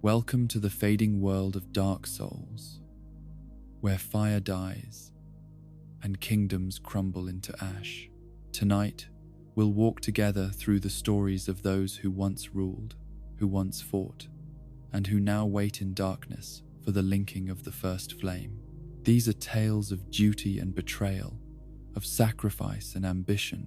Welcome to the fading world of Dark Souls, where fire dies and kingdoms crumble into ash. Tonight, we'll walk together through the stories of those who once ruled, who once fought, and who now wait in darkness for the linking of the first flame. These are tales of duty and betrayal, of sacrifice and ambition,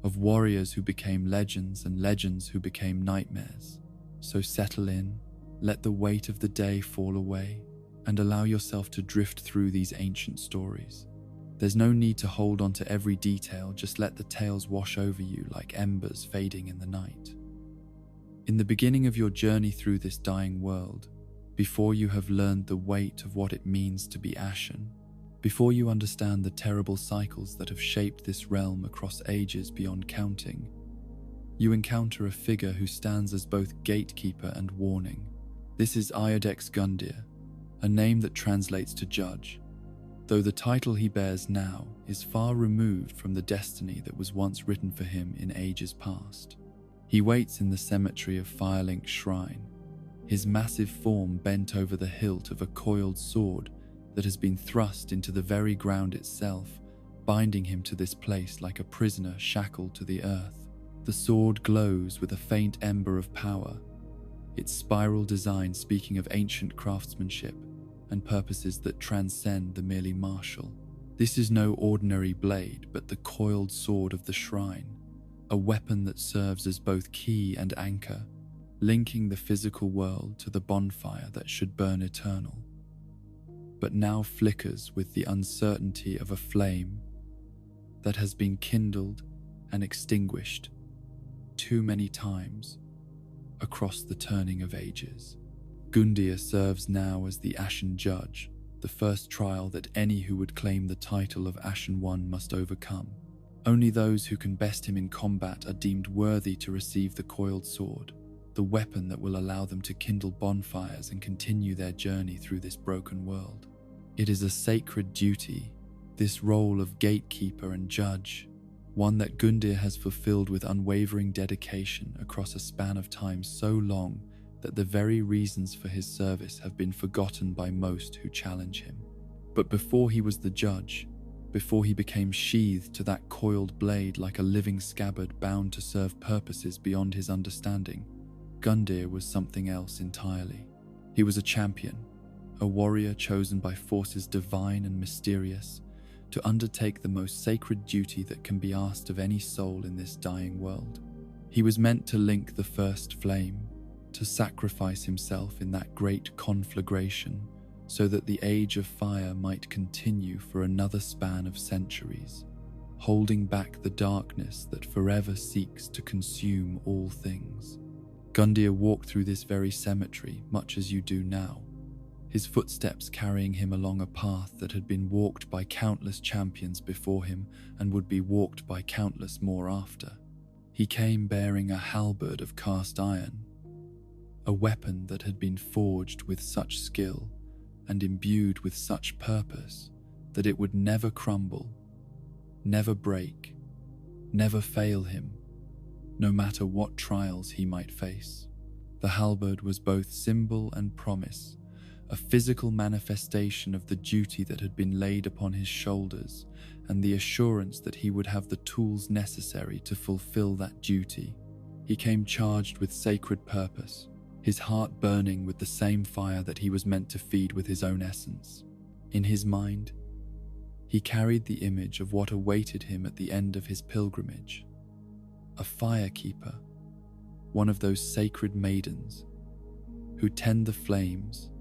of warriors who became legends and legends who became nightmares. So settle in, let the weight of the day fall away, and allow yourself to drift through these ancient stories. There's no need to hold on to every detail, just let the tales wash over you like embers fading in the night. In the beginning of your journey through this dying world, before you have learned the weight of what it means to be ashen, before you understand the terrible cycles that have shaped this realm across ages beyond counting, you encounter a figure who stands as both gatekeeper and warning. This is Iodex Gundyr, a name that translates to judge, though the title he bears now is far removed from the destiny that was once written for him in ages past. He waits in the cemetery of Firelink's shrine, his massive form bent over the hilt of a coiled sword that has been thrust into the very ground itself, binding him to this place like a prisoner shackled to the earth. The sword glows with a faint ember of power, its spiral design speaking of ancient craftsmanship and purposes that transcend the merely martial. This is no ordinary blade, but the coiled sword of the shrine, a weapon that serves as both key and anchor, linking the physical world to the bonfire that should burn eternal, but now flickers with the uncertainty of a flame that has been kindled and extinguished too many times across the turning of ages. Gundyr serves now as the Ashen Judge, the first trial that any who would claim the title of Ashen One must overcome. Only those who can best him in combat are deemed worthy to receive the coiled sword, the weapon that will allow them to kindle bonfires and continue their journey through this broken world. It is a sacred duty, this role of gatekeeper and judge, one that Gundyr has fulfilled with unwavering dedication across a span of time so long that the very reasons for his service have been forgotten by most who challenge him. But before he was the judge, before he became sheathed to that coiled blade like a living scabbard bound to serve purposes beyond his understanding, Gundyr was something else entirely. He was a champion, a warrior chosen by forces divine and mysterious to undertake the most sacred duty that can be asked of any soul in this dying world. He was meant to link the first flame, to sacrifice himself in that great conflagration so that the age of fire might continue for another span of centuries, holding back the darkness that forever seeks to consume all things. Gundyr walked through this very cemetery much as you do now, his footsteps carrying him along a path that had been walked by countless champions before him and would be walked by countless more after. He came bearing a halberd of cast iron, a weapon that had been forged with such skill and imbued with such purpose that it would never crumble, never break, never fail him, no matter what trials he might face. The halberd was both symbol and promise, a physical manifestation of the duty that had been laid upon his shoulders and the assurance that he would have the tools necessary to fulfill that duty. He came charged with sacred purpose, his heart burning with the same fire that he was meant to feed with his own essence. In his mind, he carried the image of what awaited him at the end of his pilgrimage, a firekeeper, one of those sacred maidens who tend the flames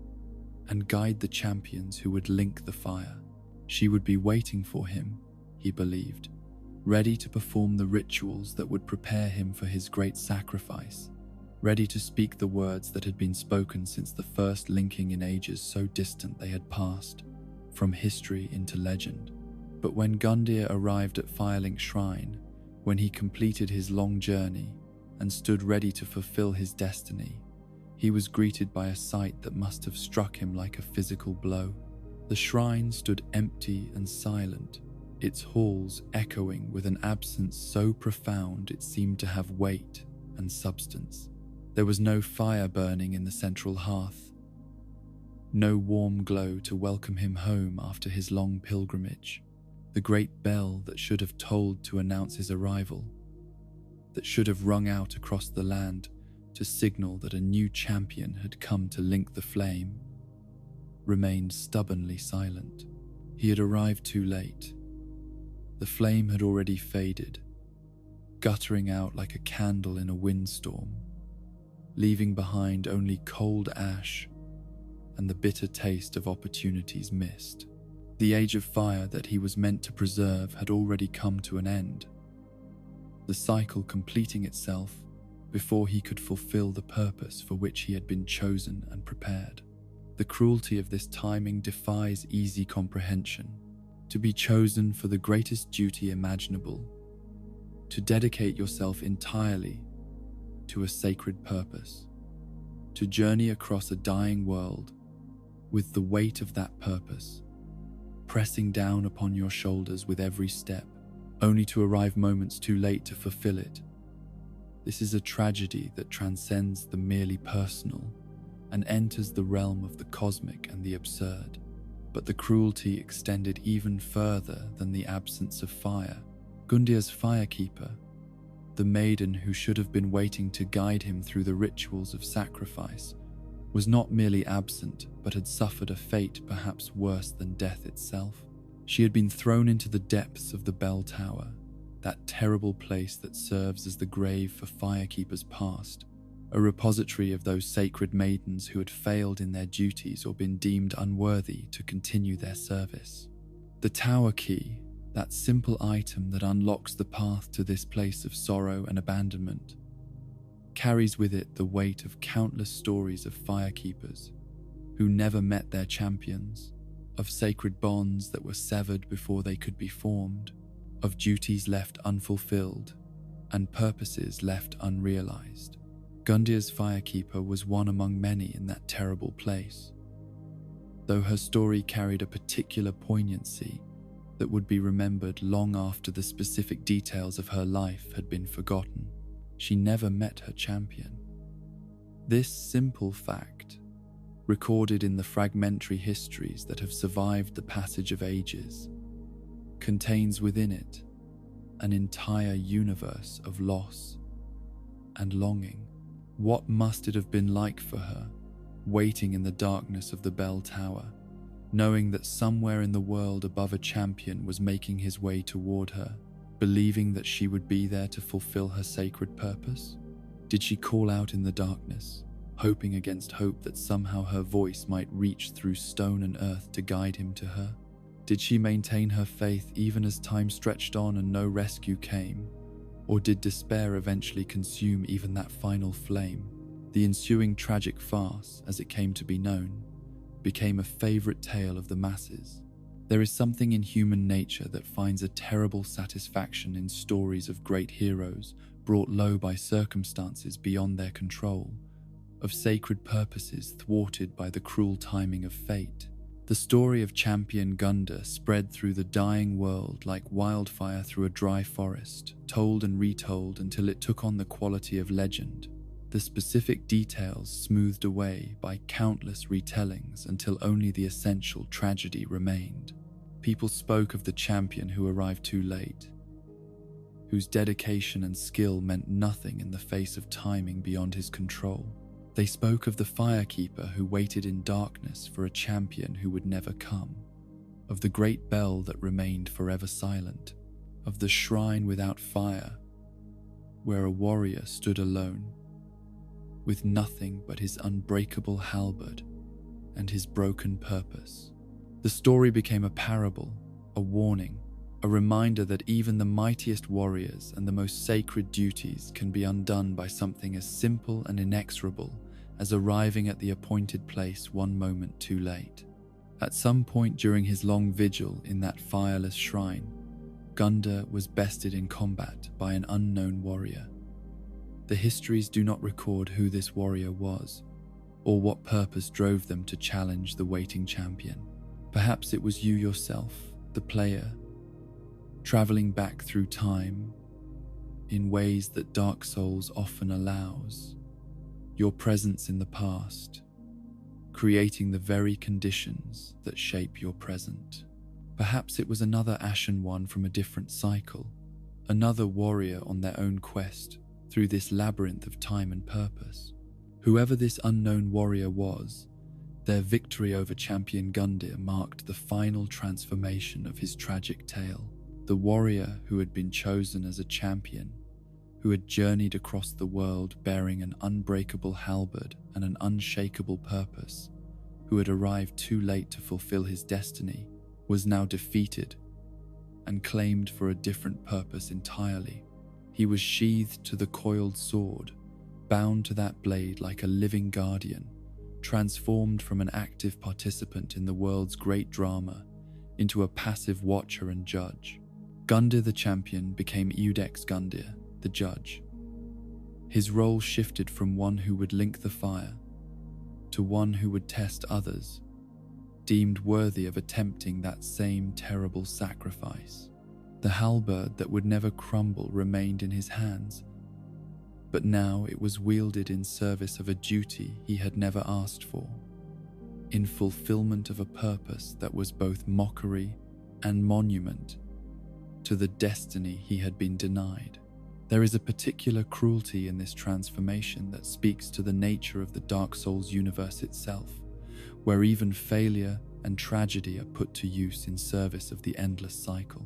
and guide the champions who would link the fire. She would be waiting for him, he believed, ready to perform the rituals that would prepare him for his great sacrifice, ready to speak the words that had been spoken since the first linking in ages so distant they had passed from history into legend. But when Gundyr arrived at Firelink's shrine, when he completed his long journey and stood ready to fulfill his destiny, he was greeted by a sight that must have struck him like a physical blow. The shrine stood empty and silent, its halls echoing with an absence so profound it seemed to have weight and substance. There was no fire burning in the central hearth, no warm glow to welcome him home after his long pilgrimage. The great bell that should have tolled to announce his arrival, that should have rung out across the land to signal that a new champion had come to link the flame, remained stubbornly silent. He had arrived too late. The flame had already faded, guttering out like a candle in a windstorm, leaving behind only cold ash and the bitter taste of opportunities missed. The age of fire that he was meant to preserve had already come to an end, the cycle completing itself before he could fulfill the purpose for which he had been chosen and prepared. The cruelty of this timing defies easy comprehension. To be chosen for the greatest duty imaginable, to dedicate yourself entirely to a sacred purpose, to journey across a dying world with the weight of that purpose pressing down upon your shoulders with every step, only to arrive moments too late to fulfill it. This is a tragedy that transcends the merely personal and enters the realm of the cosmic and the absurd. But the cruelty extended even further than the absence of fire. Gundir's firekeeper, the maiden who should have been waiting to guide him through the rituals of sacrifice, was not merely absent, but had suffered a fate perhaps worse than death itself. She had been thrown into the depths of the bell tower, that terrible place that serves as the grave for firekeepers past, a repository of those sacred maidens who had failed in their duties or been deemed unworthy to continue their service. The tower key, that simple item that unlocks the path to this place of sorrow and abandonment, carries with it the weight of countless stories of firekeepers who never met their champions, of sacred bonds that were severed before they could be formed, of duties left unfulfilled and purposes left unrealized. Gundir's firekeeper was one among many in that terrible place, though her story carried a particular poignancy that would be remembered long after the specific details of her life had been forgotten. She never met her champion. This simple fact, recorded in the fragmentary histories that have survived the passage of ages, contains within it an entire universe of loss and longing. What must it have been like for her, waiting in the darkness of the bell tower, knowing that somewhere in the world above a champion was making his way toward her, believing that she would be there to fulfill her sacred purpose? Did she call out in the darkness, hoping against hope that somehow her voice might reach through stone and earth to guide him to her? Did she maintain her faith even as time stretched on and no rescue came? Or did despair eventually consume even that final flame? The ensuing tragic farce, as it came to be known, became a favorite tale of the masses. There is something in human nature that finds a terrible satisfaction in stories of great heroes brought low by circumstances beyond their control, of sacred purposes thwarted by the cruel timing of fate. The story of champion Gundir spread through the dying world like wildfire through a dry forest, told and retold until it took on the quality of legend, the specific details smoothed away by countless retellings until only the essential tragedy remained. People spoke of the champion who arrived too late, whose dedication and skill meant nothing in the face of timing beyond his control. They spoke of the firekeeper who waited in darkness for a champion who would never come, of the great bell that remained forever silent, of the shrine without fire, where a warrior stood alone, with nothing but his unbreakable halberd and his broken purpose. The story became a parable, a warning, a reminder that even the mightiest warriors and the most sacred duties can be undone by something as simple and inexorable as arriving at the appointed place one moment too late. At some point during his long vigil in that fireless shrine, Gundir was bested in combat by an unknown warrior. The histories do not record who this warrior was, or what purpose drove them to challenge the waiting champion. Perhaps it was you yourself, the player, traveling back through time in ways that Dark Souls often allows, your presence in the past, creating the very conditions that shape your present. Perhaps it was another Ashen One from a different cycle, another warrior on their own quest through this labyrinth of time and purpose. Whoever this unknown warrior was, their victory over Champion Gundyr marked the final transformation of his tragic tale. The warrior who had been chosen as a champion, who had journeyed across the world bearing an unbreakable halberd and an unshakable purpose, who had arrived too late to fulfill his destiny, was now defeated and claimed for a different purpose entirely. He was sheathed to the coiled sword, bound to that blade like a living guardian, transformed from an active participant in the world's great drama into a passive watcher and judge. Gundyr the champion became Eudex Gundyr, the judge. His role shifted from one who would link the fire to one who would test others, deemed worthy of attempting that same terrible sacrifice. The halberd that would never crumble remained in his hands, but now it was wielded in service of a duty he had never asked for, in fulfillment of a purpose that was both mockery and monument to the destiny he had been denied. There is a particular cruelty in this transformation that speaks to the nature of the Dark Souls universe itself, where even failure and tragedy are put to use in service of the endless cycle.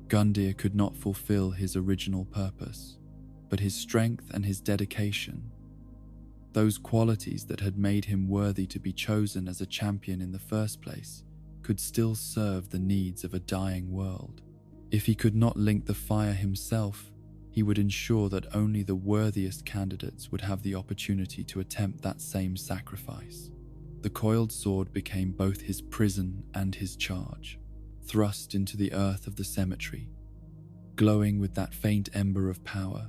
Gundyr could not fulfill his original purpose, but his strength and his dedication, those qualities that had made him worthy to be chosen as a champion in the first place, could still serve the needs of a dying world. If he could not link the fire himself, he would ensure that only the worthiest candidates would have the opportunity to attempt that same sacrifice. The coiled sword became both his prison and his charge, thrust into the earth of the cemetery. Glowing with that faint ember of power,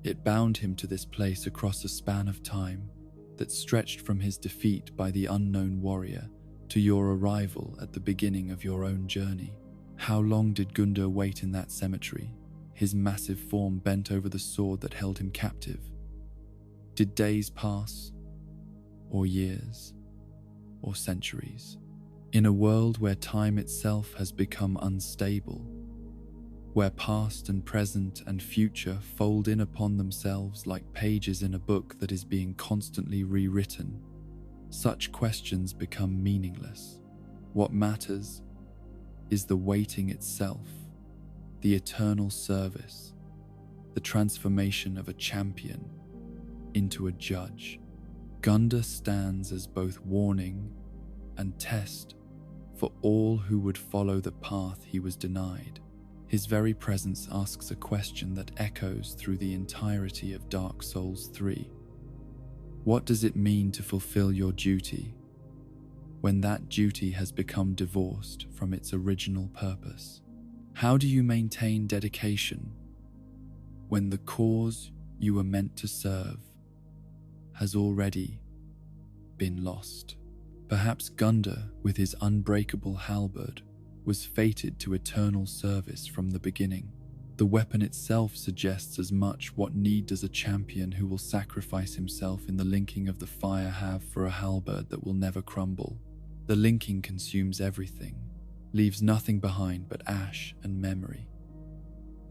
it bound him to this place across a span of time that stretched from his defeat by the unknown warrior to your arrival at the beginning of your own journey. How long did Gundyr wait in that cemetery, his massive form bent over the sword that held him captive? Did days pass, or years, or centuries? In a world where time itself has become unstable, where past and present and future fold in upon themselves like pages in a book that is being constantly rewritten, such questions become meaningless. What matters is the waiting itself, the eternal service, the transformation of a champion into a judge. Gundyr stands as both warning and test for all who would follow the path he was denied. His very presence asks a question that echoes through the entirety of Dark Souls 3. What does it mean to fulfill your duty when that duty has become divorced from its original purpose? How do you maintain dedication when the cause you were meant to serve has already been lost? Perhaps Gundyr, with his unbreakable halberd, was fated to eternal service from the beginning. The weapon itself suggests as much. What need does a champion who will sacrifice himself in the linking of the fire have for a halberd that will never crumble? The linking consumes everything, leaves nothing behind but ash and memory.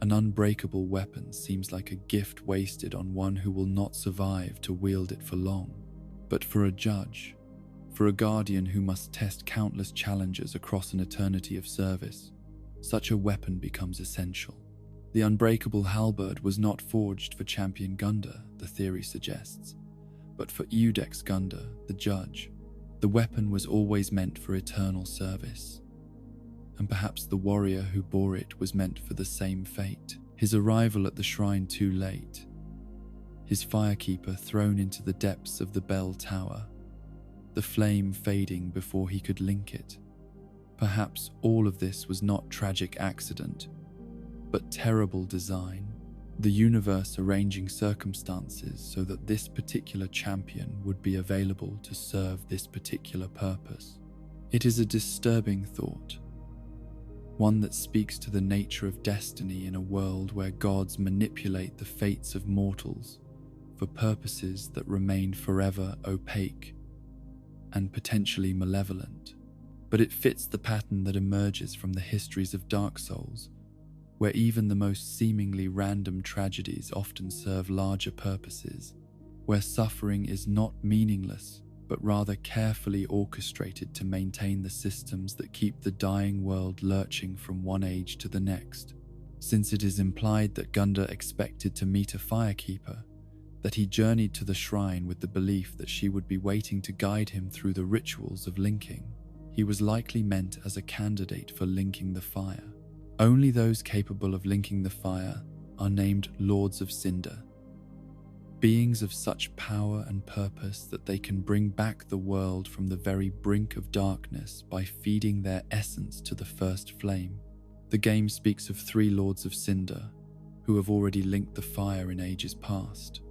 An unbreakable weapon seems like a gift wasted on one who will not survive to wield it for long. But for a judge, for a guardian who must test countless challenges across an eternity of service, such a weapon becomes essential. The unbreakable halberd was not forged for Champion Gundyr, the theory suggests, but for Eudex Gundyr, the judge. The weapon was always meant for eternal service, and perhaps the warrior who bore it was meant for the same fate. His arrival at the shrine too late, his firekeeper thrown into the depths of the bell tower, the flame fading before he could link it. Perhaps all of this was not tragic accident, but terrible design, the universe arranging circumstances so that this particular champion would be available to serve this particular purpose. It is a disturbing thought, one that speaks to the nature of destiny in a world where gods manipulate the fates of mortals for purposes that remain forever opaque and potentially malevolent. But it fits the pattern that emerges from the histories of Dark Souls, where even the most seemingly random tragedies often serve larger purposes, where suffering is not meaningless, but rather carefully orchestrated to maintain the systems that keep the dying world lurching from one age to the next. Since it is implied that Gunda expected to meet a firekeeper, that he journeyed to the shrine with the belief that she would be waiting to guide him through the rituals of linking, he was likely meant as a candidate for linking the fire. Only those capable of linking the fire are named Lords of Cinder, beings of such power and purpose that they can bring back the world from the very brink of darkness by feeding their essence to the first flame. The game speaks of 3 Lords of Cinder, who have already linked the fire in ages past.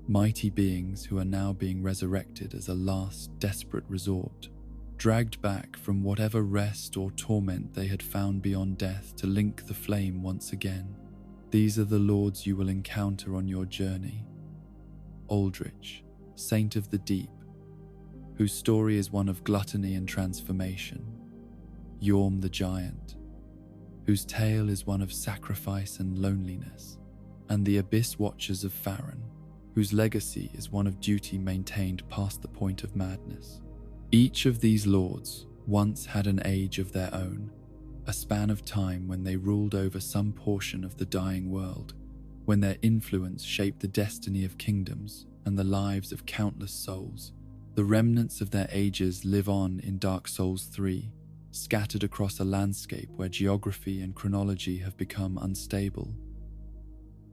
Mighty beings who are now being resurrected as a last desperate resort, dragged back from whatever rest or torment they had found beyond death to link the flame once again. These are the lords you will encounter on your journey. Aldrich, Saint of the Deep, whose story is one of gluttony and transformation. Yorm the Giant, whose tale is one of sacrifice and loneliness. And the Abyss Watchers of Farron, whose legacy is one of duty maintained past the point of madness. Each of these lords once had an age of their own, a span of time when they ruled over some portion of the dying world, when their influence shaped the destiny of kingdoms and the lives of countless souls. The remnants of their ages live on in Dark Souls 3, scattered across a landscape where geography and chronology have become unstable,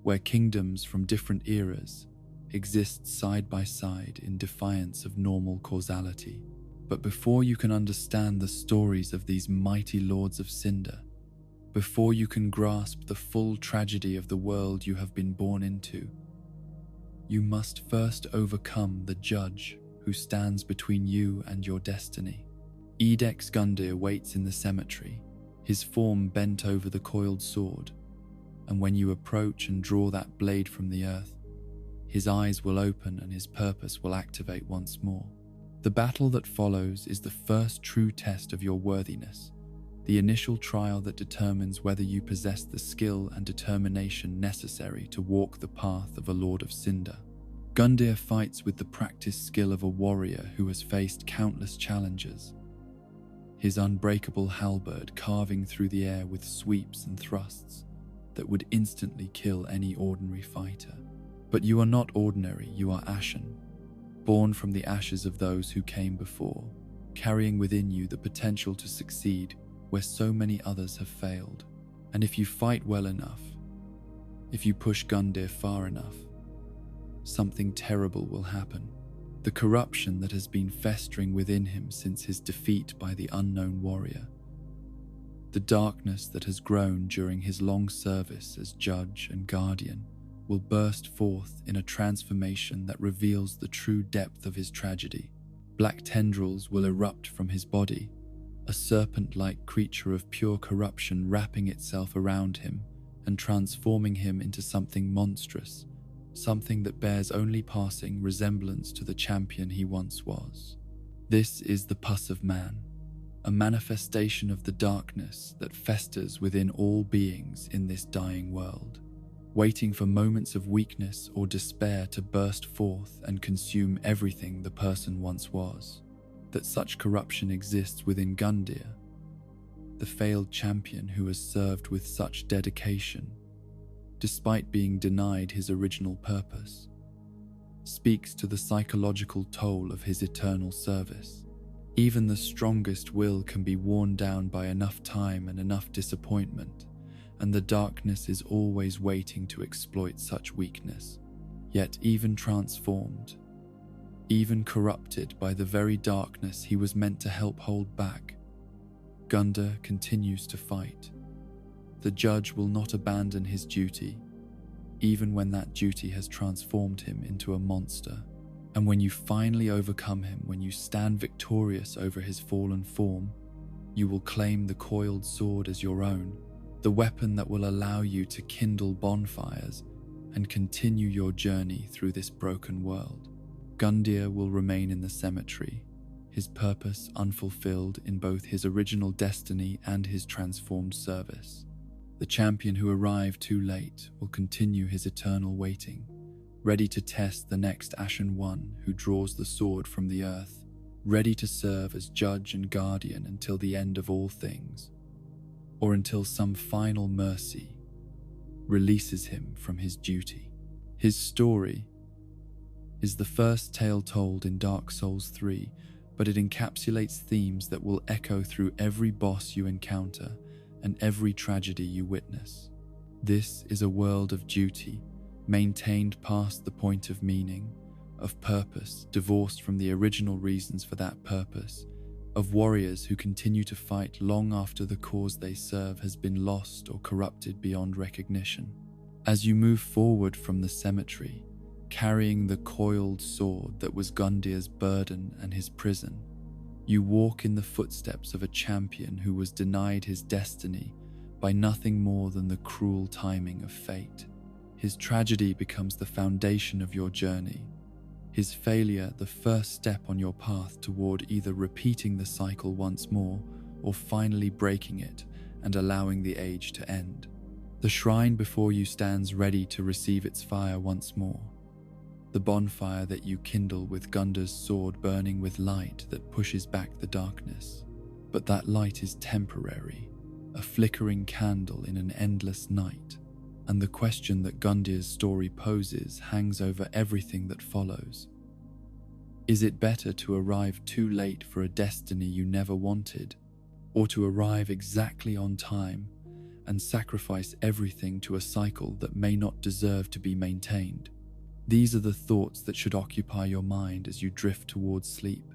where kingdoms from different eras exist side by side in defiance of normal causality. But before you can understand the stories of these mighty Lords of Cinder, before you can grasp the full tragedy of the world you have been born into, you must first overcome the judge who stands between you and your destiny. Edex Gundyr waits in the cemetery, his form bent over the coiled sword, and when you approach and draw that blade from the earth, his eyes will open and his purpose will activate once more. The battle that follows is the first true test of your worthiness, the initial trial that determines whether you possess the skill and determination necessary to walk the path of a Lord of Cinder. Gundyr fights with the practiced skill of a warrior who has faced countless challenges, his unbreakable halberd carving through the air with sweeps and thrusts that would instantly kill any ordinary fighter. But you are not ordinary, you are ashen, born from the ashes of those who came before, carrying within you the potential to succeed where so many others have failed. And if you fight well enough, if you push Gundyr far enough, something terrible will happen. The corruption that has been festering within him since his defeat by the unknown warrior, the darkness that has grown during his long service as judge and guardian, will burst forth in a transformation that reveals the true depth of his tragedy. Black tendrils will erupt from his body, a serpent-like creature of pure corruption wrapping itself around him and transforming him into something monstrous, something that bears only passing resemblance to the champion he once was. This is the pus of man, a manifestation of the darkness that festers within all beings in this dying world, waiting for moments of weakness or despair to burst forth and consume everything the person once was. That such corruption exists within Gundyr, the failed champion who has served with such dedication, despite being denied his original purpose, speaks to the psychological toll of his eternal service. Even the strongest will can be worn down by enough time and enough disappointment, and the darkness is always waiting to exploit such weakness. Yet even transformed, even corrupted by the very darkness he was meant to help hold back, Gundyr continues to fight. The judge will not abandon his duty, even when that duty has transformed him into a monster. And when you finally overcome him, when you stand victorious over his fallen form, you will claim the coiled sword as your own, the weapon that will allow you to kindle bonfires, and continue your journey through this broken world. Gundyr will remain in the cemetery, his purpose unfulfilled in both his original destiny and his transformed service. The champion who arrived too late will continue his eternal waiting, ready to test the next Ashen One who draws the sword from the earth, ready to serve as judge and guardian until the end of all things, or until some final mercy releases him from his duty. His story is the first tale told in Dark Souls 3, but it encapsulates themes that will echo through every boss you encounter and every tragedy you witness. This is a world of duty, maintained past the point of meaning, of purpose, divorced from the original reasons for that purpose, of warriors who continue to fight long after the cause they serve has been lost or corrupted beyond recognition. As you move forward from the cemetery, carrying the coiled sword that was Gundyr's burden and his prison, you walk in the footsteps of a champion who was denied his destiny by nothing more than the cruel timing of fate. His tragedy becomes the foundation of your journey, his failure the first step on your path toward either repeating the cycle once more or finally breaking it and allowing the age to end. The shrine before you stands ready to receive its fire once more, the bonfire that you kindle with Gundyr's sword burning with light that pushes back the darkness. But that light is temporary, a flickering candle in an endless night, and the question that Gundyr's story poses hangs over everything that follows. Is it better to arrive too late for a destiny you never wanted, or to arrive exactly on time and sacrifice everything to a cycle that may not deserve to be maintained? These are the thoughts that should occupy your mind as you drift towards sleep,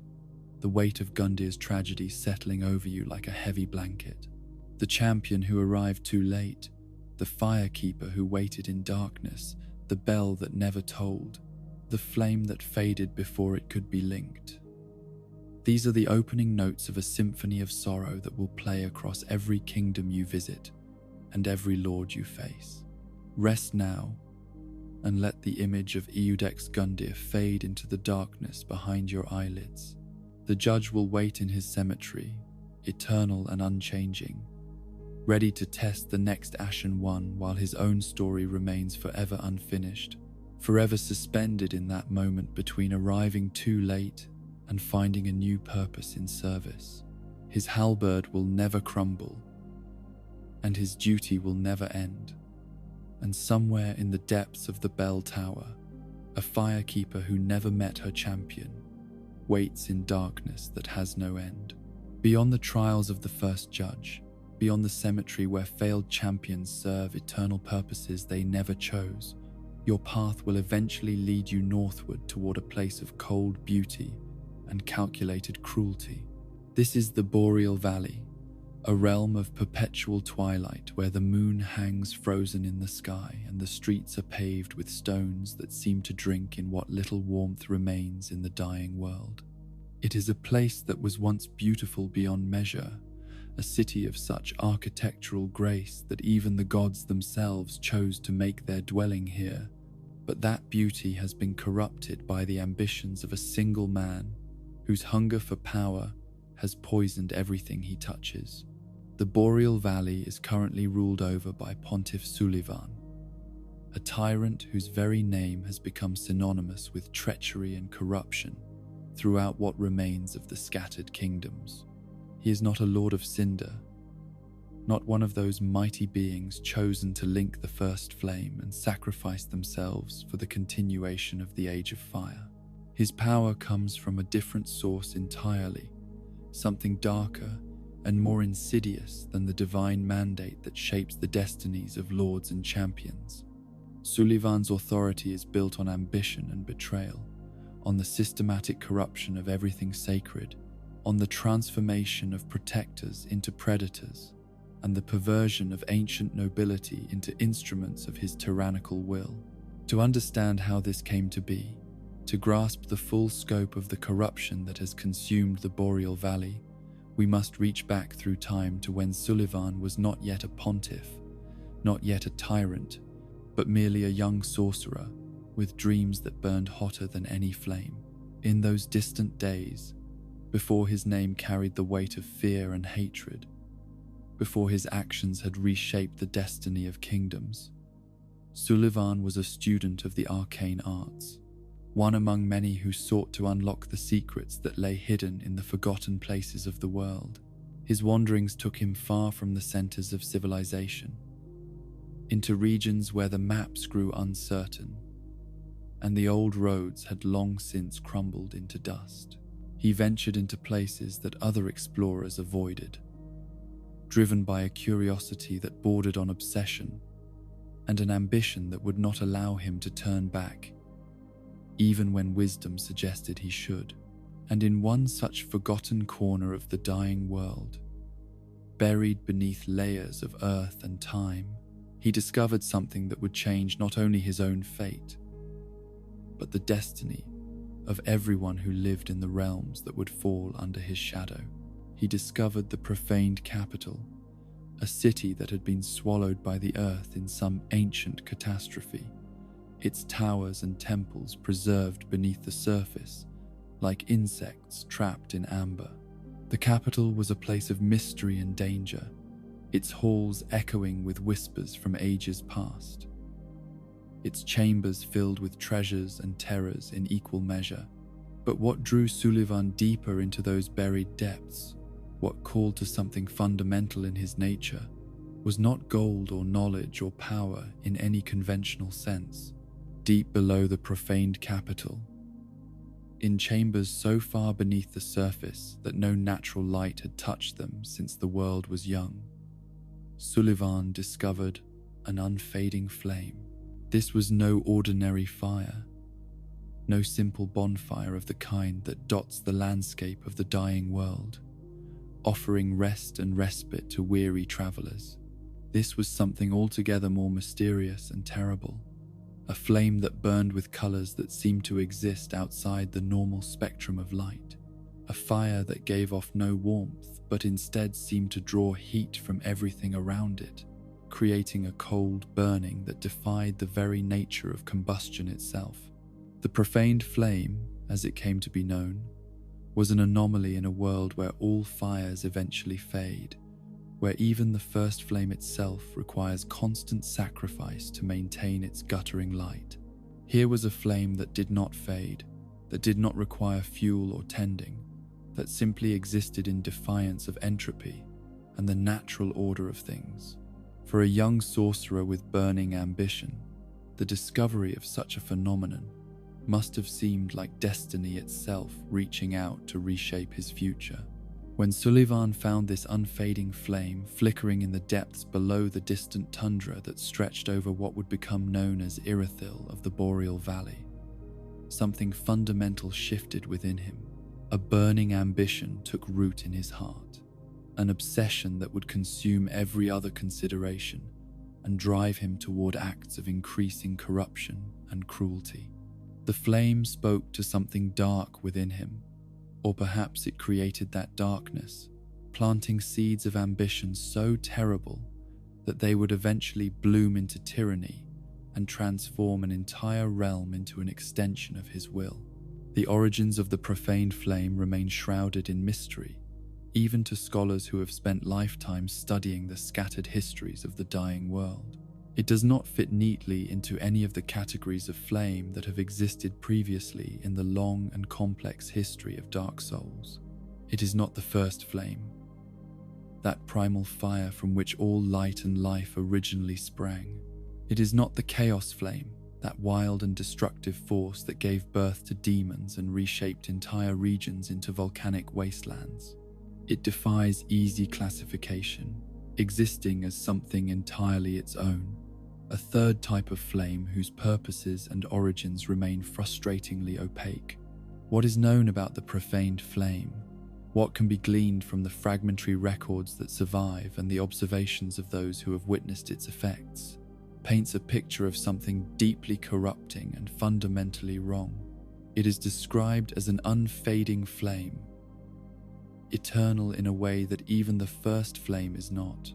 the weight of Gundyr's tragedy settling over you like a heavy blanket. The champion who arrived too late, the firekeeper who waited in darkness, the bell that never tolled, the flame that faded before it could be linked. These are the opening notes of a symphony of sorrow that will play across every kingdom you visit and every lord you face. Rest now, and let the image of Eudex's Gundyr fade into the darkness behind your eyelids. The judge will wait in his cemetery, eternal and unchanging, ready to test the next Ashen One while his own story remains forever unfinished, forever suspended in that moment between arriving too late and finding a new purpose in service. His halberd will never crumble, and his duty will never end. And somewhere in the depths of the bell tower, a firekeeper who never met her champion waits in darkness that has no end. Beyond the trials of the first judge, beyond the cemetery where failed champions serve eternal purposes they never chose, your path will eventually lead you northward toward a place of cold beauty and calculated cruelty. This is the Boreal Valley, a realm of perpetual twilight where the moon hangs frozen in the sky and the streets are paved with stones that seem to drink in what little warmth remains in the dying world. It is a place that was once beautiful beyond measure, a city of such architectural grace that even the gods themselves chose to make their dwelling here. But that beauty has been corrupted by the ambitions of a single man whose hunger for power has poisoned everything he touches. The Boreal Valley is currently ruled over by Pontiff Sullivan, a tyrant whose very name has become synonymous with treachery and corruption throughout what remains of the scattered kingdoms. He is not a Lord of Cinder, not one of those mighty beings chosen to link the first flame and sacrifice themselves for the continuation of the Age of Fire. His power comes from a different source entirely, something darker and more insidious than the divine mandate that shapes the destinies of lords and champions. Sullivan's authority is built on ambition and betrayal, on the systematic corruption of everything sacred, on the transformation of protectors into predators, and the perversion of ancient nobility into instruments of his tyrannical will. To understand how this came to be, to grasp the full scope of the corruption that has consumed the Boreal Valley, we must reach back through time to when Sullivan was not yet a pontiff, not yet a tyrant, but merely a young sorcerer with dreams that burned hotter than any flame. In those distant days, before his name carried the weight of fear and hatred, before his actions had reshaped the destiny of kingdoms, Sullivan was a student of the arcane arts, one among many who sought to unlock the secrets that lay hidden in the forgotten places of the world. His wanderings took him far from the centers of civilization, into regions where the maps grew uncertain, and the old roads had long since crumbled into dust. He ventured into places that other explorers avoided, driven by a curiosity that bordered on obsession and an ambition that would not allow him to turn back, even when wisdom suggested he should. And in one such forgotten corner of the dying world, buried beneath layers of earth and time, he discovered something that would change not only his own fate, but the destiny of everyone who lived in the realms that would fall under his shadow. He discovered the profaned capital, a city that had been swallowed by the earth in some ancient catastrophe, its towers and temples preserved beneath the surface like insects trapped in amber. The capital was a place of mystery and danger, its halls echoing with whispers from ages past, its chambers filled with treasures and terrors in equal measure. But what drew Sullivan deeper into those buried depths, what called to something fundamental in his nature, was not gold or knowledge or power in any conventional sense. Deep below the profaned capital, in chambers so far beneath the surface that no natural light had touched them since the world was young, Sullivan discovered an unfading flame. This was no ordinary fire, no simple bonfire of the kind that dots the landscape of the dying world, offering rest and respite to weary travelers. This was something altogether more mysterious and terrible, a flame that burned with colors that seemed to exist outside the normal spectrum of light, a fire that gave off no warmth but instead seemed to draw heat from everything around it, creating a cold burning that defied the very nature of combustion itself. The profaned flame, as it came to be known, was an anomaly in a world where all fires eventually fade, where even the first flame itself requires constant sacrifice to maintain its guttering light. Here was a flame that did not fade, that did not require fuel or tending, that simply existed in defiance of entropy and the natural order of things. For a young sorcerer with burning ambition, the discovery of such a phenomenon must have seemed like destiny itself reaching out to reshape his future. When Sullivan found this unfading flame flickering in the depths below the distant tundra that stretched over what would become known as Irithyll of the Boreal Valley, something fundamental shifted within him. A burning ambition took root in his heart, an obsession that would consume every other consideration and drive him toward acts of increasing corruption and cruelty. The flame spoke to something dark within him, or perhaps it created that darkness, planting seeds of ambition so terrible that they would eventually bloom into tyranny and transform an entire realm into an extension of his will. The origins of the profaned flame remain shrouded in mystery, even to scholars who have spent lifetimes studying the scattered histories of the dying world. It does not fit neatly into any of the categories of flame that have existed previously in the long and complex history of Dark Souls. It is not the first flame, that primal fire from which all light and life originally sprang. It is not the Chaos Flame, that wild and destructive force that gave birth to demons and reshaped entire regions into volcanic wastelands. It defies easy classification, existing as something entirely its own. A third type of flame whose purposes and origins remain frustratingly opaque. What is known about the profaned flame? What can be gleaned from the fragmentary records that survive and the observations of those who have witnessed its effects? Paints a picture of something deeply corrupting and fundamentally wrong. It is described as an unfading flame, eternal in a way that even the first flame is not,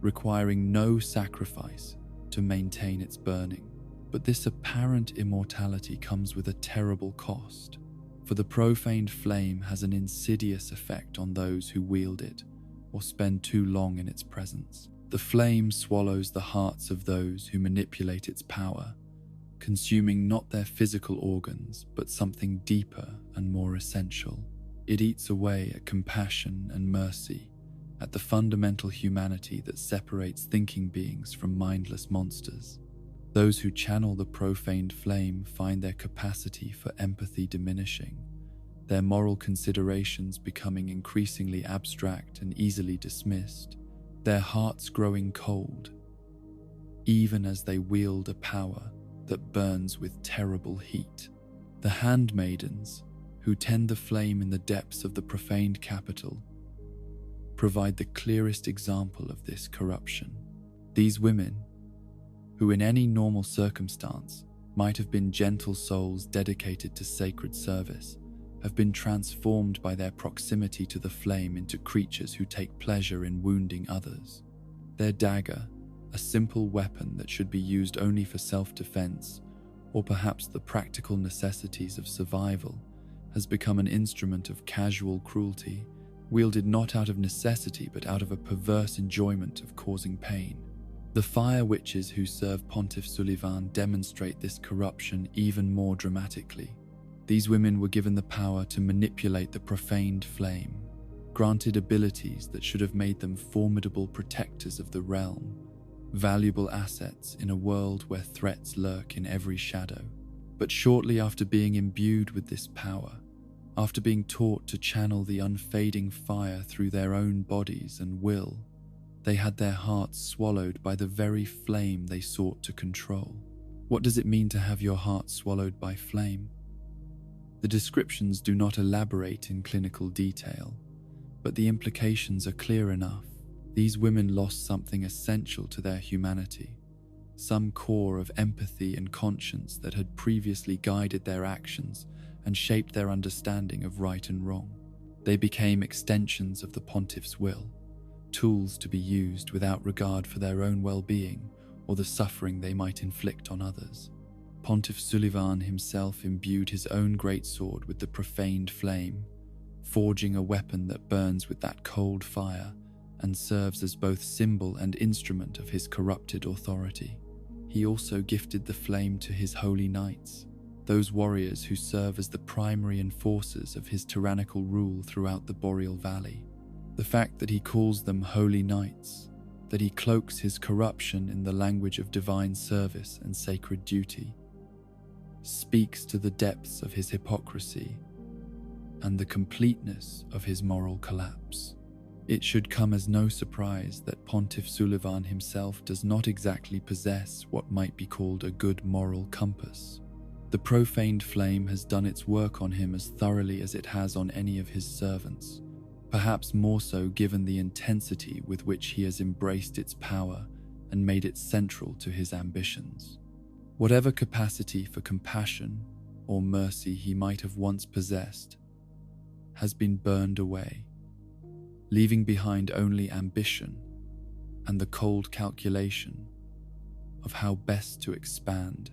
requiring no sacrifice, to maintain its burning. But this apparent immortality comes with a terrible cost, for the profaned flame has an insidious effect on those who wield it or spend too long in its presence. The flame swallows the hearts of those who manipulate its power, consuming not their physical organs, but something deeper and more essential. It eats away at compassion and mercy, at the fundamental humanity that separates thinking beings from mindless monsters. Those who channel the profaned flame find their capacity for empathy diminishing, their moral considerations becoming increasingly abstract and easily dismissed, their hearts growing cold, even as they wield a power that burns with terrible heat. The handmaidens, who tend the flame in the depths of the profaned capital, provide the clearest example of this corruption. These women, who in any normal circumstance might have been gentle souls dedicated to sacred service, have been transformed by their proximity to the flame into creatures who take pleasure in wounding others. Their dagger, a simple weapon that should be used only for self-defense, or perhaps the practical necessities of survival, has become an instrument of casual cruelty, wielded not out of necessity but out of a perverse enjoyment of causing pain. The fire witches who serve Pontiff Sulivan demonstrate this corruption even more dramatically. These women were given the power to manipulate the profaned flame, granted abilities that should have made them formidable protectors of the realm, valuable assets in a world where threats lurk in every shadow. But shortly after being imbued with this power, after being taught to channel the unfading fire through their own bodies and will, they had their hearts swallowed by the very flame they sought to control. What does it mean to have your heart swallowed by flame? The descriptions do not elaborate in clinical detail, but the implications are clear enough. These women lost something essential to their humanity, some core of empathy and conscience that had previously guided their actions and shaped their understanding of right and wrong. They became extensions of the pontiff's will, tools to be used without regard for their own well-being or the suffering they might inflict on others. Pontiff Sulivan himself imbued his own great sword with the profaned flame, forging a weapon that burns with that cold fire and serves as both symbol and instrument of his corrupted authority. He also gifted the flame to his holy knights, those warriors who serve as the primary enforcers of his tyrannical rule throughout the Boreal Valley. The fact that he calls them holy knights, that he cloaks his corruption in the language of divine service and sacred duty, speaks to the depths of his hypocrisy and the completeness of his moral collapse. It should come as no surprise that Pontiff Sulivan himself does not exactly possess what might be called a good moral compass. The profaned flame has done its work on him as thoroughly as it has on any of his servants, perhaps more so given the intensity with which he has embraced its power and made it central to his ambitions. Whatever capacity for compassion or mercy he might have once possessed has been burned away, leaving behind only ambition and the cold calculation of how best to expand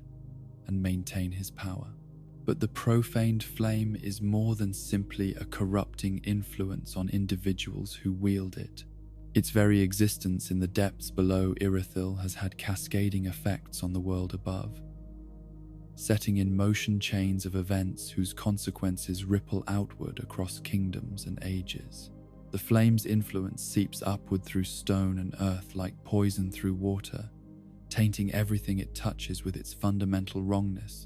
and maintain his power. But the profaned flame is more than simply a corrupting influence on individuals who wield it. Its very existence in the depths below Irithyll has had cascading effects on the world above, setting in motion chains of events whose consequences ripple outward across kingdoms and ages. The flame's influence seeps upward through stone and earth like poison through water, tainting everything it touches with its fundamental wrongness.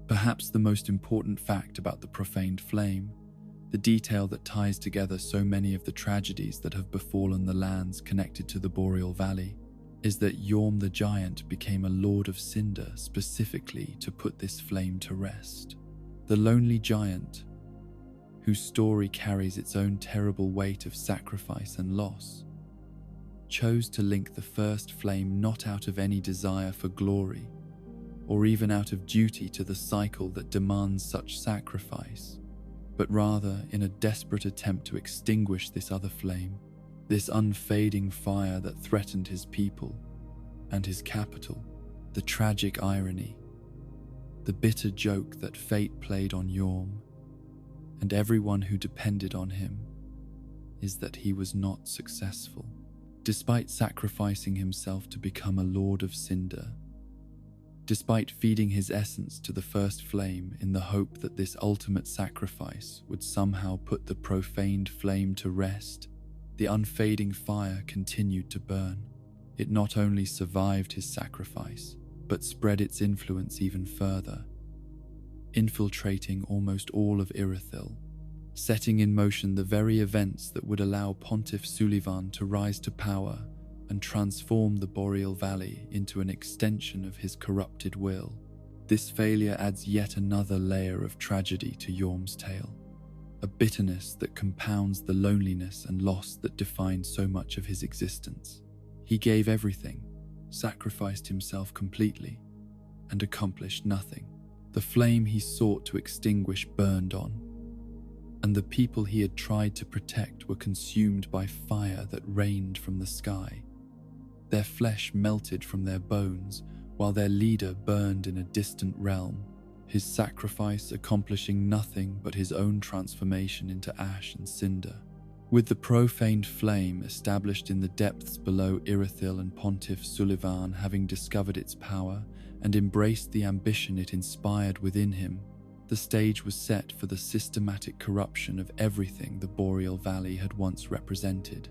Perhaps the most important fact about the profaned flame, the detail that ties together so many of the tragedies that have befallen the lands connected to the Boreal Valley, is that Yorm the Giant became a Lord of Cinder specifically to put this flame to rest. The lonely giant, whose story carries its own terrible weight of sacrifice and loss, chose to link the first flame not out of any desire for glory, or even out of duty to the cycle that demands such sacrifice, but rather in a desperate attempt to extinguish this other flame, this unfading fire that threatened his people and his capital. The tragic irony, the bitter joke that fate played on Yorm and everyone who depended on him, is that he was not successful. Despite sacrificing himself to become a Lord of Cinder, despite feeding his essence to the first flame in the hope that this ultimate sacrifice would somehow put the profaned flame to rest, the unfading fire continued to burn. It not only survived his sacrifice, but spread its influence even further, infiltrating almost all of Irithyll, setting in motion the very events that would allow Pontiff Sulivan to rise to power and transform the Boreal Valley into an extension of his corrupted will. This failure adds yet another layer of tragedy to Yorm's tale, a bitterness that compounds the loneliness and loss that defined so much of his existence. He gave everything, sacrificed himself completely, and accomplished nothing. The flame he sought to extinguish burned on, and the people he had tried to protect were consumed by fire that rained from the sky. Their flesh melted from their bones, while their leader burned in a distant realm, his sacrifice accomplishing nothing but his own transformation into ash and cinder. With the profaned flame established in the depths below Irithyll and Pontiff Sulivan having discovered its power and embraced the ambition it inspired within him, the stage was set for the systematic corruption of everything the Boreal Valley had once represented.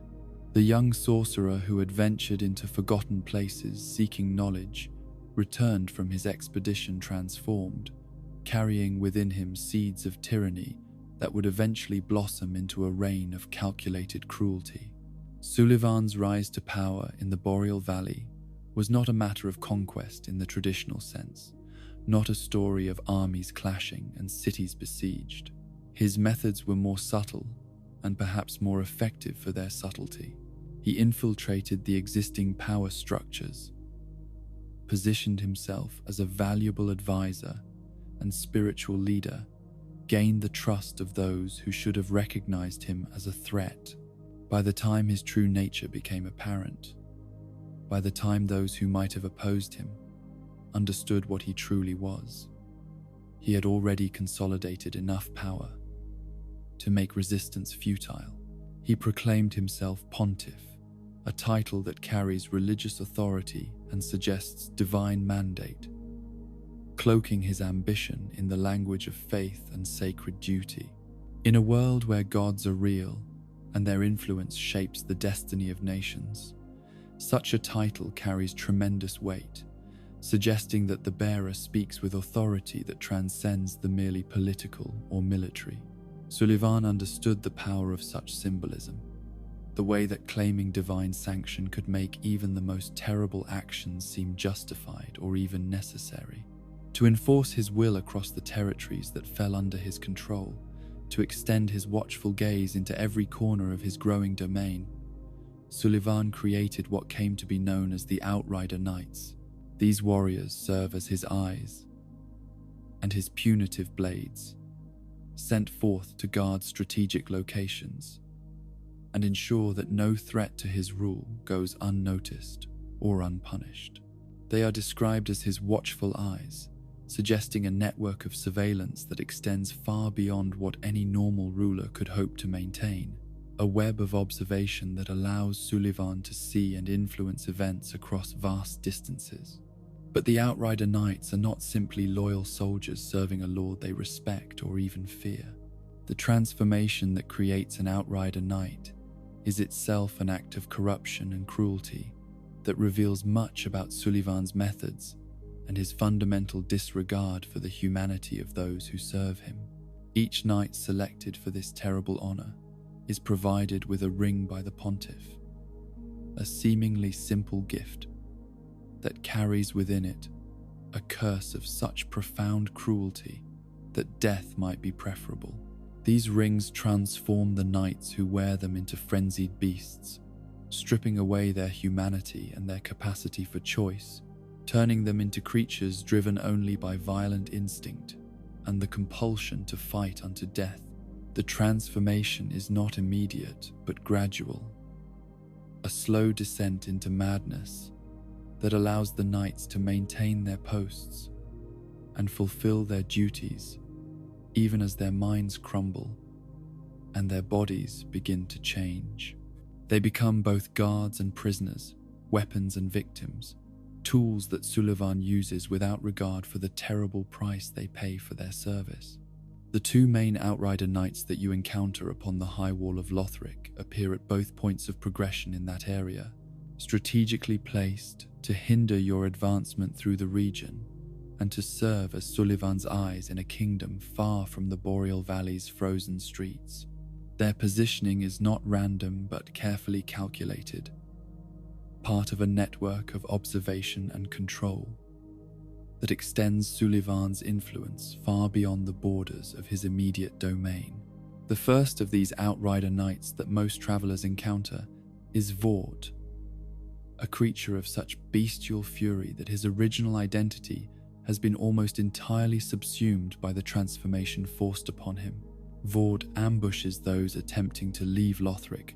The young sorcerer who had ventured into forgotten places seeking knowledge returned from his expedition transformed, carrying within him seeds of tyranny that would eventually blossom into a reign of calculated cruelty. Sulivan's rise to power in the Boreal Valley was not a matter of conquest in the traditional sense, not a story of armies clashing and cities besieged. His methods were more subtle and perhaps more effective for their subtlety. He infiltrated the existing power structures, positioned himself as a valuable advisor and spiritual leader, gained the trust of those who should have recognized him as a threat. By the time his true nature became apparent, by the time those who might have opposed him understood what he truly was, he had already consolidated enough power to make resistance futile. He proclaimed himself Pontiff, a title that carries religious authority and suggests divine mandate, cloaking his ambition in the language of faith and sacred duty. In a world where gods are real and their influence shapes the destiny of nations, such a title carries tremendous weight, suggesting that the bearer speaks with authority that transcends the merely political or military. Sulivan understood the power of such symbolism, the way that claiming divine sanction could make even the most terrible actions seem justified or even necessary. To enforce his will across the territories that fell under his control, to extend his watchful gaze into every corner of his growing domain, Sulivan created what came to be known as the Outrider Knights. These warriors serve as his eyes and his punitive blades, sent forth to guard strategic locations and ensure that no threat to his rule goes unnoticed or unpunished. They are described as his watchful eyes, suggesting a network of surveillance that extends far beyond what any normal ruler could hope to maintain, a web of observation that allows Sulivan to see and influence events across vast distances. But the Outrider Knights are not simply loyal soldiers serving a lord they respect or even fear. The transformation that creates an Outrider Knight is itself an act of corruption and cruelty that reveals much about Sulivan's methods and his fundamental disregard for the humanity of those who serve him. Each knight selected for this terrible honor is provided with a ring by the pontiff, a seemingly simple gift that carries within it a curse of such profound cruelty that death might be preferable. These rings transform the knights who wear them into frenzied beasts, stripping away their humanity and their capacity for choice, turning them into creatures driven only by violent instinct and the compulsion to fight unto death. The transformation is not immediate but gradual, a slow descent into madness that allows the knights to maintain their posts and fulfill their duties even as their minds crumble and their bodies begin to change. They become both guards and prisoners, weapons and victims, tools that Sullivan uses without regard for the terrible price they pay for their service. The two main Outrider Knights that you encounter upon the High Wall of Lothric appear at both points of progression in that area, strategically placed to hinder your advancement through the region and to serve as Sullivan's eyes in a kingdom far from the Boreal Valley's frozen streets. Their positioning is not random but carefully calculated, part of a network of observation and control that extends Sullivan's influence far beyond the borders of his immediate domain. The first of these Outrider Knights that most travelers encounter is Vort, a creature of such bestial fury that his original identity has been almost entirely subsumed by the transformation forced upon him. Vort ambushes those attempting to leave Lothric,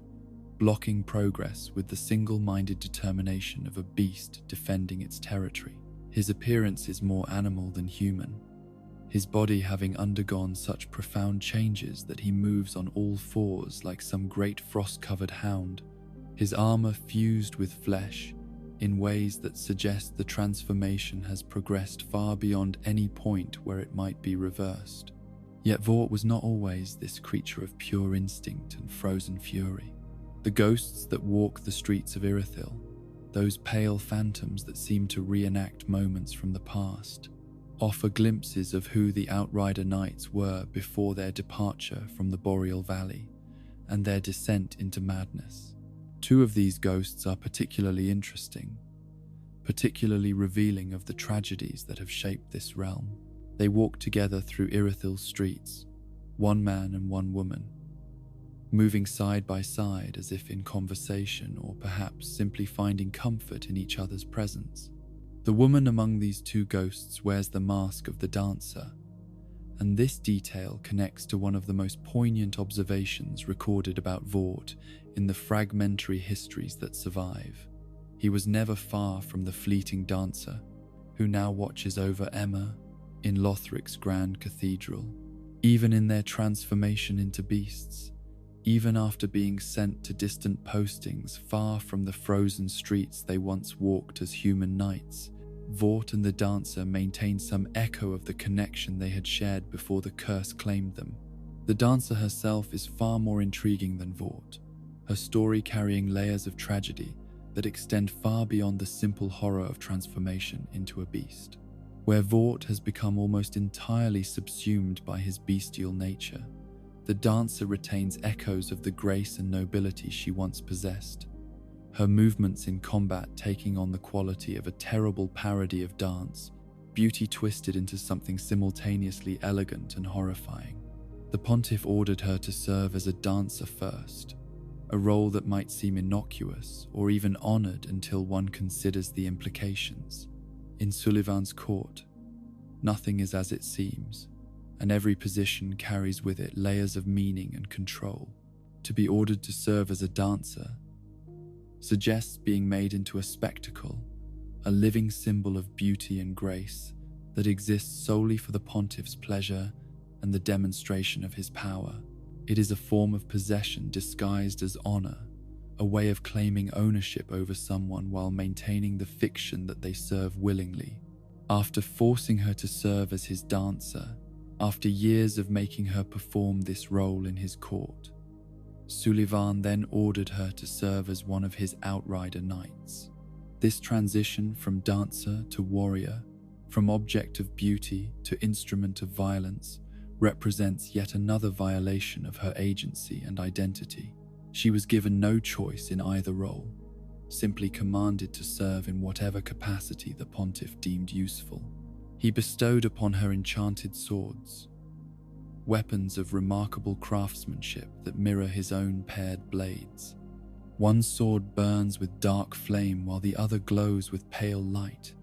blocking progress with the single-minded determination of a beast defending its territory. His appearance is more animal than human, his body having undergone such profound changes that he moves on all fours like some great frost-covered hound, his armor fused with flesh in ways that suggest the transformation has progressed far beyond any point where it might be reversed. Yet Vort was not always this creature of pure instinct and frozen fury. The ghosts that walk the streets of Irithyll, those pale phantoms that seem to reenact moments from the past, offer glimpses of who the Outrider Knights were before their departure from the Boreal Valley and their descent into madness. Two of these ghosts are particularly interesting, particularly revealing of the tragedies that have shaped this realm. They walk together through Irithyll's streets, one man and one woman, moving side by side as if in conversation or perhaps simply finding comfort in each other's presence. The woman among these two ghosts wears the mask of the dancer, and this detail connects to one of the most poignant observations recorded about Vort in the fragmentary histories that survive. He was never far from the fleeting dancer, who now watches over Emma in Lothric's grand cathedral. Even in their transformation into beasts, even after being sent to distant postings far from the frozen streets they once walked as human knights, Vort and the dancer maintained some echo of the connection they had shared before the curse claimed them. The dancer herself is far more intriguing than Vort, her story carrying layers of tragedy that extend far beyond the simple horror of transformation into a beast. Where Vort has become almost entirely subsumed by his bestial nature, the dancer retains echoes of the grace and nobility she once possessed, her movements in combat taking on the quality of a terrible parody of dance, beauty twisted into something simultaneously elegant and horrifying. The pontiff ordered her to serve as a dancer first, a role that might seem innocuous or even honored until one considers the implications. In Sullivan's court, nothing is as it seems, and every position carries with it layers of meaning and control. To be ordered to serve as a dancer suggests being made into a spectacle, a living symbol of beauty and grace that exists solely for the pontiff's pleasure and the demonstration of his power. It is a form of possession disguised as honor, a way of claiming ownership over someone while maintaining the fiction that they serve willingly. After forcing her to serve as his dancer, after years of making her perform this role in his court, Sullivan then ordered her to serve as one of his Outrider Knights. This transition from dancer to warrior, from object of beauty to instrument of violence, represents yet another violation of her agency and identity. She was given no choice in either role, simply commanded to serve in whatever capacity the pontiff deemed useful. He bestowed upon her enchanted swords, weapons of remarkable craftsmanship that mirror his own paired blades. One sword burns with dark flame while the other glows with pale light,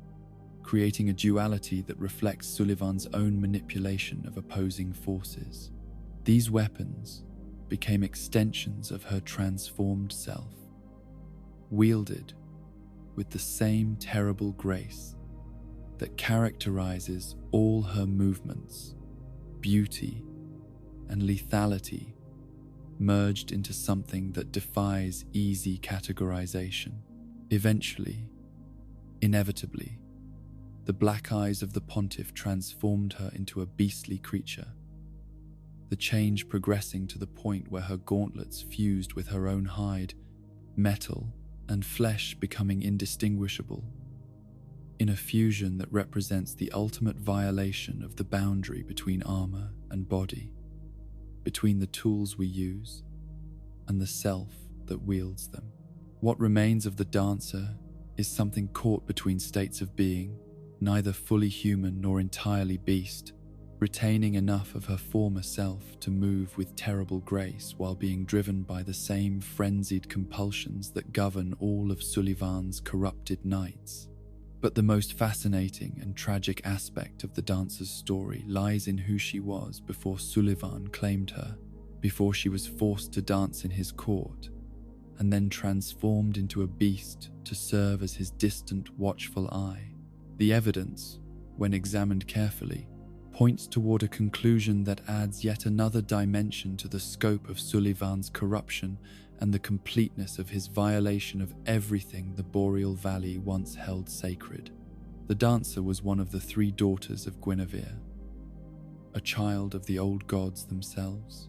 creating a duality that reflects Sullivan's own manipulation of opposing forces. These weapons became extensions of her transformed self, wielded with the same terrible grace that characterizes all her movements. Beauty and lethality merged into something that defies easy categorization. Eventually, inevitably, the black eyes of the pontiff transformed her into a beastly creature, the change progressing to the point where her gauntlets fused with her own hide, metal and flesh becoming indistinguishable, in a fusion that represents the ultimate violation of the boundary between armor and body, between the tools we use and the self that wields them. What remains of the dancer is something caught between states of being, neither fully human nor entirely beast, retaining enough of her former self to move with terrible grace while being driven by the same frenzied compulsions that govern all of Sullivan's corrupted knights. But the most fascinating and tragic aspect of the dancer's story lies in who she was before Sullivan claimed her, before she was forced to dance in his court, and then transformed into a beast to serve as his distant, watchful eye. The evidence, when examined carefully, points toward a conclusion that adds yet another dimension to the scope of Sullivan's corruption and the completeness of his violation of everything the Boreal Valley once held sacred. The dancer was one of the 3 daughters of Guinevere, a child of the old gods themselves,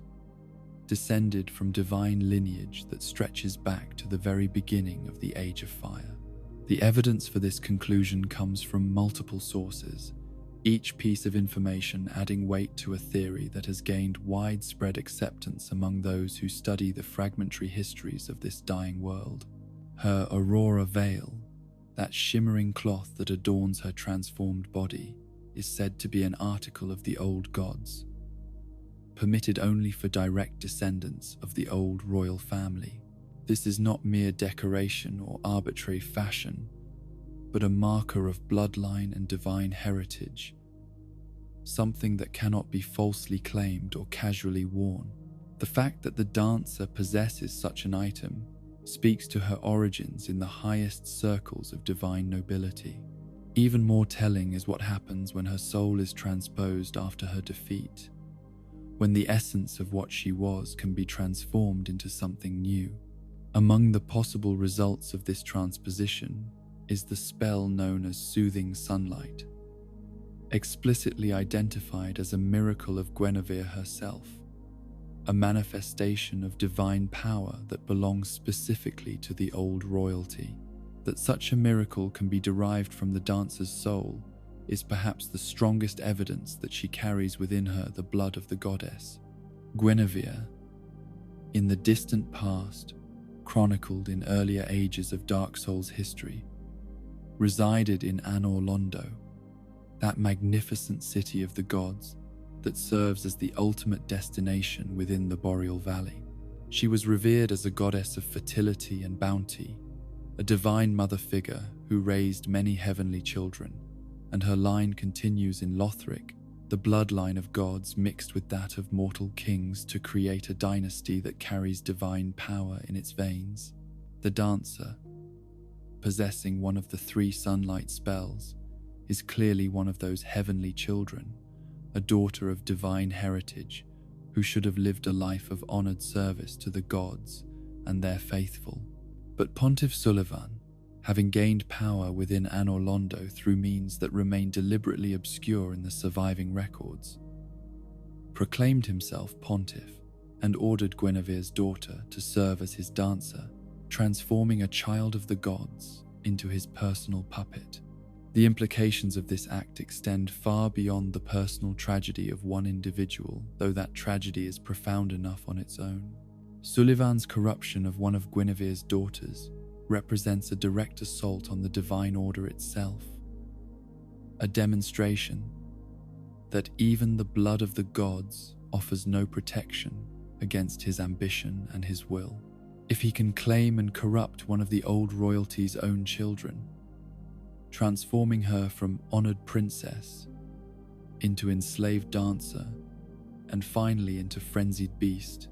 descended from divine lineage that stretches back to the very beginning of the Age of Fire. The evidence for this conclusion comes from multiple sources, each piece of information adding weight to a theory that has gained widespread acceptance among those who study the fragmentary histories of this dying world. Her aurora veil, that shimmering cloth that adorns her transformed body, is said to be an article of the old gods, permitted only for direct descendants of the old royal family. This is not mere decoration or arbitrary fashion, but a marker of bloodline and divine heritage, something that cannot be falsely claimed or casually worn. The fact that the dancer possesses such an item speaks to her origins in the highest circles of divine nobility. Even more telling is what happens when her soul is transposed after her defeat, when the essence of what she was can be transformed into something new. Among the possible results of this transposition is the spell known as Soothing Sunlight, explicitly identified as a miracle of Guinevere herself, a manifestation of divine power that belongs specifically to the old royalty. That such a miracle can be derived from the dancer's soul is perhaps the strongest evidence that she carries within her the blood of the goddess. Guinevere, in the distant past, chronicled in earlier ages of Dark Souls history, resided in Anor Londo, that magnificent city of the gods that serves as the ultimate destination within the Boreal Valley. She was revered as a goddess of fertility and bounty, a divine mother figure who raised many heavenly children, and her line continues in Lothric, the bloodline of gods mixed with that of mortal kings to create a dynasty that carries divine power in its veins. The dancer, possessing one of the 3 sunlight spells, is clearly one of those heavenly children, a daughter of divine heritage who should have lived a life of honored service to the gods and their faithful. But Pontiff Sullivan, having gained power within Anor Londo through means that remain deliberately obscure in the surviving records, proclaimed himself pontiff and ordered Guinevere's daughter to serve as his dancer, transforming a child of the gods into his personal puppet. The implications of this act extend far beyond the personal tragedy of one individual, though that tragedy is profound enough on its own. Sullivan's corruption of one of Guinevere's daughters represents a direct assault on the divine order itself, a demonstration that even the blood of the gods offers no protection against his ambition and his will. If he can claim and corrupt one of the old royalty's own children, transforming her from honored princess into enslaved dancer and finally into frenzied beast,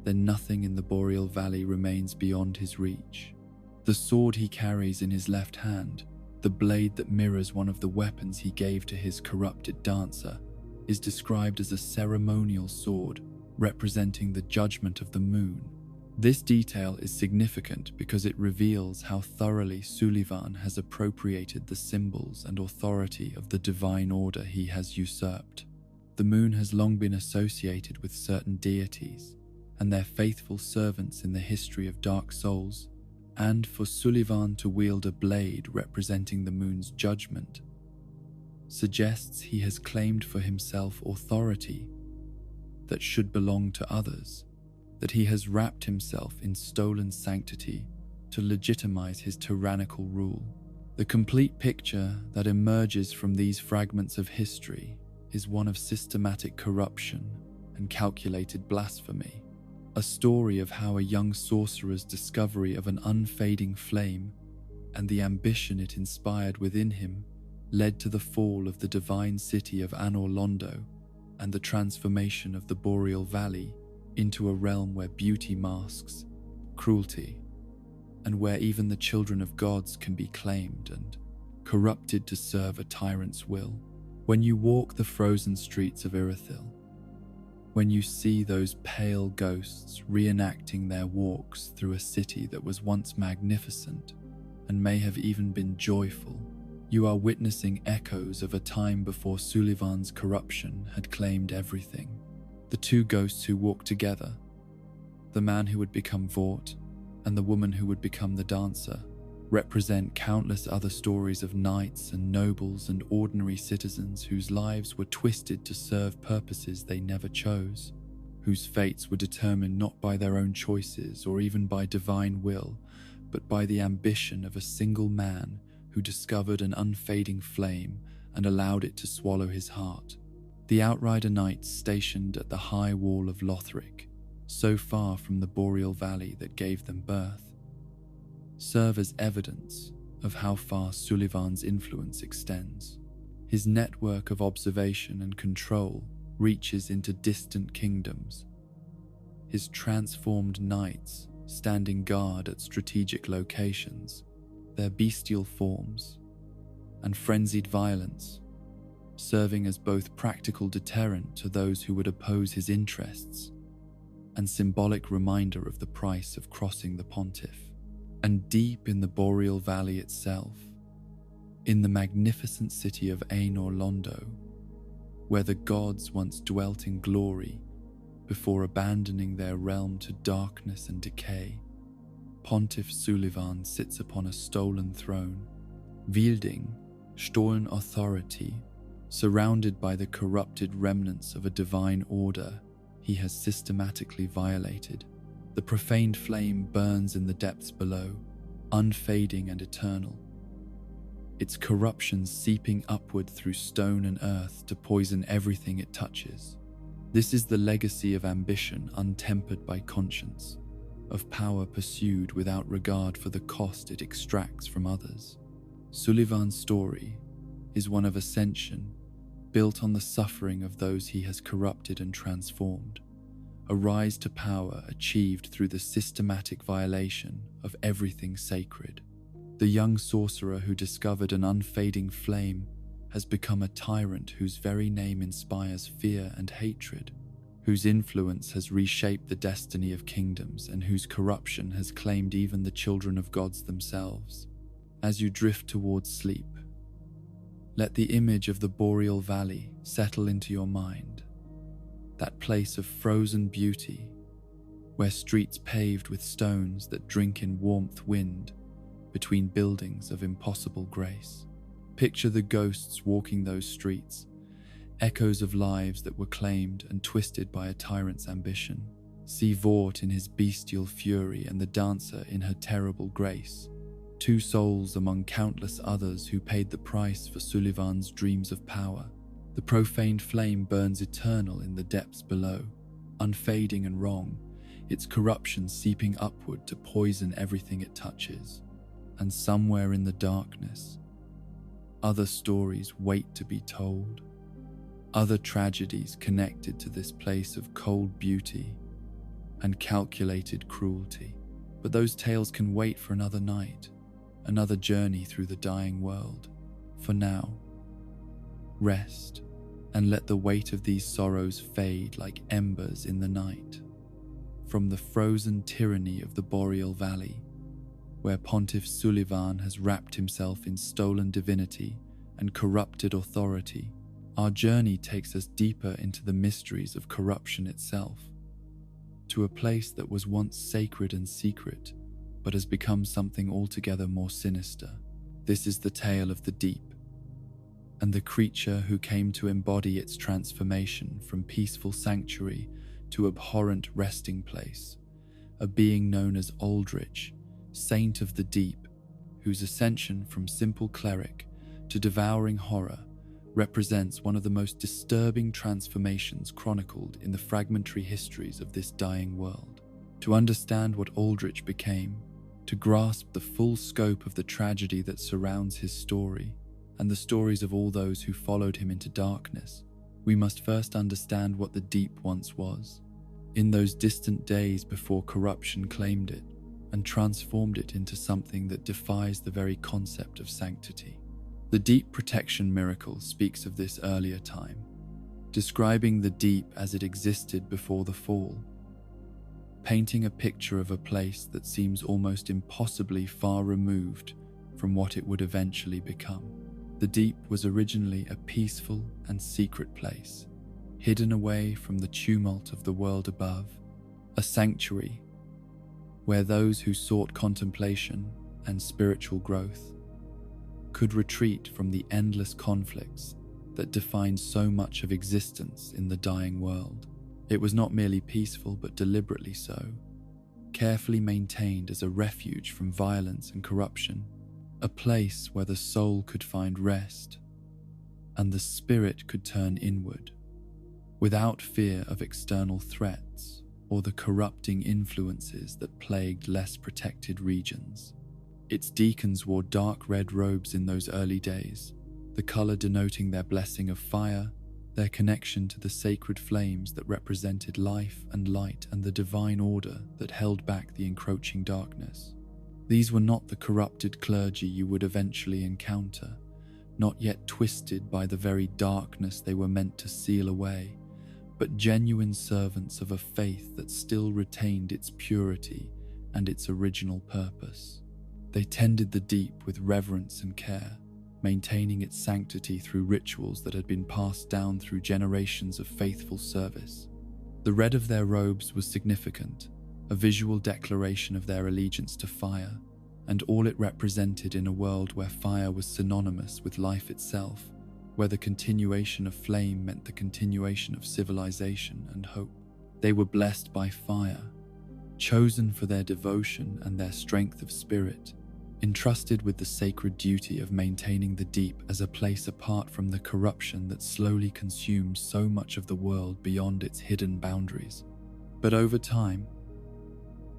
then nothing in the Boreal Valley remains beyond his reach. The sword he carries in his left hand, the blade that mirrors one of the weapons he gave to his corrupted dancer, is described as a ceremonial sword representing the judgment of the moon. This detail is significant because it reveals how thoroughly Sullivan has appropriated the symbols and authority of the divine order he has usurped. The moon has long been associated with certain deities and their faithful servants in the history of Dark Souls, and for Sullivan to wield a blade representing the moon's judgment suggests he has claimed for himself authority that should belong to others, that he has wrapped himself in stolen sanctity to legitimize his tyrannical rule. The complete picture that emerges from these fragments of history is one of systematic corruption and calculated blasphemy, a story of how a young sorcerer's discovery of an unfading flame and the ambition it inspired within him led to the fall of the divine city of Anor Londo and the transformation of the Boreal Valley into a realm where beauty masks cruelty, and where even the children of gods can be claimed and corrupted to serve a tyrant's will. When you walk the frozen streets of Irithyll, when you see those pale ghosts reenacting their walks through a city that was once magnificent and may have even been joyful, you are witnessing echoes of a time before Sullivan's corruption had claimed everything. The two ghosts who walk together, the man who would become Vort and the woman who would become the dancer, represent countless other stories of knights and nobles and ordinary citizens whose lives were twisted to serve purposes they never chose, whose fates were determined not by their own choices or even by divine will, but by the ambition of a single man who discovered an unfading flame and allowed it to swallow his heart. The Outrider Knights stationed at the high wall of Lothric, so far from the Boreal Valley that gave them birth, serve as evidence of how far Sullivan's influence extends. His network of observation and control reaches into distant kingdoms. His transformed knights standing guard at strategic locations, their bestial forms and frenzied violence serving as both practical deterrent to those who would oppose his interests and symbolic reminder of the price of crossing the pontiff. And deep in the Boreal Valley itself, in the magnificent city of Anor Londo, where the gods once dwelt in glory before abandoning their realm to darkness and decay, Pontiff Sullivan sits upon a stolen throne, wielding stolen authority, surrounded by the corrupted remnants of a divine order he has systematically violated. The profaned flame burns in the depths below, unfading and eternal, its corruption seeping upward through stone and earth to poison everything it touches. This is the legacy of ambition untempered by conscience, of power pursued without regard for the cost it extracts from others. Sullivan's story is one of ascension, built on the suffering of those he has corrupted and transformed, a rise to power achieved through the systematic violation of everything sacred. The young sorcerer who discovered an unfading flame has become a tyrant whose very name inspires fear and hatred, whose influence has reshaped the destiny of kingdoms and whose corruption has claimed even the children of gods themselves. As you drift towards sleep, let the image of the Boreal Valley settle into your mind, that place of frozen beauty, where streets paved with stones that drink in warmth wind between buildings of impossible grace. Picture the ghosts walking those streets, echoes of lives that were claimed and twisted by a tyrant's ambition. See Vort in his bestial fury and the dancer in her terrible grace, two souls among countless others who paid the price for Sullivan's dreams of power. The profaned flame burns eternal in the depths below, unfading and wrong, its corruption seeping upward to poison everything it touches. And somewhere in the darkness, other stories wait to be told, other tragedies connected to this place of cold beauty and calculated cruelty. But those tales can wait for another night, another journey through the dying world. For now, rest and let the weight of these sorrows fade like embers in the night. From the frozen tyranny of the Boreal Valley, where Pontiff Sullivan has wrapped himself in stolen divinity and corrupted authority, our journey takes us deeper into the mysteries of corruption itself, to a place that was once sacred and secret, but has become something altogether more sinister. This is the tale of the deep, and the creature who came to embody its transformation from peaceful sanctuary to abhorrent resting place, a being known as Aldrich, Saint of the Deep, whose ascension from simple cleric to devouring horror represents one of the most disturbing transformations chronicled in the fragmentary histories of this dying world. To understand what Aldrich became, to grasp the full scope of the tragedy that surrounds his story, and the stories of all those who followed him into darkness, we must first understand what the deep once was. In those distant days before corruption claimed it and transformed it into something that defies the very concept of sanctity. The deep protection miracle speaks of this earlier time, describing the deep as it existed before the fall, painting a picture of a place that seems almost impossibly far removed from what it would eventually become. The deep was originally a peaceful and secret place, hidden away from the tumult of the world above, a sanctuary where those who sought contemplation and spiritual growth could retreat from the endless conflicts that define so much of existence in the dying world. It was not merely peaceful, but deliberately so, carefully maintained as a refuge from violence and corruption, a place where the soul could find rest and the spirit could turn inward, without fear of external threats or the corrupting influences that plagued less protected regions. Its deacons wore dark red robes in those early days, the color denoting their blessing of fire, their connection to the sacred flames that represented life and light and the divine order that held back the encroaching darkness. These were not the corrupted clergy you would eventually encounter, not yet twisted by the very darkness they were meant to seal away, but genuine servants of a faith that still retained its purity and its original purpose. They tended the deep with reverence and care, maintaining its sanctity through rituals that had been passed down through generations of faithful service. The red of their robes was significant, a visual declaration of their allegiance to fire, and all it represented in a world where fire was synonymous with life itself, where the continuation of flame meant the continuation of civilization and hope. They were blessed by fire, chosen for their devotion and their strength of spirit, entrusted with the sacred duty of maintaining the deep as a place apart from the corruption that slowly consumed so much of the world beyond its hidden boundaries. But over time,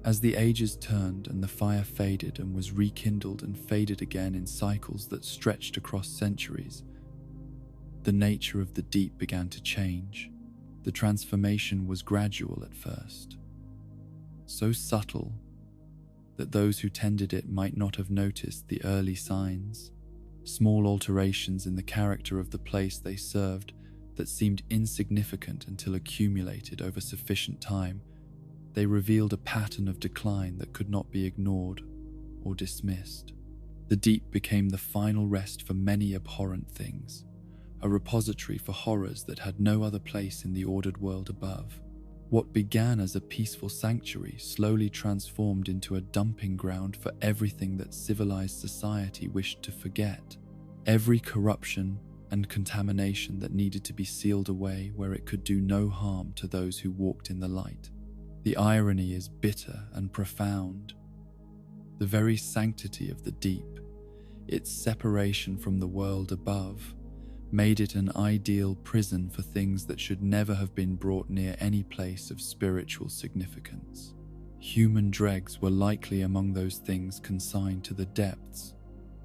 as the ages turned and the fire faded and was rekindled and faded again in cycles that stretched across centuries, the nature of the deep began to change. The transformation was gradual at first, so subtle that those who tended it might not have noticed the early signs, small alterations in the character of the place they served that seemed insignificant until accumulated over sufficient time. They revealed a pattern of decline that could not be ignored or dismissed. The deep became the final rest for many abhorrent things, a repository for horrors that had no other place in the ordered world above. What began as a peaceful sanctuary slowly transformed into a dumping ground for everything that civilized society wished to forget, every corruption and contamination that needed to be sealed away where it could do no harm to those who walked in the light. The irony is bitter and profound. The very sanctity of the deep, its separation from the world above, made it an ideal prison for things that should never have been brought near any place of spiritual significance. Human dregs were likely among those things consigned to the depths,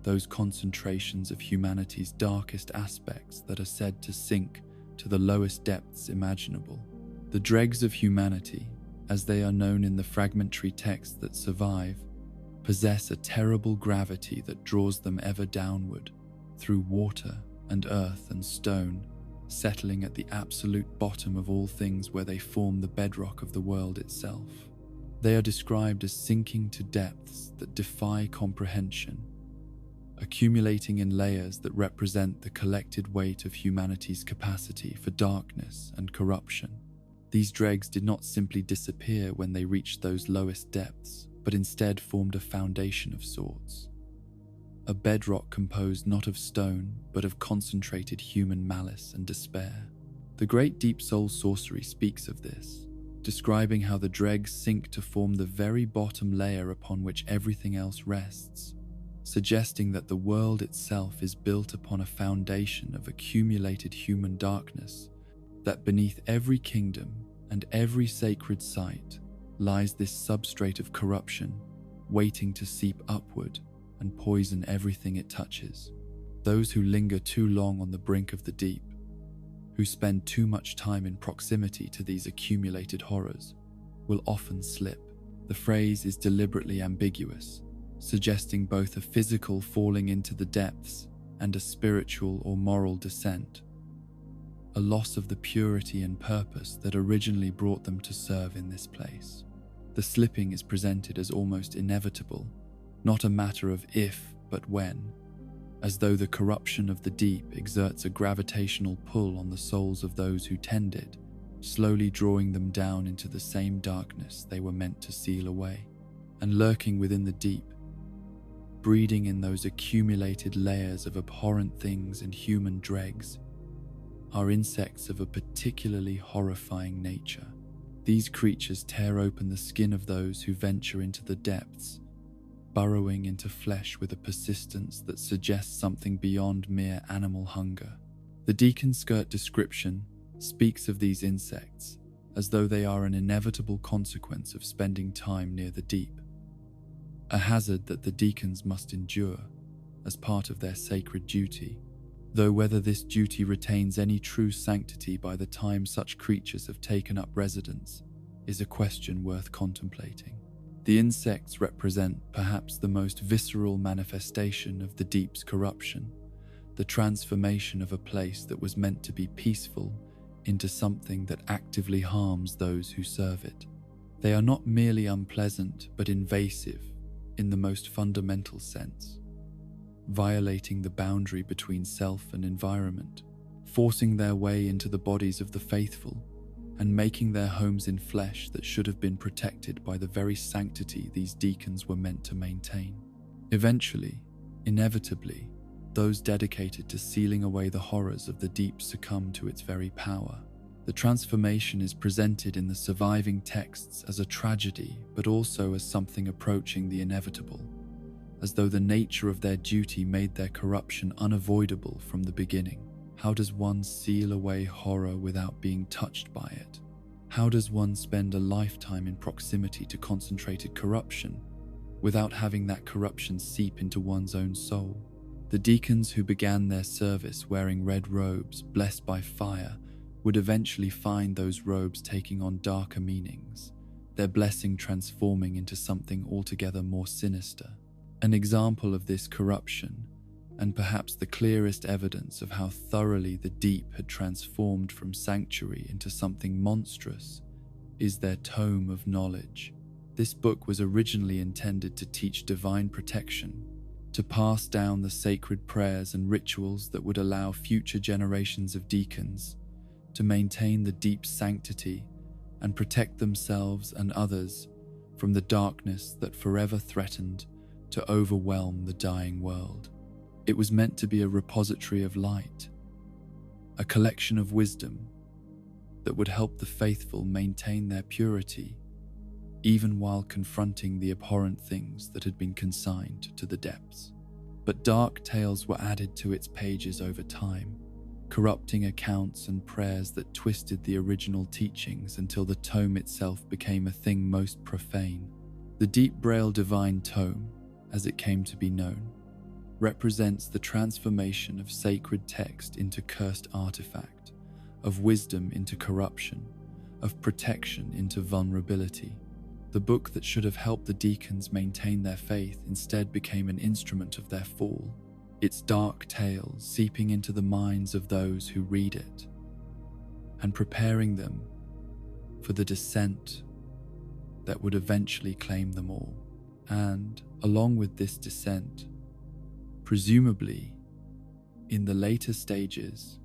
those concentrations of humanity's darkest aspects that are said to sink to the lowest depths imaginable. The dregs of humanity, as they are known in the fragmentary texts that survive, possess a terrible gravity that draws them ever downward, through water and earth and stone, settling at the absolute bottom of all things where they form the bedrock of the world itself. They are described as sinking to depths that defy comprehension, accumulating in layers that represent the collected weight of humanity's capacity for darkness and corruption. These dregs did not simply disappear when they reached those lowest depths, but instead formed a foundation of sorts. A bedrock composed not of stone, but of concentrated human malice and despair. The great deep soul sorcery speaks of this, describing how the dregs sink to form the very bottom layer upon which everything else rests, suggesting that the world itself is built upon a foundation of accumulated human darkness, that beneath every kingdom and every sacred site lies this substrate of corruption, waiting to seep upward and poison everything it touches. Those who linger too long on the brink of the deep, who spend too much time in proximity to these accumulated horrors, will often slip. The phrase is deliberately ambiguous, suggesting both a physical falling into the depths and a spiritual or moral descent, a loss of the purity and purpose that originally brought them to serve in this place. The slipping is presented as almost inevitable, not a matter of if, but when, as though the corruption of the deep exerts a gravitational pull on the souls of those who tend it, slowly drawing them down into the same darkness they were meant to seal away. And lurking within the deep, breeding in those accumulated layers of abhorrent things and human dregs, are insects of a particularly horrifying nature. These creatures tear open the skin of those who venture into the depths, burrowing into flesh with a persistence that suggests something beyond mere animal hunger. The deacon skirt description speaks of these insects as though they are an inevitable consequence of spending time near the deep, a hazard that the deacons must endure as part of their sacred duty, though whether this duty retains any true sanctity by the time such creatures have taken up residence is a question worth contemplating. The insects represent perhaps the most visceral manifestation of the deep's corruption, the transformation of a place that was meant to be peaceful into something that actively harms those who serve it. They are not merely unpleasant but invasive in the most fundamental sense, violating the boundary between self and environment, forcing their way into the bodies of the faithful, and making their homes in flesh that should have been protected by the very sanctity these deacons were meant to maintain. Eventually, inevitably, those dedicated to sealing away the horrors of the deep succumb to its very power. The transformation is presented in the surviving texts as a tragedy, but also as something approaching the inevitable, as though the nature of their duty made their corruption unavoidable from the beginning. How does one seal away horror without being touched by it? How does one spend a lifetime in proximity to concentrated corruption without having that corruption seep into one's own soul? The deacons who began their service wearing red robes blessed by fire would eventually find those robes taking on darker meanings, their blessing transforming into something altogether more sinister. An example of this corruption, and perhaps the clearest evidence of how thoroughly the deep had transformed from sanctuary into something monstrous, is their tome of knowledge. This book was originally intended to teach divine protection, to pass down the sacred prayers and rituals that would allow future generations of deacons to maintain the deep sanctity and protect themselves and others from the darkness that forever threatened to overwhelm the dying world. It was meant to be a repository of light, a collection of wisdom that would help the faithful maintain their purity, even while confronting the abhorrent things that had been consigned to the depths. But dark tales were added to its pages over time, corrupting accounts and prayers that twisted the original teachings until the tome itself became a thing most profane. The deep Braille divine tome, as it came to be known, represents the transformation of sacred text into cursed artifact, of wisdom into corruption, of protection into vulnerability. The book that should have helped the deacons maintain their faith instead became an instrument of their fall, its dark tales seeping into the minds of those who read it, and preparing them for the descent that would eventually claim them all. And, along with this descent, presumably in the later stages,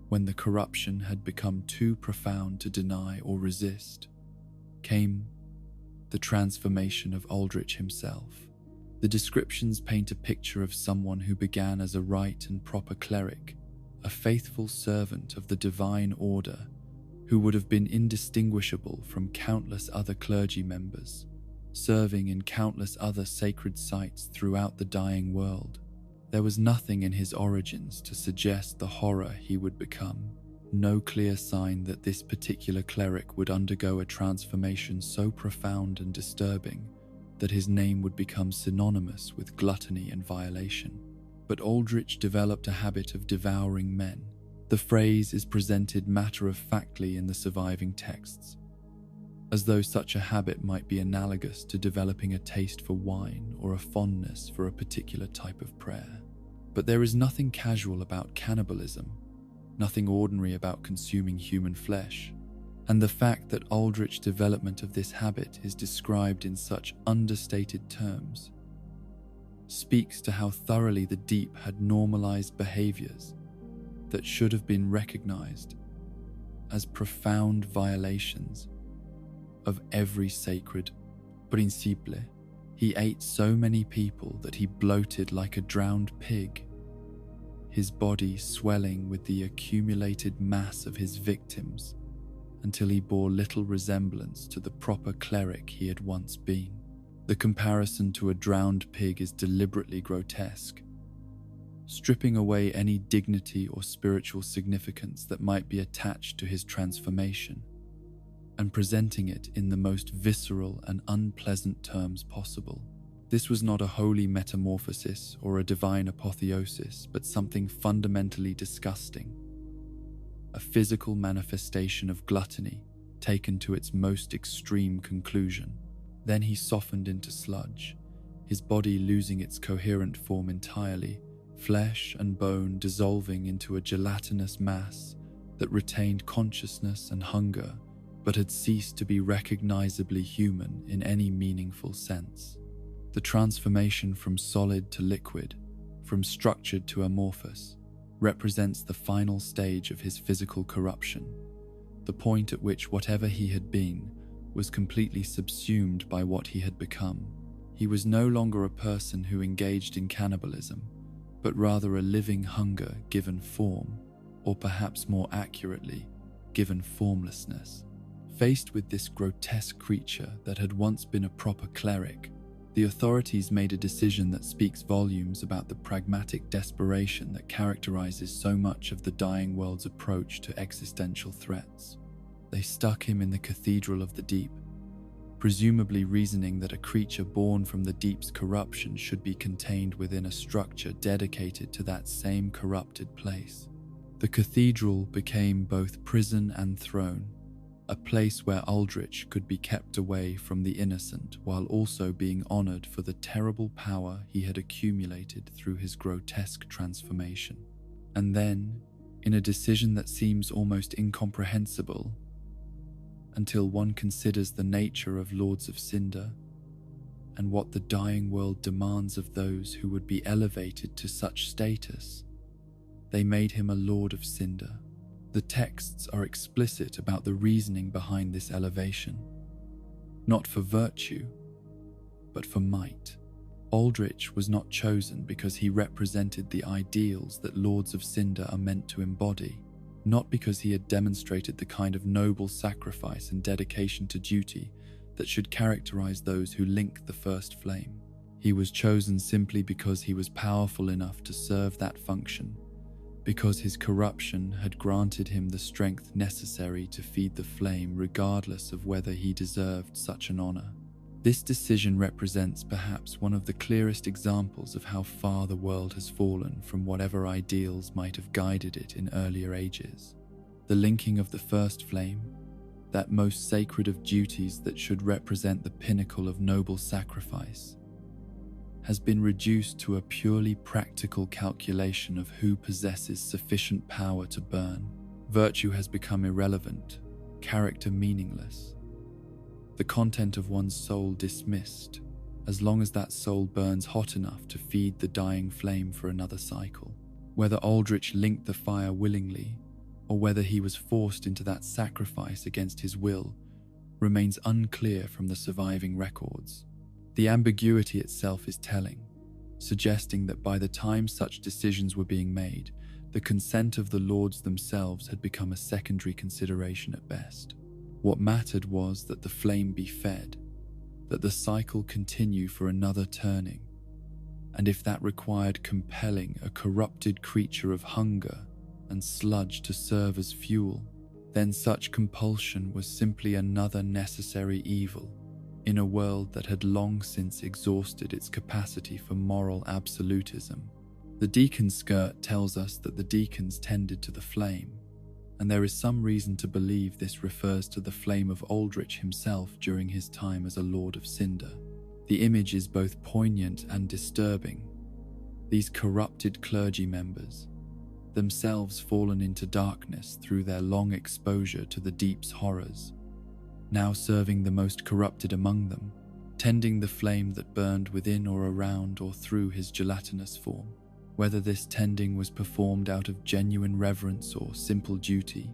when the corruption had become too profound to deny or resist, came the transformation of Aldrich himself. The descriptions paint a picture of someone who began as a right and proper cleric, a faithful servant of the divine order who would have been indistinguishable from countless other clergy members, serving in countless other sacred sites throughout the dying world. There was nothing in his origins to suggest the horror he would become, no clear sign that this particular cleric would undergo a transformation so profound and disturbing that his name would become synonymous with gluttony and violation. But Aldrich developed a habit of devouring men. The phrase is presented matter-of-factly in the surviving texts, as though such a habit might be analogous to developing a taste for wine or a fondness for a particular type of prayer. But there is nothing casual about cannibalism, nothing ordinary about consuming human flesh, and the fact that Aldrich's development of this habit is described in such understated terms speaks to how thoroughly the deep had normalized behaviors that should have been recognized as profound violations of every sacred principle. He ate so many people that he bloated like a drowned pig, his body swelling with the accumulated mass of his victims until he bore little resemblance to the proper cleric he had once been. The comparison to a drowned pig is deliberately grotesque, stripping away any dignity or spiritual significance that might be attached to his transformation, and presenting it in the most visceral and unpleasant terms possible. This was not a holy metamorphosis or a divine apotheosis, but something fundamentally disgusting, a physical manifestation of gluttony taken to its most extreme conclusion. Then he softened into sludge, his body losing its coherent form entirely, flesh and bone dissolving into a gelatinous mass that retained consciousness and hunger, but had ceased to be recognizably human in any meaningful sense. The transformation from solid to liquid, from structured to amorphous, represents the final stage of his physical corruption, the point at which whatever he had been was completely subsumed by what he had become. He was no longer a person who engaged in cannibalism, but rather a living hunger given form, or perhaps more accurately, given formlessness. Faced with this grotesque creature that had once been a proper cleric, the authorities made a decision that speaks volumes about the pragmatic desperation that characterizes so much of the dying world's approach to existential threats. They stuck him in the Cathedral of the Deep, presumably reasoning that a creature born from the deep's corruption should be contained within a structure dedicated to that same corrupted place. The cathedral became both prison and throne, a place where Aldrich could be kept away from the innocent while also being honored for the terrible power he had accumulated through his grotesque transformation. And then, in a decision that seems almost incomprehensible until one considers the nature of Lords of Cinder and what the dying world demands of those who would be elevated to such status, they made him a Lord of Cinder. The texts are explicit about the reasoning behind this elevation, not for virtue, but for might. Aldrich was not chosen because he represented the ideals that Lords of Cinder are meant to embody, not because he had demonstrated the kind of noble sacrifice and dedication to duty that should characterize those who link the first flame. He was chosen simply because he was powerful enough to serve that function, because his corruption had granted him the strength necessary to feed the flame regardless of whether he deserved such an honor. This decision represents perhaps one of the clearest examples of how far the world has fallen from whatever ideals might have guided it in earlier ages. The linking of the first flame, that most sacred of duties that should represent the pinnacle of noble sacrifice, has been reduced to a purely practical calculation of who possesses sufficient power to burn. Virtue has become irrelevant, character meaningless, the content of one's soul dismissed, as long as that soul burns hot enough to feed the dying flame for another cycle. Whether Aldrich linked the fire willingly, or whether he was forced into that sacrifice against his will, remains unclear from the surviving records. The ambiguity itself is telling, suggesting that by the time such decisions were being made, the consent of the lords themselves had become a secondary consideration at best. What mattered was that the flame be fed, that the cycle continue for another turning, and if that required compelling a corrupted creature of hunger and sludge to serve as fuel, then such compulsion was simply another necessary evil in a world that had long since exhausted its capacity for moral absolutism. The deacon's skirt tells us that the deacons tended to the flame, and there is some reason to believe this refers to the flame of Aldrich himself during his time as a Lord of Cinder. The image is both poignant and disturbing. These corrupted clergy members, themselves fallen into darkness through their long exposure to the deep's horrors, now serving the most corrupted among them, tending the flame that burned within or around or through his gelatinous form. Whether this tending was performed out of genuine reverence or simple duty,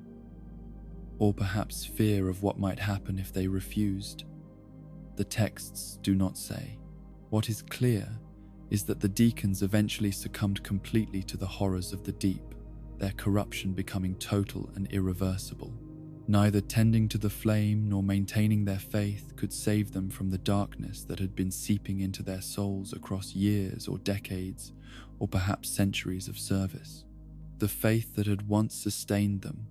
or perhaps fear of what might happen if they refused, the texts do not say. What is clear is that the deacons eventually succumbed completely to the horrors of the deep, their corruption becoming total and irreversible. Neither tending to the flame nor maintaining their faith could save them from the darkness that had been seeping into their souls across years or decades, or perhaps centuries of service. The faith that had once sustained them,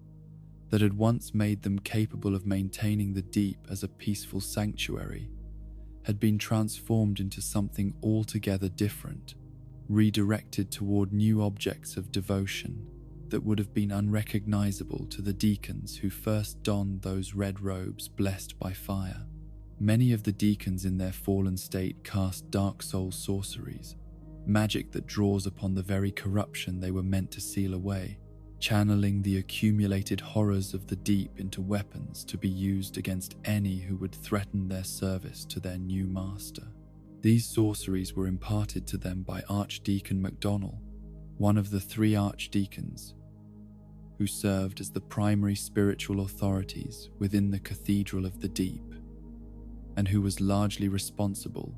that had once made them capable of maintaining the deep as a peaceful sanctuary, had been transformed into something altogether different, redirected toward new objects of devotion that would have been unrecognizable to the deacons who first donned those red robes blessed by fire. Many of the deacons in their fallen state cast dark soul sorceries, magic that draws upon the very corruption they were meant to seal away, channeling the accumulated horrors of the deep into weapons to be used against any who would threaten their service to their new master. These sorceries were imparted to them by Archdeacon MacDonald, one of the 3 archdeacons, who served as the primary spiritual authorities within the Cathedral of the Deep, and who was largely responsible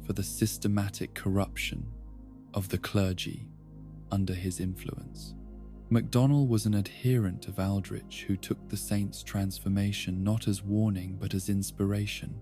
for the systematic corruption of the clergy under his influence. MacDonald was an adherent of Aldrich who took the saint's transformation not as warning but as inspiration,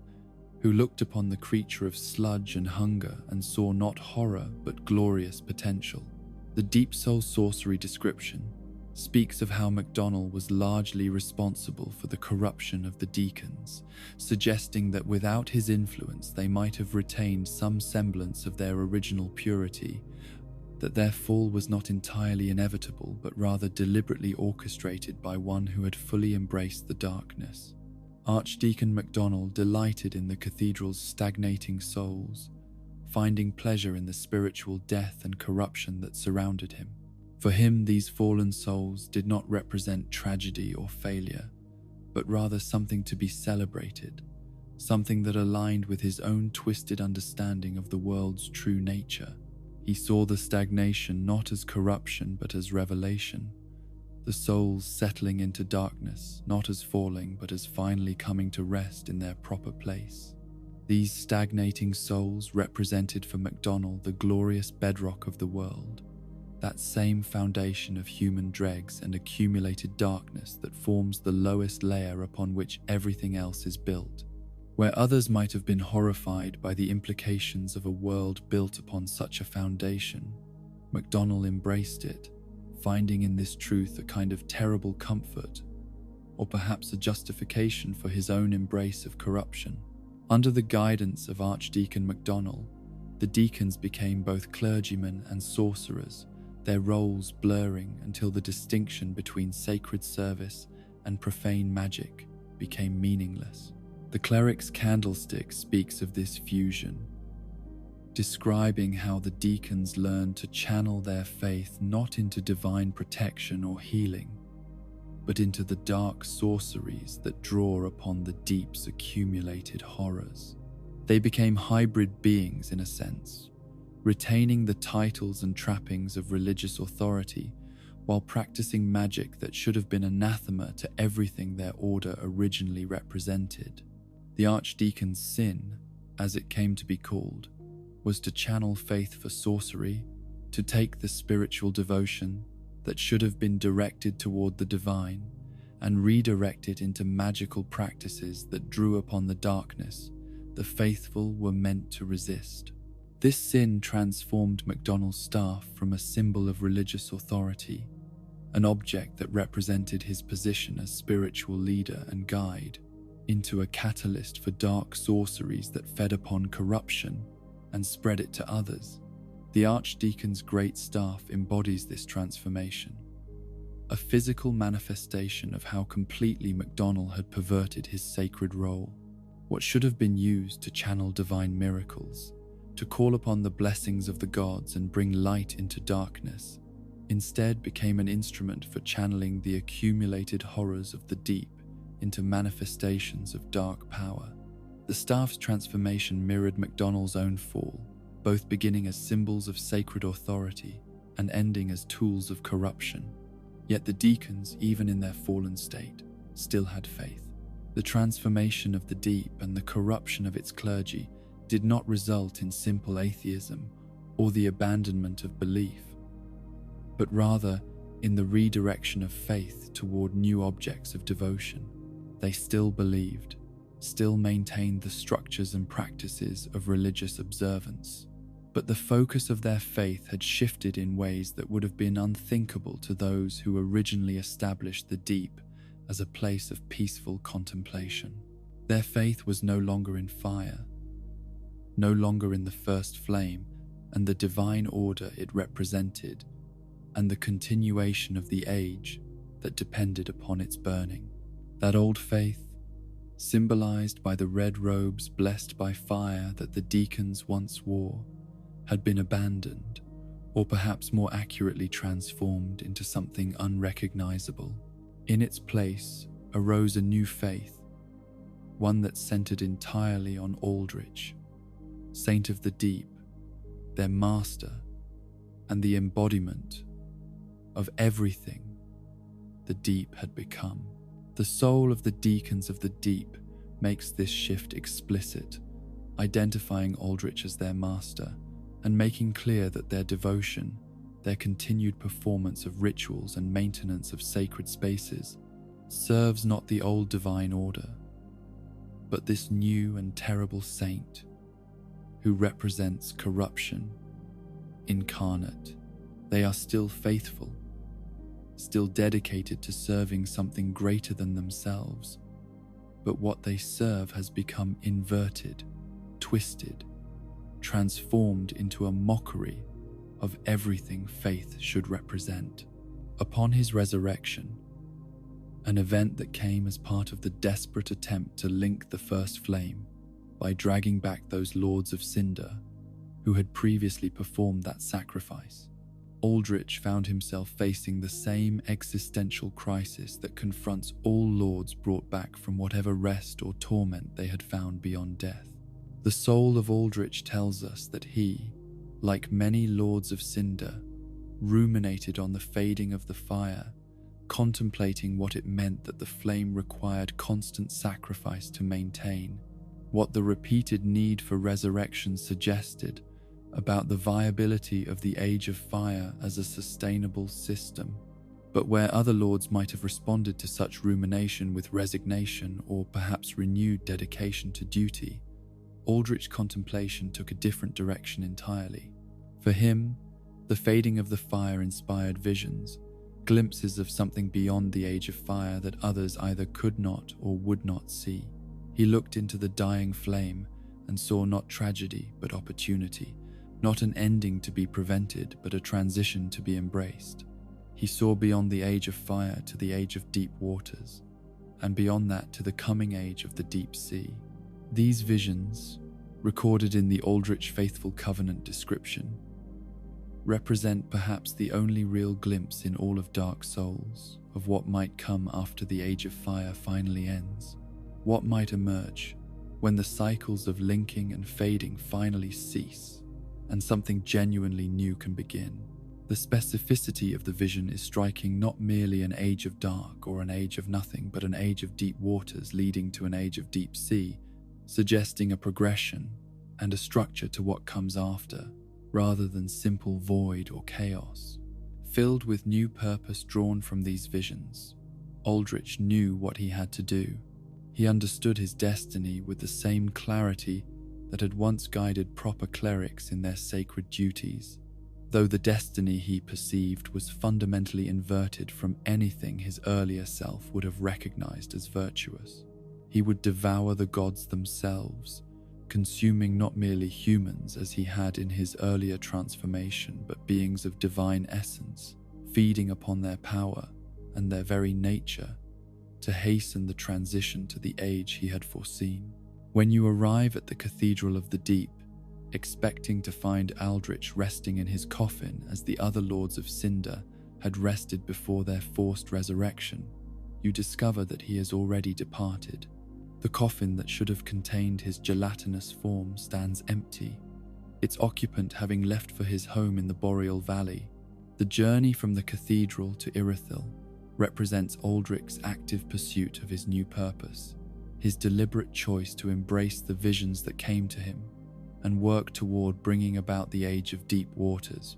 who looked upon the creature of sludge and hunger and saw not horror but glorious potential. The deep soul sorcery description speaks of how MacDonald was largely responsible for the corruption of the deacons, suggesting that without his influence they might have retained some semblance of their original purity, that their fall was not entirely inevitable but rather deliberately orchestrated by one who had fully embraced the darkness. Archdeacon MacDonald delighted in the cathedral's stagnating souls, finding pleasure in the spiritual death and corruption that surrounded him. For him, these fallen souls did not represent tragedy or failure, but rather something to be celebrated, something that aligned with his own twisted understanding of the world's true nature. He saw the stagnation not as corruption but as revelation, the souls settling into darkness not as falling but as finally coming to rest in their proper place. These stagnating souls represented for MacDonald the glorious bedrock of the world, that same foundation of human dregs and accumulated darkness that forms the lowest layer upon which everything else is built. Where others might have been horrified by the implications of a world built upon such a foundation, MacDonald embraced it, finding in this truth a kind of terrible comfort, or perhaps a justification for his own embrace of corruption. Under the guidance of Archdeacon MacDonald, the deacons became both clergymen and sorcerers, their roles blurring until the distinction between sacred service and profane magic became meaningless. The cleric's candlestick speaks of this fusion, describing how the deacons learned to channel their faith not into divine protection or healing, but into the dark sorceries that draw upon the deep's accumulated horrors. They became hybrid beings in a sense, retaining the titles and trappings of religious authority while practicing magic that should have been anathema to everything their order originally represented. The archdeacon's sin, as it came to be called, was to channel faith for sorcery, to take the spiritual devotion that should have been directed toward the divine and redirect it into magical practices that drew upon the darkness the faithful were meant to resist. This sin transformed MacDonald's staff from a symbol of religious authority, an object that represented his position as spiritual leader and guide, into a catalyst for dark sorceries that fed upon corruption and spread it to others. The archdeacon's great staff embodies this transformation, a physical manifestation of how completely MacDonald had perverted his sacred role. What should have been used to channel divine miracles, to call upon the blessings of the gods and bring light into darkness, instead became an instrument for channeling the accumulated horrors of the deep into manifestations of dark power. The staff's transformation mirrored MacDonald's own fall, both beginning as symbols of sacred authority and ending as tools of corruption. Yet the deacons, even in their fallen state, still had faith. The transformation of the deep and the corruption of its clergy did not result in simple atheism or the abandonment of belief, but rather in the redirection of faith toward new objects of devotion. They still believed, still maintained the structures and practices of religious observance, but the focus of their faith had shifted in ways that would have been unthinkable to those who originally established the deep as a place of peaceful contemplation. Their faith was no longer in fire, no longer in the first flame and the divine order it represented, and the continuation of the age that depended upon its burning. That old faith, symbolized by the red robes blessed by fire that the deacons once wore, had been abandoned, or perhaps more accurately transformed into something unrecognizable. In its place arose a new faith, one that centered entirely on Aldrich, Saint of the Deep, their master, and the embodiment of everything the deep had become. The soul of the deacons of the deep makes this shift explicit, identifying Aldrich as their master and making clear that their devotion, their continued performance of rituals and maintenance of sacred spaces, serves not the old divine order, but this new and terrible saint who represents corruption incarnate. They are still faithful, still dedicated to serving something greater than themselves, but what they serve has become inverted, twisted, transformed into a mockery of everything faith should represent. Upon his resurrection, an event that came as part of the desperate attempt to link the first flame by dragging back those lords of cinder who had previously performed that sacrifice, Aldrich found himself facing the same existential crisis that confronts all lords brought back from whatever rest or torment they had found beyond death. The soul of Aldrich tells us that he, like many lords of cinder, ruminated on the fading of the fire, contemplating what it meant that the flame required constant sacrifice to maintain, what the repeated need for resurrection suggested about the viability of the Age of Fire as a sustainable system. But where other lords might have responded to such rumination with resignation or perhaps renewed dedication to duty, Aldrich's contemplation took a different direction entirely. For him, the fading of the fire inspired visions, glimpses of something beyond the Age of Fire that others either could not or would not see. He looked into the dying flame and saw not tragedy but opportunity, not an ending to be prevented but a transition to be embraced. He saw beyond the Age of Fire to the Age of Deep Waters, and beyond that to the coming age of the deep sea. These visions, recorded in the Aldrich Faithful Covenant description, represent perhaps the only real glimpse in all of Dark Souls of what might come after the Age of Fire finally ends. What might emerge when the cycles of linking and fading finally cease and something genuinely new can begin. The specificity of the vision is striking, not merely an age of dark or an age of nothing, but an age of deep waters leading to an age of deep sea, suggesting a progression and a structure to what comes after, rather than simple void or chaos. Filled with new purpose drawn from these visions, Aldrich knew what he had to do. He understood his destiny with the same clarity that had once guided proper clerics in their sacred duties, though the destiny he perceived was fundamentally inverted from anything his earlier self would have recognized as virtuous. He would devour the gods themselves, consuming not merely humans as he had in his earlier transformation, but beings of divine essence, feeding upon their power and their very nature to hasten the transition to the age he had foreseen. When you arrive at the Cathedral of the Deep, expecting to find Aldrich resting in his coffin as the other Lords of Cinder had rested before their forced resurrection, you discover that he has already departed. The coffin that should have contained his gelatinous form stands empty, its occupant having left for his home in the Boreal Valley. The journey from the cathedral to Irithyll represents Aldrich's active pursuit of his new purpose, his deliberate choice to embrace the visions that came to him and work toward bringing about the Age of Deep Waters,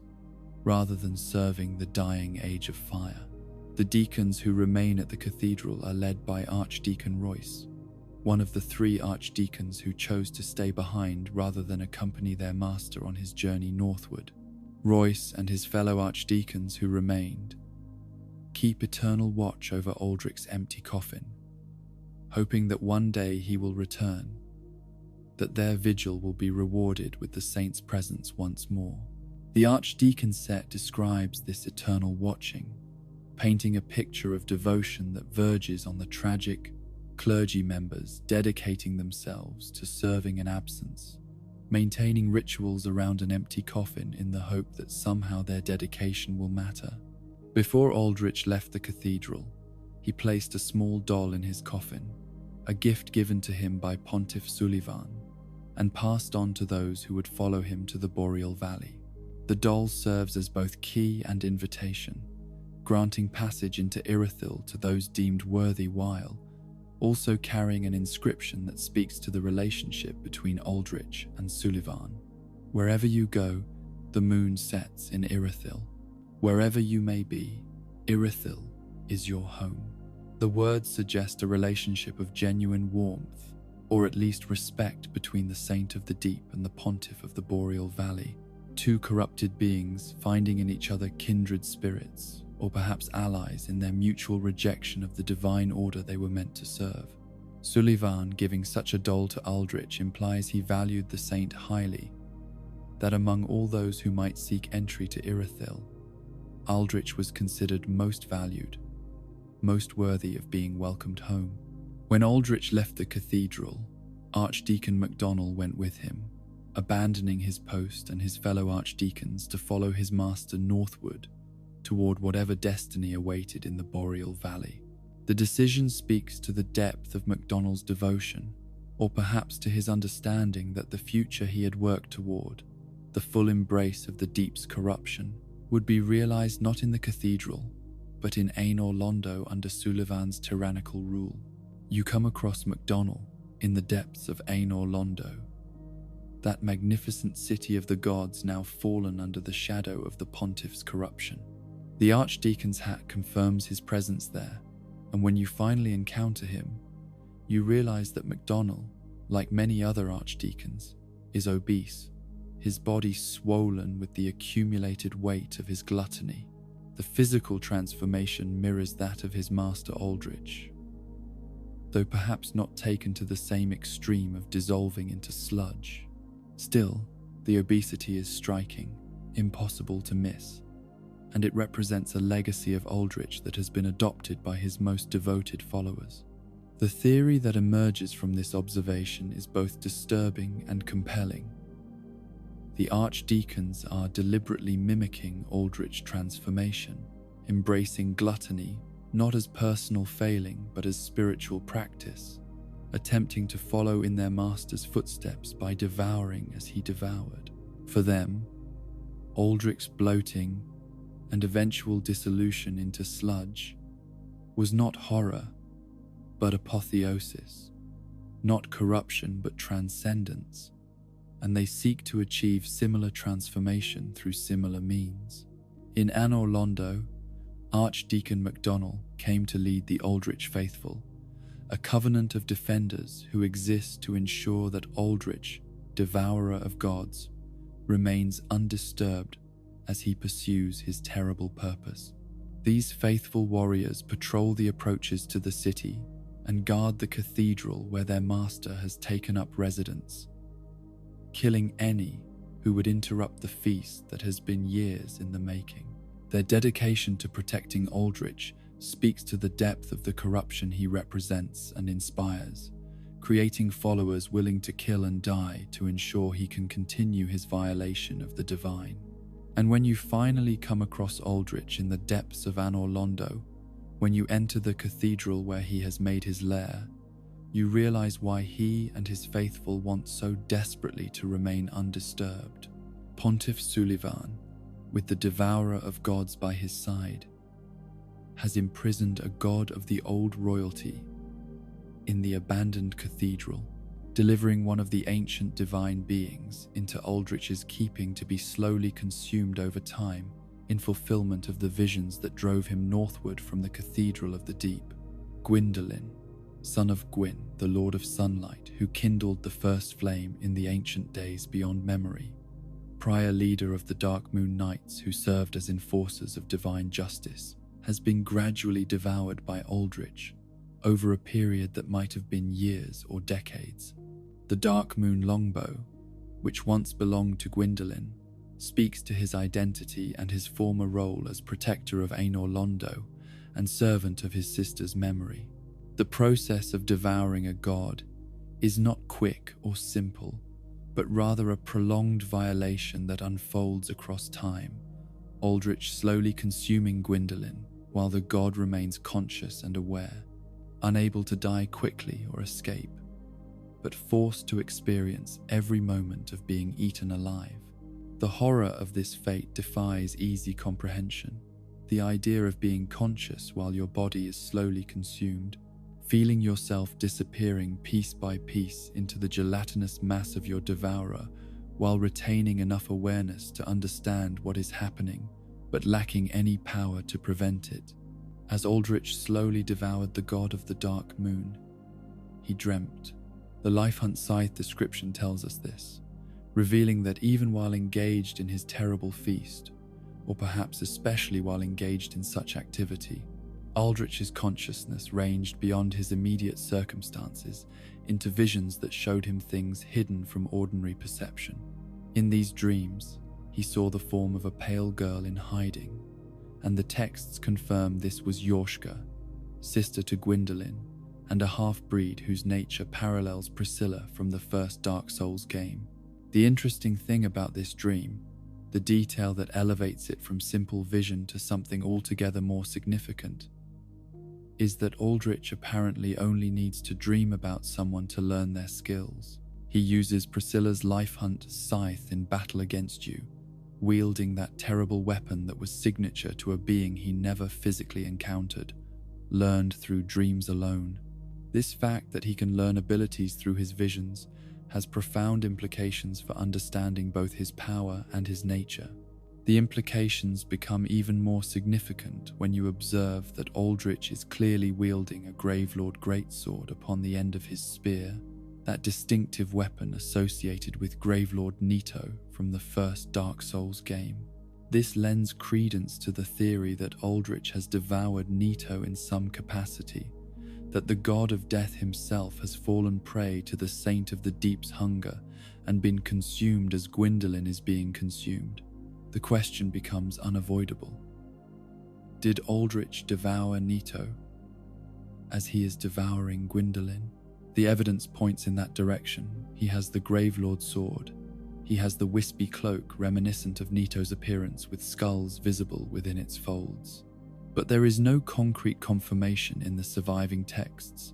rather than serving the dying Age of Fire. The deacons who remain at the cathedral are led by Archdeacon Royce, one of the 3 archdeacons who chose to stay behind rather than accompany their master on his journey northward. Royce and his fellow archdeacons who remained keep eternal watch over Aldrich's empty coffin, hoping that one day he will return, that their vigil will be rewarded with the saint's presence once more. The archdeacon set describes this eternal watching, painting a picture of devotion that verges on the tragic clergy members dedicating themselves to serving in absence, maintaining rituals around an empty coffin in the hope that somehow their dedication will matter. Before Aldrich left the cathedral, he placed a small doll in his coffin, a gift given to him by Pontiff Sulivan, and passed on to those who would follow him to the Boreal Valley. The doll serves as both key and invitation, granting passage into Irithyll to those deemed worthy, while also carrying an inscription that speaks to the relationship between Aldrich and Sulivan. Wherever you go, the moon sets in Irithyll. Wherever you may be, Irithyll is your home. The words suggest a relationship of genuine warmth, or at least respect, between the Saint of the Deep and the Pontiff of the Boreal Valley, 2 corrupted beings finding in each other kindred spirits, or perhaps allies in their mutual rejection of the divine order they were meant to serve. Sulivan giving such a doll to Aldrich implies he valued the saint highly, that among all those who might seek entry to Irithyll, Aldrich was considered most valued, most worthy of being welcomed home. When Aldrich left the cathedral, Archdeacon MacDonald went with him, abandoning his post and his fellow archdeacons to follow his master northward toward whatever destiny awaited in the Boreal Valley. The decision speaks to the depth of MacDonald's devotion, or perhaps to his understanding that the future he had worked toward, the full embrace of the Deep's corruption, would be realized not in the cathedral, but in Aenor Londo under Sulivan's tyrannical rule. You come across MacDonald in the depths of Aenor Londo, that magnificent city of the gods now fallen under the shadow of the pontiff's corruption. The archdeacon's hat confirms his presence there, and when you finally encounter him, you realize that MacDonald, like many other archdeacons, is obese, his body swollen with the accumulated weight of his gluttony. The physical transformation mirrors that of his master Aldrich, though perhaps not taken to the same extreme of dissolving into sludge. Still, the obesity is striking, impossible to miss, and it represents a legacy of Aldrich that has been adopted by his most devoted followers. The theory that emerges from this observation is both disturbing and compelling. The archdeacons are deliberately mimicking Aldrich's transformation, embracing gluttony not as personal failing but as spiritual practice, attempting to follow in their master's footsteps by devouring as he devoured. For them, Aldrich's bloating and eventual dissolution into sludge was not horror, but apotheosis, not corruption but transcendence, and they seek to achieve similar transformation through similar means. In Anor Londo, Archdeacon MacDonald came to lead the Aldrich faithful, a covenant of defenders who exist to ensure that Aldrich, devourer of gods, remains undisturbed as he pursues his terrible purpose. These faithful warriors patrol the approaches to the city and guard the cathedral where their master has taken up residence, killing any who would interrupt the feast that has been years in the making. Their dedication to protecting Aldrich speaks to the depth of the corruption he represents and inspires, creating followers willing to kill and die to ensure he can continue his violation of the divine. And when you finally come across Aldrich in the depths of Anor Londo, when you enter the cathedral where he has made his lair, you realize why he and his faithful want so desperately to remain undisturbed. Pontiff Sulivan, with the devourer of gods by his side, has imprisoned a god of the old royalty in the abandoned cathedral, delivering one of the ancient divine beings into Aldrich's keeping to be slowly consumed over time in fulfillment of the visions that drove him northward from the Cathedral of the Deep. Gwyndolin, son of Gwyn, the Lord of Sunlight, who kindled the first flame in the ancient days beyond memory, prior leader of the Dark Moon Knights who served as enforcers of divine justice, has been gradually devoured by Aldrich over a period that might have been years or decades. The Dark Moon longbow, which once belonged to Gwyndolin, speaks to his identity and his former role as protector of Anor Londo and servant of his sister's memory. The process of devouring a god is not quick or simple, but rather a prolonged violation that unfolds across time, Aldrich slowly consuming Gwyndolin while the god remains conscious and aware, unable to die quickly or escape, but forced to experience every moment of being eaten alive. The horror of this fate defies easy comprehension. The idea of being conscious while your body is slowly consumed, feeling yourself disappearing piece by piece into the gelatinous mass of your devourer while retaining enough awareness to understand what is happening, but lacking any power to prevent it. As Aldrich slowly devoured the god of the Dark Moon, he dreamt. The Life Hunt Scythe description tells us this, revealing that even while engaged in his terrible feast, or perhaps especially while engaged in such activity, Aldrich's consciousness ranged beyond his immediate circumstances into visions that showed him things hidden from ordinary perception. In these dreams, he saw the form of a pale girl in hiding, and the texts confirm this was Yorshka, sister to Gwyndolin, and a half-breed whose nature parallels Priscilla from the first Dark Souls game. The interesting thing about this dream, the detail that elevates it from simple vision to something altogether more significant, is that Aldrich apparently only needs to dream about someone to learn their skills. He uses Priscilla's Life Hunt Scythe in battle against you, wielding that terrible weapon that was signature to a being he never physically encountered, learned through dreams alone. This fact that he can learn abilities through his visions has profound implications for understanding both his power and his nature. The implications become even more significant when you observe that Aldrich is clearly wielding a Gravelord greatsword upon the end of his spear, that distinctive weapon associated with Gravelord Nito from the first Dark Souls game. This lends credence to the theory that Aldrich has devoured Nito in some capacity, that the god of death himself has fallen prey to the Saint of the Deep's hunger and been consumed as Gwyndolin is being consumed. The question becomes unavoidable. Did Aldrich devour Nito? as he is devouring Gwyndolin. The evidence points in that direction. He has the Gravelord's sword. He has the wispy cloak reminiscent of Nito's appearance with skulls visible within its folds. But there is no concrete confirmation in the surviving texts,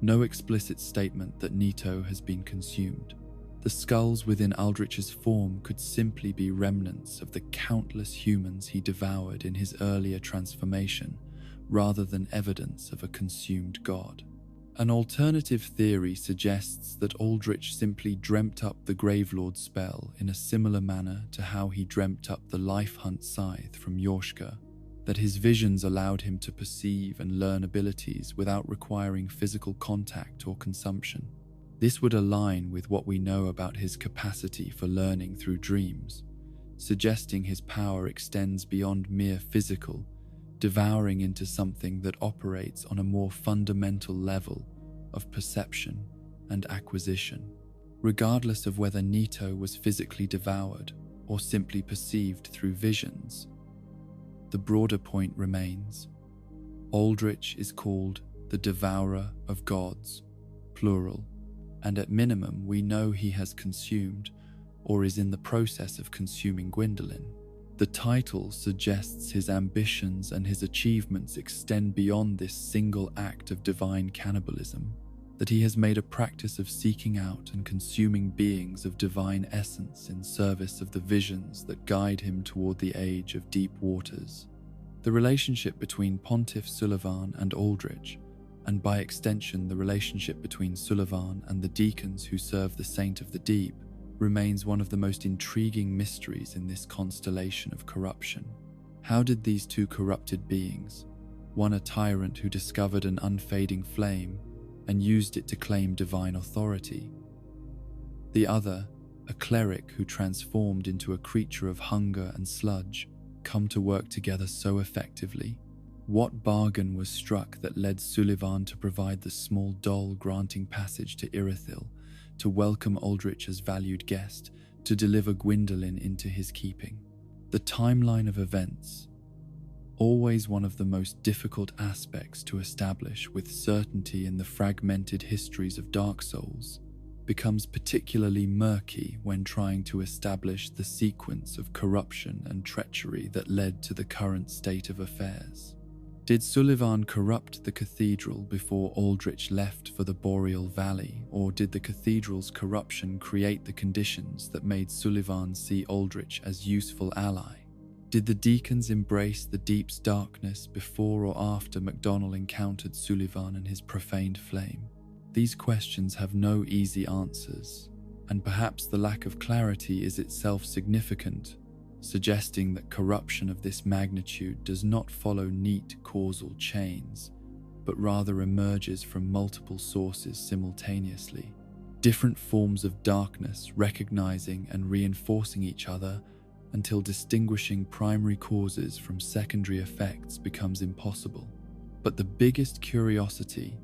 no explicit statement that Nito has been consumed. The skulls within Aldrich's form could simply be remnants of the countless humans he devoured in his earlier transformation, rather than evidence of a consumed god. An alternative theory suggests that Aldrich simply dreamt up the Gravelord spell in a similar manner to how he dreamt up the Life Hunt scythe from Yorshka, that his visions allowed him to perceive and learn abilities without requiring physical contact or consumption. This would align with what we know about his capacity for learning through dreams, suggesting his power extends beyond mere physical, devouring into something that operates on a more fundamental level of perception and acquisition. Regardless of whether Nito was physically devoured or simply perceived through visions, the broader point remains. Aldrich is called the Devourer of Gods, plural, and at minimum we know he has consumed or is in the process of consuming Gwyndolin. The title suggests his ambitions and his achievements extend beyond this single act of divine cannibalism, that he has made a practice of seeking out and consuming beings of divine essence in service of the visions that guide him toward the age of deep waters. The relationship between Pontiff Sulivan and Aldrich, and by extension the relationship between Sulivan and the deacons who serve the Saint of the Deep, remains one of the most intriguing mysteries in this constellation of corruption. How did these two corrupted beings, one a tyrant who discovered an unfading flame and used it to claim divine authority, the other a cleric who transformed into a creature of hunger and sludge, come to work together so effectively? What bargain was struck that led Sulivan to provide the small doll granting passage to Irithyll, to welcome Aldrich as valued guest, to deliver Gwyndolin into his keeping? The timeline of events, always one of the most difficult aspects to establish with certainty in the fragmented histories of Dark Souls, becomes particularly murky when trying to establish the sequence of corruption and treachery that led to the current state of affairs. Did Sulivan corrupt the cathedral before Aldrich left for the Boreal Valley, or did the cathedral's corruption create the conditions that made Sulivan see Aldrich as useful ally? Did the deacons embrace the deep's darkness before or after MacDonald encountered Sulivan and his profaned flame? These questions have no easy answers, and perhaps the lack of clarity is itself significant, suggesting that corruption of this magnitude does not follow neat causal chains, but rather emerges from multiple sources simultaneously. Different forms of darkness recognizing and reinforcing each other until distinguishing primary causes from secondary effects becomes impossible. But the biggest curiosity,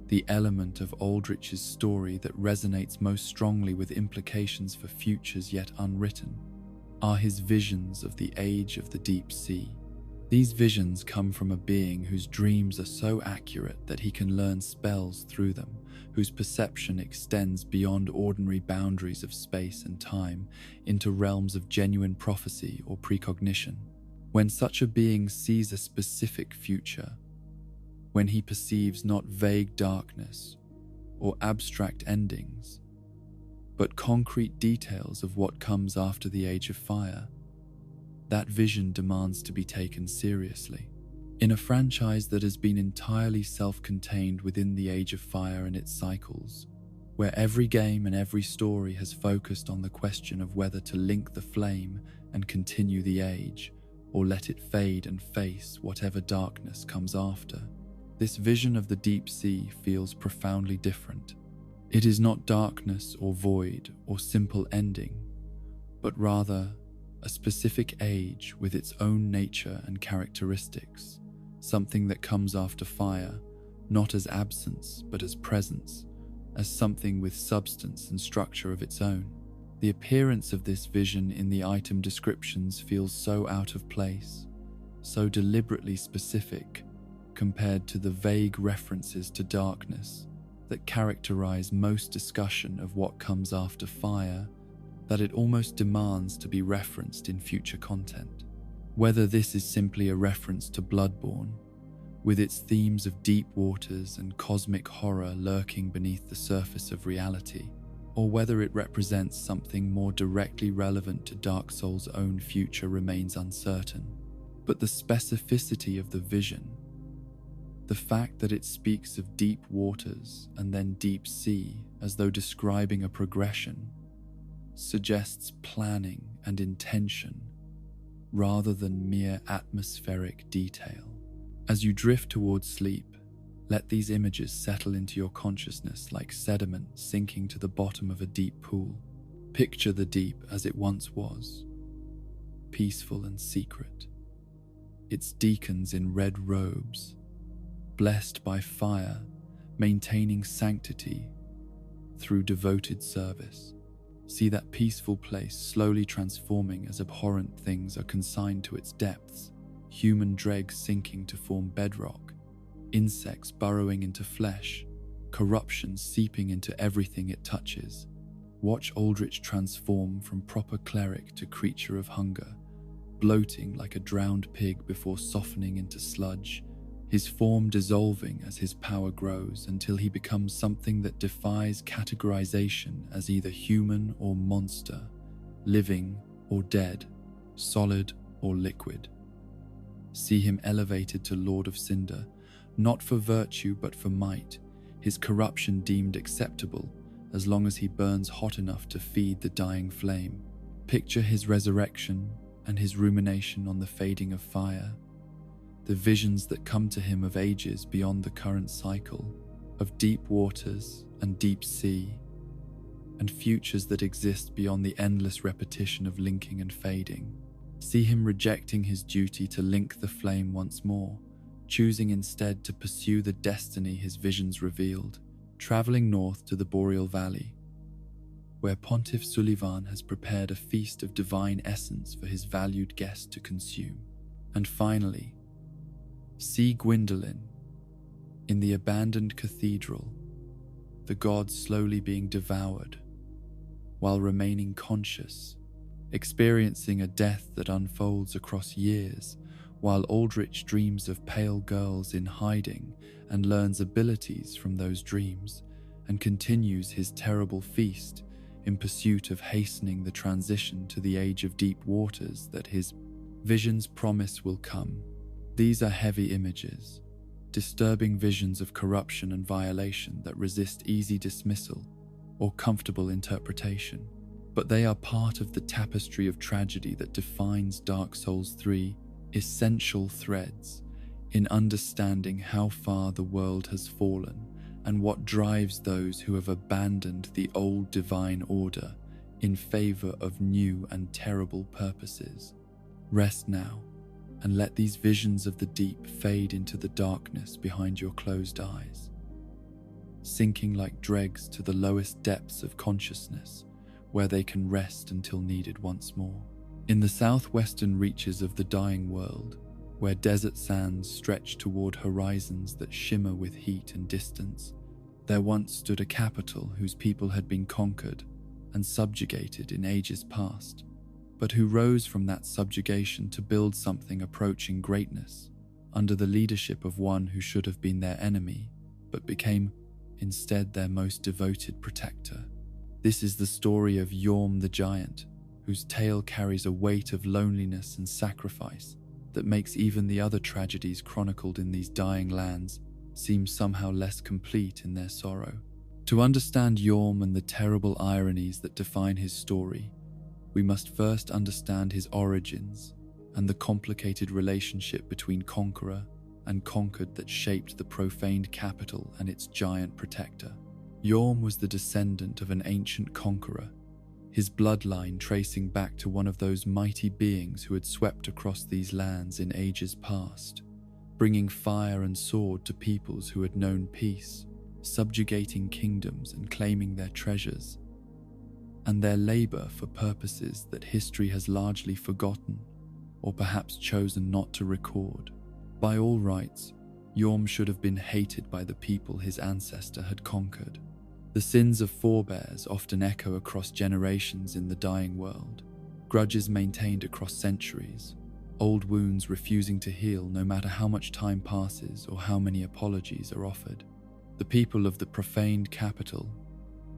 the element of Aldrich's story that resonates most strongly with implications for futures yet unwritten, are his visions of the age of the deep sea. These visions come from a being whose dreams are so accurate that he can learn spells through them, whose perception extends beyond ordinary boundaries of space and time into realms of genuine prophecy or precognition. When such a being sees a specific future, when he perceives not vague darkness or abstract endings, but concrete details of what comes after the Age of Fire, that vision demands to be taken seriously. In a franchise that has been entirely self-contained within the Age of Fire and its cycles, where every game and every story has focused on the question of whether to link the flame and continue the age, or let it fade and face whatever darkness comes after, this vision of the deep sea feels profoundly different. It is not darkness or void or simple ending, but rather a specific age with its own nature and characteristics, something that comes after fire, not as absence but as presence, as something with substance and structure of its own. The appearance of this vision in the item descriptions feels so out of place, so deliberately specific, compared to the vague references to darkness that characterize most discussion of what comes after fire, that it almost demands to be referenced in future content. Whether this is simply a reference to Bloodborne, with its themes of deep waters and cosmic horror lurking beneath the surface of reality, or whether it represents something more directly relevant to Dark Souls' own future remains uncertain. But the specificity of the vision, the fact that it speaks of deep waters and then deep sea as though describing a progression, suggests planning and intention rather than mere atmospheric detail. As you drift towards sleep, let these images settle into your consciousness like sediment sinking to the bottom of a deep pool. Picture the deep as it once was, peaceful and secret, its deacons in red robes, blessed by fire, maintaining sanctity through devoted service. See that peaceful place slowly transforming as abhorrent things are consigned to its depths, human dregs sinking to form bedrock, insects burrowing into flesh, corruption seeping into everything it touches. Watch Aldrich transform from proper cleric to creature of hunger, bloating like a drowned pig before softening into sludge, his form dissolving as his power grows until he becomes something that defies categorization as either human or monster, living or dead, solid or liquid. See him elevated to Lord of Cinder, not for virtue but for might, his corruption deemed acceptable as long as he burns hot enough to feed the dying flame. Picture his resurrection and his rumination on the fading of fire, the visions that come to him of ages beyond the current cycle, of deep waters and deep sea, and futures that exist beyond the endless repetition of linking and fading. See him rejecting his duty to link the flame once more, choosing instead to pursue the destiny his visions revealed, traveling north to the Boreal Valley, where Pontiff Sullivan has prepared a feast of divine essence for his valued guest to consume. And finally, see Gwyndolin in the abandoned cathedral, the god slowly being devoured while remaining conscious, experiencing a death that unfolds across years, while Aldrich dreams of pale girls in hiding and learns abilities from those dreams and continues his terrible feast in pursuit of hastening the transition to the age of deep waters that his visions promise will come. These are heavy images, disturbing visions of corruption and violation that resist easy dismissal or comfortable interpretation. But they are part of the tapestry of tragedy that defines Dark Souls 3, essential threads in understanding how far the world has fallen and what drives those who have abandoned the old divine order in favor of new and terrible purposes. Rest now, and let these visions of the deep fade into the darkness behind your closed eyes, sinking like dregs to the lowest depths of consciousness, where they can rest until needed once more. In the southwestern reaches of the dying world, where desert sands stretch toward horizons that shimmer with heat and distance, there once stood a capital whose people had been conquered and subjugated in ages past, but who rose from that subjugation to build something approaching greatness under the leadership of one who should have been their enemy, but became instead their most devoted protector. This is the story of Yorm the Giant, whose tale carries a weight of loneliness and sacrifice that makes even the other tragedies chronicled in these dying lands seem somehow less complete in their sorrow. To understand Yorm and the terrible ironies that define his story, we must first understand his origins and the complicated relationship between conqueror and conquered that shaped the profaned capital and its giant protector. Yorm was the descendant of an ancient conqueror, his bloodline tracing back to one of those mighty beings who had swept across these lands in ages past, bringing fire and sword to peoples who had known peace, subjugating kingdoms and claiming their treasures, and their labor for purposes that history has largely forgotten or perhaps chosen not to record. By all rights, Yorm should have been hated by the people his ancestor had conquered. The sins of forebears often echo across generations in the dying world, grudges maintained across centuries, old wounds refusing to heal no matter how much time passes or how many apologies are offered. The people of the profaned capital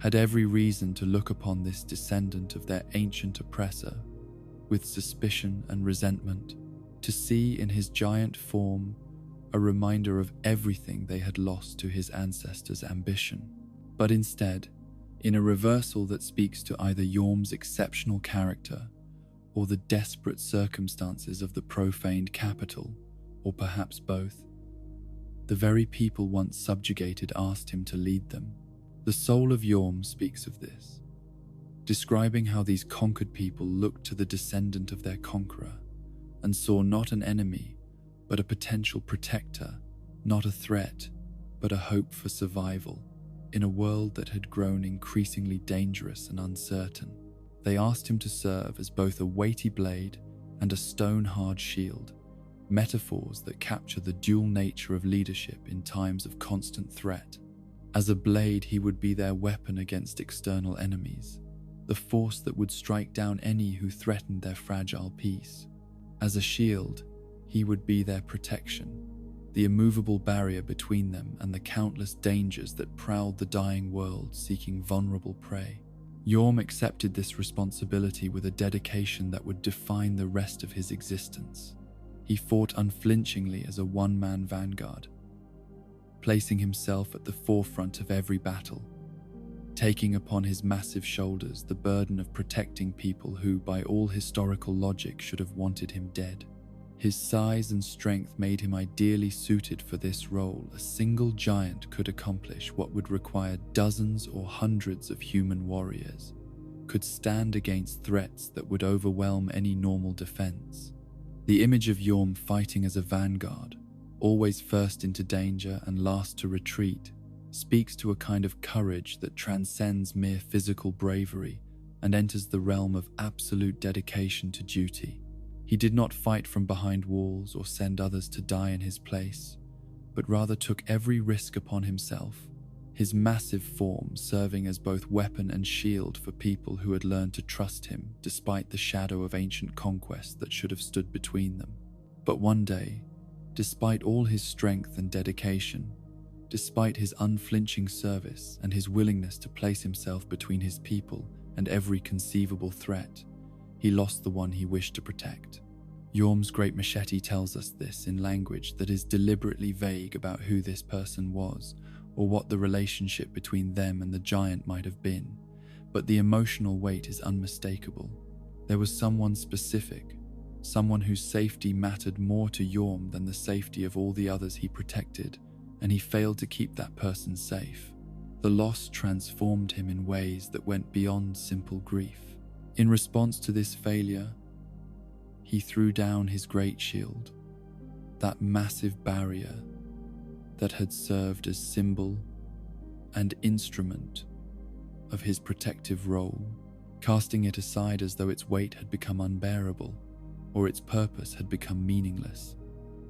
had every reason to look upon this descendant of their ancient oppressor with suspicion and resentment, to see in his giant form a reminder of everything they had lost to his ancestors' ambition. But instead, in a reversal that speaks to either Yorm's exceptional character or the desperate circumstances of the profaned capital, or perhaps both, the very people once subjugated asked him to lead them. The soul of Yorm speaks of this, describing how these conquered people looked to the descendant of their conqueror and saw not an enemy, but a potential protector, not a threat, but a hope for survival. In a world that had grown increasingly dangerous and uncertain, they asked him to serve as both a weighty blade and a stone-hard shield, metaphors that capture the dual nature of leadership in times of constant threat. As a blade, he would be their weapon against external enemies, the force that would strike down any who threatened their fragile peace. As a shield, he would be their protection, the immovable barrier between them and the countless dangers that prowled the dying world seeking vulnerable prey. Yorm accepted this responsibility with a dedication that would define the rest of his existence. He fought unflinchingly as a one-man vanguard, placing himself at the forefront of every battle, taking upon his massive shoulders the burden of protecting people who, by all historical logic, should have wanted him dead. His size and strength made him ideally suited for this role. A single giant could accomplish what would require dozens or hundreds of human warriors, could stand against threats that would overwhelm any normal defense. The image of Yorm fighting as a vanguard, always first into danger and last to retreat, speaks to a kind of courage that transcends mere physical bravery and enters the realm of absolute dedication to duty. He did not fight from behind walls or send others to die in his place, but rather took every risk upon himself, his massive form serving as both weapon and shield for people who had learned to trust him despite the shadow of ancient conquest that should have stood between them. But one day, despite all his strength and dedication, despite his unflinching service and his willingness to place himself between his people and every conceivable threat, he lost the one he wished to protect. Yorm's great machete tells us this in language that is deliberately vague about who this person was or what the relationship between them and the giant might have been, but the emotional weight is unmistakable. There was someone specific, someone whose safety mattered more to Yorm than the safety of all the others he protected, and he failed to keep that person safe. The loss transformed him in ways that went beyond simple grief. In response to this failure, he threw down his great shield, that massive barrier that had served as symbol and instrument of his protective role, casting it aside as though its weight had become unbearable or its purpose had become meaningless.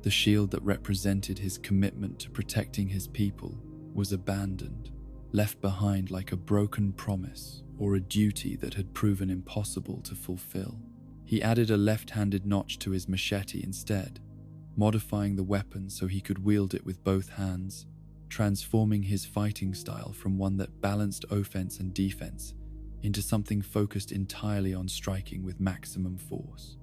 The shield that represented his commitment to protecting his people was abandoned, left behind like a broken promise or a duty that had proven impossible to fulfill. He added a left-handed notch to his machete instead, modifying the weapon so he could wield it with both hands, transforming his fighting style from one that balanced offense and defense into something focused entirely on striking with maximum force.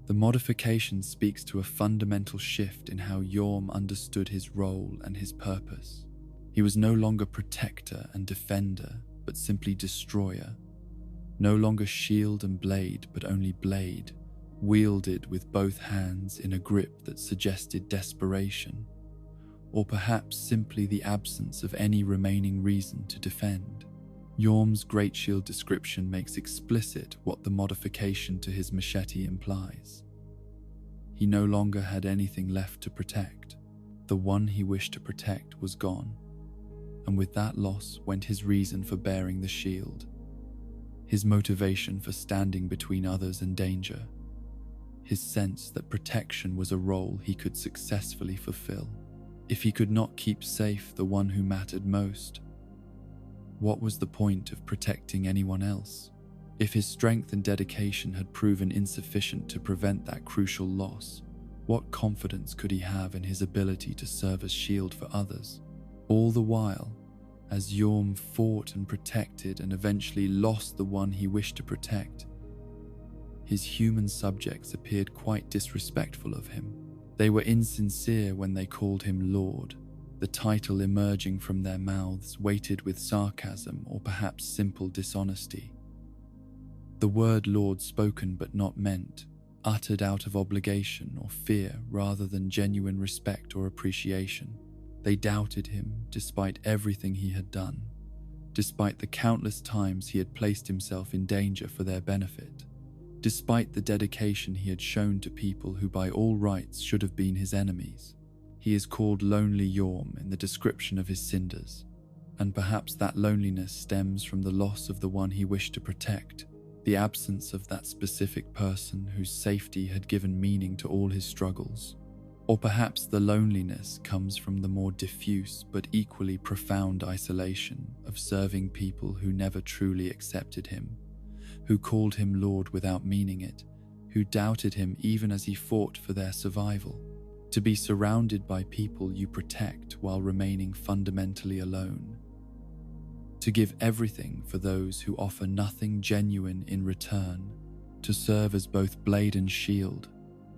The modification speaks to a fundamental shift in how Yorm understood his role and his purpose. He was no longer protector and defender, but simply destroyer. No longer shield and blade, but only blade, wielded with both hands in a grip that suggested desperation, or perhaps simply the absence of any remaining reason to defend. Yorm's great shield description makes explicit what the modification to his machete implies. He no longer had anything left to protect. The one he wished to protect was gone, and with that loss went his reason for bearing the shield, his motivation for standing between others and danger, his sense that protection was a role he could successfully fulfill. If he could not keep safe the one who mattered most, what was the point of protecting anyone else? If his strength and dedication had proven insufficient to prevent that crucial loss, what confidence could he have in his ability to serve as shield for others? All the while, as Yorm fought and protected and eventually lost the one he wished to protect, his human subjects appeared quite disrespectful of him. They were insincere when they called him Lord, the title emerging from their mouths weighted with sarcasm or perhaps simple dishonesty. The word Lord spoken but not meant, uttered out of obligation or fear rather than genuine respect or appreciation. They doubted him despite everything he had done, despite the countless times he had placed himself in danger for their benefit, despite the dedication he had shown to people who by all rights should have been his enemies. He is called Lonely Yorm in the description of his cinders, and perhaps that loneliness stems from the loss of the one he wished to protect, the absence of that specific person whose safety had given meaning to all his struggles. Or perhaps the loneliness comes from the more diffuse but equally profound isolation of serving people who never truly accepted him, who called him Lord without meaning it, who doubted him even as he fought for their survival. To be surrounded by people you protect while remaining fundamentally alone. To give everything for those who offer nothing genuine in return. To serve as both blade and shield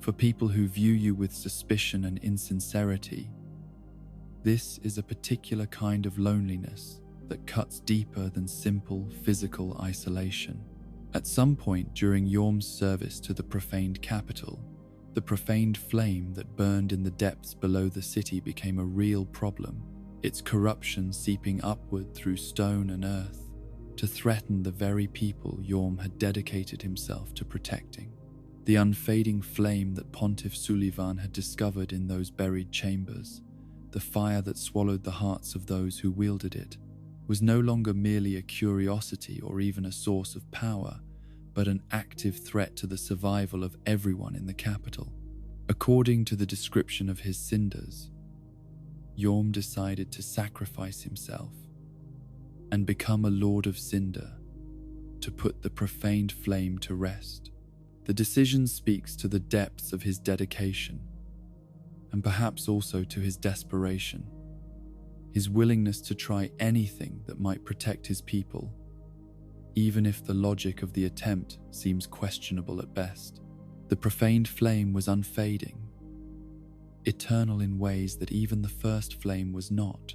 for people who view you with suspicion and insincerity. This is a particular kind of loneliness that cuts deeper than simple physical isolation. At some point during Yorm's service to the profaned capital, the profaned flame that burned in the depths below the city became a real problem, its corruption seeping upward through stone and earth to threaten the very people Yorm had dedicated himself to protecting. The unfading flame that Pontiff Sulivan had discovered in those buried chambers, the fire that swallowed the hearts of those who wielded it, was no longer merely a curiosity or even a source of power, but an active threat to the survival of everyone in the capital. According to the description of his cinders, Yorm decided to sacrifice himself and become a Lord of Cinder to put the profaned flame to rest. The decision speaks to the depths of his dedication and perhaps also to his desperation, his willingness to try anything that might protect his people, even if the logic of the attempt seems questionable at best. The profaned flame was unfading, eternal in ways that even the first flame was not,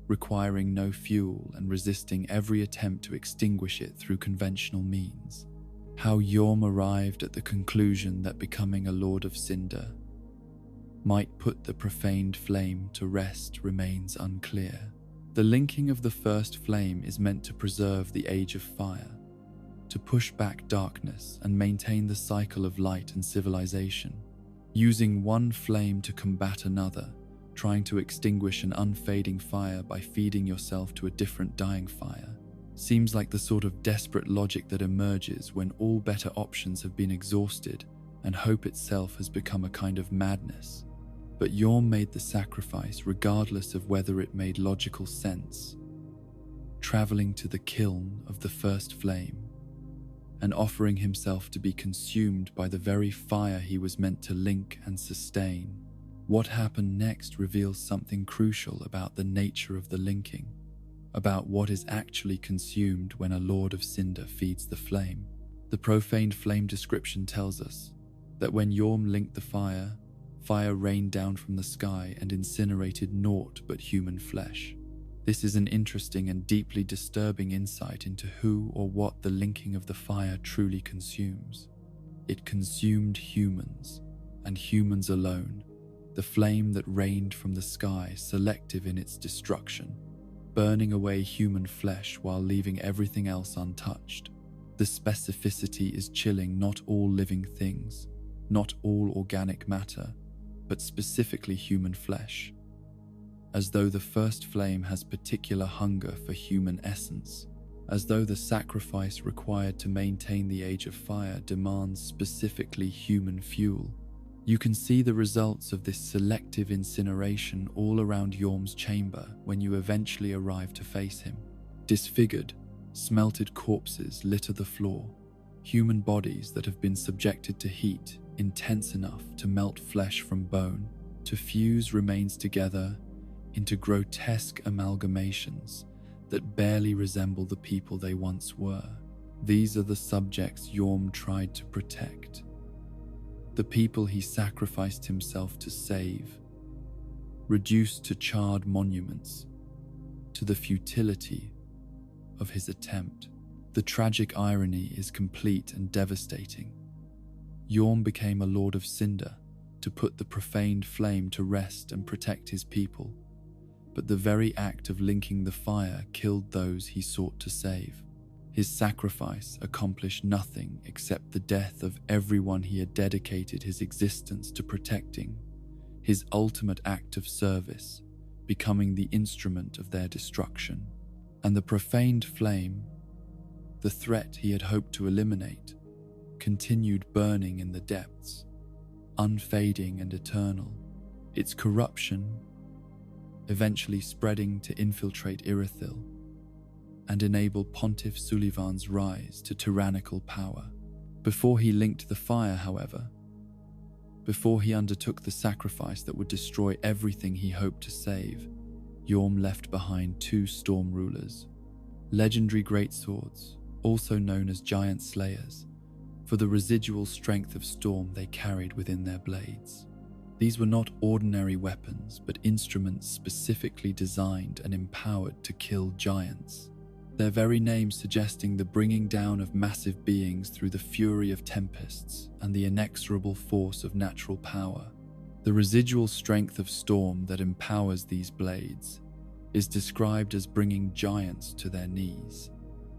requiring no fuel and resisting every attempt to extinguish it through conventional means. How Yorm arrived at the conclusion that becoming a Lord of Cinder might put the profaned flame to rest remains unclear. The linking of the first flame is meant to preserve the Age of Fire, to push back darkness and maintain the cycle of light and civilization. Using one flame to combat another, trying to extinguish an unfading fire by feeding yourself to a different dying fire, seems like the sort of desperate logic that emerges when all better options have been exhausted and hope itself has become a kind of madness. But Yorm made the sacrifice regardless of whether it made logical sense, traveling to the kiln of the first flame and offering himself to be consumed by the very fire he was meant to link and sustain. What happened next reveals something crucial about the nature of the linking, about what is actually consumed when a Lord of Cinder feeds the flame. The profaned flame description tells us that when Yorm linked the fire, fire rained down from the sky and incinerated naught but human flesh. This is an interesting and deeply disturbing insight into who or what the linking of the fire truly consumes. It consumed humans, and humans alone, the flame that rained from the sky, selective in its destruction, burning away human flesh while leaving everything else untouched. The specificity is chilling not all living things, not all organic matter, but specifically human flesh, as though the first flame has particular hunger for human essence, as though the sacrifice required to maintain the Age of Fire demands specifically human fuel. You can see the results of this selective incineration all around Yorm's chamber when you eventually arrive to face him. Disfigured, smelted corpses litter the floor, human bodies that have been subjected to heat intense enough to melt flesh from bone, to fuse remains together into grotesque amalgamations that barely resemble the people they once were. These are the subjects Yorm tried to protect, the people he sacrificed himself to save, reduced to charred monuments, to the futility of his attempt. The tragic irony is complete and devastating. Yorm became a Lord of Cinder to put the profaned flame to rest and protect his people, but the very act of linking the fire killed those he sought to save. His sacrifice accomplished nothing except the death of everyone he had dedicated his existence to protecting, his ultimate act of service becoming the instrument of their destruction. And the profaned flame, the threat he had hoped to eliminate, continued burning in the depths, unfading and eternal, its corruption eventually spreading to infiltrate Irithyll and enable Pontiff Sulivan's rise to tyrannical power. Before he linked the fire, however, before he undertook the sacrifice that would destroy everything he hoped to save, Yorm left behind two storm rulers, legendary greatswords, also known as giant slayers, for the residual strength of storm they carried within their blades. These were not ordinary weapons, but instruments specifically designed and empowered to kill giants, their very name suggesting the bringing down of massive beings through the fury of tempests and the inexorable force of natural power. The residual strength of storm that empowers these blades is described as bringing giants to their knees,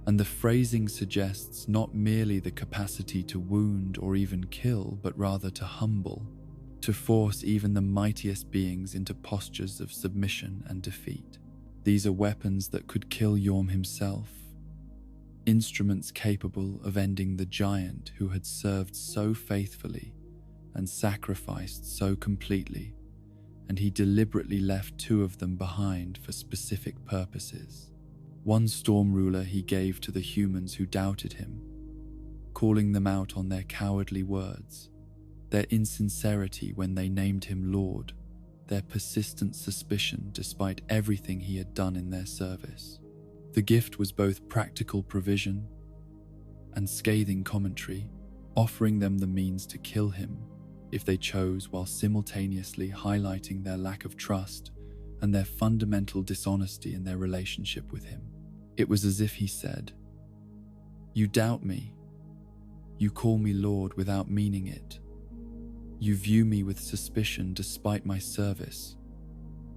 and the phrasing suggests not merely the capacity to wound or even kill, but rather to humble, to force even the mightiest beings into postures of submission and defeat. These are weapons that could kill Yorm himself, instruments capable of ending the giant who had served so faithfully and sacrificed so completely, and he deliberately left two of them behind for specific purposes. One storm ruler he gave to the humans who doubted him, calling them out on their cowardly words, their insincerity when they named him Lord, their persistent suspicion despite everything he had done in their service. The gift was both practical provision and scathing commentary, offering them the means to kill him if they chose, while simultaneously highlighting their lack of trust and their fundamental dishonesty in their relationship with him. It was as if he said, "You doubt me. You call me Lord without meaning it. You view me with suspicion despite my service.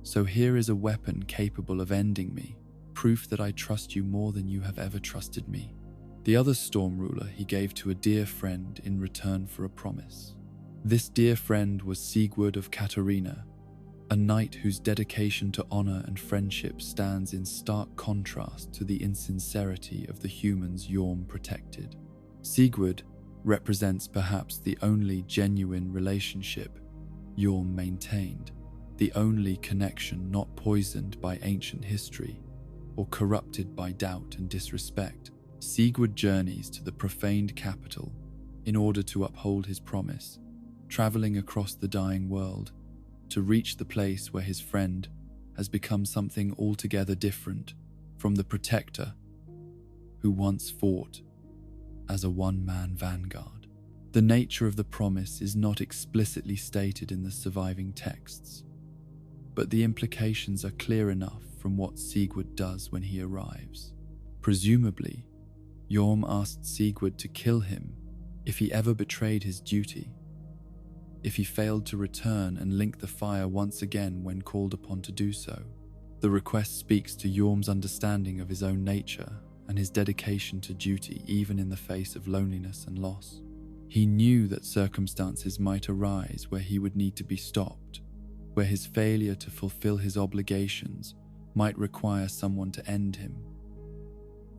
So here is a weapon capable of ending me, proof that I trust you more than you have ever trusted me." The other storm ruler he gave to a dear friend in return for a promise. This dear friend was Sigurd of Katarina, a knight whose dedication to honor and friendship stands in stark contrast to the insincerity of the humans Yorm protected. Sigurd represents perhaps the only genuine relationship Yorm maintained, the only connection not poisoned by ancient history or corrupted by doubt and disrespect. Sigurd journeys to the profaned capital in order to uphold his promise, traveling across the dying world to reach the place where his friend has become something altogether different from the protector who once fought as a one-man vanguard. The nature of the promise is not explicitly stated in the surviving texts, but the implications are clear enough from what Sigurd does when he arrives. Presumably, Yorm asked Sigurd to kill him if he ever betrayed his duty, if he failed to return and link the fire once again when called upon to do so. The request speaks to Yorm's understanding of his own nature and his dedication to duty even in the face of loneliness and loss. He knew that circumstances might arise where he would need to be stopped, where his failure to fulfill his obligations might require someone to end him.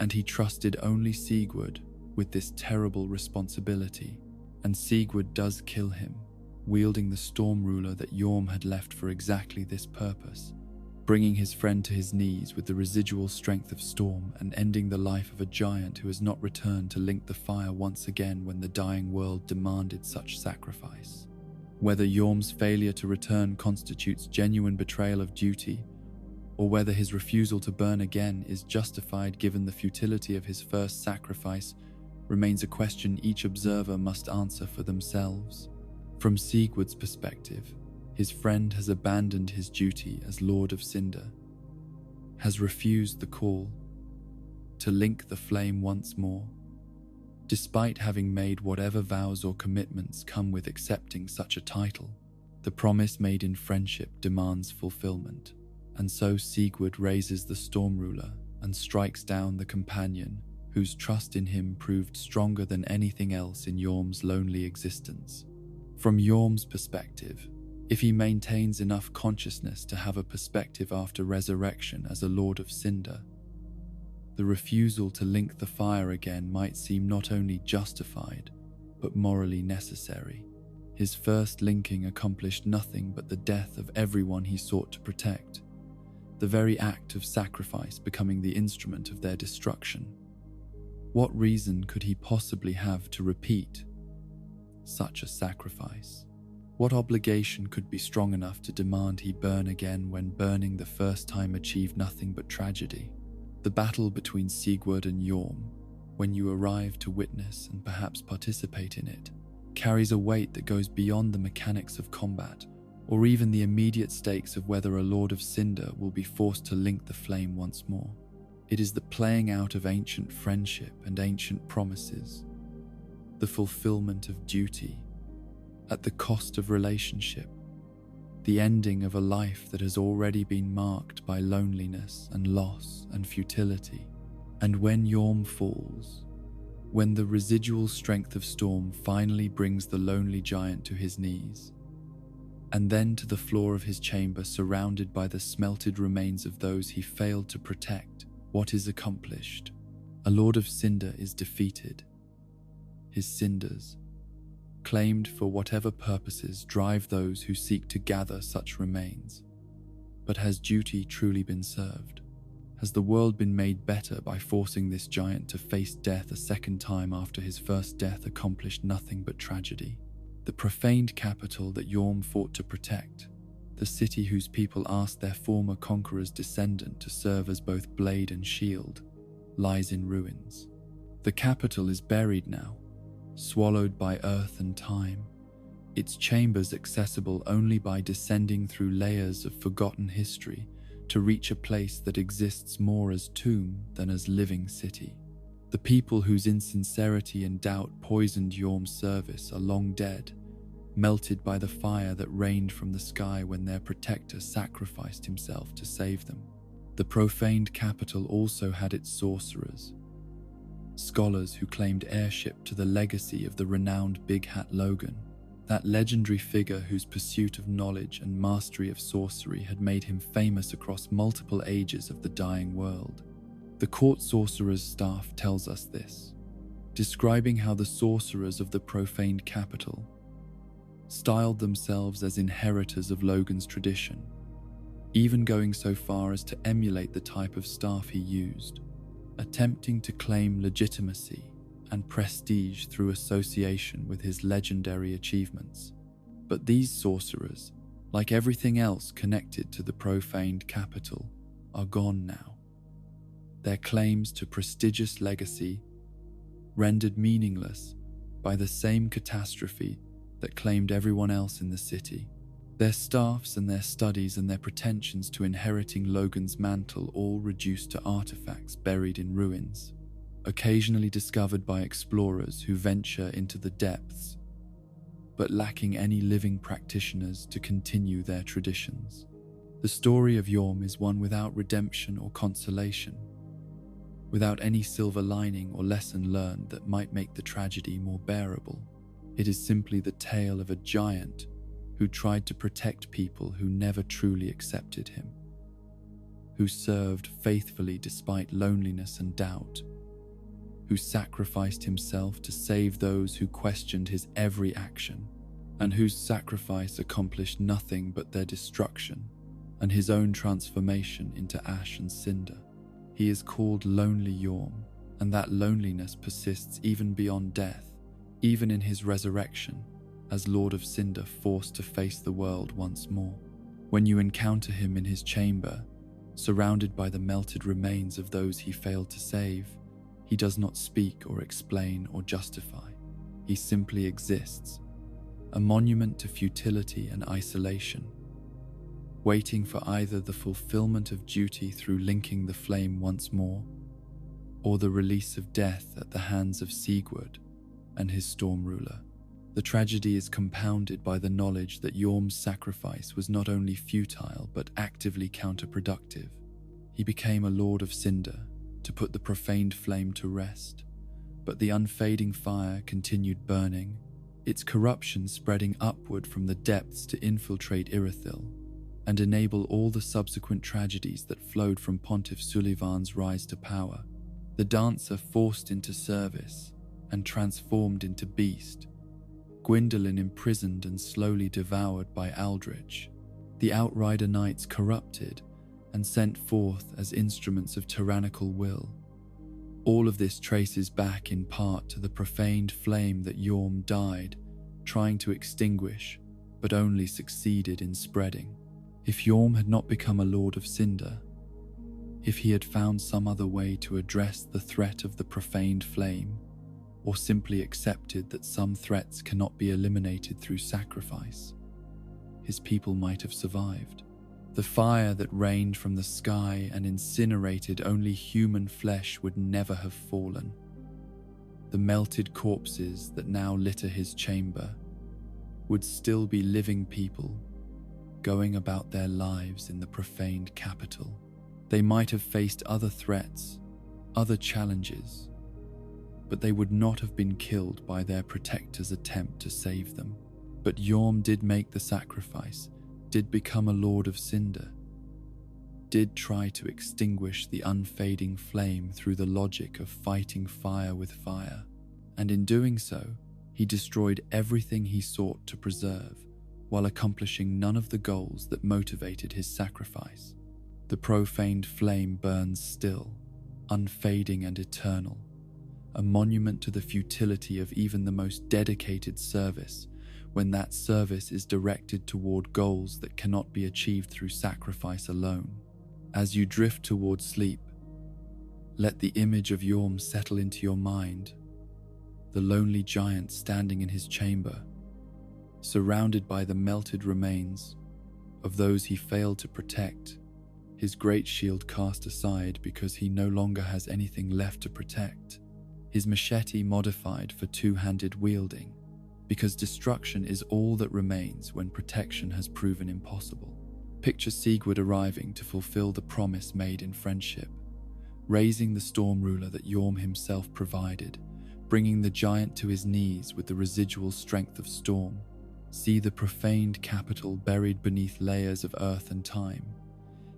And he trusted only Sigurd with this terrible responsibility, and Sigurd does kill him, wielding the storm ruler that Yorm had left for exactly this purpose, bringing his friend to his knees with the residual strength of storm and ending the life of a giant who has not returned to link the fire once again when the dying world demanded such sacrifice. Whether Yorm's failure to return constitutes genuine betrayal of duty, or whether his refusal to burn again is justified given the futility of his first sacrifice, remains a question each observer must answer for themselves. From Sigurd's perspective, his friend has abandoned his duty as Lord of Cinder, has refused the call to link the flame once more, despite having made whatever vows or commitments come with accepting such a title. The promise made in friendship demands fulfillment, and so Sigurd raises the storm ruler and strikes down the companion whose trust in him proved stronger than anything else in Yorm's lonely existence. From Yorm's perspective, if he maintains enough consciousness to have a perspective after resurrection as a Lord of Cinder, the refusal to link the fire again might seem not only justified, but morally necessary. His first linking accomplished nothing but the death of everyone he sought to protect, the very act of sacrifice becoming the instrument of their destruction. What reason could he possibly have to repeat such a sacrifice? What obligation could be strong enough to demand he burn again when burning the first time achieved nothing but tragedy? The battle between Sigurd and Yorm, when you arrive to witness and perhaps participate in it, carries a weight that goes beyond the mechanics of combat, or even the immediate stakes of whether a Lord of Cinder will be forced to link the flame once more. It is the playing out of ancient friendship and ancient promises, the fulfillment of duty at the cost of relationship, the ending of a life that has already been marked by loneliness and loss and futility. And when Yorm falls, when the residual strength of storm finally brings the lonely giant to his knees, and then to the floor of his chamber surrounded by the smelted remains of those he failed to protect, what is accomplished? A Lord of Cinder is defeated. His cinders, claimed for whatever purposes, drive those who seek to gather such remains. But has duty truly been served? Has the world been made better by forcing this giant to face death a second time after his first death accomplished nothing but tragedy? The profaned capital that Yorm fought to protect, the city whose people asked their former conqueror's descendant to serve as both blade and shield, lies in ruins. The capital is buried now, swallowed by earth and time, its chambers accessible only by descending through layers of forgotten history to reach a place that exists more as tomb than as living city. The people whose insincerity and doubt poisoned Yorm's service are long dead, melted by the fire that rained from the sky when their protector sacrificed himself to save them. The profaned capital also had its sorcerers, scholars who claimed heirship to the legacy of the renowned Big Hat Logan, that legendary figure whose pursuit of knowledge and mastery of sorcery had made him famous across multiple ages of the dying world. The court sorcerer's staff tells us this, describing how the sorcerers of the profaned capital styled themselves as inheritors of Logan's tradition, even going so far as to emulate the type of staff he used, attempting to claim legitimacy and prestige through association with his legendary achievements. But these sorcerers, like everything else connected to the profaned capital, are gone now. Their claims to prestigious legacy rendered meaningless by the same catastrophe that claimed everyone else in the city. Their staffs and their studies and their pretensions to inheriting Logan's mantle all reduced to artifacts buried in ruins, occasionally discovered by explorers who venture into the depths, but lacking any living practitioners to continue their traditions. The story of Yorm is one without redemption or consolation, without any silver lining or lesson learned that might make the tragedy more bearable. It is simply the tale of a giant who tried to protect people who never truly accepted him, who served faithfully despite loneliness and doubt, who sacrificed himself to save those who questioned his every action, and whose sacrifice accomplished nothing but their destruction and his own transformation into ash and cinder. He is called Lonely Yhorm, and that loneliness persists even beyond death, even in his resurrection, as Lord of Cinder, forced to face the world once more. When you encounter him in his chamber, surrounded by the melted remains of those he failed to save, he does not speak or explain or justify. He simply exists, a monument to futility and isolation, waiting for either the fulfillment of duty through linking the flame once more, or the release of death at the hands of Sigurd and his storm ruler. The tragedy is compounded by the knowledge that Yhorm's sacrifice was not only futile but actively counterproductive. He became a Lord of Cinder to put the profaned flame to rest, but the unfading fire continued burning, its corruption spreading upward from the depths to infiltrate Irithyll and enable all the subsequent tragedies that flowed from Pontiff Sulivan's rise to power. The dancer forced into service and transformed into beast, Gwyndolin imprisoned and slowly devoured by Aldrich, the Outrider Knights corrupted and sent forth as instruments of tyrannical will. All of this traces back in part to the profaned flame that Yhorm died trying to extinguish, but only succeeded in spreading. If Yhorm had not become a Lord of Cinder, if he had found some other way to address the threat of the profaned flame, or simply accepted that some threats cannot be eliminated through sacrifice, his people might have survived. The fire that rained from the sky and incinerated only human flesh would never have fallen. The melted corpses that now litter his chamber would still be living people going about their lives in the profaned capital. They might have faced other threats, other challenges, but they would not have been killed by their protector's attempt to save them. But Yhorm did make the sacrifice, did become a Lord of Cinder, did try to extinguish the unfading flame through the logic of fighting fire with fire, and in doing so, he destroyed everything he sought to preserve, while accomplishing none of the goals that motivated his sacrifice. The profaned flame burns still, unfading and eternal, a monument to the futility of even the most dedicated service, when that service is directed toward goals that cannot be achieved through sacrifice alone. As you drift toward sleep, let the image of Yhorm settle into your mind, the lonely giant standing in his chamber, surrounded by the melted remains of those he failed to protect, his great shield cast aside because he no longer has anything left to protect, his machete modified for two-handed wielding, because destruction is all that remains when protection has proven impossible. Picture Sigurd arriving to fulfill the promise made in friendship, raising the storm ruler that Yhorm himself provided, bringing the giant to his knees with the residual strength of storm. See the profaned capital buried beneath layers of earth and time,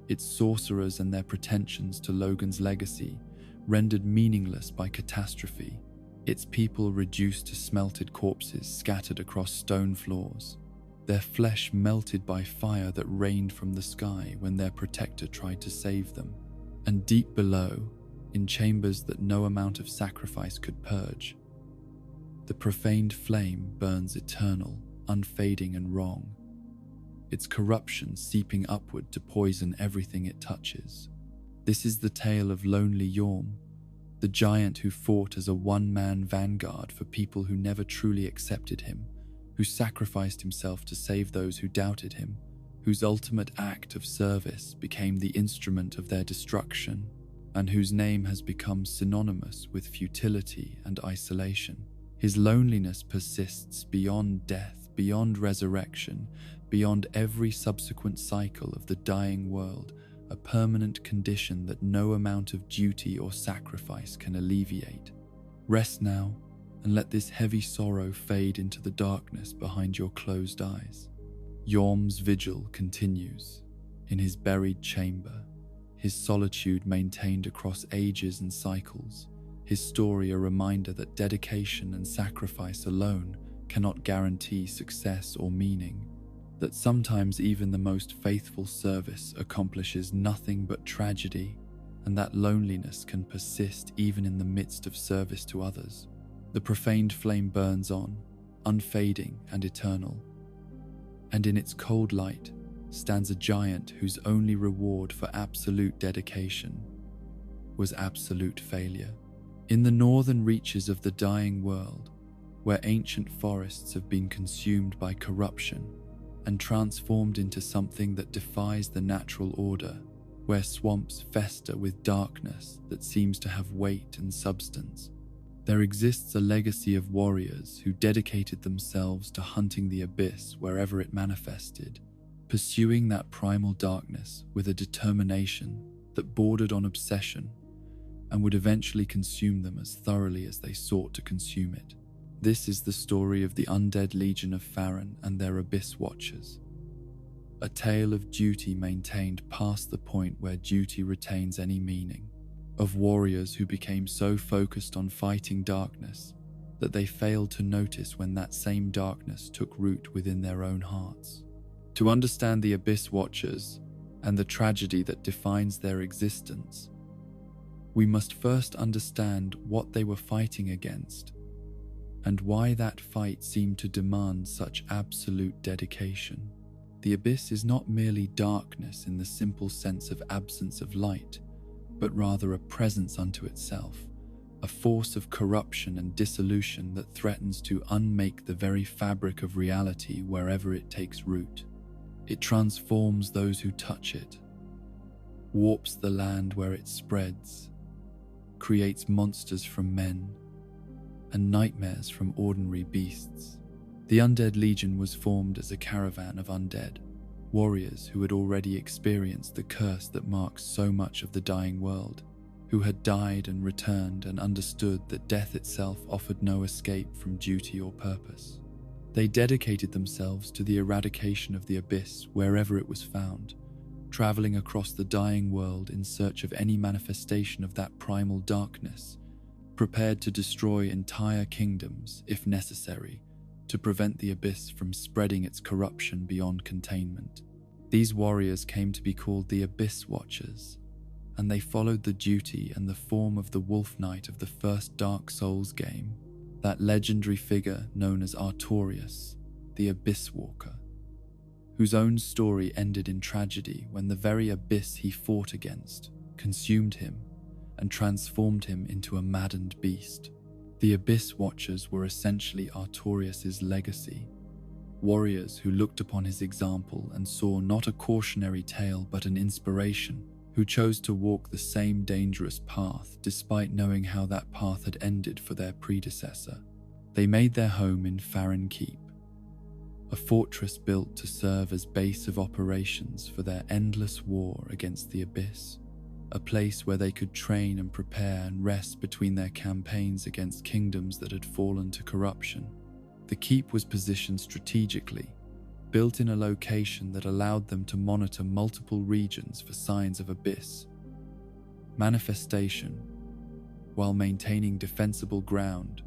its sorcerers and their pretensions to Logan's legacy rendered meaningless by catastrophe, its people reduced to smelted corpses scattered across stone floors, their flesh melted by fire that rained from the sky when their protector tried to save them. And deep below, in chambers that no amount of sacrifice could purge, the profaned flame burns eternal, unfading and wrong, its corruption seeping upward to poison everything it touches. This is the tale of Lonely Yhorm, the giant who fought as a one-man vanguard for people who never truly accepted him, who sacrificed himself to save those who doubted him, whose ultimate act of service became the instrument of their destruction, and whose name has become synonymous with futility and isolation. His loneliness persists beyond death, beyond resurrection, beyond every subsequent cycle of the dying world, a permanent condition that no amount of duty or sacrifice can alleviate. Rest now, and let this heavy sorrow fade into the darkness behind your closed eyes. Yhorm's vigil continues. In his buried chamber, his solitude maintained across ages and cycles, his story a reminder that dedication and sacrifice alone cannot guarantee success or meaning, that sometimes even the most faithful service accomplishes nothing but tragedy, and that loneliness can persist even in the midst of service to others. The profaned flame burns on, unfading and eternal, and in its cold light stands a giant whose only reward for absolute dedication was absolute failure. In the northern reaches of the dying world, where ancient forests have been consumed by corruption and transformed into something that defies the natural order, where swamps fester with darkness that seems to have weight and substance, there exists a legacy of warriors who dedicated themselves to hunting the abyss wherever it manifested, pursuing that primal darkness with a determination that bordered on obsession and would eventually consume them as thoroughly as they sought to consume it. This is the story of the undead legion of Farron and their abyss watchers. A tale of duty maintained past the point where duty retains any meaning, of warriors who became so focused on fighting darkness that they failed to notice when that same darkness took root within their own hearts. To understand the abyss watchers and the tragedy that defines their existence, we must first understand what they were fighting against and why that fight seemed to demand such absolute dedication. The abyss is not merely darkness in the simple sense of absence of light, but rather a presence unto itself, a force of corruption and dissolution that threatens to unmake the very fabric of reality wherever it takes root. It transforms those who touch it, warps the land where it spreads, creates monsters from men, and nightmares from ordinary beasts. The Undead Legion was formed as a caravan of undead, warriors who had already experienced the curse that marks so much of the dying world, who had died and returned and understood that death itself offered no escape from duty or purpose. They dedicated themselves to the eradication of the abyss wherever it was found, traveling across the dying world in search of any manifestation of that primal darkness, prepared to destroy entire kingdoms if necessary, to prevent the abyss from spreading its corruption beyond containment. These warriors came to be called the Abyss Watchers, and they followed the duty and the form of the Wolf Knight of the first Dark Souls game, that legendary figure known as Artorias, the Abyss Walker, whose own story ended in tragedy when the very abyss he fought against consumed him and transformed him into a maddened beast. The Abyss Watchers were essentially Artorias' legacy, warriors who looked upon his example and saw not a cautionary tale but an inspiration, who chose to walk the same dangerous path despite knowing how that path had ended for their predecessor. They made their home in Farron Keep, a fortress built to serve as base of operations for their endless war against the abyss, a place where they could train and prepare and rest between their campaigns against kingdoms that had fallen to corruption. The keep was positioned strategically, built in a location that allowed them to monitor multiple regions for signs of abyss manifestation, while maintaining defensible ground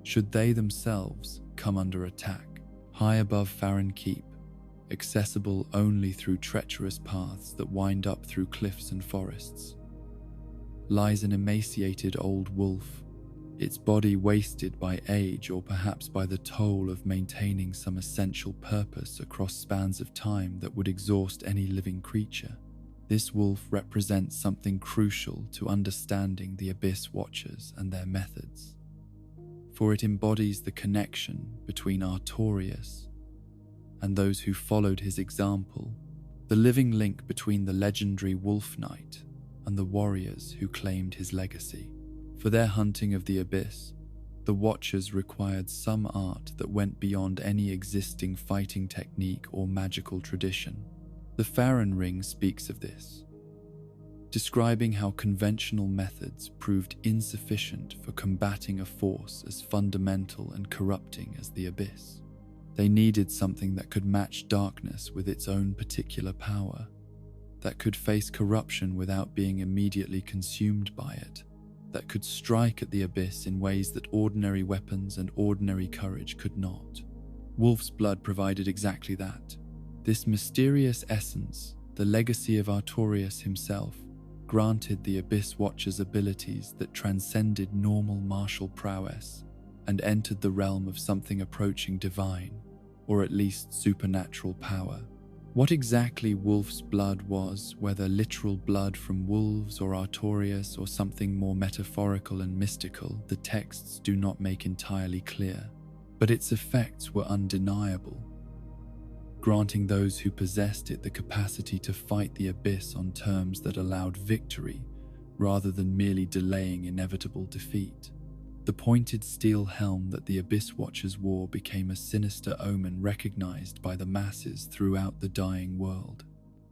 should they themselves come under attack. High above Farron Keep, accessible only through treacherous paths that wind up through cliffs and forests, lies an emaciated old wolf, its body wasted by age or perhaps by the toll of maintaining some essential purpose across spans of time that would exhaust any living creature. This wolf represents something crucial to understanding the Abyss Watchers and their methods, for it embodies the connection between Artorias and those who followed his example, the living link between the legendary Wolf Knight and the warriors who claimed his legacy. For their hunting of the abyss, the Watchers required some art that went beyond any existing fighting technique or magical tradition. The Farron Ring speaks of this, describing how conventional methods proved insufficient for combating a force as fundamental and corrupting as the abyss. They needed something that could match darkness with its own particular power, that could face corruption without being immediately consumed by it, that could strike at the abyss in ways that ordinary weapons and ordinary courage could not. Wolf's blood provided exactly that. This mysterious essence, the legacy of Artorias himself, granted the Abyss Watchers abilities that transcended normal martial prowess and entered the realm of something approaching divine, or at least supernatural power. What exactly Wolf's blood was, whether literal blood from wolves or Artorias or something more metaphorical and mystical, the texts do not make entirely clear, but its effects were undeniable, granting those who possessed it the capacity to fight the abyss on terms that allowed victory rather than merely delaying inevitable defeat. The pointed steel helm that the Abyss Watchers wore became a sinister omen recognized by the masses throughout the dying world.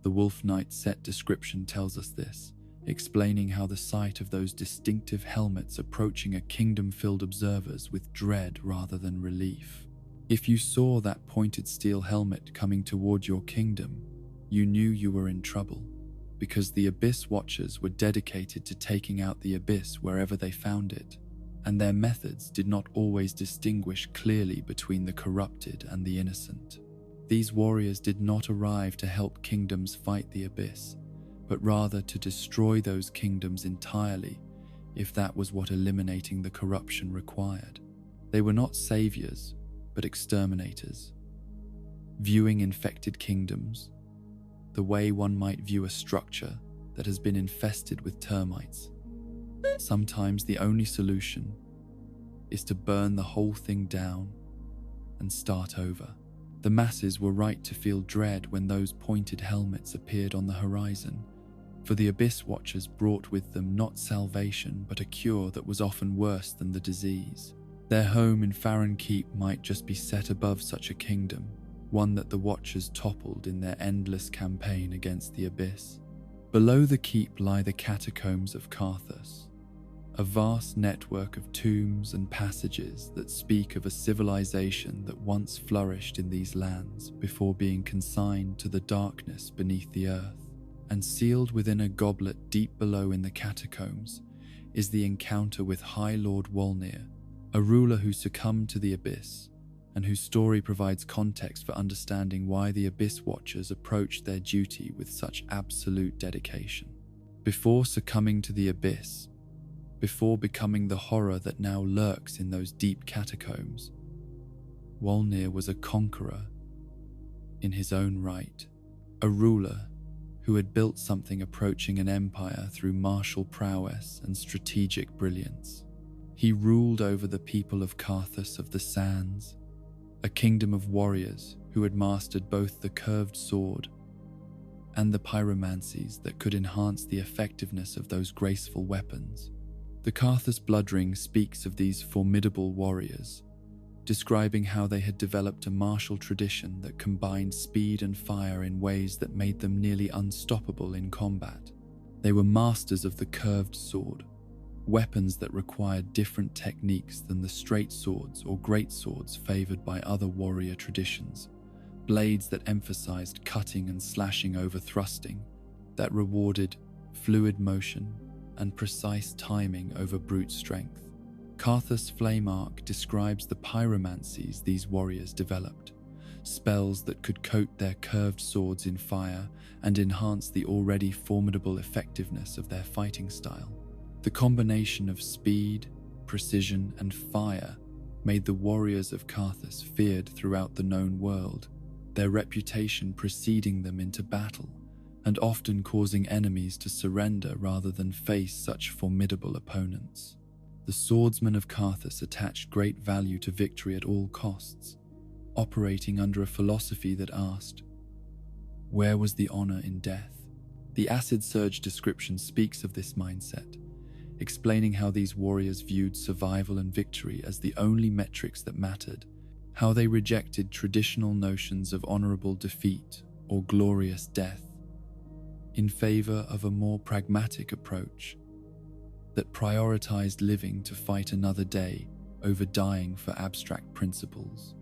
The Wolf Knight set description tells us this, explaining how the sight of those distinctive helmets approaching a kingdom filled observers with dread rather than relief. If you saw that pointed steel helmet coming toward your kingdom, you knew you were in trouble, because the Abyss Watchers were dedicated to taking out the abyss wherever they found it, and their methods did not always distinguish clearly between the corrupted and the innocent. These warriors did not arrive to help kingdoms fight the abyss, but rather to destroy those kingdoms entirely, if that was what eliminating the corruption required. They were not saviors, but exterminators, viewing infected kingdoms the way one might view a structure that has been infested with termites. Sometimes the only solution is to burn the whole thing down and start over. The masses were right to feel dread when those pointed helmets appeared on the horizon, for the Abyss Watchers brought with them not salvation but a cure that was often worse than the disease. Their home in Farron Keep might just be set above such a kingdom, one that the Watchers toppled in their endless campaign against the abyss. Below the keep lie the catacombs of Karthus, a vast network of tombs and passages that speak of a civilization that once flourished in these lands before being consigned to the darkness beneath the earth. And sealed within a goblet deep below in the catacombs is the encounter with High Lord Wolnir, a ruler who succumbed to the abyss, and whose story provides context for understanding why the Abyss Watchers approached their duty with such absolute dedication. Before succumbing to the abyss, before becoming the horror that now lurks in those deep catacombs, Wolnir was a conqueror in his own right, a ruler who had built something approaching an empire through martial prowess and strategic brilliance. He ruled over the people of Karthus of the Sands, a kingdom of warriors who had mastered both the curved sword and the pyromancies that could enhance the effectiveness of those graceful weapons. The Karthus Bloodring speaks of these formidable warriors, describing how they had developed a martial tradition that combined speed and fire in ways that made them nearly unstoppable in combat. They were masters of the curved sword, weapons that required different techniques than the straight swords or great swords favored by other warrior traditions, blades that emphasized cutting and slashing over thrusting, that rewarded fluid motion and precise timing over brute strength. Karthus Flameark describes the pyromancies these warriors developed, spells that could coat their curved swords in fire and enhance the already formidable effectiveness of their fighting style. The combination of speed, precision, and fire made the warriors of Karthus feared throughout the known world, their reputation preceding them into battle and often causing enemies to surrender rather than face such formidable opponents. The swordsmen of Karthus attached great value to victory at all costs, operating under a philosophy that asked, where was the honor in death? The Acid Surge description speaks of this mindset, explaining how these warriors viewed survival and victory as the only metrics that mattered, how they rejected traditional notions of honorable defeat or glorious death in favor of a more pragmatic approach that prioritized living to fight another day over dying for abstract principles.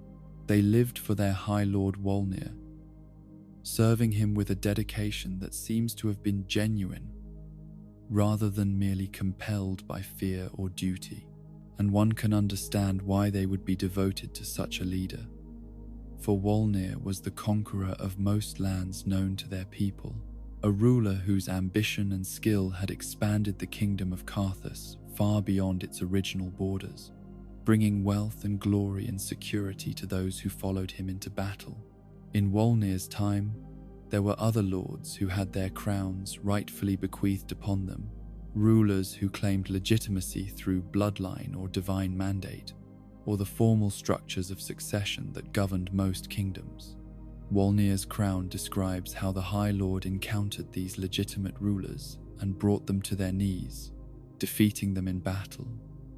They lived for their High Lord Wolnir, serving him with a dedication that seems to have been genuine rather than merely compelled by fear or duty, and one can understand why they would be devoted to such a leader. for Wolnir was the conqueror of most lands known to their people, a ruler whose ambition and skill had expanded the kingdom of Karthus far beyond its original borders, bringing wealth and glory and security to those who followed him into battle. In Wolnir's time, there were other lords who had their crowns rightfully bequeathed upon them, rulers who claimed legitimacy through bloodline or divine mandate, or the formal structures of succession that governed most kingdoms. Wolnir's crown describes how the High Lord encountered these legitimate rulers and brought them to their knees, defeating them in battle,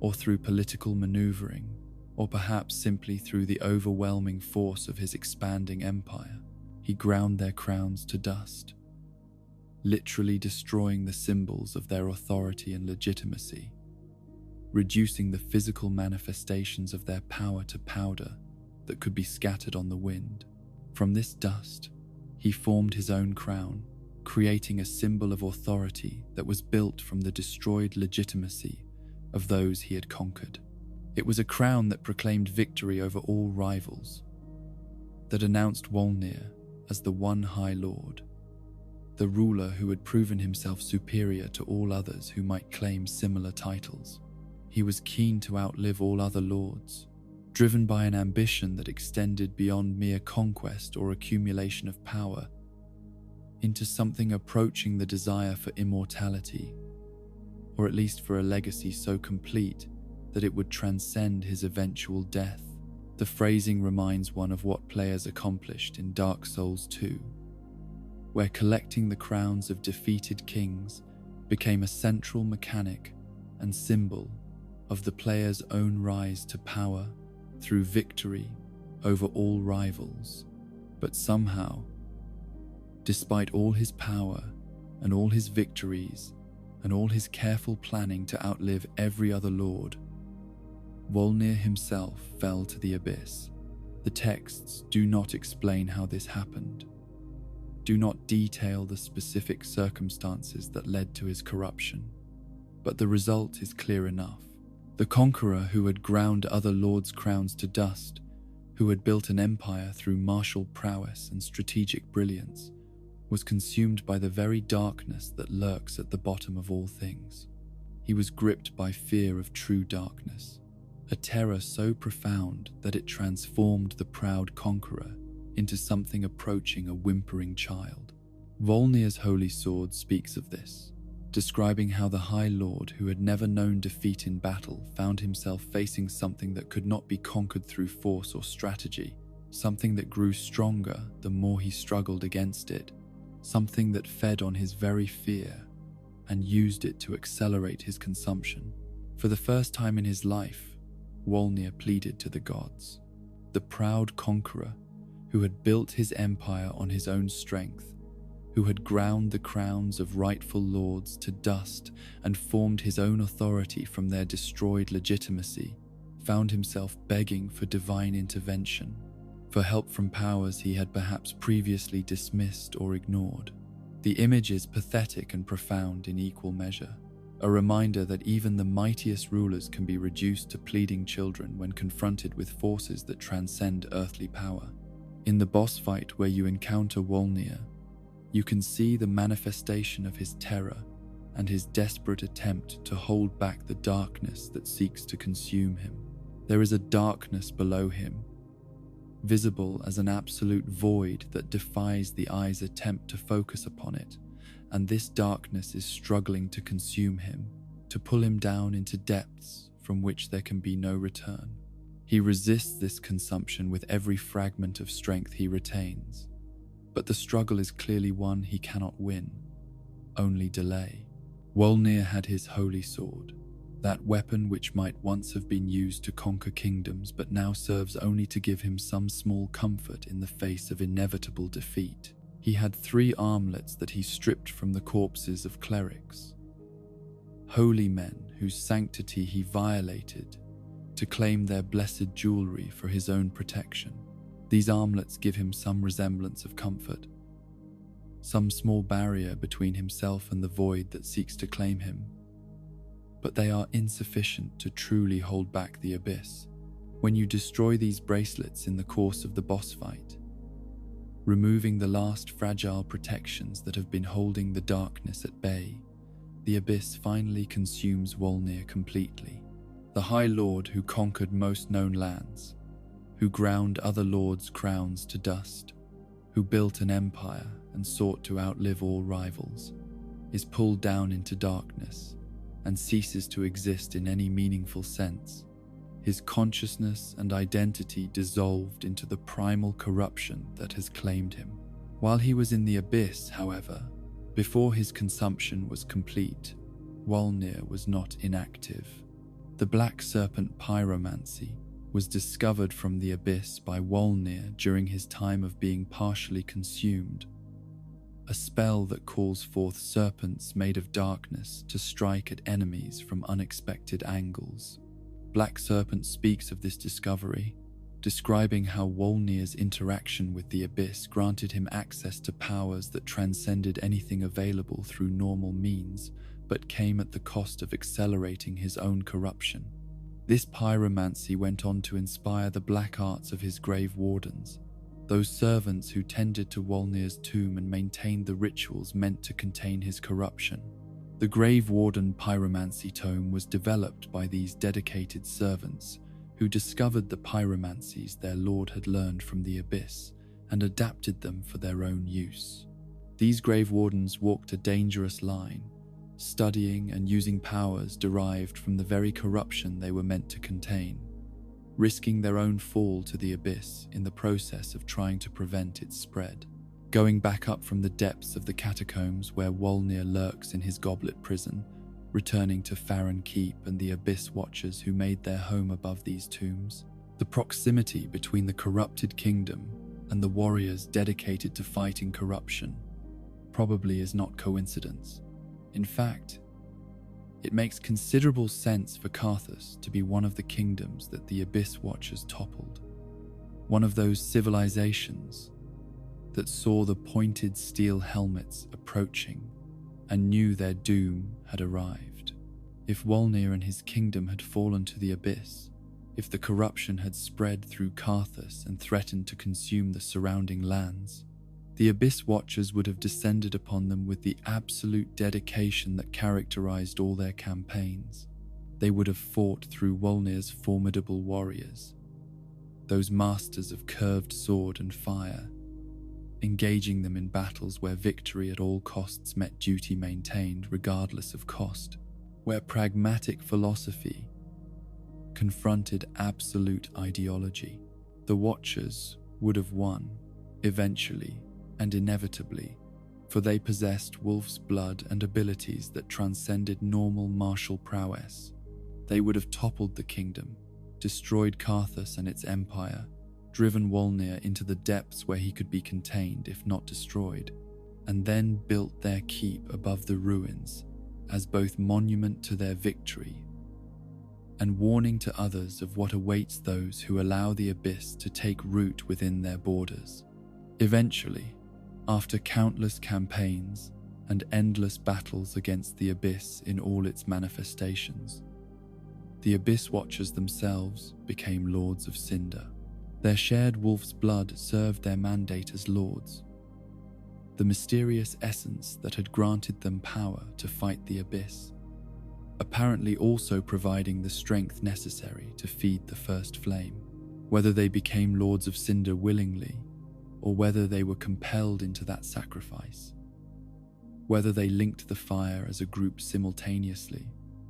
or through political maneuvering, or perhaps simply through the overwhelming force of his expanding empire. He ground their crowns to dust, literally destroying the symbols of their authority and legitimacy, reducing the physical manifestations of their power to powder that could be scattered on the wind. From this dust, he formed his own crown, creating a symbol of authority that was built from the destroyed legitimacy of those he had conquered. It was a crown that proclaimed victory over all rivals, that announced Wolnir as the one High Lord, the ruler who had proven himself superior to all others who might claim similar titles. He was keen to outlive all other lords, driven by an ambition that extended beyond mere conquest or accumulation of power into something approaching the desire for immortality, or at least for a legacy so complete that it would transcend his eventual death. The phrasing reminds one of what players accomplished in Dark Souls 2, where collecting the crowns of defeated kings became a central mechanic and symbol of the player's own rise to power through victory over all rivals. But somehow, despite all his power and all his victories and all his careful planning to outlive every other lord, Wolnir himself fell to the abyss. The texts do not explain how this happened, do not detail the specific circumstances that led to his corruption, but the result is clear enough. The conqueror who had ground other lords' crowns to dust, who had built an empire through martial prowess and strategic brilliance, was consumed by the very darkness that lurks at the bottom of all things. He was gripped by fear of true darkness, a terror so profound that it transformed the proud conqueror into something approaching a whimpering child. Wolnir's holy sword speaks of this, describing how the High Lord, who had never known defeat in battle, found himself facing something that could not be conquered through force or strategy, something that grew stronger the more he struggled against it, something that fed on his very fear and used it to accelerate his consumption. For the first time in his life, Wolnir pleaded to the gods. The proud conqueror, who had built his empire on his own strength, who had ground the crowns of rightful lords to dust and formed his own authority from their destroyed legitimacy, found himself begging for divine intervention, for help from powers he had perhaps previously dismissed or ignored. The image is pathetic and profound in equal measure, a reminder that even the mightiest rulers can be reduced to pleading children when confronted with forces that transcend earthly power. In the boss fight where you encounter Wolnir, you can see the manifestation of his terror and his desperate attempt to hold back the darkness that seeks to consume him. There is a darkness below him, visible as an absolute void that defies the eye's attempt to focus upon it, and this darkness is struggling to consume him, to pull him down into depths from which there can be no return. He resists this consumption with every fragment of strength he retains, but the struggle is clearly one he cannot win, only delay. Wolnir had his holy sword, that weapon which might once have been used to conquer kingdoms but now serves only to give him some small comfort in the face of inevitable defeat. He had 3 armlets that he stripped from the corpses of clerics, holy men whose sanctity he violated to claim their blessed jewelry for his own protection. These armlets give him some resemblance of comfort, some small barrier between himself and the void that seeks to claim him, but they are insufficient to truly hold back the abyss. When you destroy these bracelets in the course of the boss fight, removing the last fragile protections that have been holding the darkness at bay, the Abyss finally consumes Wolnir completely. The High Lord who conquered most known lands, who ground other lords' crowns to dust, who built an empire and sought to outlive all rivals, is pulled down into darkness and ceases to exist in any meaningful sense. His consciousness and identity dissolved into the primal corruption that has claimed him. While he was in the Abyss, however, before his consumption was complete, Wolnir was not inactive. The Black Serpent Pyromancy was discovered from the Abyss by Wolnir during his time of being partially consumed, a spell that calls forth serpents made of darkness to strike at enemies from unexpected angles. Black Serpent speaks of this discovery, describing how Wolnir's interaction with the Abyss granted him access to powers that transcended anything available through normal means, but came at the cost of accelerating his own corruption. This pyromancy went on to inspire the black arts of his grave wardens, those servants who tended to Wolnir's tomb and maintained the rituals meant to contain his corruption. The Grave Warden Pyromancy Tome was developed by these dedicated servants who discovered the pyromancies their lord had learned from the Abyss and adapted them for their own use. These Grave Wardens walked a dangerous line, studying and using powers derived from the very corruption they were meant to contain, risking their own fall to the Abyss in the process of trying to prevent its spread. Going back up from the depths of the catacombs where Wolnir lurks in his goblet prison, returning to Farron Keep and the Abyss Watchers who made their home above these tombs, the proximity between the corrupted kingdom and the warriors dedicated to fighting corruption probably is not coincidence. In fact, it makes considerable sense for Karthus to be one of the kingdoms that the Abyss Watchers toppled, one of those civilizations that saw the pointed steel helmets approaching and knew their doom had arrived. If Wolnir and his kingdom had fallen to the Abyss, if the corruption had spread through Karthus and threatened to consume the surrounding lands, the Abyss Watchers would have descended upon them with the absolute dedication that characterized all their campaigns. They would have fought through Wolnir's formidable warriors, those masters of curved sword and fire, engaging them in battles where victory at all costs met duty maintained regardless of cost, where pragmatic philosophy confronted absolute ideology. The Watchers would have won, eventually and inevitably, for they possessed wolf's blood and abilities that transcended normal martial prowess. They would have toppled the kingdom, destroyed Karthus and its empire, driven Wolnir into the depths where he could be contained if not destroyed, and then built their keep above the ruins as both monument to their victory and warning to others of what awaits those who allow the Abyss to take root within their borders. Eventually, after countless campaigns and endless battles against the Abyss in all its manifestations, the Abyss Watchers themselves became Lords of Cinder. Their shared wolf's blood served their mandate as lords, the mysterious essence that had granted them power to fight the Abyss, apparently also providing the strength necessary to feed the first flame. Whether they became Lords of Cinder willingly, or whether they were compelled into that sacrifice, whether they linked the fire as a group simultaneously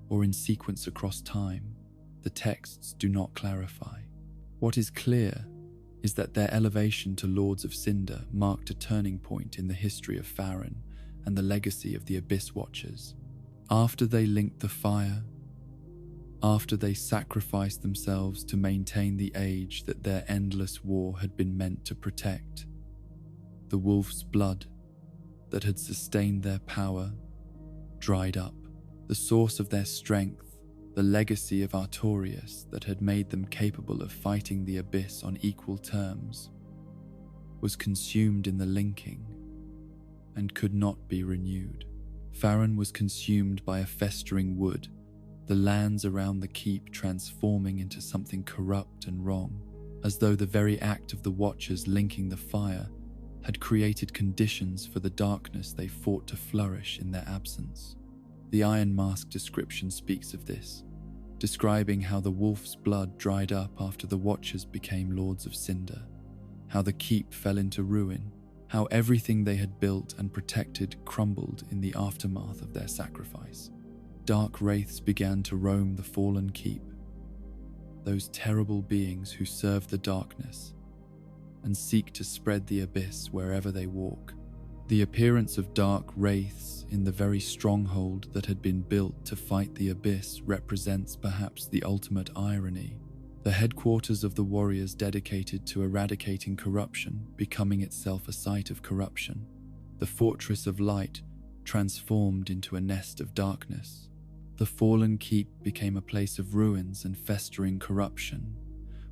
or in sequence across time, the texts do not clarify. What is clear is that their elevation to Lords of Cinder marked a turning point in the history of Farron and the legacy of the Abyss Watchers. After they linked the fire, after they sacrificed themselves to maintain the age that their endless war had been meant to protect, the wolf's blood that had sustained their power dried up. The source of their strength, the legacy of Artorias that had made them capable of fighting the Abyss on equal terms, was consumed in the linking and could not be renewed. Farron was consumed by a festering wood the lands around the keep transforming into something corrupt and wrong, as though the very act of the Watchers linking the fire had created conditions for the darkness they fought to flourish in their absence. The Iron Mask description speaks of this, describing how the wolf's blood dried up after the Watchers became Lords of Cinder, how the keep fell into ruin, how everything they had built and protected crumbled in the aftermath of their sacrifice. Dark wraiths began to roam the fallen keep, those terrible beings who serve the darkness and seek to spread the abyss wherever they walk. The appearance of dark wraiths in the very stronghold that had been built to fight the abyss represents perhaps the ultimate irony, the headquarters of the warriors dedicated to eradicating corruption becoming itself a site of corruption, the fortress of light transformed into a nest of darkness. The fallen keep became a place of ruins and festering corruption,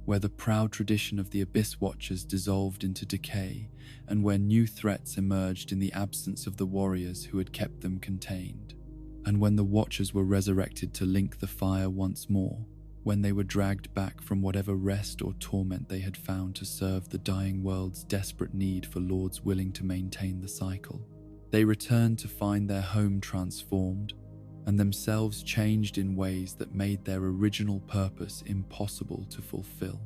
where the proud tradition of the Abyss Watchers dissolved into decay, and where new threats emerged in the absence of the warriors who had kept them contained. And when the Watchers were resurrected to link the fire once more, when they were dragged back from whatever rest or torment they had found to serve the dying world's desperate need for lords willing to maintain the cycle, they returned to find their home transformed and themselves changed in ways that made their original purpose impossible to fulfill.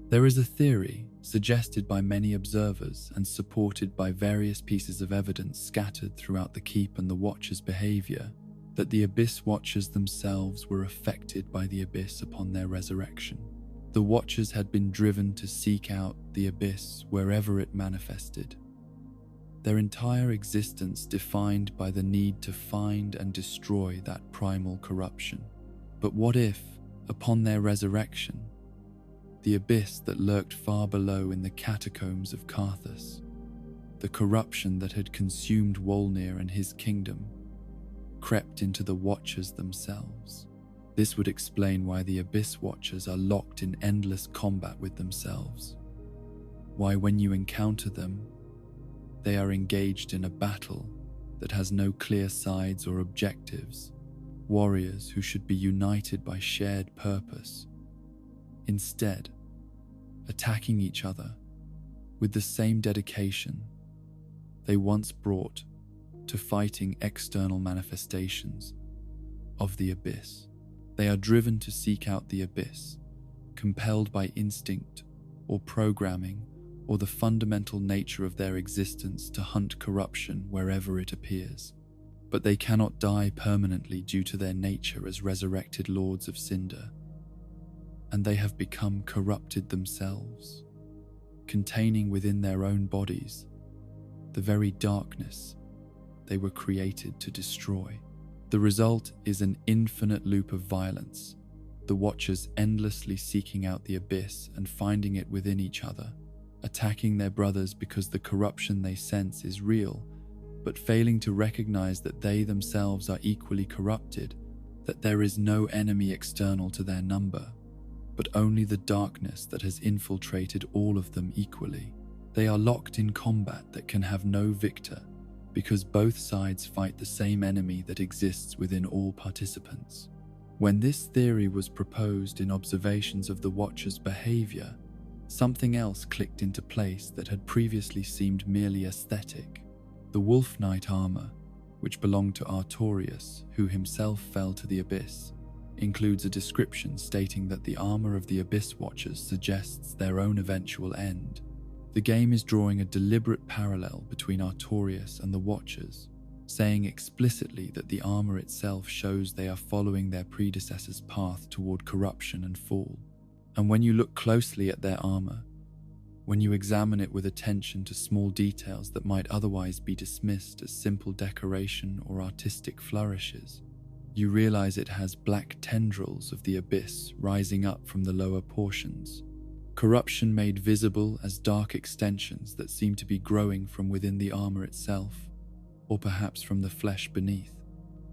There is a theory, suggested by many observers and supported by various pieces of evidence scattered throughout the keep and the Watchers' behavior, that the Abyss Watchers themselves were affected by the Abyss upon their resurrection. The Watchers had been driven to seek out the Abyss wherever it manifested, their entire existence defined by the need to find and destroy that primal corruption. But what if, upon their resurrection, the abyss that lurked far below in the catacombs of Karthus, the corruption that had consumed Wolnir and his kingdom, crept into the Watchers themselves? This would explain why the Abyss Watchers are locked in endless combat with themselves, why when you encounter them, they are engaged in a battle that has no clear sides or objectives, warriors who should be united by shared purpose, instead attacking each other with the same dedication they once brought to fighting external manifestations of the abyss. They are driven to seek out the abyss, compelled by instinct or programming or the fundamental nature of their existence to hunt corruption wherever it appears. But they cannot die permanently due to their nature as resurrected Lords of Cinder, and they have become corrupted themselves, containing within their own bodies the very darkness they were created to destroy. The result is an infinite loop of violence, the Watchers endlessly seeking out the abyss and finding it within each other, attacking their brothers because the corruption they sense is real, but failing to recognize that they themselves are equally corrupted, that there is no enemy external to their number, but only the darkness that has infiltrated all of them equally. They are locked in combat that can have no victor, because both sides fight the same enemy that exists within all participants. When this theory was proposed in observations of the Watchers' behavior, something else clicked into place that had previously seemed merely aesthetic. The Wolf Knight armor, which belonged to Artorius, who himself fell to the abyss, includes a description stating that the armor of the Abyss Watchers suggests their own eventual end. The game is drawing a deliberate parallel between Artorius and the Watchers, saying explicitly that the armor itself shows they are following their predecessor's path toward corruption and fall. And when you look closely at their armor, when you examine it with attention to small details that might otherwise be dismissed as simple decoration or artistic flourishes, you realize it has black tendrils of the abyss rising up from the lower portions, corruption made visible as dark extensions that seem to be growing from within the armor itself, or perhaps from the flesh beneath.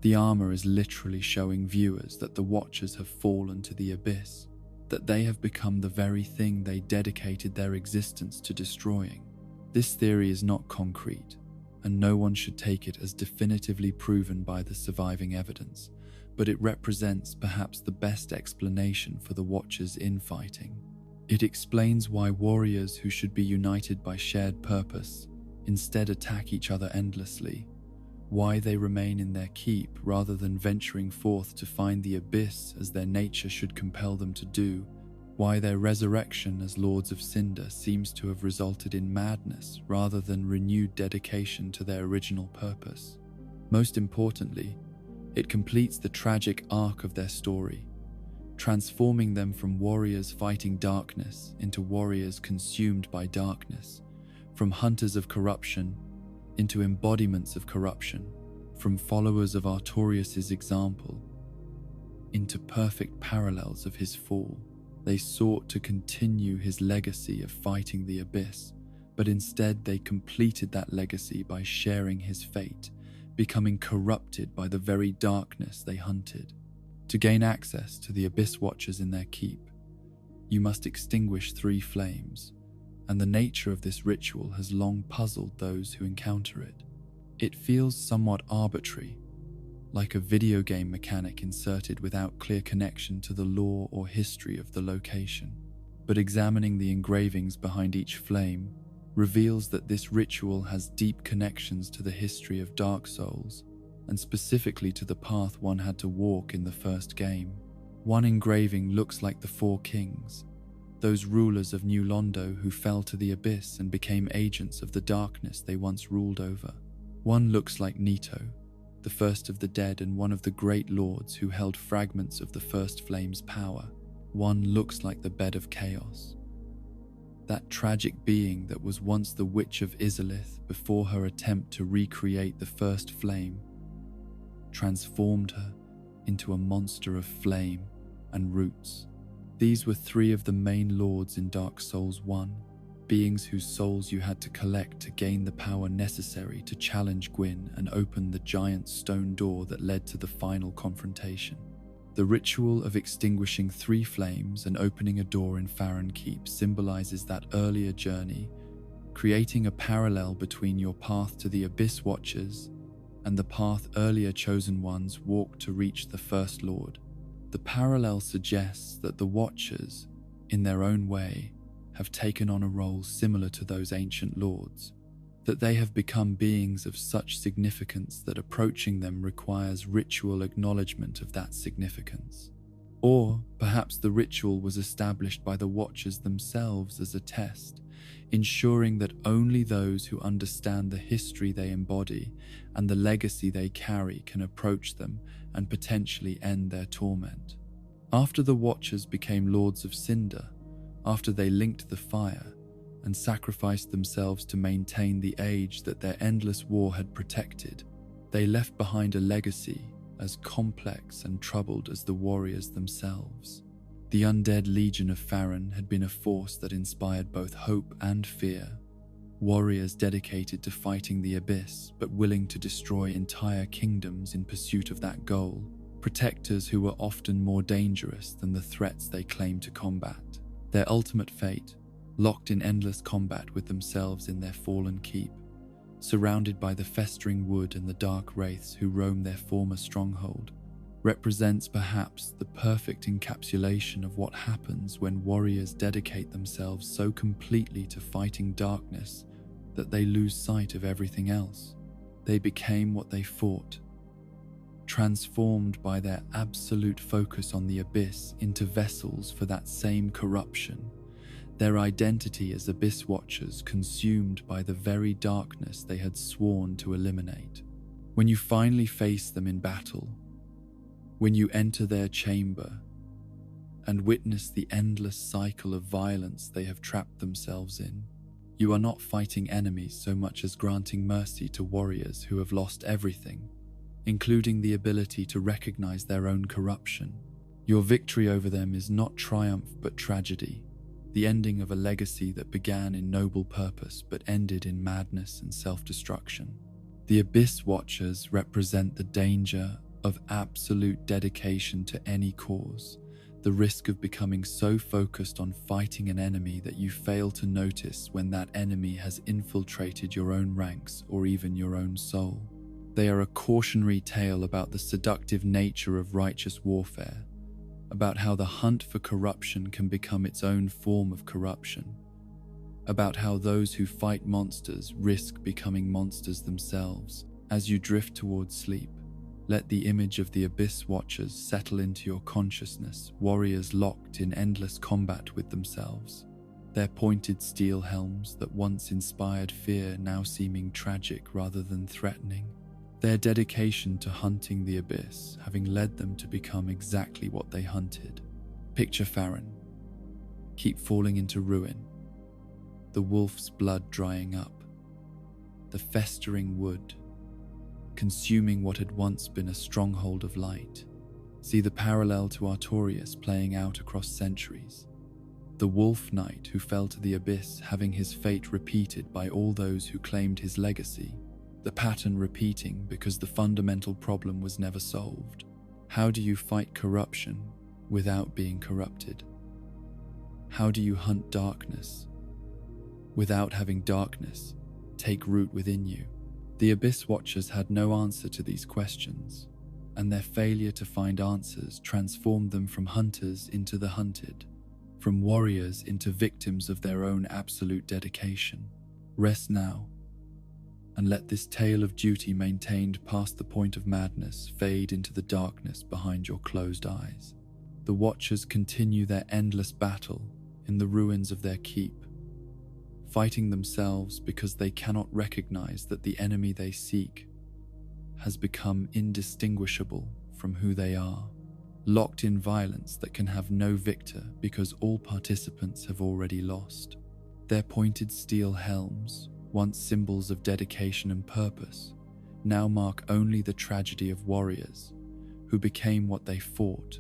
The armor is literally showing viewers that the Watchers have fallen to the abyss, that they have become the very thing they dedicated their existence to destroying. This theory is not concrete, and no one should take it as definitively proven by the surviving evidence, but it represents perhaps the best explanation for the Watcher's infighting. It explains why warriors who should be united by shared purpose instead attack each other endlessly, why they remain in their keep rather than venturing forth to find the abyss as their nature should compel them to do, why their resurrection as Lords of Cinder seems to have resulted in madness rather than renewed dedication to their original purpose. Most importantly, it completes the tragic arc of their story, transforming them from warriors fighting darkness into warriors consumed by darkness, from hunters of corruption into embodiments of corruption, from followers of Artorias' example into perfect parallels of his fall. They sought to continue his legacy of fighting the abyss, but instead they completed that legacy by sharing his fate, becoming corrupted by the very darkness they hunted. To gain access to the Abyss Watchers in their keep, you must extinguish 3 flames, and the nature of this ritual has long puzzled those who encounter it. It feels somewhat arbitrary, like a video game mechanic inserted without clear connection to the lore or history of the location. But examining the engravings behind each flame reveals that this ritual has deep connections to the history of Dark Souls, and specifically to the path one had to walk in the first game. One engraving looks like the 4 kings, those rulers of New Londo who fell to the abyss and became agents of the darkness they once ruled over. One looks like Nito, the first of the dead and one of the great lords who held fragments of the first flame's power. One looks like the Bed of Chaos, that tragic being that was once the Witch of Izalith before her attempt to recreate the first flame transformed her into a monster of flame and roots. These were 3 of the main lords in Dark Souls 1, beings whose souls you had to collect to gain the power necessary to challenge Gwyn and open the giant stone door that led to the final confrontation. The ritual of extinguishing 3 flames and opening a door in Farron Keep symbolizes that earlier journey, creating a parallel between your path to the Abyss Watchers and the path earlier chosen ones walked to reach the First Lord. The parallel suggests that the Watchers, in their own way, have taken on a role similar to those ancient lords, that they have become beings of such significance that approaching them requires ritual acknowledgement of that significance. Or perhaps the ritual was established by the Watchers themselves as a test, ensuring that only those who understand the history they embody and the legacy they carry can approach them and potentially end their torment. After the Watchers became Lords of Cinder, after they linked the fire and sacrificed themselves to maintain the age that their endless war had protected, they left behind a legacy as complex and troubled as the warriors themselves. The undead Legion of Farron had been a force that inspired both hope and fear. Warriors dedicated to fighting the abyss, but willing to destroy entire kingdoms in pursuit of that goal. Protectors who were often more dangerous than the threats they claimed to combat. Their ultimate fate, locked in endless combat with themselves in their fallen keep, surrounded by the festering wood and the dark wraiths who roam their former stronghold, represents perhaps the perfect encapsulation of what happens when warriors dedicate themselves so completely to fighting darkness that they lose sight of everything else. They became what they fought, transformed by their absolute focus on the abyss into vessels for that same corruption, their identity as Abyss Watchers consumed by the very darkness they had sworn to eliminate. When you finally face them in battle, when you enter their chamber and witness the endless cycle of violence they have trapped themselves in, you are not fighting enemies so much as granting mercy to warriors who have lost everything, including the ability to recognize their own corruption. Your victory over them is not triumph but tragedy, the ending of a legacy that began in noble purpose but ended in madness and self-destruction. The Abyss Watchers represent the danger of absolute dedication to any cause, the risk of becoming so focused on fighting an enemy that you fail to notice when that enemy has infiltrated your own ranks or even your own soul. They are a cautionary tale about the seductive nature of righteous warfare, about how the hunt for corruption can become its own form of corruption, about how those who fight monsters risk becoming monsters themselves. As you drift towards sleep, let the image of the Abyss Watchers settle into your consciousness, warriors locked in endless combat with themselves, their pointed steel helms that once inspired fear now seeming tragic rather than threatening. Their dedication to hunting the Abyss having led them to become exactly what they hunted. Picture Farron. Keep falling into ruin. The wolf's blood drying up. The festering wood, consuming what had once been a stronghold of light. See the parallel to Artorias playing out across centuries. The wolf knight who fell to the abyss, having his fate repeated by all those who claimed his legacy. The pattern repeating because the fundamental problem was never solved. How do you fight corruption without being corrupted? How do you hunt darkness without having darkness take root within you? The Abyss Watchers had no answer to these questions, and their failure to find answers transformed them from hunters into the hunted, from warriors into victims of their own absolute dedication. Rest now, and let this tale of duty maintained past the point of madness fade into the darkness behind your closed eyes. The Watchers continue their endless battle in the ruins of their keep, fighting themselves because they cannot recognize that the enemy they seek has become indistinguishable from who they are, locked in violence that can have no victor because all participants have already lost. Their pointed steel helms, once symbols of dedication and purpose, now mark only the tragedy of warriors who became what they fought,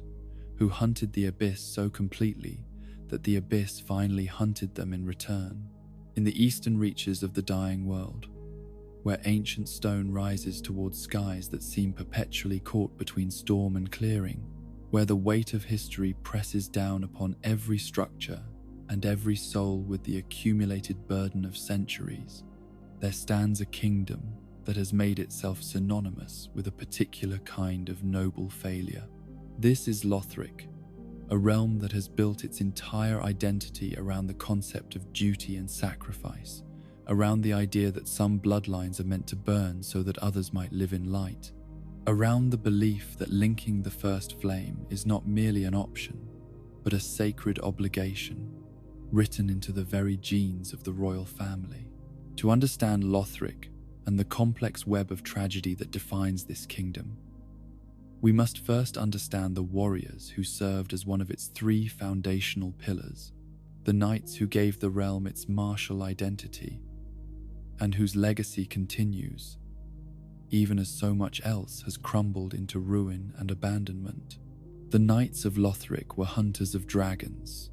who hunted the abyss so completely that the abyss finally hunted them in return. In the eastern reaches of the dying world, where ancient stone rises towards skies that seem perpetually caught between storm and clearing, where the weight of history presses down upon every structure and every soul with the accumulated burden of centuries, there stands a kingdom that has made itself synonymous with a particular kind of noble failure. This is Lothric, a realm that has built its entire identity around the concept of duty and sacrifice, around the idea that some bloodlines are meant to burn so that others might live in light, around the belief that linking the first flame is not merely an option, but a sacred obligation written into the very genes of the royal family. To understand Lothric and the complex web of tragedy that defines this kingdom, we must first understand the warriors who served as one of its three foundational pillars, the knights who gave the realm its martial identity, and whose legacy continues, even as so much else has crumbled into ruin and abandonment. The Knights of Lothric were hunters of dragons,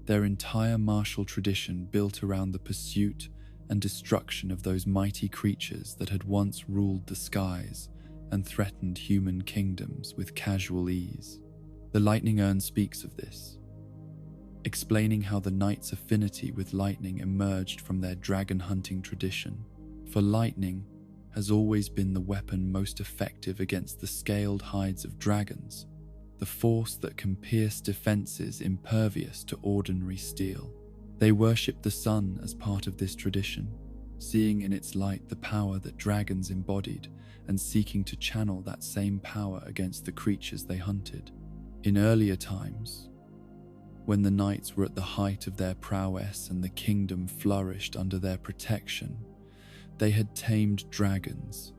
their entire martial tradition built around the pursuit and destruction of those mighty creatures that had once ruled the skies and threatened human kingdoms with casual ease. The Lightning Urn speaks of this, explaining how the knights' affinity with lightning emerged from their dragon hunting tradition, for lightning has always been the weapon most effective against the scaled hides of dragons, the force that can pierce defenses impervious to ordinary steel. They worshipped the sun as part of this tradition, seeing in its light the power that dragons embodied and seeking to channel that same power against the creatures they hunted. In earlier times, when the knights were at the height of their prowess and the kingdom flourished under their protection, they had tamed dragons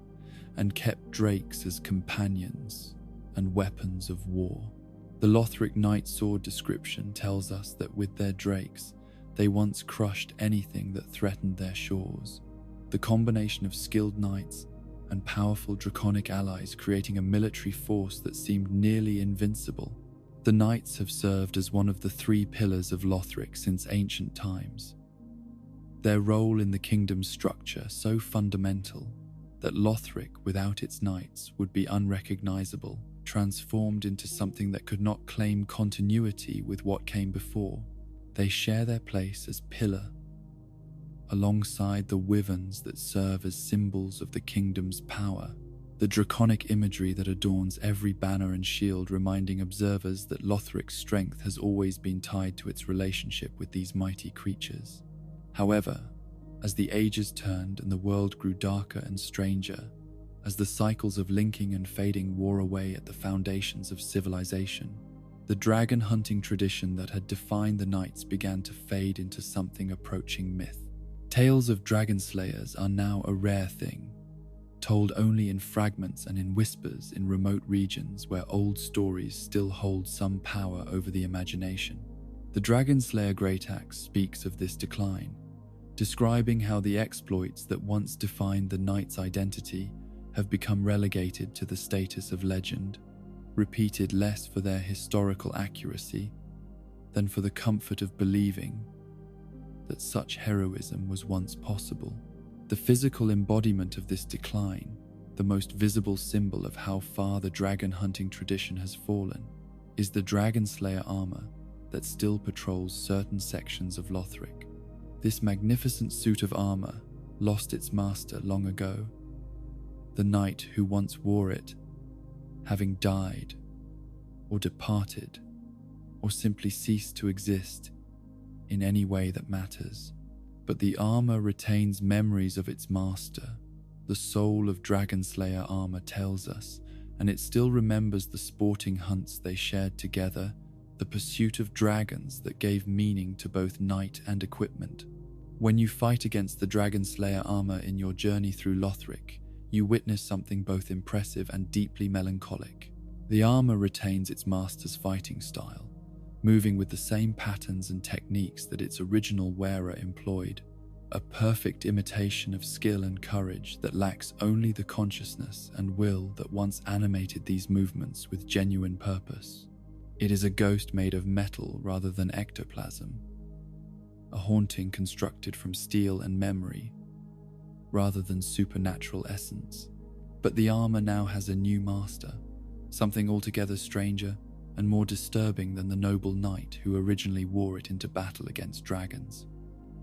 and kept drakes as companions and weapons of war. The Lothric knight sword description tells us that with their drakes, they once crushed anything that threatened their shores. The combination of skilled knights and powerful draconic allies creating a military force that seemed nearly invincible. The knights have served as one of the three pillars of Lothric since ancient times. Their role in the kingdom's structure so fundamental that Lothric without its knights would be unrecognizable, transformed into something that could not claim continuity with what came before. They share their place as pillar, alongside the wyverns that serve as symbols of the kingdom's power, the draconic imagery that adorns every banner and shield reminding observers that Lothric's strength has always been tied to its relationship with these mighty creatures. However, as the ages turned and the world grew darker and stranger, as the cycles of linking and fading wore away at the foundations of civilization, the dragon hunting tradition that had defined the knights began to fade into something approaching myth. Tales of dragon slayers are now a rare thing, told only in fragments and in whispers in remote regions where old stories still hold some power over the imagination. The Dragon Slayer Great Axe speaks of this decline, describing how the exploits that once defined the knight's identity have become relegated to the status of legend, repeated less for their historical accuracy than for the comfort of believing that such heroism was once possible. The physical embodiment of this decline, the most visible symbol of how far the dragon hunting tradition has fallen, is the Dragon Slayer armor that still patrols certain sections of Lothric. This magnificent suit of armor lost its master long ago, the knight who once wore it, having died, or departed, or simply ceased to exist in any way that matters. But the armor retains memories of its master. The soul of Dragon Slayer armor tells us, and it still remembers the sporting hunts they shared together, the pursuit of dragons that gave meaning to both knight and equipment. When you fight against the Dragon Slayer armor in your journey through Lothric, you witness something both impressive and deeply melancholic. The armor retains its master's fighting style, moving with the same patterns and techniques that its original wearer employed, a perfect imitation of skill and courage that lacks only the consciousness and will that once animated these movements with genuine purpose. It is a ghost made of metal rather than ectoplasm, a haunting constructed from steel and memory rather than supernatural essence. But the armor now has a new master, something altogether stranger and more disturbing than the noble knight who originally wore it into battle against dragons.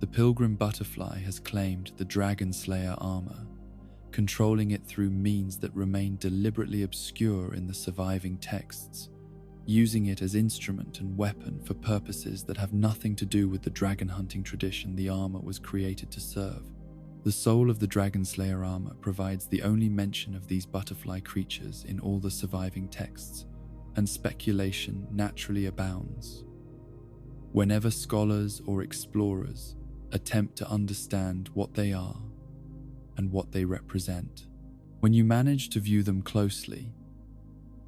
The pilgrim butterfly has claimed the Dragon Slayer armor, controlling it through means that remain deliberately obscure in the surviving texts, using it as instrument and weapon for purposes that have nothing to do with the dragon hunting tradition the armor was created to serve. The soul of the Dragon Slayer armor provides the only mention of these butterfly creatures in all the surviving texts, and speculation naturally abounds whenever scholars or explorers attempt to understand what they are and what they represent. When you manage to view them closely,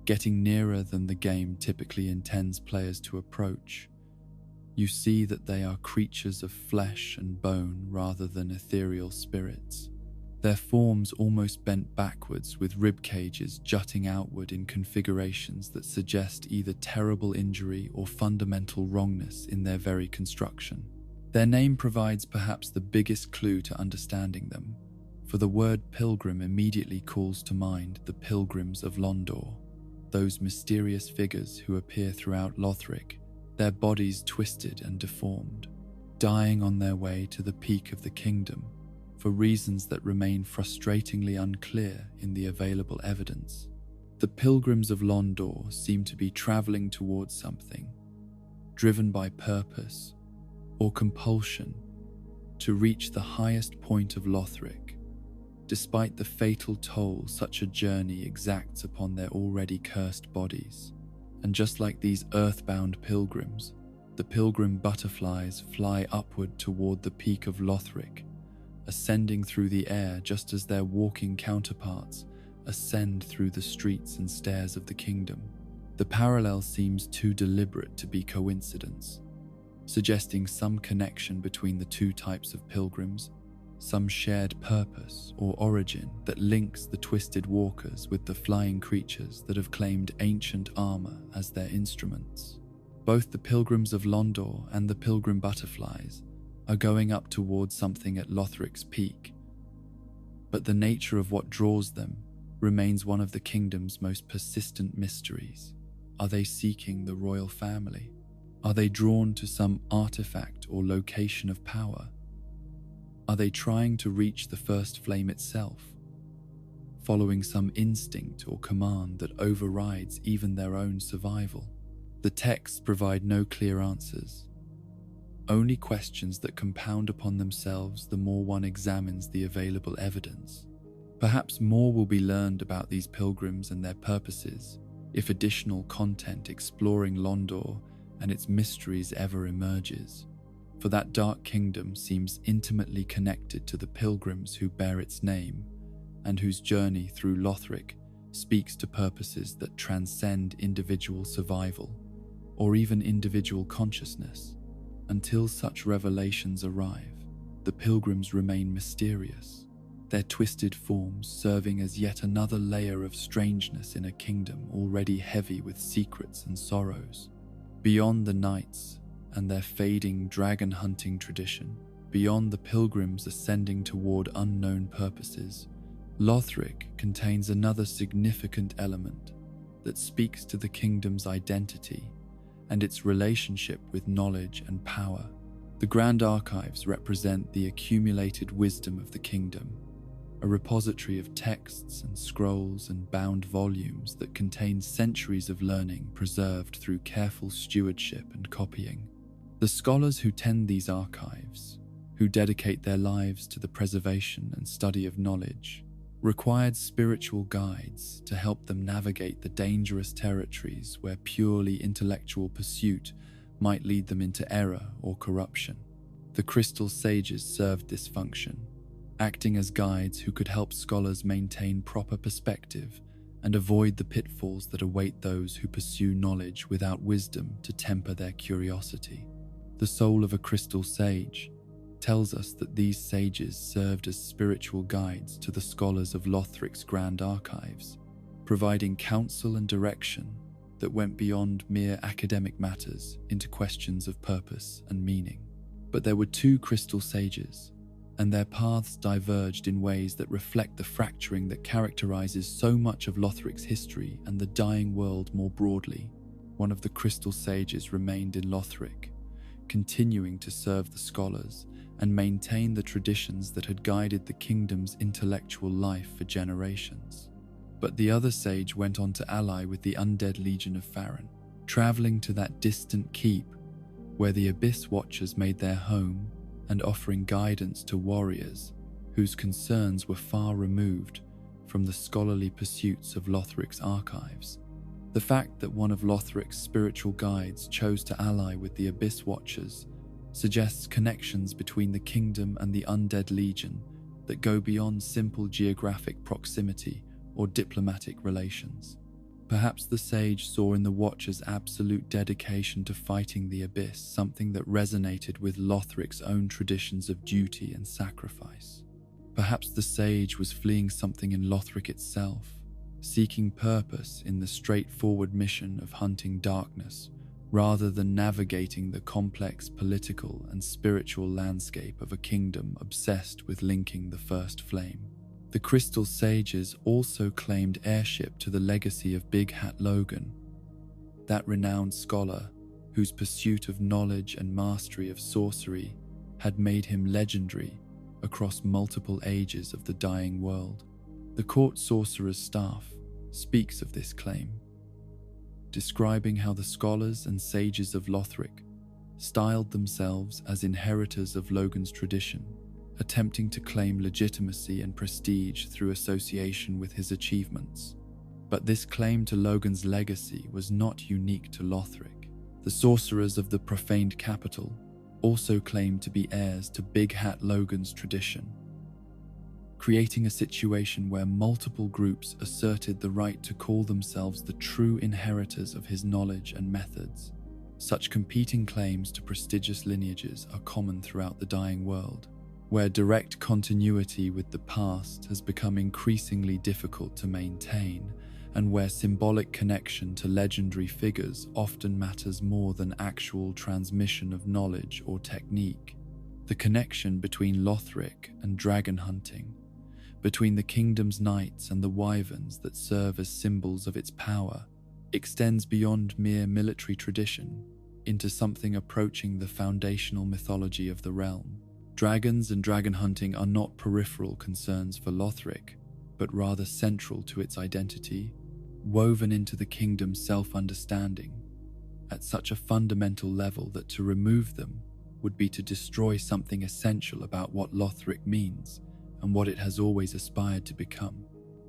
getting nearer than the game typically intends players to approach, you see that they are creatures of flesh and bone rather than ethereal spirits. Their forms almost bent backwards with rib cages jutting outward in configurations that suggest either terrible injury or fundamental wrongness in their very construction. Their name provides perhaps the biggest clue to understanding them, for the word pilgrim immediately calls to mind the pilgrims of Londor, those mysterious figures who appear throughout Lothric, their bodies twisted and deformed, dying on their way to the peak of the kingdom, for reasons that remain frustratingly unclear in the available evidence. The pilgrims of Londor seem to be traveling towards something, driven by purpose or compulsion to reach the highest point of Lothric, despite the fatal toll such a journey exacts upon their already cursed bodies. And just like these earthbound pilgrims, the pilgrim butterflies fly upward toward the peak of Lothric, ascending through the air just as their walking counterparts ascend through the streets and stairs of the kingdom. The parallel seems too deliberate to be coincidence, suggesting some connection between the two types of pilgrims, some shared purpose or origin that links the twisted walkers with the flying creatures that have claimed ancient armor as their instruments. Both the pilgrims of Londor and the pilgrim butterflies are going up towards something at Lothric's peak, but the nature of what draws them remains one of the kingdom's most persistent mysteries. Are they seeking the royal family? Are they drawn to some artifact or location of power? Are they trying to reach the first flame itself? following some instinct or command that overrides even their own survival. The texts provide no clear answers, only questions that compound upon themselves the more one examines the available evidence. Perhaps more will be learned about these pilgrims and their purposes if additional content exploring Londor and its mysteries ever emerges, for that dark kingdom seems intimately connected to the pilgrims who bear its name and whose journey through Lothric speaks to purposes that transcend individual survival or even individual consciousness. Until such revelations arrive, the pilgrims remain mysterious, their twisted forms serving as yet another layer of strangeness in a kingdom already heavy with secrets and sorrows. Beyond the knights and their fading dragon hunting tradition, beyond the pilgrims ascending toward unknown purposes, Lothric contains another significant element that speaks to the kingdom's identity and its relationship with knowledge and power. The Grand Archives represent the accumulated wisdom of the kingdom, a repository of texts and scrolls and bound volumes that contain centuries of learning preserved through careful stewardship and copying. The scholars who tend these archives, who dedicate their lives to the preservation and study of knowledge, required spiritual guides to help them navigate the dangerous territories where purely intellectual pursuit might lead them into error or corruption. The crystal sages served this function, acting as guides who could help scholars maintain proper perspective and avoid the pitfalls that await those who pursue knowledge without wisdom to temper their curiosity. The soul of a crystal sage tells us that these sages served as spiritual guides to the scholars of Lothric's Grand Archives, providing counsel and direction that went beyond mere academic matters into questions of purpose and meaning. But there were two crystal sages, and their paths diverged in ways that reflect the fracturing that characterizes so much of Lothric's history and the dying world more broadly. One of the crystal sages remained in Lothric, continuing to serve the scholars and maintain the traditions that had guided the kingdom's intellectual life for generations. But the other sage went on to ally with the undead legion of Farron, traveling to that distant keep where the Abyss Watchers made their home and offering guidance to warriors whose concerns were far removed from the scholarly pursuits of Lothric's archives. The fact that one of Lothric's spiritual guides chose to ally with the Abyss Watchers suggests connections between the kingdom and the undead legion that go beyond simple geographic proximity or diplomatic relations. Perhaps the sage saw in the Watchers' absolute dedication to fighting the Abyss something that resonated with Lothric's own traditions of duty and sacrifice. Perhaps the sage was fleeing something in Lothric itself, seeking purpose in the straightforward mission of hunting darkness rather than navigating the complex political and spiritual landscape of a kingdom obsessed with linking the first flame. The Crystal Sages also claimed heirship to the legacy of Big Hat Logan, that renowned scholar whose pursuit of knowledge and mastery of sorcery had made him legendary across multiple ages of the dying world. The court sorcerer's staff speaks of this claim, describing how the scholars and sages of Lothric styled themselves as inheritors of Logan's tradition, attempting to claim legitimacy and prestige through association with his achievements. But this claim to Logan's legacy was not unique to Lothric. The sorcerers of the profaned capital also claimed to be heirs to Big Hat Logan's tradition, creating a situation where multiple groups asserted the right to call themselves the true inheritors of his knowledge and methods. Such competing claims to prestigious lineages are common throughout the dying world, where direct continuity with the past has become increasingly difficult to maintain, and where symbolic connection to legendary figures often matters more than actual transmission of knowledge or technique. The connection between Lothric and dragon hunting, between the kingdom's knights and the wyverns that serve as symbols of its power, extends beyond mere military tradition into something approaching the foundational mythology of the realm. Dragons and dragon hunting are not peripheral concerns for Lothric. but rather central to its identity, woven into the kingdom's self-understanding at such a fundamental level that to remove them would be to destroy something essential about what Lothric means and what it has always aspired to become.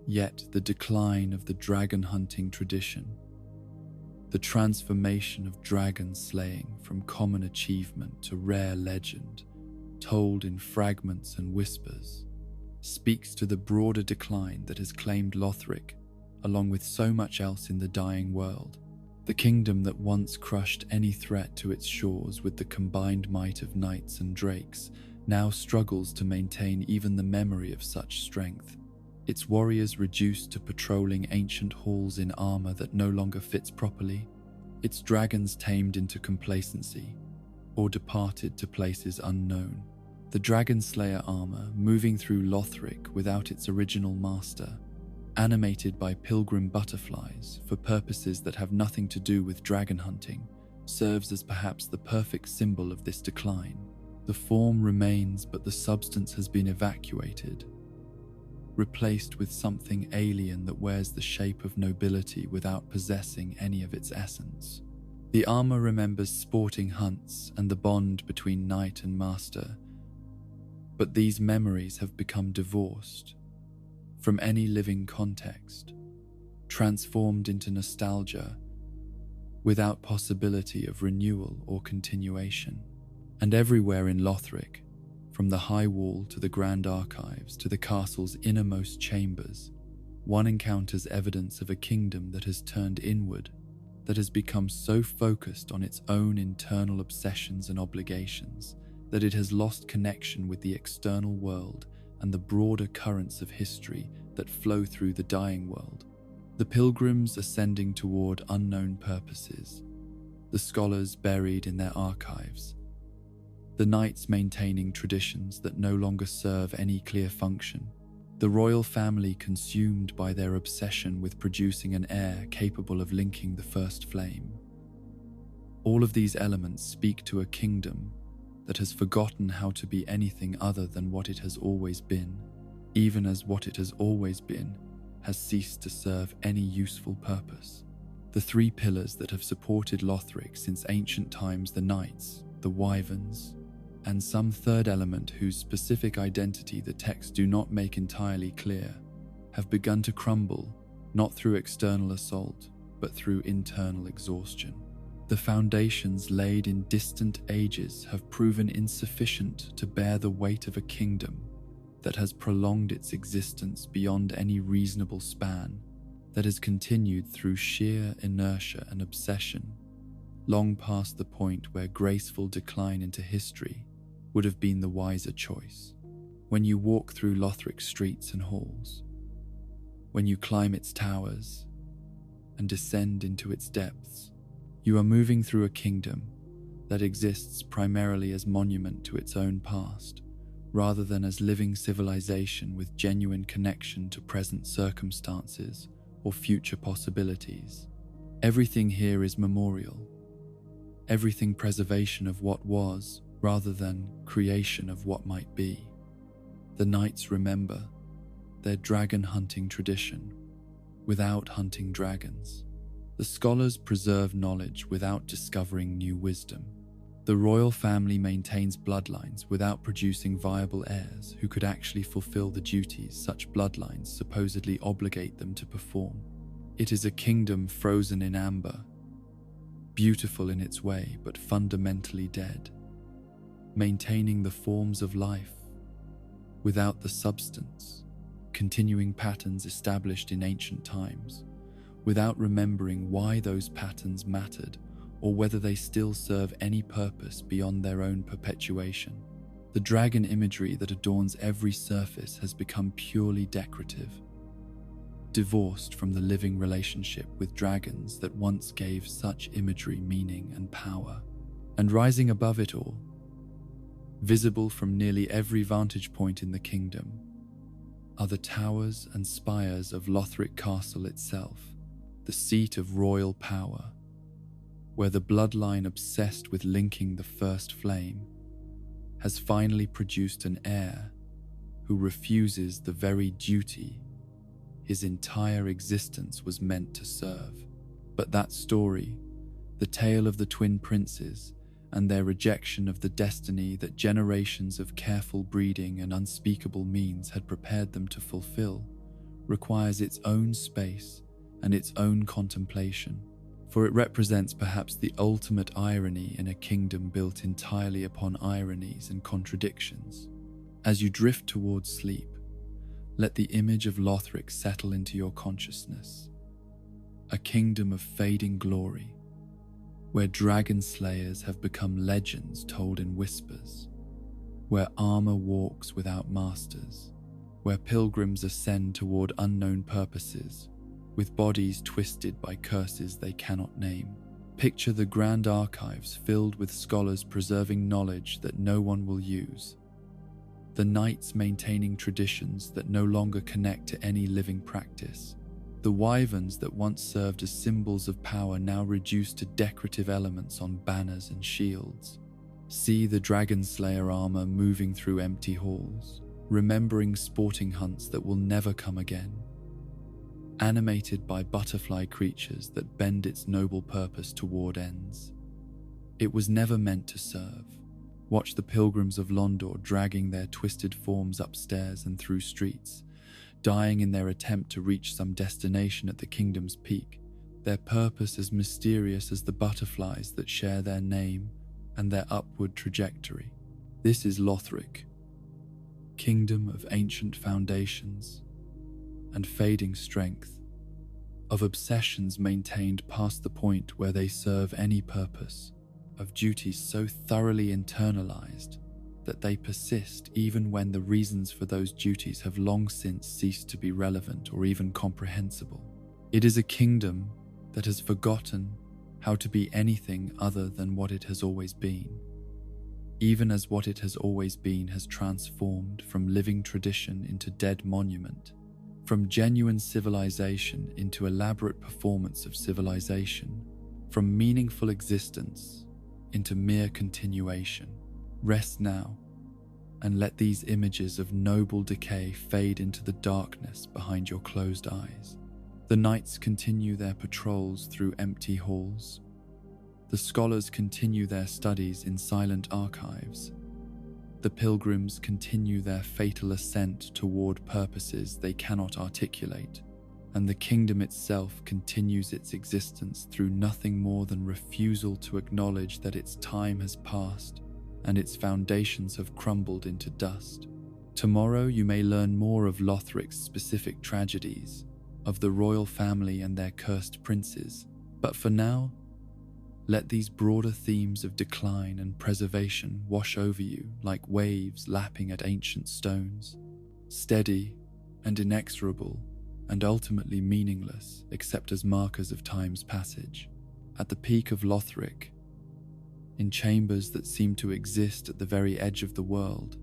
Yet the decline of the dragon hunting tradition, the transformation of dragon slaying from common achievement to rare legend, told in fragments and whispers, speaks to the broader decline that has claimed Lothric, along with so much else in the dying world. The kingdom that once crushed any threat to its shores with the combined might of knights and drakes now struggles to maintain even the memory of such strength. Its warriors reduced to patrolling ancient halls in armor that no longer fits properly, its dragons tamed into complacency or departed to places unknown. The Dragon Slayer armor moving through Lothric without its original master, animated by pilgrim butterflies for purposes that have nothing to do with dragon hunting, serves as perhaps the perfect symbol of this decline. The form remains, but the substance has been evacuated, replaced with something alien that wears the shape of nobility without possessing any of its essence. The armor remembers sporting hunts and the bond between knight and master, but these memories have become divorced from any living context, transformed into nostalgia without possibility of renewal or continuation. And everywhere in Lothric, from the High Wall to the Grand Archives to the castle's innermost chambers, one encounters evidence of a kingdom that has turned inward, that has become so focused on its own internal obsessions and obligations that it has lost connection with the external world and the broader currents of history that flow through the dying world. The pilgrims ascending toward unknown purposes, the scholars buried in their archives, the knights maintaining traditions that no longer serve any clear function, the royal family consumed by their obsession with producing an heir capable of linking the first flame. All of these elements speak to a kingdom that has forgotten how to be anything other than what it has always been, even as what it has always been has ceased to serve any useful purpose. The three pillars that have supported Lothric since ancient times, the knights, the wyverns, and some third element whose specific identity the texts do not make entirely clear, have begun to crumble, not through external assault, but through internal exhaustion. The foundations laid in distant ages have proven insufficient to bear the weight of a kingdom that has prolonged its existence beyond any reasonable span, that has continued through sheer inertia and obsession, long past the point where graceful decline into history would have been the wiser choice. When you walk through Lothric's streets and halls, when you climb its towers and descend into its depths, you are moving through a kingdom that exists primarily as monument to its own past, rather than as living civilization with genuine connection to present circumstances or future possibilities. Everything here is memorial, everything preservation of what was, rather than creation of what might be. The knights remember their dragon hunting tradition without hunting dragons. The scholars preserve knowledge without discovering new wisdom. The royal family maintains bloodlines without producing viable heirs who could actually fulfill the duties such bloodlines supposedly obligate them to perform. It is a kingdom frozen in amber, beautiful in its way but fundamentally dead, maintaining the forms of life without the substance, continuing patterns established in ancient times, without remembering why those patterns mattered or whether they still serve any purpose beyond their own perpetuation. The dragon imagery that adorns every surface has become purely decorative, divorced from the living relationship with dragons that once gave such imagery meaning and power. And rising above it all, visible from nearly every vantage point in the kingdom, are the towers and spires of Lothric Castle itself, the seat of royal power, where the bloodline obsessed with linking the first flame has finally produced an heir who refuses the very duty his entire existence was meant to serve. But that story, the tale of the twin princes and their rejection of the destiny that generations of careful breeding and unspeakable means had prepared them to fulfill, requires its own space and its own contemplation, for it represents perhaps the ultimate irony in a kingdom built entirely upon ironies and contradictions. As you drift towards sleep, let the image of Lothric settle into your consciousness, a kingdom of fading glory, where dragon slayers have become legends told in whispers, where armor walks without masters, where pilgrims ascend toward unknown purposes, with bodies twisted by curses they cannot name. Picture the grand archives filled with scholars preserving knowledge that no one will use, the knights maintaining traditions that no longer connect to any living practice, the wyverns that once served as symbols of power now reduced to decorative elements on banners and shields. See the dragon slayer armor moving through empty halls, remembering sporting hunts that will never come again, animated by butterfly creatures that bend its noble purpose toward ends. It was never meant to serve. Watch the pilgrims of Londor dragging their twisted forms upstairs and through streets, dying in their attempt to reach some destination at the kingdom's peak, their purpose as mysterious as the butterflies that share their name and their upward trajectory. This is Lothric, kingdom of ancient foundations and fading strength, of obsessions maintained past the point where they serve any purpose, of duties so thoroughly internalized that they persist even when the reasons for those duties have long since ceased to be relevant or even comprehensible. It is a kingdom that has forgotten how to be anything other than what it has always been, even as what it has always been has transformed from living tradition into dead monument, from genuine civilization into elaborate performance of civilization, from meaningful existence into mere continuation. Rest now, and let these images of noble decay fade into the darkness behind your closed eyes. The knights continue their patrols through empty halls. The scholars continue their studies in silent archives. The pilgrims continue their fatal ascent toward purposes they cannot articulate, and the kingdom itself continues its existence through nothing more than refusal to acknowledge that its time has passed and its foundations have crumbled into dust. Tomorrow you may learn more of Lothric's specific tragedies, of the royal family and their cursed princes, but for now, let these broader themes of decline and preservation wash over you like waves lapping at ancient stones, steady and inexorable, and ultimately meaningless except as markers of time's passage. At the peak of Lothric, in chambers that seem to exist at the very edge of the world,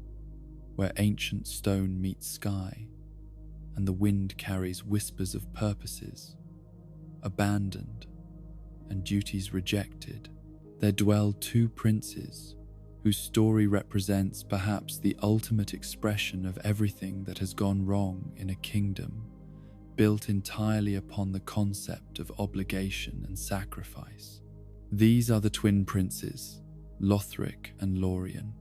where ancient stone meets sky, and the wind carries whispers of purposes abandoned and duties rejected, there dwell two princes whose story represents perhaps the ultimate expression of everything that has gone wrong in a kingdom built entirely upon the concept of obligation and sacrifice. These are the twin princes, Lothric and Lorien,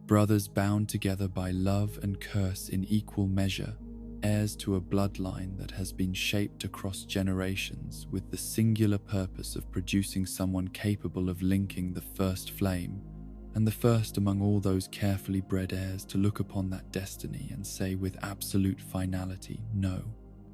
brothers bound together by love and curse in equal measure, heirs to a bloodline that has been shaped across generations with the singular purpose of producing someone capable of linking the first flame, and the first among all those carefully bred heirs to look upon that destiny and say with absolute finality, no.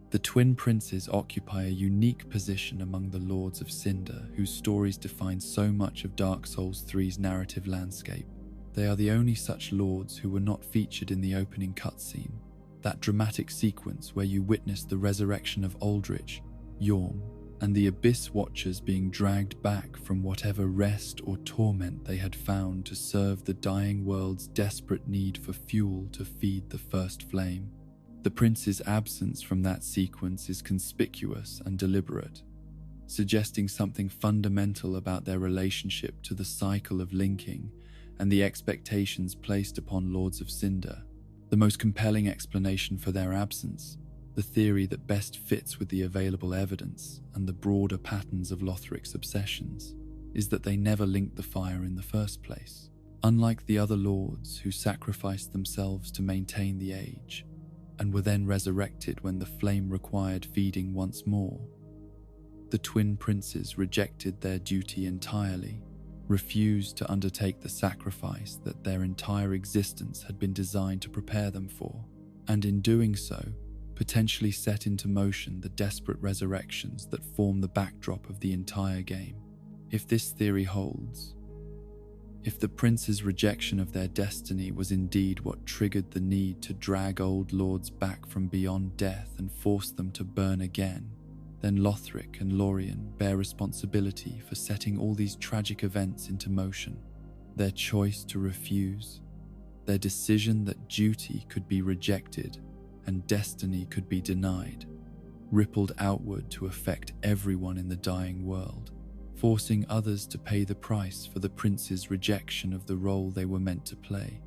The twin princes occupy a unique position among the Lords of Cinder, whose stories define so much of Dark Souls 3's narrative landscape. They are the only such lords who were not featured in the opening cutscene, that dramatic sequence where you witness the resurrection of Aldrich, Yorm, and the Abyss Watchers being dragged back from whatever rest or torment they had found to serve the dying world's desperate need for fuel to feed the first flame. The prince's absence from that sequence is conspicuous and deliberate, suggesting something fundamental about their relationship to the cycle of linking and the expectations placed upon Lords of Cinder. The most compelling explanation for their absence, The theory that best fits with the available evidence and the broader patterns of Lothric's obsessions is that they never linked the fire in the first place. Unlike the other lords who sacrificed themselves to maintain the age and were then resurrected when the flame required feeding once more, the twin princes rejected their duty entirely, refused to undertake the sacrifice that their entire existence had been designed to prepare them for, and in doing so, potentially set into motion the desperate resurrections that form the backdrop of the entire game. If this theory holds, if the princes' rejection of their destiny was indeed what triggered the need to drag old lords back from beyond death and force them to burn again, then Lothric and Lorien bear responsibility for setting all these tragic events into motion. Their choice to refuse, their decision that duty could be rejected and destiny could be denied, rippled outward to affect everyone in the dying world, forcing others to pay the price for the prince's rejection of the role they were meant to play.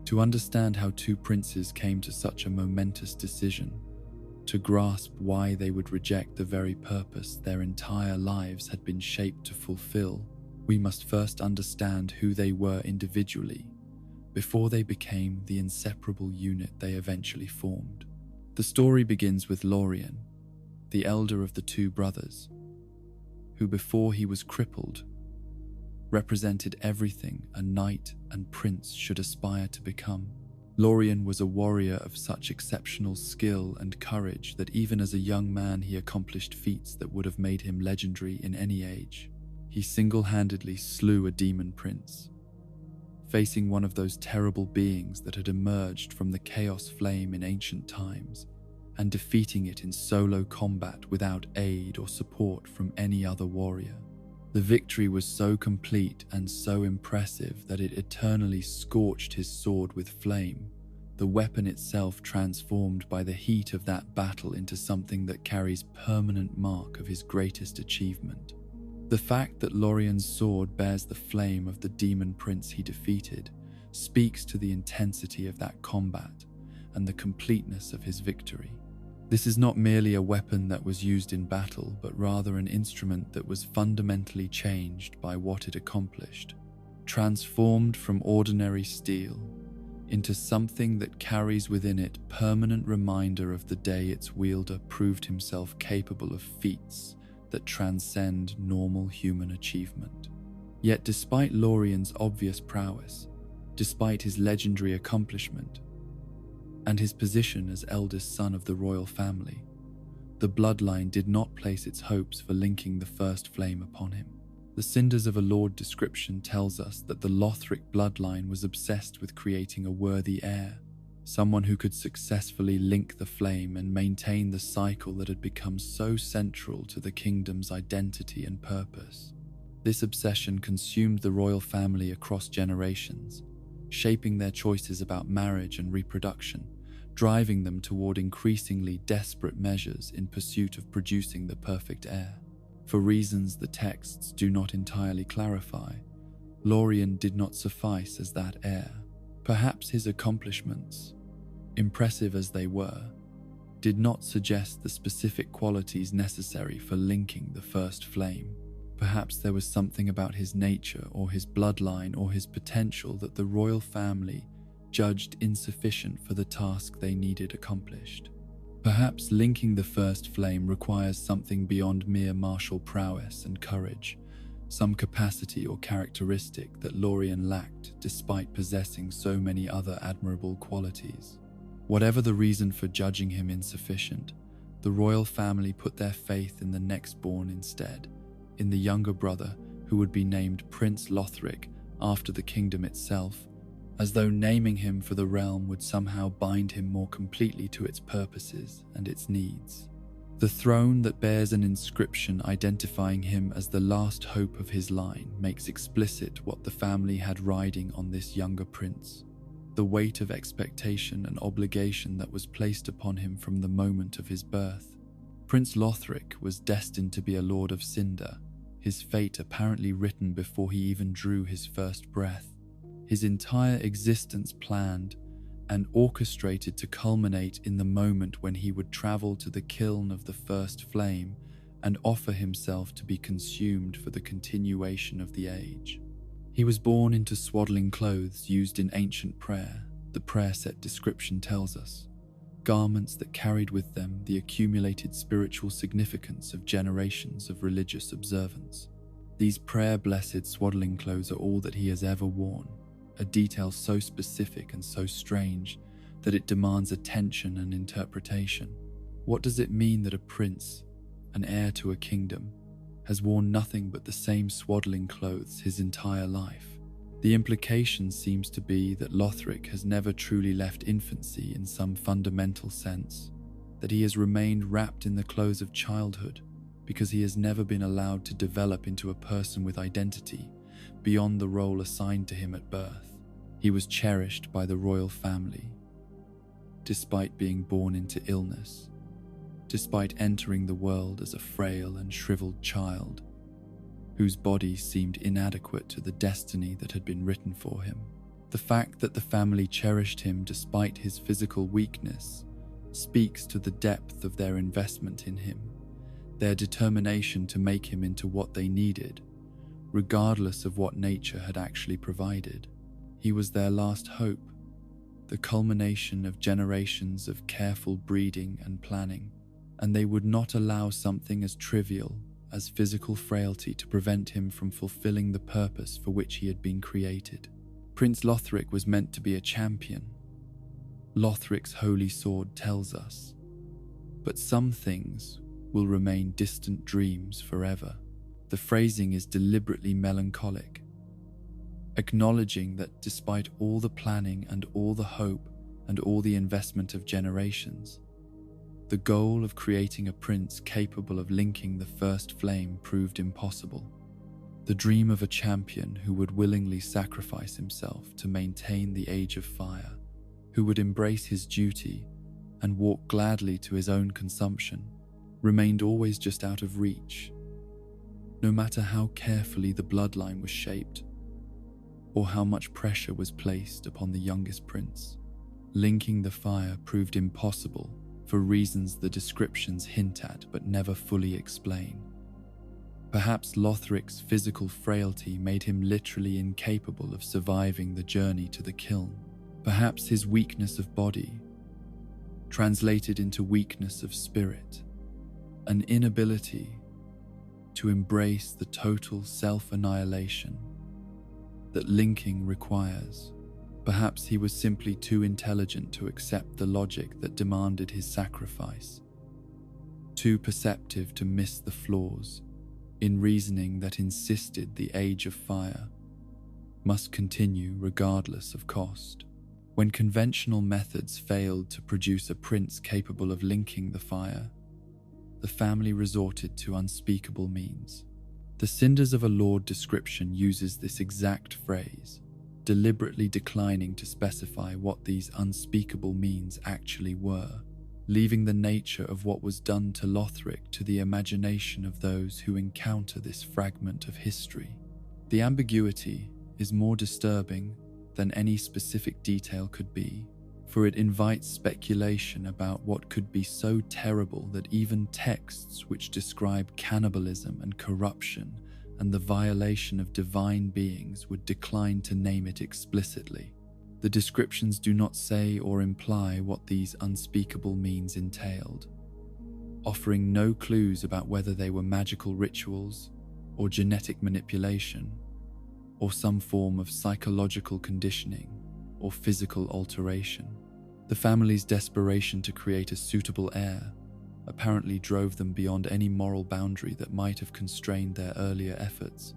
To understand how two princes came to such a momentous decision, to grasp why they would reject the very purpose their entire lives had been shaped to fulfill, we must first understand who they were individually before they became the inseparable unit they eventually formed. The story begins with Lorien, the elder of the two brothers, who before he was crippled, represented everything a knight and prince should aspire to become. Lorien was a warrior of such exceptional skill and courage that even as a young man he accomplished feats that would have made him legendary in any age. He single-handedly slew a demon prince, facing one of those terrible beings that had emerged from the chaos flame in ancient times, and defeating it in solo combat without aid or support from any other warrior. The victory was so complete and so impressive that it eternally scorched his sword with flame, the weapon itself transformed by the heat of that battle into something that carries permanent mark of his greatest achievement. The fact that Lorien's sword bears the flame of the demon prince he defeated speaks to the intensity of that combat and the completeness of his victory. This is not merely a weapon that was used in battle, but rather an instrument that was fundamentally changed by what it accomplished, transformed from ordinary steel into something that carries within it permanent reminder of the day its wielder proved himself capable of feats that transcend normal human achievement. Yet despite Lorien's obvious prowess, despite his legendary accomplishment, and his position as eldest son of the royal family, the bloodline did not place its hopes for linking the first flame upon him. The Cinders of a Lord description tells us that the Lothric bloodline was obsessed with creating a worthy heir, someone who could successfully link the flame and maintain the cycle that had become so central to the kingdom's identity and purpose. This obsession consumed the royal family across generations, shaping their choices about marriage and reproduction, driving them toward increasingly desperate measures in pursuit of producing the perfect heir. For reasons the texts do not entirely clarify, Lorien did not suffice as that heir. Perhaps his accomplishments, impressive as they were, did not suggest the specific qualities necessary for linking the first flame. Perhaps there was something about his nature or his bloodline or his potential that the royal family judged insufficient for the task they needed accomplished. Perhaps linking the first flame requires something beyond mere martial prowess and courage, some capacity or characteristic that Lorien lacked despite possessing so many other admirable qualities. Whatever the reason for judging him insufficient, the royal family put their faith in the next born instead, in the younger brother who would be named Prince Lothric after the kingdom itself, as though naming him for the realm would somehow bind him more completely to its purposes and its needs. The throne that bears an inscription identifying him as the last hope of his line makes explicit what the family had riding on this younger prince, the weight of expectation and obligation that was placed upon him from the moment of his birth. Prince Lothric was destined to be a Lord of Cinder, his fate apparently written before he even drew his first breath, his entire existence planned and orchestrated to culminate in the moment when he would travel to the kiln of the first flame and offer himself to be consumed for the continuation of the age. He was born into swaddling clothes used in ancient prayer, the prayer set description tells us, garments that carried with them the accumulated spiritual significance of generations of religious observance. These prayer-blessed swaddling clothes are all that he has ever worn, a detail so specific and so strange that it demands attention and interpretation. What does it mean that a prince, an heir to a kingdom, has worn nothing but the same swaddling clothes his entire life? The implication seems to be that Lothric has never truly left infancy in some fundamental sense, that he has remained wrapped in the clothes of childhood because he has never been allowed to develop into a person with identity beyond the role assigned to him at birth. He was cherished by the royal family, despite being born into illness, despite entering the world as a frail and shriveled child, whose body seemed inadequate to the destiny that had been written for him. The fact that the family cherished him despite his physical weakness speaks to the depth of their investment in him, their determination to make him into what they needed, regardless of what nature had actually provided. He was their last hope, the culmination of generations of careful breeding and planning, and they would not allow something as trivial as physical frailty to prevent him from fulfilling the purpose for which he had been created. Prince Lothric was meant to be a champion, Lothric's holy sword tells us, but some things will remain distant dreams forever. The phrasing is deliberately melancholic, acknowledging that despite all the planning and all the hope and all the investment of generations, the goal of creating a prince capable of linking the first flame proved impossible. The dream of a champion who would willingly sacrifice himself to maintain the Age of Fire, who would embrace his duty and walk gladly to his own consumption, remained always just out of reach, no matter how carefully the bloodline was shaped or how much pressure was placed upon the youngest prince. Linking the fire proved impossible for reasons the descriptions hint at but never fully explain. Perhaps Lothric's physical frailty made him literally incapable of surviving the journey to the kiln. Perhaps his weakness of body translated into weakness of spirit, an inability to embrace the total self-annihilation that linking requires. Perhaps he was simply too intelligent to accept the logic that demanded his sacrifice, too perceptive to miss the flaws in reasoning that insisted the Age of Fire must continue regardless of cost. When conventional methods failed to produce a prince capable of linking the fire, the family resorted to unspeakable means. The Cinders of a Lord description uses this exact phrase, deliberately declining to specify what these unspeakable means actually were, leaving the nature of what was done to Lothric to the imagination of those who encounter this fragment of history. The ambiguity is more disturbing than any specific detail could be, for it invites speculation about what could be so terrible that even texts which describe cannibalism and corruption and the violation of divine beings would decline to name it explicitly. The descriptions do not say or imply what these unspeakable means entailed, offering no clues about whether they were magical rituals or genetic manipulation, or some form of psychological conditioning or physical alteration. The family's desperation to create a suitable heir apparently drove them beyond any moral boundary that might have constrained their earlier efforts,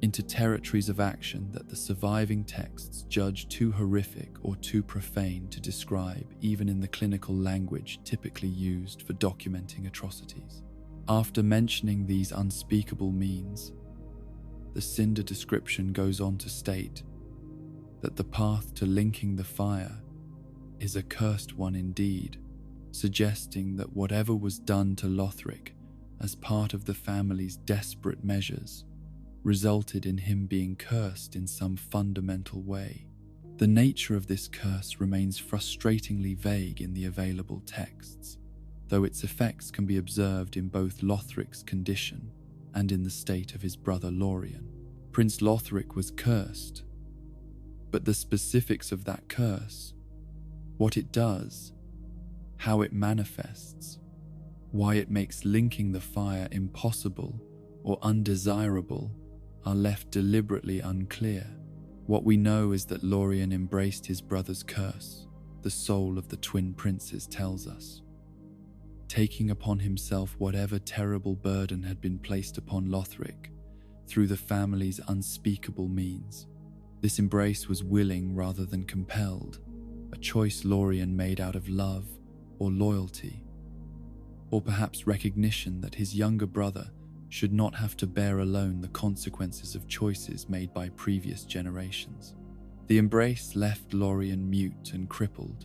into territories of action that the surviving texts judge too horrific or too profane to describe even in the clinical language typically used for documenting atrocities. After mentioning these unspeakable means, the Cinder description goes on to state that the path to linking the fire is a cursed one indeed, suggesting that whatever was done to Lothric as part of the family's desperate measures resulted in him being cursed in some fundamental way. The nature of this curse remains frustratingly vague in the available texts, though its effects can be observed in both Lothric's condition and in the state of his brother Lorien. Prince Lothric was cursed, but the specifics of that curse, what it does, how it manifests, why it makes linking the fire impossible or undesirable, are left deliberately unclear. What we know is that Lorien embraced his brother's curse, the soul of the twin princes tells us, taking upon himself whatever terrible burden had been placed upon Lothric through the family's unspeakable means. This embrace was willing rather than compelled, a choice Lorien made out of love or loyalty, or perhaps recognition that his younger brother should not have to bear alone the consequences of choices made by previous generations. The embrace left Lorien mute and crippled,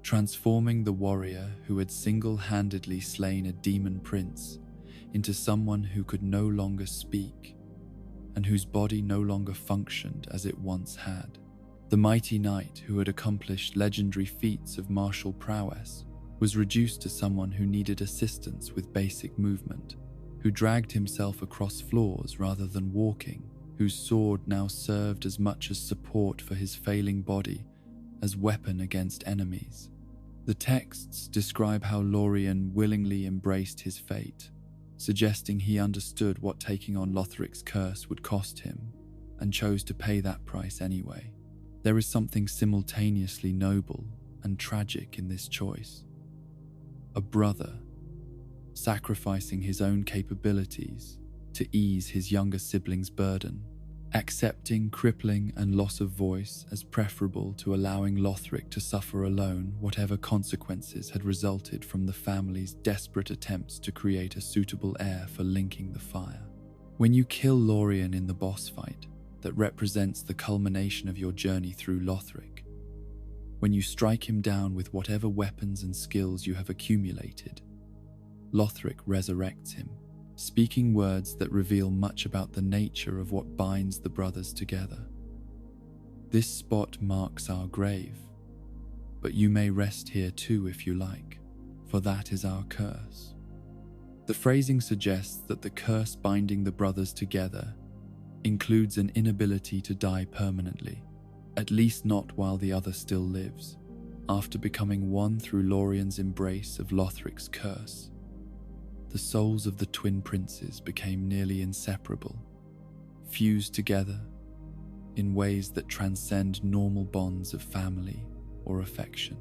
transforming the warrior who had single-handedly slain a demon prince into someone who could no longer speak and whose body no longer functioned as it once had. The mighty knight who had accomplished legendary feats of martial prowess was reduced to someone who needed assistance with basic movement, who dragged himself across floors rather than walking, whose sword now served as much as support for his failing body as weapon against enemies. The texts describe how Lorien willingly embraced his fate, suggesting he understood what taking on Lothric's curse would cost him, and chose to pay that price anyway. There is something simultaneously noble and tragic in this choice. A brother sacrificing his own capabilities to ease his younger sibling's burden, accepting crippling and loss of voice as preferable to allowing Lothric to suffer alone whatever consequences had resulted from the family's desperate attempts to create a suitable heir for linking the fire. When you kill Lorien in the boss fight that represents the culmination of your journey through Lothric, when you strike him down with whatever weapons and skills you have accumulated, Lothric resurrects him, speaking words that reveal much about the nature of what binds the brothers together. This spot marks our grave, but you may rest here too if you like, for that is our curse. The phrasing suggests that the curse binding the brothers together includes an inability to die permanently, at least not while the other still lives. After becoming one through Lorien's embrace of Lothric's curse, the souls of the twin princes became nearly inseparable, fused together in ways that transcend normal bonds of family or affection.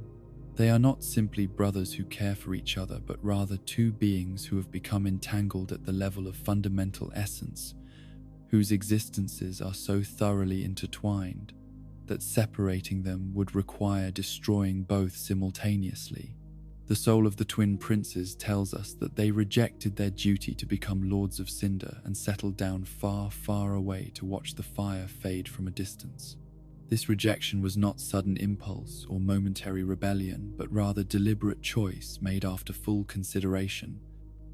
They are not simply brothers who care for each other, but rather two beings who have become entangled at the level of fundamental essence, whose existences are so thoroughly intertwined that separating them would require destroying both simultaneously. The soul of the twin princes tells us that they rejected their duty to become lords of Cinder and settled down far, far away to watch the fire fade from a distance. This rejection was not sudden impulse or momentary rebellion, but rather deliberate choice made after full consideration,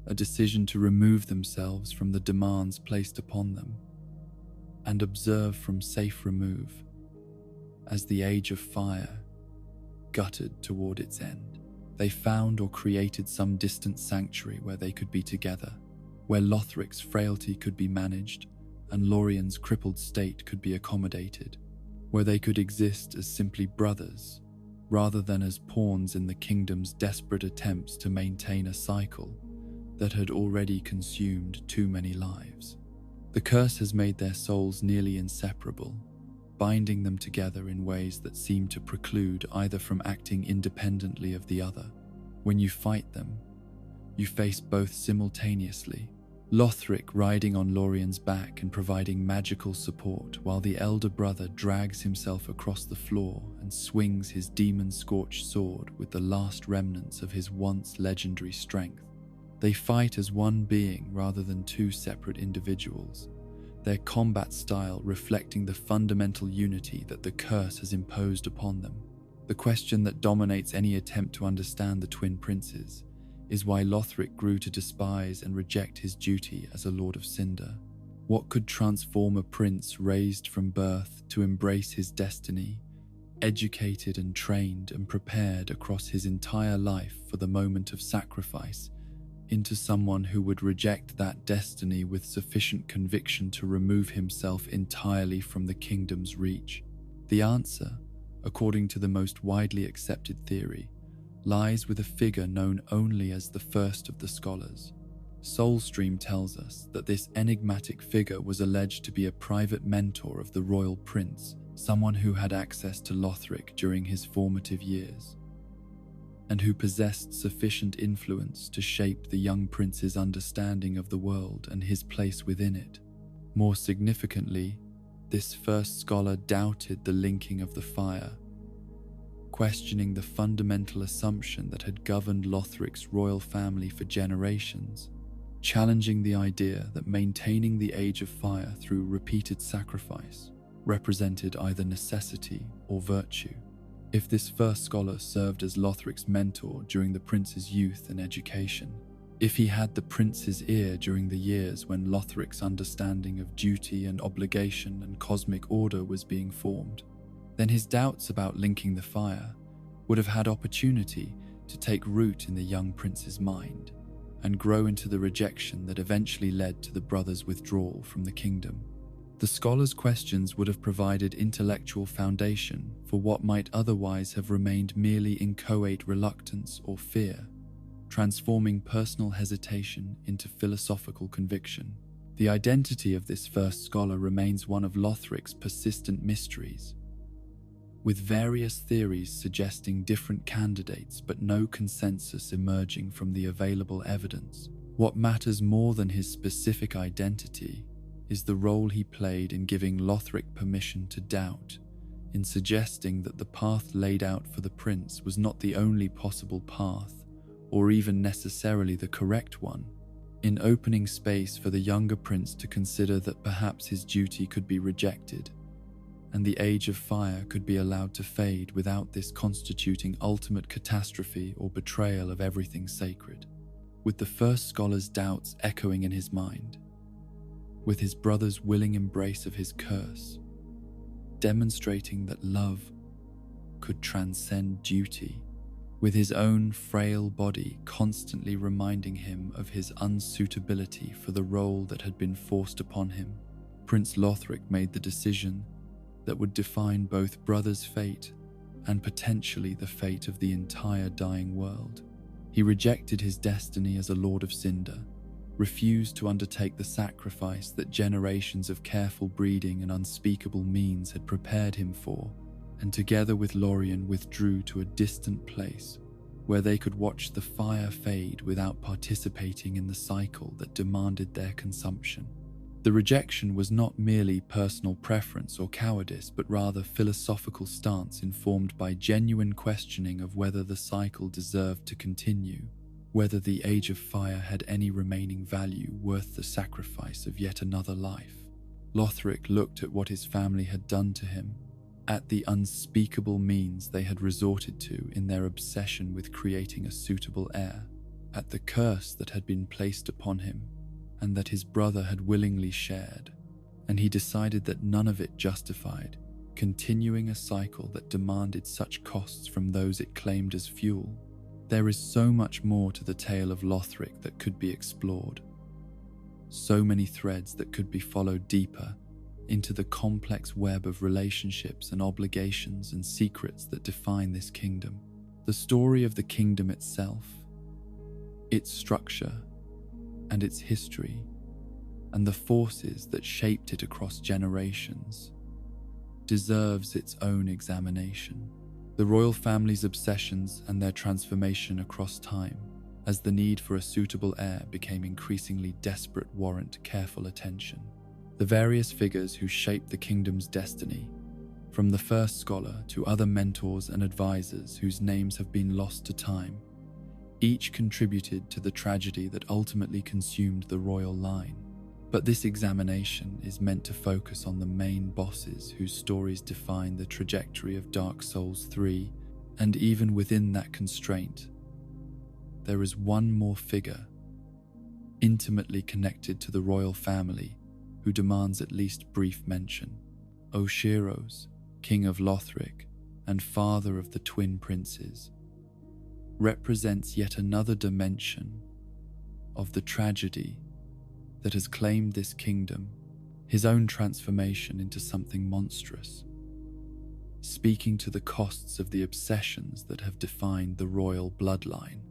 a decision to remove themselves from the demands placed upon them and observe from safe remove as the Age of Fire guttered toward its end. They found or created some distant sanctuary where they could be together, where Lothric's frailty could be managed and Lorien's crippled state could be accommodated, where they could exist as simply brothers rather than as pawns in the kingdom's desperate attempts to maintain a cycle that had already consumed too many lives. The curse has made their souls nearly inseparable, binding them together in ways that seem to preclude either from acting independently of the other. When you fight them, you face both simultaneously, Lothric riding on Lorien's back and providing magical support, while the elder brother drags himself across the floor and swings his demon-scorched sword with the last remnants of his once legendary strength. They fight as one being rather than two separate individuals, their combat style reflecting the fundamental unity that the curse has imposed upon them. The question that dominates any attempt to understand the twin princes is why Lothric grew to despise and reject his duty as a Lord of Cinder. What could transform a prince raised from birth to embrace his destiny educated and trained and prepared across his entire life for the moment of sacrifice, into someone who would reject that destiny with sufficient conviction to remove himself entirely from the kingdom's reach? The answer, according to the most widely accepted theory, lies with a figure known only as the First of the Scholars. Soulstream tells us that this enigmatic figure was alleged to be a private mentor of the royal prince, someone who had access to Lothric during his formative years, and who possessed sufficient influence to shape the young prince's understanding of the world and his place within it. More significantly, this first scholar doubted the linking of the fire, questioning the fundamental assumption that had governed Lothric's royal family for generations, challenging the idea that maintaining the Age of Fire through repeated sacrifice represented either necessity or virtue. If this first scholar served as Lothric's mentor during the prince's youth and education, if he had the prince's ear during the years when Lothric's understanding of duty and obligation and cosmic order was being formed, then his doubts about linking the fire would have had opportunity to take root in the young prince's mind and grow into the rejection that eventually led to the brothers' withdrawal from the kingdom. The scholar's questions would have provided intellectual foundation for what might otherwise have remained merely inchoate reluctance or fear, transforming personal hesitation into philosophical conviction. The identity of this first scholar remains one of Lothric's persistent mysteries, with various theories suggesting different candidates but no consensus emerging from the available evidence. What matters more than his specific identity is the role he played in giving Lothric permission to doubt, in suggesting that the path laid out for the prince was not the only possible path, or even necessarily the correct one, in opening space for the younger prince to consider that perhaps his duty could be rejected, and the Age of Fire could be allowed to fade without this constituting ultimate catastrophe or betrayal of everything sacred. With the first scholar's doubts echoing in his mind, with his brother's willing embrace of his curse, demonstrating that love could transcend duty, with his own frail body constantly reminding him of his unsuitability for the role that had been forced upon him, Prince Lothric made the decision that would define both brothers' fate and potentially the fate of the entire dying world. He rejected his destiny as a Lord of Cinder, refused to undertake the sacrifice that generations of careful breeding and unspeakable means had prepared him for, and together with Lorien withdrew to a distant place where they could watch the fire fade without participating in the cycle that demanded their consumption. The rejection was not merely personal preference or cowardice, but rather philosophical stance informed by genuine questioning of whether the cycle deserved to continue, whether the Age of Fire had any remaining value worth the sacrifice of yet another life. Lothric looked at what his family had done to him, at the unspeakable means they had resorted to in their obsession with creating a suitable heir, at the curse that had been placed upon him and that his brother had willingly shared, and he decided that none of it justified continuing a cycle that demanded such costs from those it claimed as fuel. There is so much more to the tale of Lothric that could be explored, so many threads that could be followed deeper into the complex web of relationships and obligations and secrets that define this kingdom. The story of the kingdom itself, its structure and its history, and the forces that shaped it across generations, deserves its own examination. The royal family's obsessions and their transformation across time, as the need for a suitable heir became increasingly desperate, warrant careful attention. The various figures who shaped the kingdom's destiny, from the first scholar to other mentors and advisors whose names have been lost to time, each contributed to the tragedy that ultimately consumed the royal line. But this examination is meant to focus on the main bosses whose stories define the trajectory of Dark Souls 3, and even within that constraint, there is one more figure, intimately connected to the royal family, who demands at least brief mention. O'Sheros, King of Lothric, and father of the twin princes, represents yet another dimension of the tragedy that has claimed this kingdom, his own transformation into something monstrous, speaking to the costs of the obsessions that have defined the royal bloodline.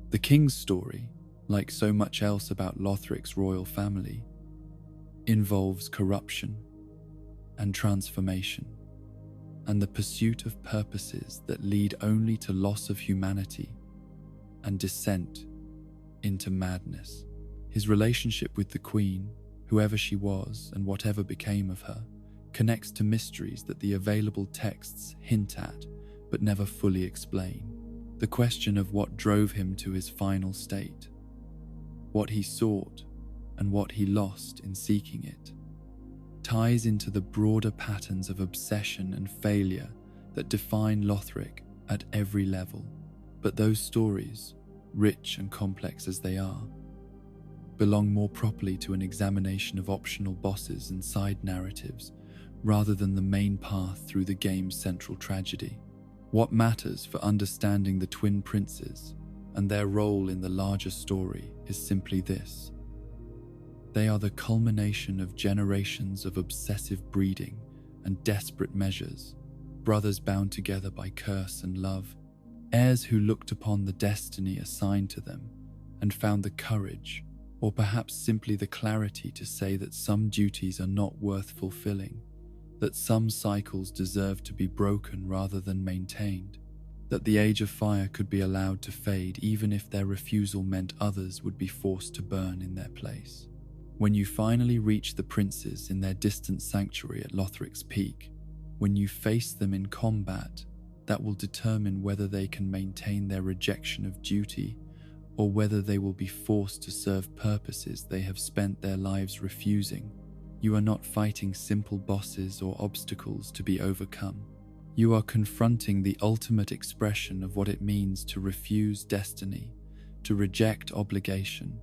The king's story, like so much else about Lothric's royal family, involves corruption and transformation, and the pursuit of purposes that lead only to loss of humanity and descent into madness. His relationship with the Queen, whoever she was and whatever became of her, connects to mysteries that the available texts hint at but never fully explain. The question of what drove him to his final state, what he sought and what he lost in seeking it, ties into the broader patterns of obsession and failure that define Lothric at every level. But those stories, rich and complex as they are, belong more properly to an examination of optional bosses and side narratives rather than the main path through the game's central tragedy. What matters for understanding the twin princes and their role in the larger story is simply this: they are the culmination of generations of obsessive breeding and desperate measures, brothers bound together by curse and love, heirs who looked upon the destiny assigned to them and found the courage, or perhaps simply the clarity, to say that some duties are not worth fulfilling, that some cycles deserve to be broken rather than maintained, that the Age of Fire could be allowed to fade even if their refusal meant others would be forced to burn in their place. When you finally reach the princes in their distant sanctuary at Lothric's peak, when you face them in combat, that will determine whether they can maintain their rejection of duty or whether they will be forced to serve purposes they have spent their lives refusing. You are not fighting simple bosses or obstacles to be overcome. You are confronting the ultimate expression of what it means to refuse destiny, to reject obligation,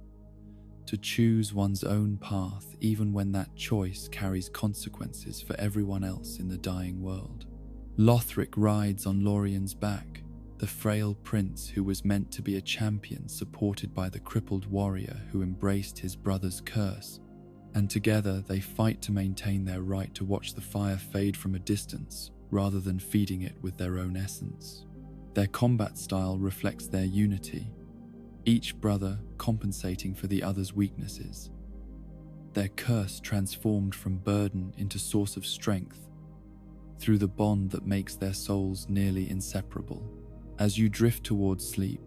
to choose one's own path even when that choice carries consequences for everyone else in the dying world. Lothric rides on Lorien's back, the frail prince who was meant to be a champion supported by the crippled warrior who embraced his brother's curse, and together they fight to maintain their right to watch the fire fade from a distance rather than feeding it with their own essence. Their combat style reflects their unity, each brother compensating for the other's weaknesses. Their curse transformed from burden into source of strength through the bond that makes their souls nearly inseparable. As you drift towards sleep,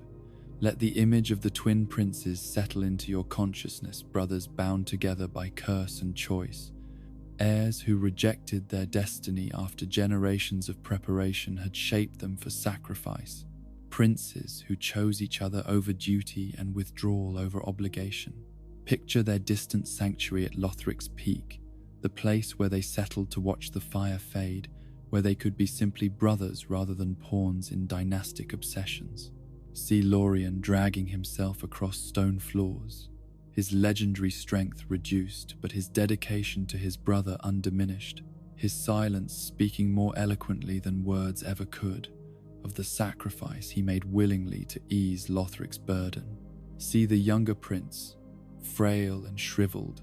let the image of the twin princes settle into your consciousness, brothers bound together by curse and choice, heirs who rejected their destiny after generations of preparation had shaped them for sacrifice, princes who chose each other over duty and withdrawal over obligation. Picture their distant sanctuary at Lothric's peak, the place where they settled to watch the fire fade, where they could be simply brothers rather than pawns in dynastic obsessions. See Lorien dragging himself across stone floors, his legendary strength reduced, but his dedication to his brother undiminished, his silence speaking more eloquently than words ever could, of the sacrifice he made willingly to ease Lothric's burden. See the younger prince, frail and shriveled,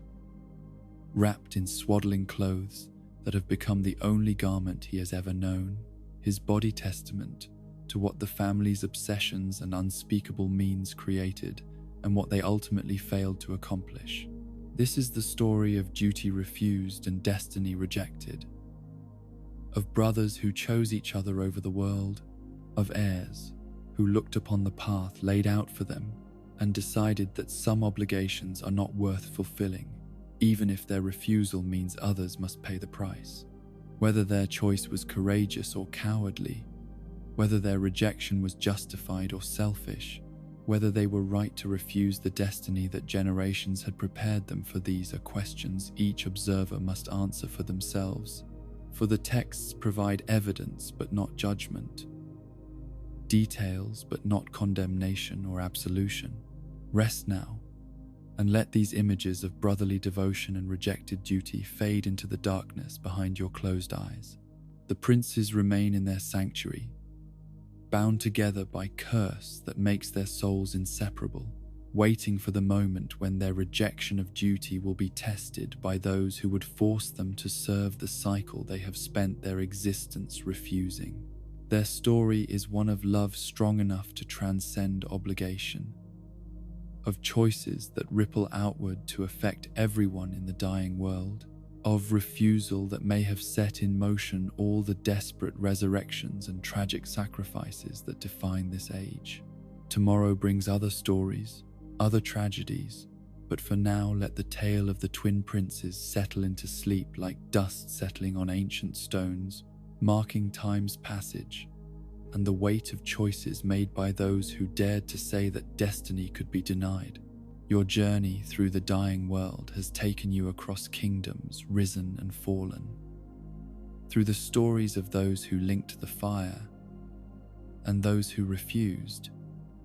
wrapped in swaddling clothes that have become the only garment he has ever known, his body testament to what the family's obsessions and unspeakable means created and what they ultimately failed to accomplish. This is the story of duty refused and destiny rejected, of brothers who chose each other over the world, of heirs who looked upon the path laid out for them and decided that some obligations are not worth fulfilling, even if their refusal means others must pay the price. Whether their choice was courageous or cowardly, whether their rejection was justified or selfish, whether they were right to refuse the destiny that generations had prepared them for, these are questions each observer must answer for themselves. For the texts provide evidence but not judgment, details but not condemnation or absolution. Rest now, and let these images of brotherly devotion and rejected duty fade into the darkness behind your closed eyes. The princes remain in their sanctuary, bound together by curse that makes their souls inseparable, waiting for the moment when their rejection of duty will be tested by those who would force them to serve the cycle they have spent their existence refusing. Their story is one of love strong enough to transcend obligation, of choices that ripple outward to affect everyone in the dying world, of refusal that may have set in motion all the desperate resurrections and tragic sacrifices that define this age. Tomorrow brings other stories, other tragedies, but for now let the tale of the twin princes settle into sleep like dust settling on ancient stones, marking time's passage and the weight of choices made by those who dared to say that destiny could be denied. Your journey through the dying world has taken you across kingdoms risen and fallen, through the stories of those who linked the fire and those who refused,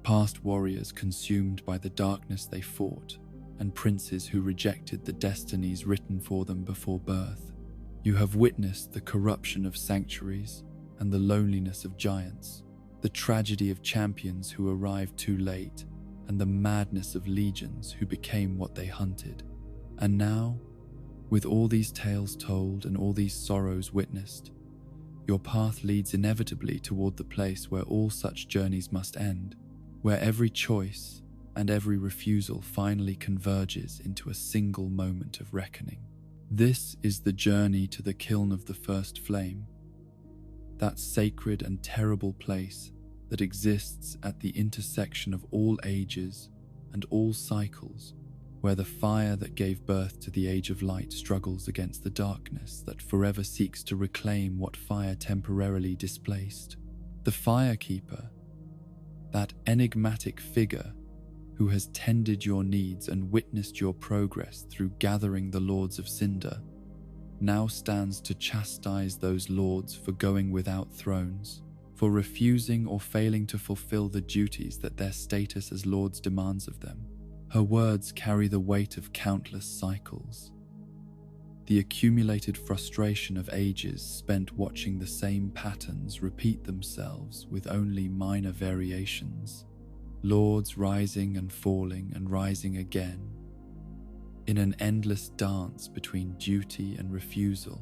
past warriors consumed by the darkness they fought, and princes who rejected the destinies written for them before birth. You have witnessed the corruption of sanctuaries and the loneliness of giants, the tragedy of champions who arrived too late, and the madness of legions who became what they hunted. And now, with all these tales told and all these sorrows witnessed, your path leads inevitably toward the place where all such journeys must end, where every choice and every refusal finally converges into a single moment of reckoning. This is the journey to the kiln of the first flame, that sacred and terrible place that exists at the intersection of all ages and all cycles, where the fire that gave birth to the Age of Light struggles against the darkness that forever seeks to reclaim what fire temporarily displaced. The Firekeeper, that enigmatic figure who has tended your needs and witnessed your progress through gathering the Lords of Cinder, now stands to chastise those lords for going without thrones, for refusing or failing to fulfill the duties that their status as lords demands of them. Her words carry the weight of countless cycles, the accumulated frustration of ages spent watching the same patterns repeat themselves with only minor variations, lords rising and falling and rising again, in an endless dance between duty and refusal,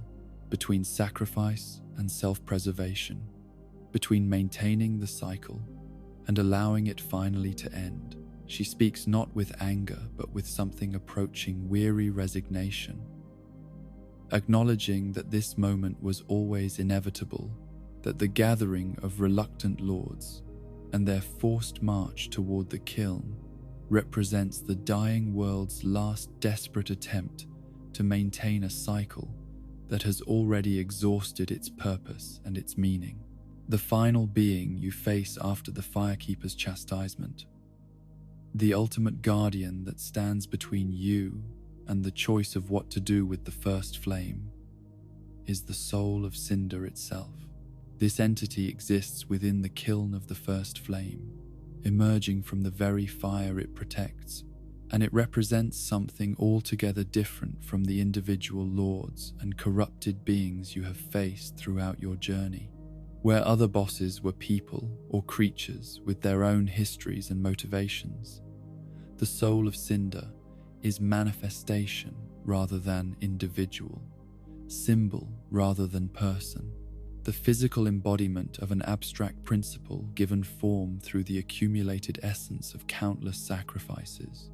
between sacrifice and self-preservation, between maintaining the cycle and allowing it finally to end. She speaks not with anger, but with something approaching weary resignation, acknowledging that this moment was always inevitable, that the gathering of reluctant lords and their forced march toward the kiln represents the dying world's last desperate attempt to maintain a cycle that has already exhausted its purpose and its meaning. The final being you face after the Firekeeper's chastisement, the ultimate guardian that stands between you and the choice of what to do with the first flame, is the soul of Cinder itself. This entity exists within the kiln of the first flame, emerging from the very fire it protects, and it represents something altogether different from the individual lords and corrupted beings you have faced throughout your journey. Where other bosses were people or creatures with their own histories and motivations, the soul of Cinder is manifestation rather than individual, symbol rather than person, the physical embodiment of an abstract principle given form through the accumulated essence of countless sacrifices.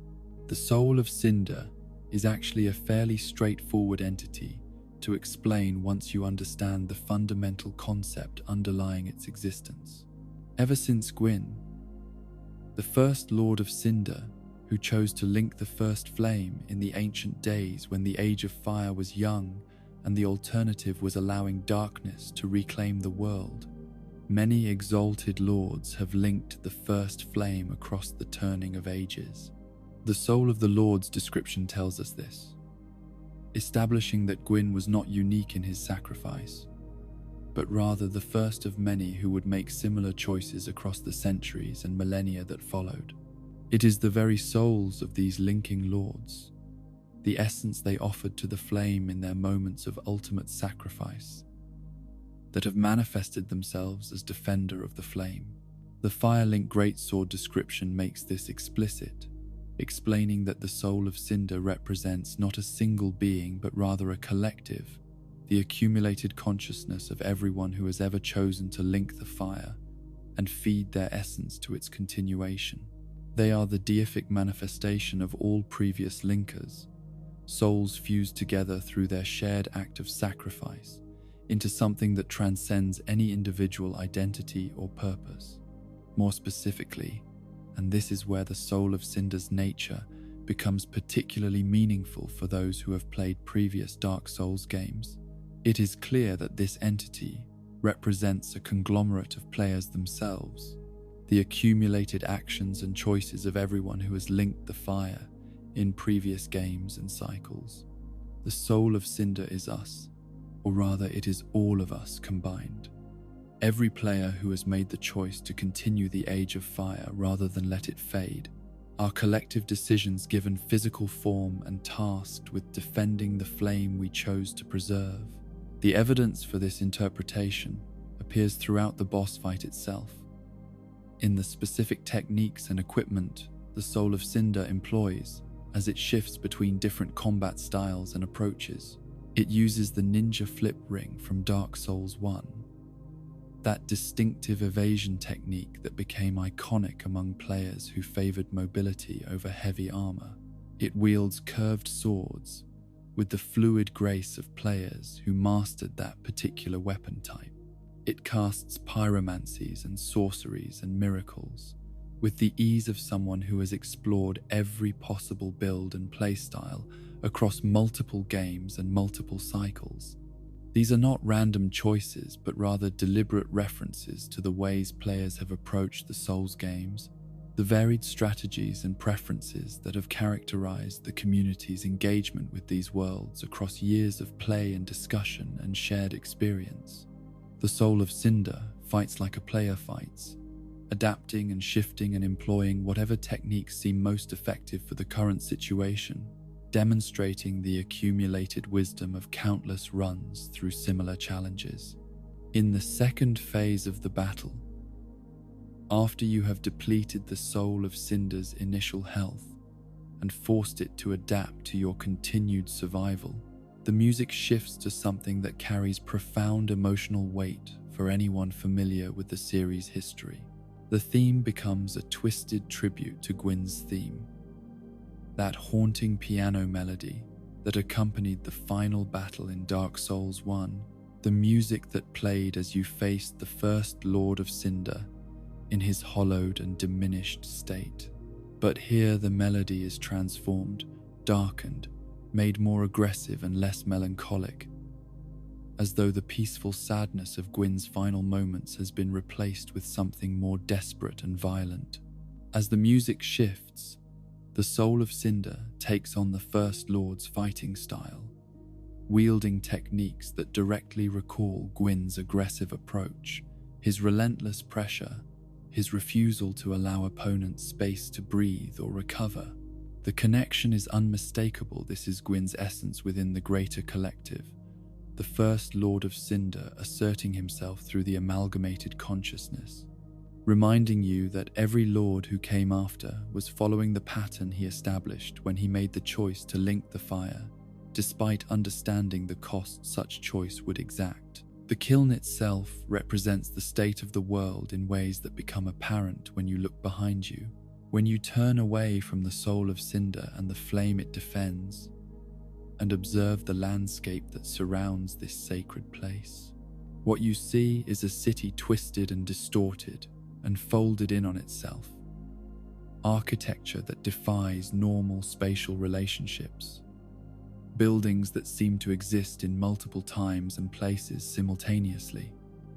The soul of Cinder is actually a fairly straightforward entity to explain once you understand the fundamental concept underlying its existence. Ever since Gwyn, the first Lord of Cinder, who chose to link the first flame in the ancient days when the Age of Fire was young and the alternative was allowing darkness to reclaim the world, many exalted lords have linked the first flame across the turning of ages. The soul of the Lord's description tells us this, establishing that Gwyn was not unique in his sacrifice, but rather the first of many who would make similar choices across the centuries and millennia that followed. It is the very souls of these linking lords, the essence they offered to the flame in their moments of ultimate sacrifice, that have manifested themselves as defender of the flame. The Firelink Greatsword description makes this explicit, explaining that the soul of Cinder represents not a single being but rather a collective, the accumulated consciousness of everyone who has ever chosen to link the fire and feed their essence to its continuation. They are the deific manifestation of all previous linkers, souls fused together through their shared act of sacrifice into something that transcends any individual identity or purpose. More specifically, and this is where the soul of Cinder's nature becomes particularly meaningful for those who have played previous Dark Souls games, it is clear that this entity represents a conglomerate of players themselves, the accumulated actions and choices of everyone who has linked the fire in previous games and cycles. The soul of Cinder is us, or rather it is all of us combined. Every player who has made the choice to continue the Age of Fire rather than let it fade, our collective decisions given physical form and tasked with defending the flame we chose to preserve. The evidence for this interpretation appears throughout the boss fight itself, in the specific techniques and equipment the soul of Cinder employs as it shifts between different combat styles and approaches. It uses the ninja flip ring from Dark Souls 1, that distinctive evasion technique that became iconic among players who favored mobility over heavy armor. It wields curved swords with the fluid grace of players who mastered that particular weapon type. It casts pyromancies and sorceries and miracles with the ease of someone who has explored every possible build and playstyle across multiple games and multiple cycles. These are not random choices, but rather deliberate references to the ways players have approached the Souls games, the varied strategies and preferences that have characterized the community's engagement with these worlds across years of play and discussion and shared experience. The soul of Cinder fights like a player fights, adapting and shifting and employing whatever techniques seem most effective for the current situation, demonstrating the accumulated wisdom of countless runs through similar challenges. In the second phase of the battle, after you have depleted the soul of Cinder's initial health and forced it to adapt to your continued survival, the music shifts to something that carries profound emotional weight for anyone familiar with the series' history. The theme becomes a twisted tribute to Gwyn's theme, that haunting piano melody that accompanied the final battle in Dark Souls 1, the music that played as you faced the first Lord of Cinder in his hollowed and diminished state. But here the melody is transformed, darkened, made more aggressive and less melancholic, as though the peaceful sadness of Gwyn's final moments has been replaced with something more desperate and violent. As the music shifts, the soul of Cinder takes on the First Lord's fighting style, wielding techniques that directly recall Gwyn's aggressive approach, his relentless pressure, his refusal to allow opponents space to breathe or recover. The connection is unmistakable. This is Gwyn's essence within the greater collective, the First Lord of Cinder asserting himself through the amalgamated consciousness, reminding you that every lord who came after was following the pattern he established when he made the choice to link the fire, despite understanding the cost such choice would exact. The kiln itself represents the state of the world in ways that become apparent when you look behind you, when you turn away from the soul of Cinder and the flame it defends, and observe the landscape that surrounds this sacred place. What you see is a city twisted and distorted and folded in on itself, architecture that defies normal spatial relationships, buildings that seem to exist in multiple times and places simultaneously,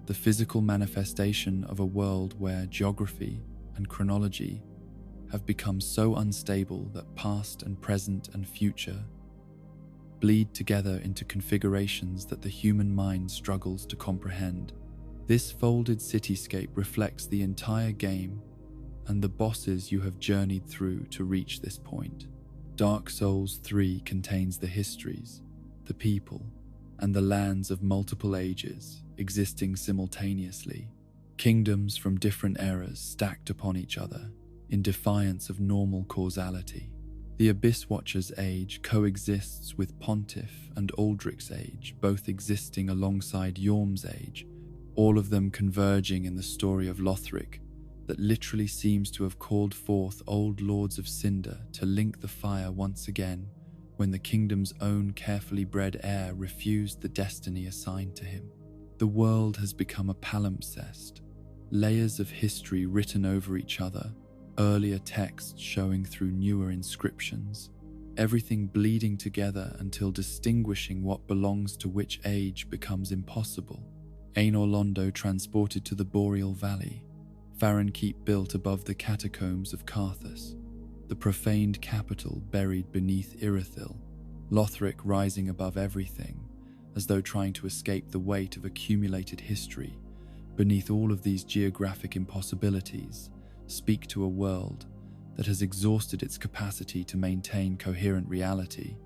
the physical manifestation of a world where geography and chronology have become so unstable that past and present and future bleed together into configurations that the human mind struggles to comprehend. This folded cityscape reflects the entire game and the bosses you have journeyed through to reach this point. Dark Souls 3 contains the histories, the people, and the lands of multiple ages existing simultaneously, kingdoms from different eras stacked upon each other in defiance of normal causality. The Abyss Watcher's age coexists with Pontiff and Aldrich's age, both existing alongside Yorm's age, all of them converging in the story of Lothric that literally seems to have called forth old lords of Cinder to link the fire once again when the kingdom's own carefully bred heir refused the destiny assigned to him. The world has become a palimpsest, layers of history written over each other, earlier texts showing through newer inscriptions, everything bleeding together until distinguishing what belongs to which age becomes impossible. Aenor Londo transported to the Boreal Valley, Farenkeep built above the catacombs of Karthus, the profaned capital buried beneath Irithyll, Lothric rising above everything, as though trying to escape the weight of accumulated history. Beneath all of these geographic impossibilities, speak to a world that has exhausted its capacity to maintain coherent reality,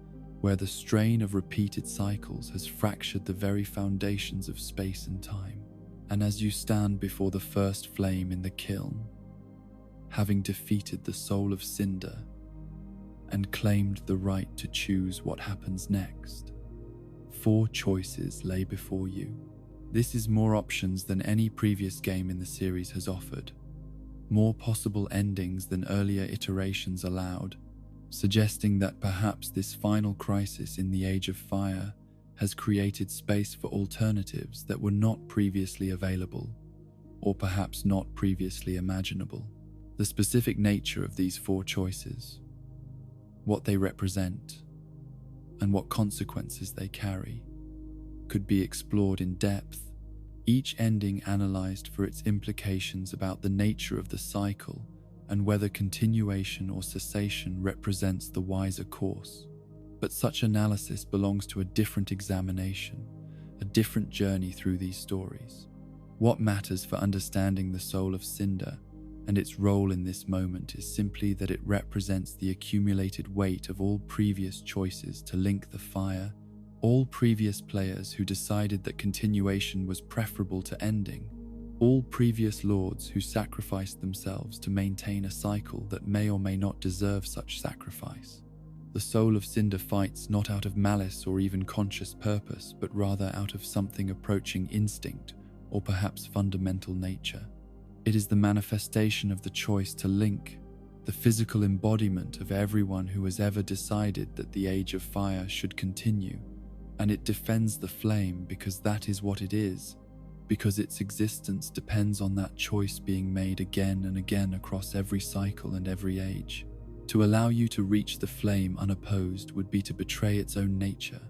where the strain of repeated cycles has fractured the very foundations of space and time. And as you stand before the first flame in the kiln, having defeated the soul of Cinder and claimed the right to choose what happens next, 4 choices lay before you. This is more options than any previous game in the series has offered, more possible endings than earlier iterations allowed, suggesting that perhaps this final crisis in the Age of Fire has created space for alternatives that were not previously available, or perhaps not previously imaginable. The specific nature of these 4 choices, what they represent, and what consequences they carry, could be explored in depth, each ending analyzed for its implications about the nature of the cycle and whether continuation or cessation represents the wiser course. But such analysis belongs to a different examination, a different journey through these stories. What matters for understanding the soul of Cinder and its role in this moment is simply that it represents the accumulated weight of all previous choices to link the fire, all previous players who decided that continuation was preferable to ending, all previous lords who sacrificed themselves to maintain a cycle that may or may not deserve such sacrifice. The soul of Cinder fights not out of malice or even conscious purpose, but rather out of something approaching instinct or perhaps fundamental nature. It is the manifestation of the choice to link, the physical embodiment of everyone who has ever decided that the Age of Fire should continue, and it defends the flame because that is what it is, because its existence depends on that choice being made again and again across every cycle and every age. To allow you to reach the flame unopposed would be to betray its own nature,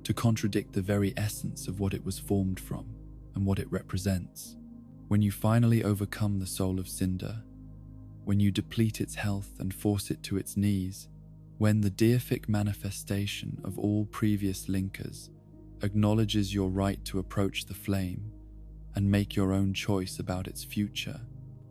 to contradict the very essence of what it was formed from and what it represents. When you finally overcome the soul of Cinder, when you deplete its health and force it to its knees, when the deific manifestation of all previous linkers acknowledges your right to approach the flame and make your own choice about its future,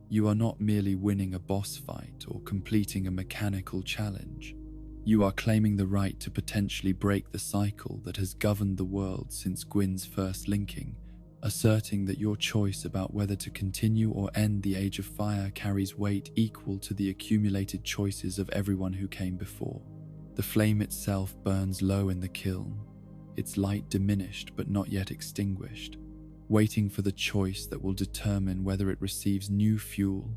you are not merely winning a boss fight or completing a mechanical challenge. You are claiming the right to potentially break the cycle that has governed the world since Gwyn's first linking, asserting that your choice about whether to continue or end the Age of Fire carries weight equal to the accumulated choices of everyone who came before. The flame itself burns low in the kiln, its light diminished but not yet extinguished, waiting for the choice that will determine whether it receives new fuel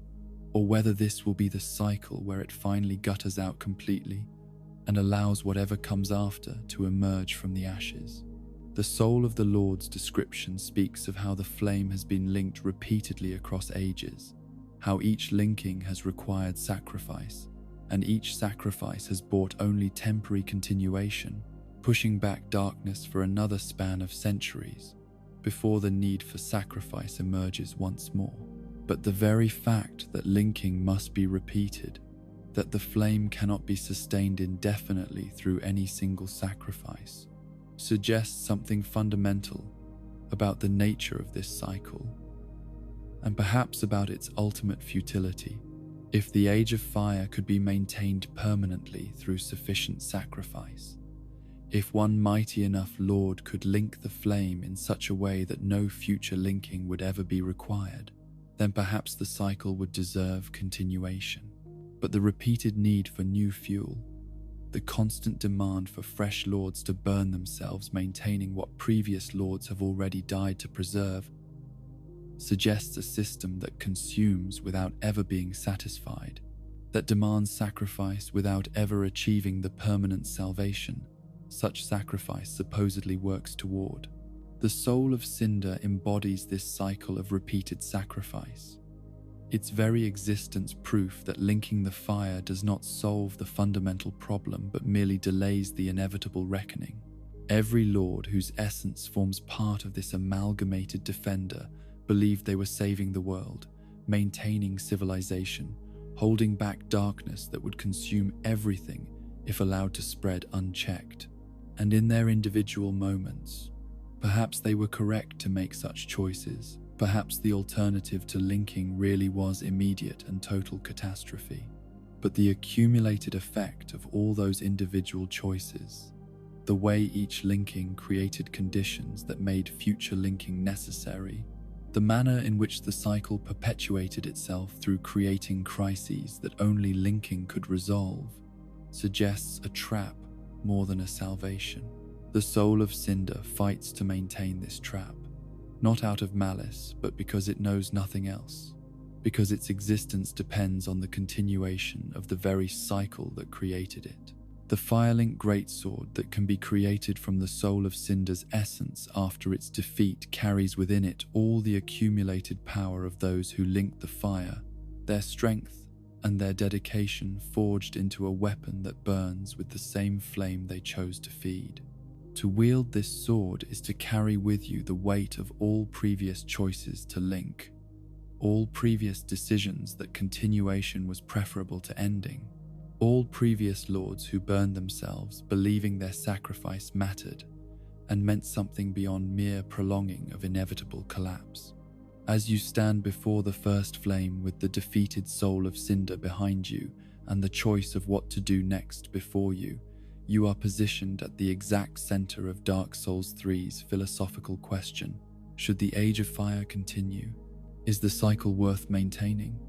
or whether this will be the cycle where it finally gutters out completely and allows whatever comes after to emerge from the ashes. The soul of the Lord's description speaks of how the flame has been linked repeatedly across ages, how each linking has required sacrifice, and each sacrifice has brought only temporary continuation, pushing back darkness for another span of centuries, before the need for sacrifice emerges once more. But the very fact that linking must be repeated, that the flame cannot be sustained indefinitely through any single sacrifice, suggests something fundamental about the nature of this cycle, and perhaps about its ultimate futility. If the Age of Fire could be maintained permanently through sufficient sacrifice, If one mighty enough lord could link the flame in such a way that no future linking would ever be required, then perhaps the cycle would deserve continuation. But the repeated need for new fuel, the constant demand for fresh lords to burn themselves maintaining what previous lords have already died to preserve, suggests a system that consumes without ever being satisfied, that demands sacrifice without ever achieving the permanent salvation such sacrifice supposedly works toward. The soul of Cinder embodies this cycle of repeated sacrifice, its very existence proof that linking the fire does not solve the fundamental problem but merely delays the inevitable reckoning. Every lord whose essence forms part of this amalgamated defender believed they were saving the world, maintaining civilization, holding back darkness that would consume everything if allowed to spread unchecked. And in their individual moments, perhaps they were correct to make such choices. Perhaps the alternative to linking really was immediate and total catastrophe. But the accumulated effect of all those individual choices, the way each linking created conditions that made future linking necessary, the manner in which the cycle perpetuated itself through creating crises that only linking could resolve, suggests a trap more than a salvation. The soul of Cinder fights to maintain this trap, not out of malice, but because it knows nothing else, because its existence depends on the continuation of the very cycle that created it. The Firelink Greatsword that can be created from the soul of Cinder's essence after its defeat carries within it all the accumulated power of those who linked the fire, their strength and their dedication forged into a weapon that burns with the same flame they chose to feed. To wield this sword is to carry with you the weight of all previous choices to link, all previous decisions that continuation was preferable to ending, all previous lords who burned themselves believing their sacrifice mattered and meant something beyond mere prolonging of inevitable collapse. As you stand before the first flame with the defeated soul of Cinder behind you and the choice of what to do next before you, you are positioned at the exact center of Dark Souls 3's philosophical question: should the Age of Fire continue? Is the cycle worth maintaining?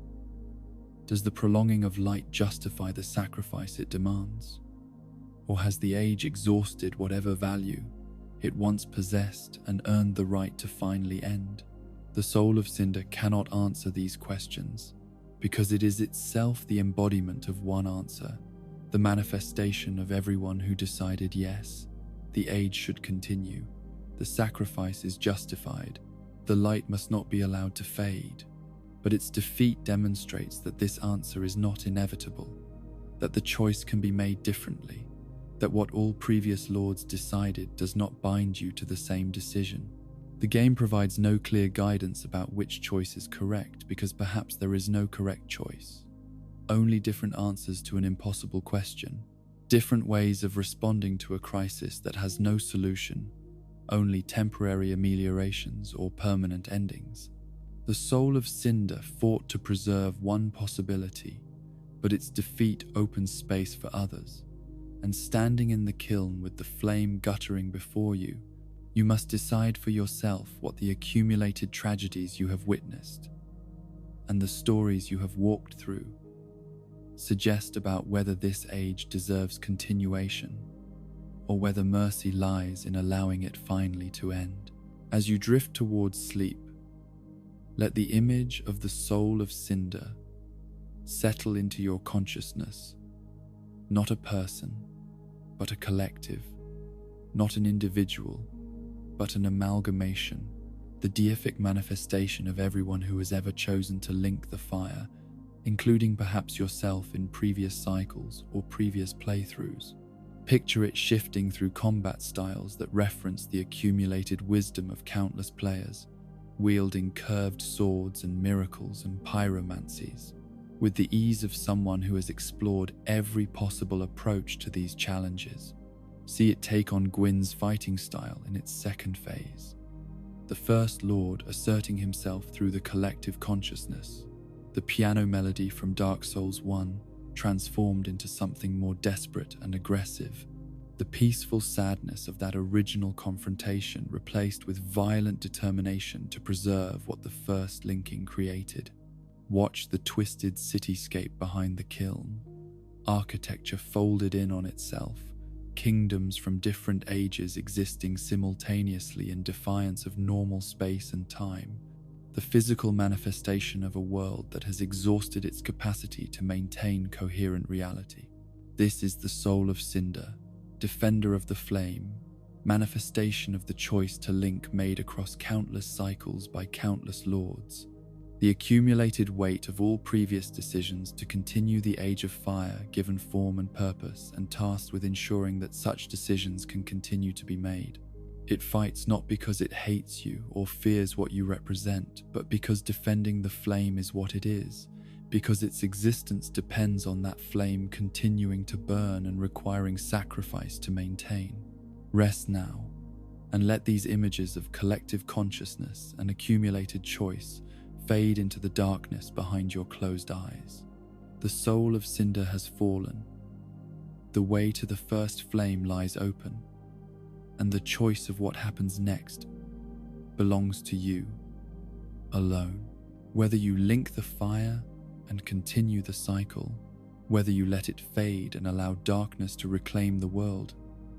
Does the prolonging of light justify the sacrifice it demands? Or has the age exhausted whatever value it once possessed and earned the right to finally end? The soul of Cinder cannot answer these questions because it is itself the embodiment of one answer, the manifestation of everyone who decided yes, the age should continue, the sacrifice is justified, the light must not be allowed to fade. But its defeat demonstrates that this answer is not inevitable, that the choice can be made differently, that what all previous lords decided does not bind you to the same decision. The game provides no clear guidance about which choice is correct because perhaps there is no correct choice. Only different answers to an impossible question, different ways of responding to a crisis that has no solution, only temporary ameliorations or permanent endings. The soul of Cinder fought to preserve one possibility, but its defeat opens space for others, and standing in the kiln with the flame guttering before you, you must decide for yourself what the accumulated tragedies you have witnessed and the stories you have walked through suggest about whether this age deserves continuation or whether mercy lies in allowing it finally to end. As you drift towards sleep, let the image of the soul of Cinder settle into your consciousness, not a person, but a collective, not an individual, but an amalgamation, the deific manifestation of everyone who has ever chosen to link the fire, including perhaps yourself in previous cycles or previous playthroughs. Picture it shifting through combat styles that reference the accumulated wisdom of countless players, wielding curved swords and miracles and pyromancies, with the ease of someone who has explored every possible approach to these challenges. See it take on Gwyn's fighting style in its second phase, the First Lord asserting himself through the collective consciousness, the piano melody from Dark Souls 1 transformed into something more desperate and aggressive, the peaceful sadness of that original confrontation replaced with violent determination to preserve what the first linking created. Watch the twisted cityscape behind the kiln, architecture folded in on itself, kingdoms from different ages existing simultaneously in defiance of normal space and time, the physical manifestation of a world that has exhausted its capacity to maintain coherent reality. This is the soul of Cinder, defender of the flame, manifestation of the choice to link made across countless cycles by countless lords, the accumulated weight of all previous decisions to continue the Age of Fire given form and purpose and tasked with ensuring that such decisions can continue to be made. It fights not because it hates you or fears what you represent, but because defending the flame is what it is, because its existence depends on that flame continuing to burn and requiring sacrifice to maintain. Rest now, and let these images of collective consciousness and accumulated choice fade into the darkness behind your closed eyes. The soul of Cinder has fallen. The way to the first flame lies open, and the choice of what happens next belongs to you alone. Whether you link the fire and continue the cycle, whether you let it fade and allow darkness to reclaim the world,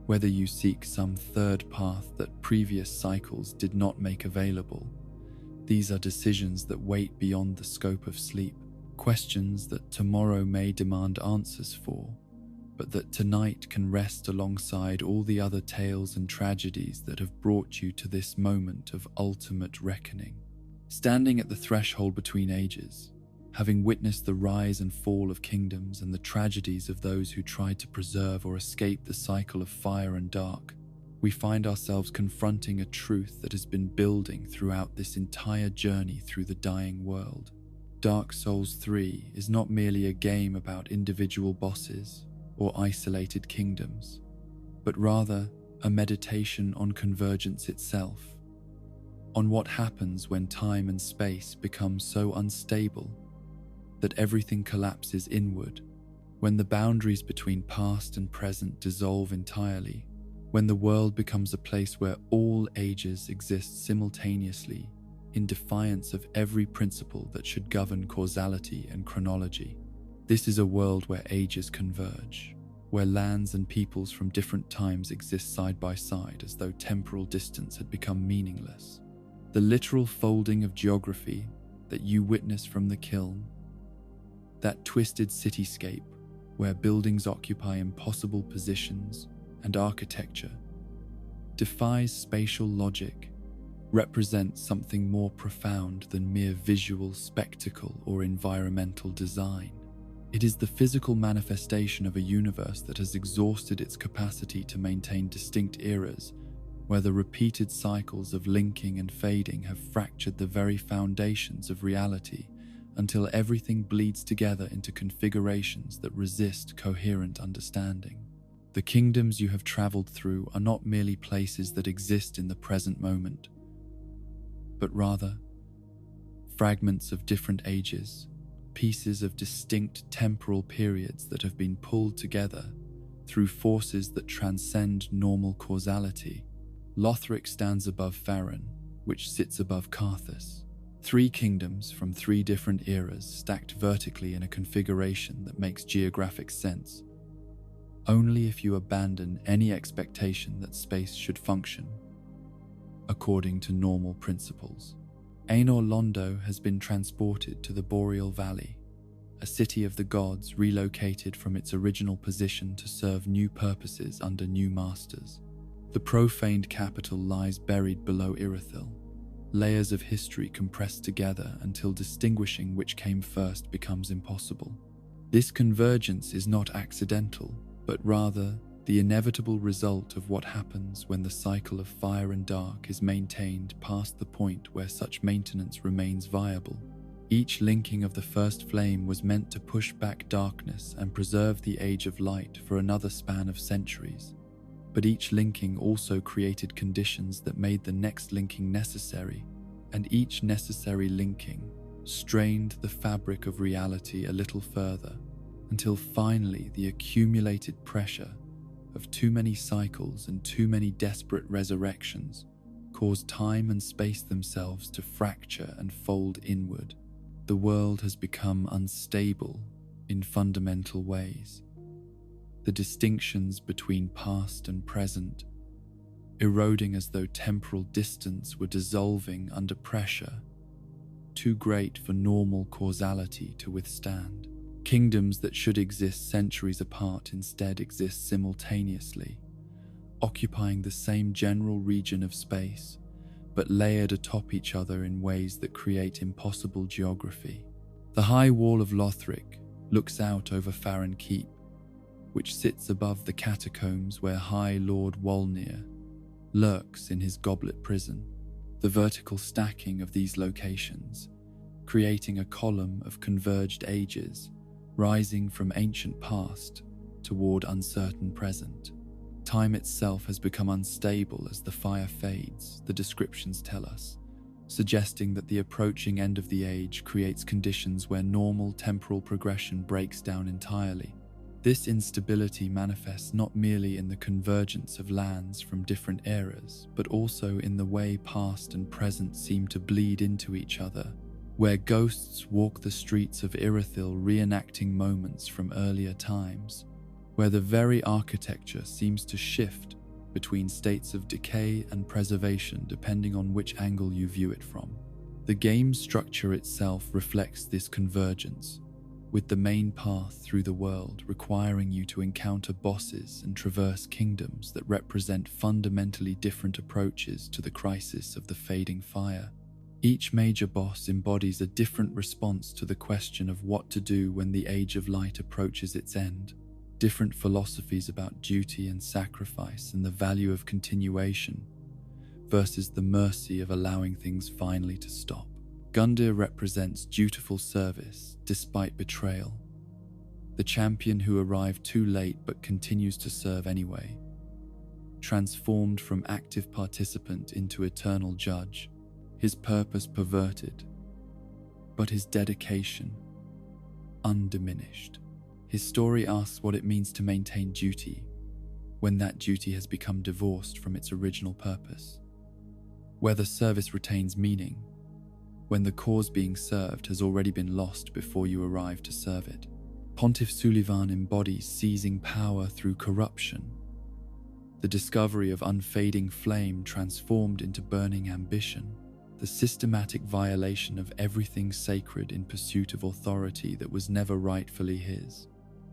whether you seek some third path that previous cycles did not make available, these are decisions that wait beyond the scope of sleep, questions that tomorrow may demand answers for, but that tonight can rest alongside all the other tales and tragedies that have brought you to this moment of ultimate reckoning. Standing at the threshold between ages, having witnessed the rise and fall of kingdoms and the tragedies of those who tried to preserve or escape the cycle of fire and dark, we find ourselves confronting a truth that has been building throughout this entire journey through the dying world. Dark Souls 3 is not merely a game about individual bosses or isolated kingdoms, but rather a meditation on convergence itself, on what happens when time and space become so unstable that everything collapses inward, when the boundaries between past and present dissolve entirely, when the world becomes a place where all ages exist simultaneously in defiance of every principle that should govern causality and chronology. This is a world where ages converge, where lands and peoples from different times exist side by side as though temporal distance had become meaningless. The literal folding of geography that you witness from the kiln, that twisted cityscape where buildings occupy impossible positions and architecture, defies spatial logic, represents something more profound than mere visual spectacle or environmental design. It is the physical manifestation of a universe that has exhausted its capacity to maintain distinct eras, where the repeated cycles of linking and fading have fractured the very foundations of reality until everything bleeds together into configurations that resist coherent understanding. The kingdoms you have traveled through are not merely places that exist in the present moment, but rather fragments of different ages, pieces of distinct temporal periods that have been pulled together through forces that transcend normal causality. Lothric stands above Farron, which sits above Karthus. 3 kingdoms from 3 different eras stacked vertically in a configuration that makes geographic sense, only if you abandon any expectation that space should function according to normal principles. Aenor Londo has been transported to the Boreal Valley, a city of the gods relocated from its original position to serve new purposes under new masters. The profaned capital lies buried below Irithyll, layers of history compressed together until distinguishing which came first becomes impossible. This convergence is not accidental, but rather the inevitable result of what happens when the cycle of fire and dark is maintained past the point where such maintenance remains viable. Each linking of the first flame was meant to push back darkness and preserve the Age of Light for another span of centuries. But each linking also created conditions that made the next linking necessary, and each necessary linking strained the fabric of reality a little further, until finally the accumulated pressure of too many cycles and too many desperate resurrections cause time and space themselves to fracture and fold inward. The world has become unstable in fundamental ways. The distinctions between past and present eroding as though temporal distance were dissolving under pressure, too great for normal causality to withstand. Kingdoms that should exist centuries apart instead exist simultaneously, occupying the same general region of space, but layered atop each other in ways that create impossible geography. The high wall of Lothric looks out over Farron Keep, which sits above the catacombs where High Lord Wolnir lurks in his goblet prison. The vertical stacking of these locations, creating a column of converged ages, rising from ancient past toward uncertain present. Time itself has become unstable as the fire fades, the descriptions tell us, suggesting that the approaching end of the age creates conditions where normal temporal progression breaks down entirely. This instability manifests not merely in the convergence of lands from different eras, but also in the way past and present seem to bleed into each other, where ghosts walk the streets of Irithyll reenacting moments from earlier times, where the very architecture seems to shift between states of decay and preservation depending on which angle you view it from. The game's structure itself reflects this convergence, with the main path through the world requiring you to encounter bosses and traverse kingdoms that represent fundamentally different approaches to the crisis of the fading fire. Each major boss embodies a different response to the question of what to do when the Age of Light approaches its end, different philosophies about duty and sacrifice and the value of continuation versus the mercy of allowing things finally to stop. Gundyr represents dutiful service despite betrayal, the champion who arrived too late but continues to serve anyway, transformed from active participant into eternal judge, his purpose perverted, but his dedication undiminished. His story asks what it means to maintain duty when that duty has become divorced from its original purpose, whether service retains meaning when the cause being served has already been lost before you arrive to serve it. Pontiff Sulivan embodies seizing power through corruption, the discovery of unfading flame transformed into burning ambition, the systematic violation of everything sacred in pursuit of authority that was never rightfully his.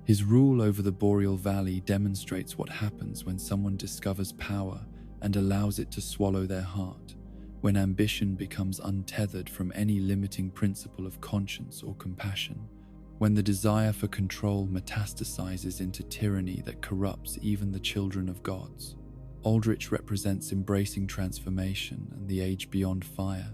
His rule over the Boreal Valley demonstrates what happens when someone discovers power and allows it to swallow their heart, when ambition becomes untethered from any limiting principle of conscience or compassion, when the desire for control metastasizes into tyranny that corrupts even the children of gods. Aldrich represents embracing transformation and the age beyond fire,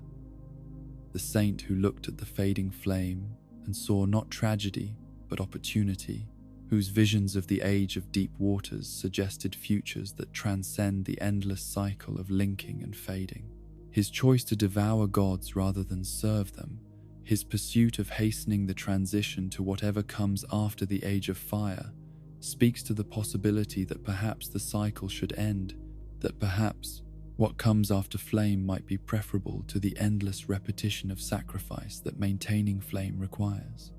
the saint who looked at the fading flame and saw not tragedy but opportunity, whose visions of the age of deep waters suggested futures that transcend the endless cycle of linking and fading. His choice to devour gods rather than serve them, his pursuit of hastening the transition to whatever comes after the Age of Fire, speaks to the possibility that perhaps the cycle should end, that perhaps what comes after flame might be preferable to the endless repetition of sacrifice that maintaining flame requires.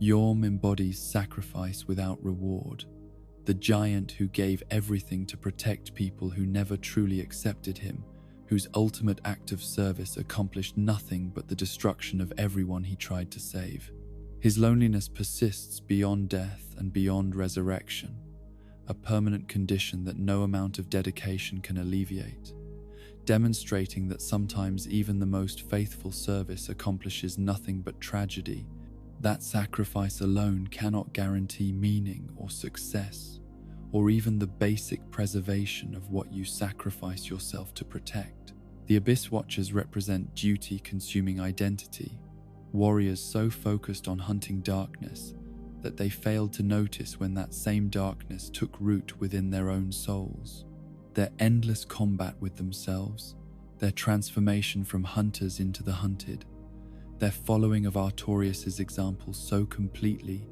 Yorm embodies sacrifice without reward, the giant who gave everything to protect people who never truly accepted him, whose ultimate act of service accomplished nothing but the destruction of everyone he tried to save. His loneliness persists beyond death and beyond resurrection, a permanent condition that no amount of dedication can alleviate, demonstrating that sometimes even the most faithful service accomplishes nothing but tragedy. That sacrifice alone cannot guarantee meaning or success, or even the basic preservation of what you sacrifice yourself to protect. The Abyss Watchers represent duty-consuming identity, warriors so focused on hunting darkness that they failed to notice when that same darkness took root within their own souls. Their endless combat with themselves, their transformation from hunters into the hunted, their following of Artorius' example so completely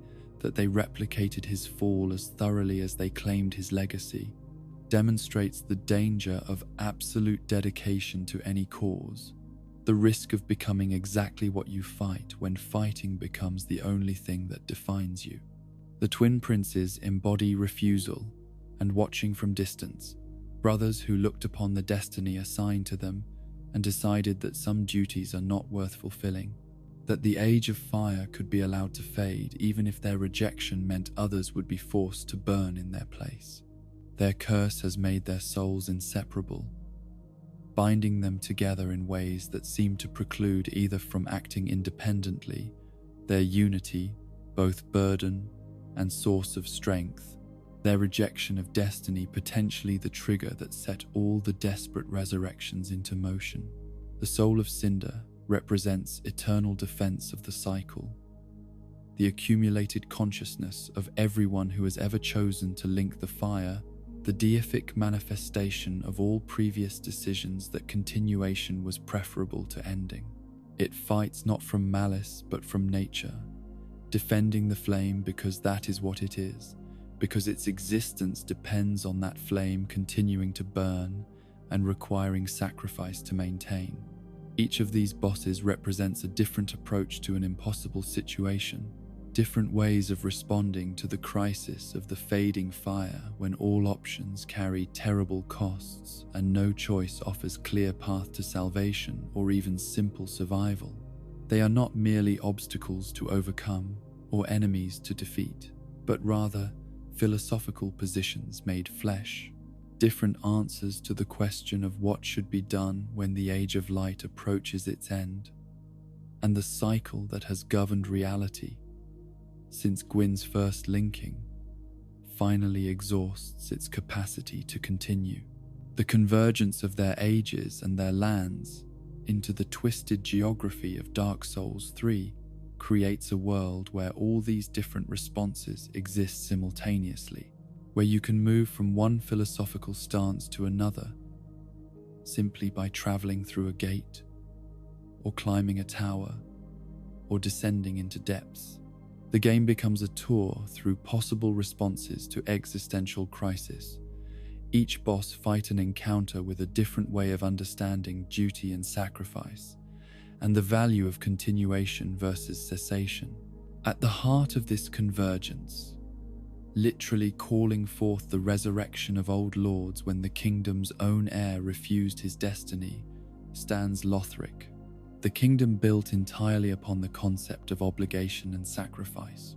that they replicated his fall as thoroughly as they claimed his legacy, demonstrates the danger of absolute dedication to any cause, the risk of becoming exactly what you fight when fighting becomes the only thing that defines you. The twin princes embody refusal and watching from distance, brothers who looked upon the destiny assigned to them and decided that some duties are not worth fulfilling, that the age of fire could be allowed to fade even if their rejection meant others would be forced to burn in their place. Their curse has made their souls inseparable, binding them together in ways that seem to preclude either from acting independently, their unity, both burden and source of strength, their rejection of destiny potentially the trigger that set all the desperate resurrections into motion. The soul of Cinder represents eternal defense of the cycle, the accumulated consciousness of everyone who has ever chosen to link the fire, the deific manifestation of all previous decisions that continuation was preferable to ending. It fights not from malice but from nature, defending the flame because that is what it is, because its existence depends on that flame continuing to burn and requiring sacrifice to maintain. Each of these bosses represents a different approach to an impossible situation, different ways of responding to the crisis of the fading fire when all options carry terrible costs and no choice offers clear path to salvation or even simple survival. They are not merely obstacles to overcome or enemies to defeat, but rather philosophical positions made flesh, different answers to the question of what should be done when the Age of Light approaches its end, and the cycle that has governed reality since Gwyn's first linking finally exhausts its capacity to continue. The convergence of their ages and their lands into the twisted geography of Dark Souls 3 creates a world where all these different responses exist simultaneously, where you can move from one philosophical stance to another simply by traveling through a gate, or climbing a tower, or descending into depths. The game becomes a tour through possible responses to existential crisis. Each boss fight and encounter with a different way of understanding duty and sacrifice, and the value of continuation versus cessation. At the heart of this convergence, literally calling forth the resurrection of old lords when the kingdom's own heir refused his destiny, stands Lothric, the kingdom built entirely upon the concept of obligation and sacrifice,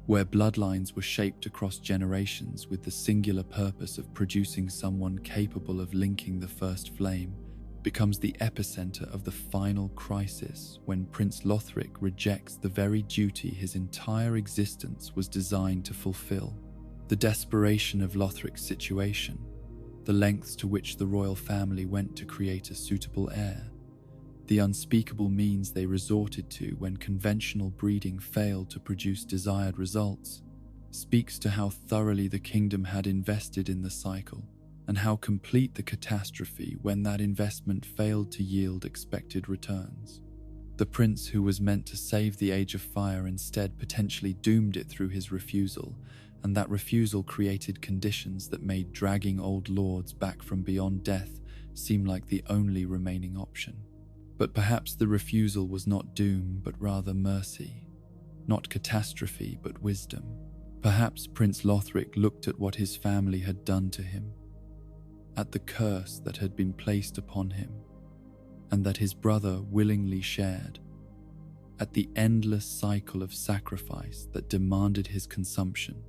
where bloodlines were shaped across generations with the singular purpose of producing someone capable of linking the first flame, becomes the epicenter of the final crisis when Prince Lothric rejects the very duty his entire existence was designed to fulfill. The desperation of Lothric's situation, the lengths to which the royal family went to create a suitable heir, the unspeakable means they resorted to when conventional breeding failed to produce desired results, speaks to how thoroughly the kingdom had invested in the cycle, and how complete the catastrophe when that investment failed to yield expected returns. The prince who was meant to save the Age of Fire instead potentially doomed it through his refusal, and that refusal created conditions that made dragging old lords back from beyond death seem like the only remaining option. But perhaps the refusal was not doom but rather mercy, not catastrophe but wisdom. Perhaps Prince Lothric looked at what his family had done to him, at the curse that had been placed upon him, and that his brother willingly shared, at the endless cycle of sacrifice that demanded his consumption,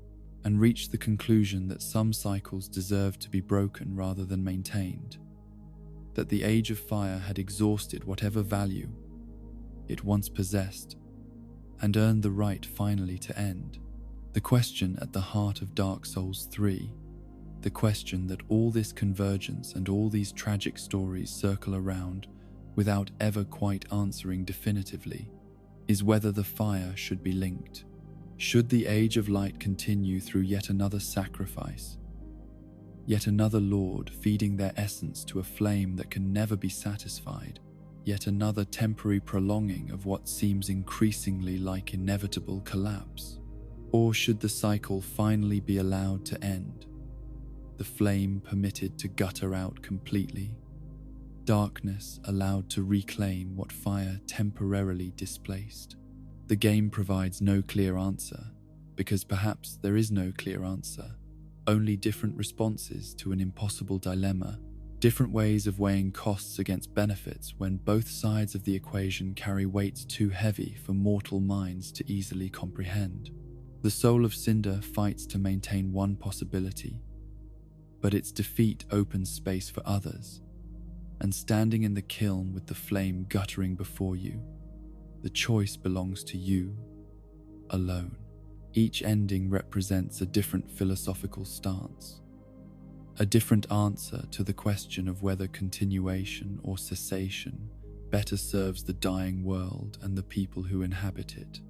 and reached the conclusion that some cycles deserved to be broken rather than maintained, that the Age of Fire had exhausted whatever value it once possessed, and earned the right finally to end. The question at the heart of Dark Souls 3, the question that all this convergence and all these tragic stories circle around without ever quite answering definitively, is whether the fire should be linked. Should the Age of Light continue through yet another sacrifice, yet another lord feeding their essence to a flame that can never be satisfied, yet another temporary prolonging of what seems increasingly like inevitable collapse? Or should the cycle finally be allowed to end, the flame permitted to gutter out completely, darkness allowed to reclaim what fire temporarily displaced? The game provides no clear answer, because perhaps there is no clear answer, only different responses to an impossible dilemma, different ways of weighing costs against benefits when both sides of the equation carry weights too heavy for mortal minds to easily comprehend. The soul of Cinder fights to maintain one possibility, but its defeat opens space for others, and standing in the kiln with the flame guttering before you, the choice belongs to you alone. Each ending represents a different philosophical stance, a different answer to the question of whether continuation or cessation better serves the dying world and the people who inhabit it.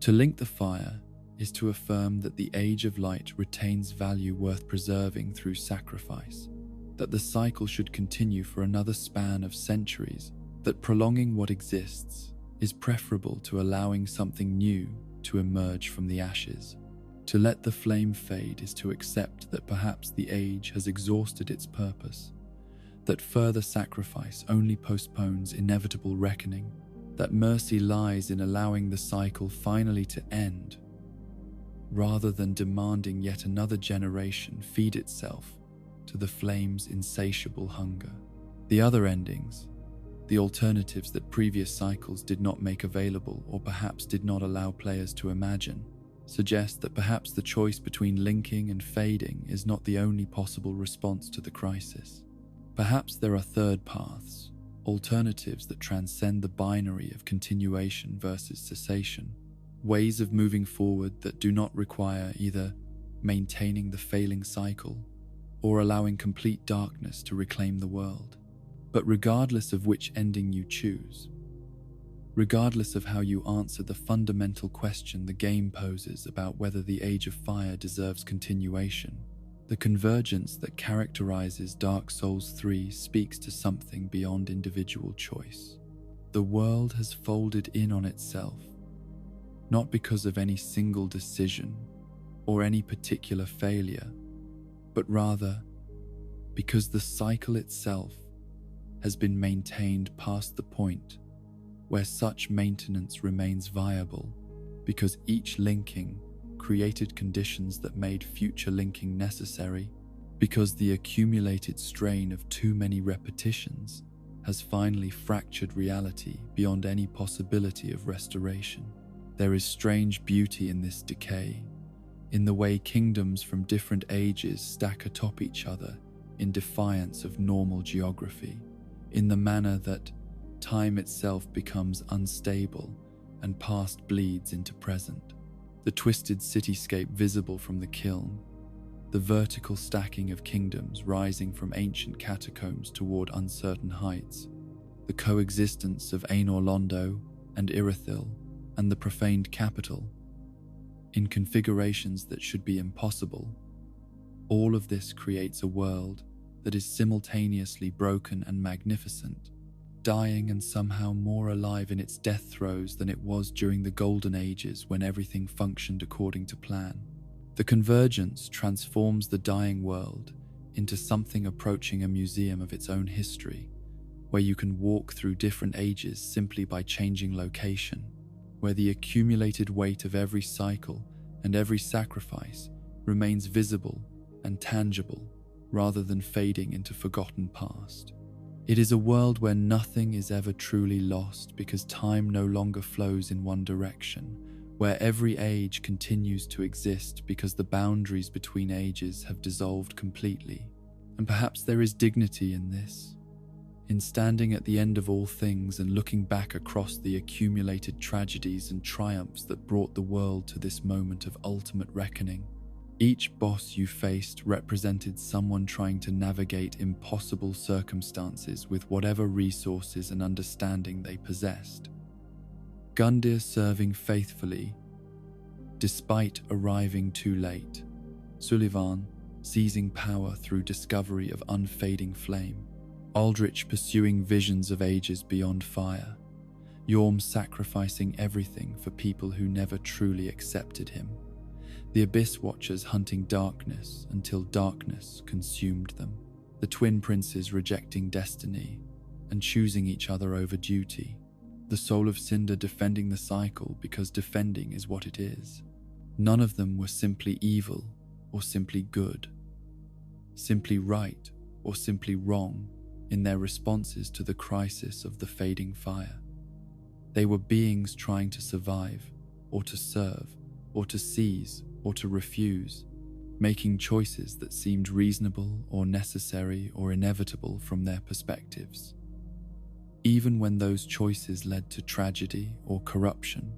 To link the fire is to affirm that the Age of Light retains value worth preserving through sacrifice, that the cycle should continue for another span of centuries, that prolonging what exists is preferable to allowing something new to emerge from the ashes. To let the flame fade is to accept that perhaps the age has exhausted its purpose, that further sacrifice only postpones inevitable reckoning, that mercy lies in allowing the cycle finally to end, rather than demanding yet another generation feed itself to the flame's insatiable hunger. The other endings, the alternatives that previous cycles did not make available or perhaps did not allow players to imagine, suggest that perhaps the choice between linking and fading is not the only possible response to the crisis. Perhaps there are third paths, alternatives that transcend the binary of continuation versus cessation, ways of moving forward that do not require either maintaining the failing cycle or allowing complete darkness to reclaim the world. But regardless of which ending you choose, regardless of how you answer the fundamental question the game poses about whether the Age of Fire deserves continuation, the convergence that characterizes Dark Souls 3 speaks to something beyond individual choice. The world has folded in on itself, not because of any single decision or any particular failure, but rather because the cycle itself has been maintained past the point where such maintenance remains viable, because each linking created conditions that made future linking necessary, because the accumulated strain of too many repetitions has finally fractured reality beyond any possibility of restoration. There is strange beauty in this decay, in the way kingdoms from different ages stack atop each other in defiance of normal geography, in the manner that time itself becomes unstable and past bleeds into present. The twisted cityscape visible from the kiln, the vertical stacking of kingdoms rising from ancient catacombs toward uncertain heights, the coexistence of Ainur Londo and Irithyll and the profaned capital, in configurations that should be impossible. All of this creates a world that is simultaneously broken and magnificent, dying and somehow more alive in its death throes than it was during the golden ages when everything functioned according to plan. The convergence transforms the dying world into something approaching a museum of its own history, where you can walk through different ages simply by changing location, where the accumulated weight of every cycle and every sacrifice remains visible and tangible rather than fading into forgotten past. It is a world where nothing is ever truly lost because time no longer flows in one direction, where every age continues to exist because the boundaries between ages have dissolved completely. And perhaps there is dignity in this, in standing at the end of all things and looking back across the accumulated tragedies and triumphs that brought the world to this moment of ultimate reckoning. Each boss you faced represented someone trying to navigate impossible circumstances with whatever resources and understanding they possessed. Gundyr serving faithfully, despite arriving too late. Sullivan seizing power through discovery of unfading flame. Aldrich pursuing visions of ages beyond fire. Yorm sacrificing everything for people who never truly accepted him. The Abyss Watchers hunting darkness until darkness consumed them. The twin princes rejecting destiny and choosing each other over duty. The Soul of Cinder defending the cycle because defending is what it is. None of them were simply evil or simply good, simply right or simply wrong in their responses to the crisis of the fading fire. They were beings trying to survive, or to serve, or to seize, or to refuse, making choices that seemed reasonable or necessary or inevitable from their perspectives. Even when those choices led to tragedy or corruption,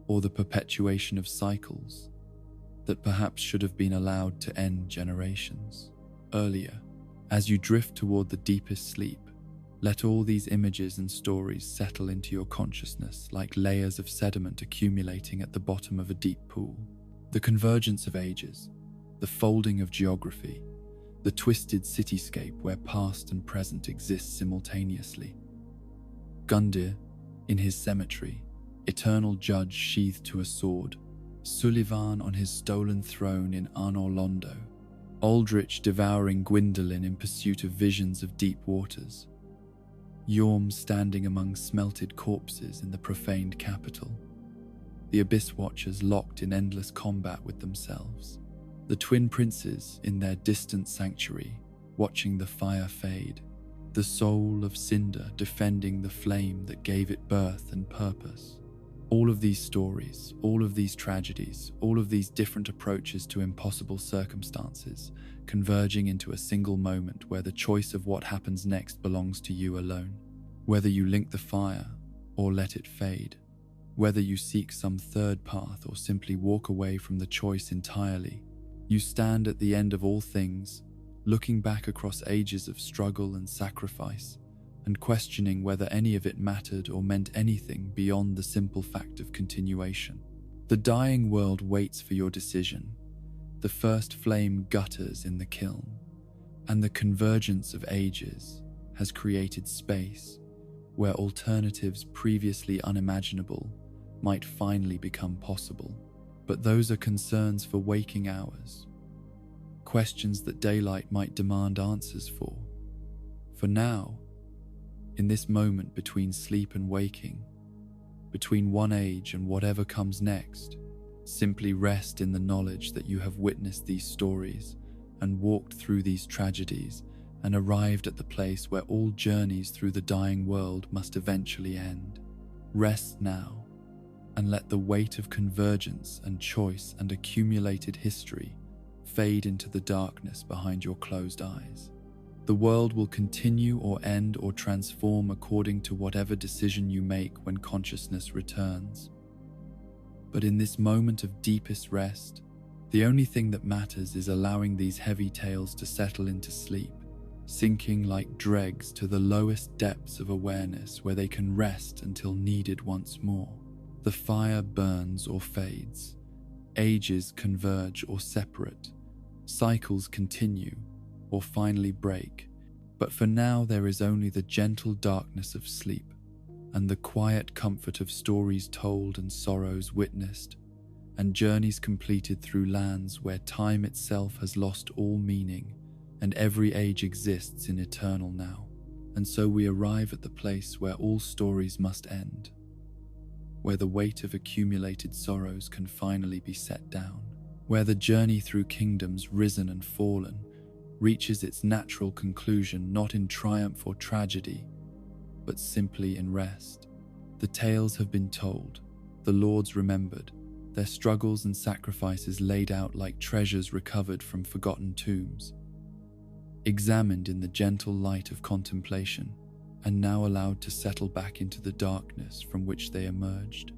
or the perpetuation of cycles that perhaps should have been allowed to end generations earlier. As you drift toward the deepest sleep, let all these images and stories settle into your consciousness like layers of sediment accumulating at the bottom of a deep pool. The convergence of ages, the folding of geography, the twisted cityscape where past and present exist simultaneously. Gundyr, in his cemetery, eternal judge sheathed to a sword, Sullivan on his stolen throne in Anor Londo, Aldrich devouring Gwyndolin in pursuit of visions of deep waters, Yorm standing among smelted corpses in the profaned capital, the Abyss Watchers locked in endless combat with themselves, the twin princes in their distant sanctuary watching the fire fade, the Soul of Cinder defending the flame that gave it birth and purpose. All of these stories, all of these tragedies, all of these different approaches to impossible circumstances, converging into a single moment where the choice of what happens next belongs to you alone. Whether you link the fire or let it fade, whether you seek some third path or simply walk away from the choice entirely, you stand at the end of all things, looking back across ages of struggle and sacrifice, and questioning whether any of it mattered or meant anything beyond the simple fact of continuation. The dying world waits for your decision. The first flame gutters in the kiln, and the convergence of ages has created space where alternatives previously unimaginable might finally become possible. But those are concerns for waking hours, questions that daylight might demand answers for. For now, in this moment between sleep and waking, between one age and whatever comes next, simply rest in the knowledge that you have witnessed these stories and walked through these tragedies and arrived at the place where all journeys through the dying world must eventually end. Rest now, and let the weight of convergence and choice and accumulated history fade into the darkness behind your closed eyes. The world will continue or end or transform according to whatever decision you make when consciousness returns. But in this moment of deepest rest, the only thing that matters is allowing these heavy tales to settle into sleep, sinking like dregs to the lowest depths of awareness where they can rest until needed once more. The fire burns or fades, ages converge or separate, cycles continue or finally break, but for now there is only the gentle darkness of sleep and the quiet comfort of stories told and sorrows witnessed and journeys completed through lands where time itself has lost all meaning and every age exists in eternal now. And so we arrive at the place where all stories must end, where the weight of accumulated sorrows can finally be set down, where the journey through kingdoms risen and fallen reaches its natural conclusion not in triumph or tragedy, but simply in rest. The tales have been told, the lords remembered, their struggles and sacrifices laid out like treasures recovered from forgotten tombs, examined in the gentle light of contemplation, and now allowed to settle back into the darkness from which they emerged.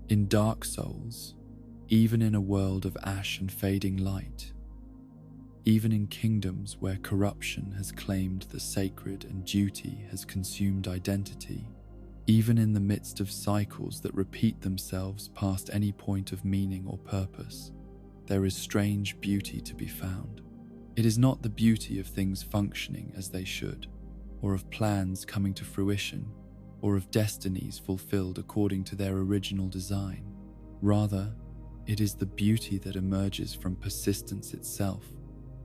In Dark Souls, even in a world of ash and fading light, even in kingdoms where corruption has claimed the sacred and duty has consumed identity, even in the midst of cycles that repeat themselves past any point of meaning or purpose, there is strange beauty to be found. It is not the beauty of things functioning as they should, or of plans coming to fruition, or of destinies fulfilled according to their original design. Rather, It is the beauty that emerges from persistence itself,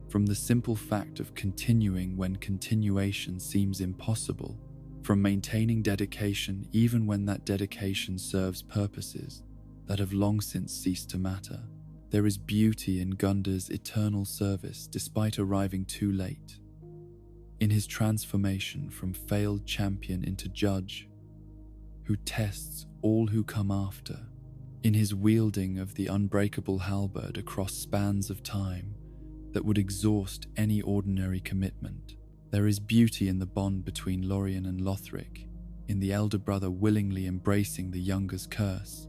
from the simple fact of continuing when continuation seems impossible, from maintaining dedication even when that dedication serves purposes that have long since ceased to matter. There is beauty in Gundar's eternal service despite arriving too late, in his transformation from failed champion into judge, who tests all who come after, in his wielding of the unbreakable halberd across spans of time that would exhaust any ordinary commitment. There is beauty in the bond between Lorien and Lothric, in the elder brother willingly embracing the younger's curse,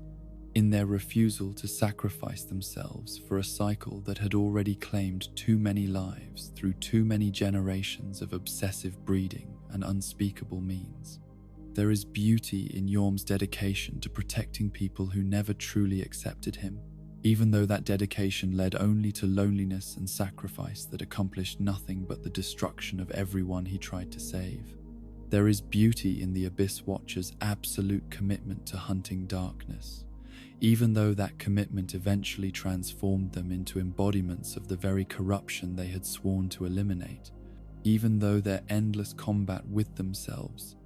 in their refusal to sacrifice themselves for a cycle that had already claimed too many lives through too many generations of obsessive breeding and unspeakable means. There is beauty in Yorm's dedication to protecting people who never truly accepted him, even though that dedication led only to loneliness and sacrifice that accomplished nothing but the destruction of everyone he tried to save. There is beauty in the Abyss Watcher's absolute commitment to hunting darkness, even though that commitment eventually transformed them into embodiments of the very corruption they had sworn to eliminate, even though their endless combat with themselves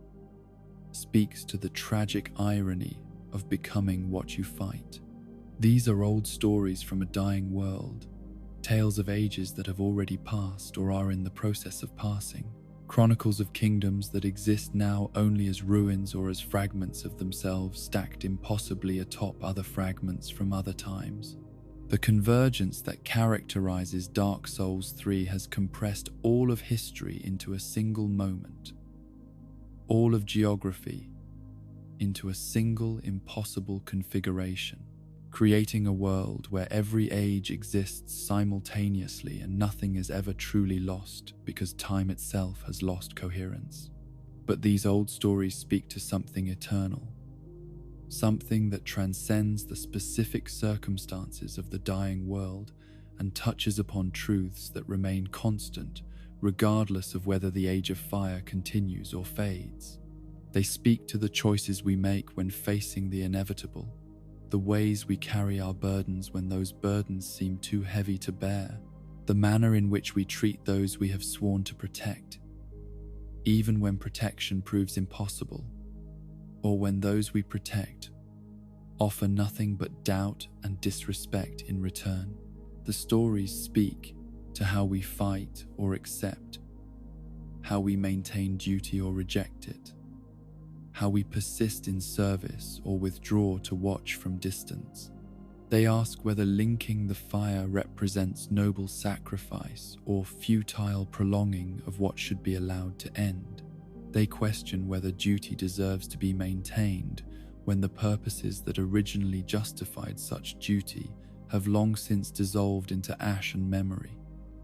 speaks to the tragic irony of becoming what you fight. These are old stories from a dying world, tales of ages that have already passed or are in the process of passing, chronicles of kingdoms that exist now only as ruins or as fragments of themselves stacked impossibly atop other fragments from other times. The convergence that characterizes Dark Souls 3 has compressed all of history into a single moment, all of geography into a single impossible configuration, creating a world where every age exists simultaneously and nothing is ever truly lost because time itself has lost coherence. But these old stories speak to something eternal, something that transcends the specific circumstances of the dying world and touches upon truths that remain constant regardless of whether the Age of Fire continues or fades. They speak to the choices we make when facing the inevitable, the ways we carry our burdens when those burdens seem too heavy to bear, the manner in which we treat those we have sworn to protect, even when protection proves impossible, or when those we protect offer nothing but doubt and disrespect in return. The stories speak to how we fight or accept, how we maintain duty or reject it, how we persist in service or withdraw to watch from distance. They ask whether linking the fire represents noble sacrifice or futile prolonging of what should be allowed to end. They question whether duty deserves to be maintained when the purposes that originally justified such duty have long since dissolved into ash and memory.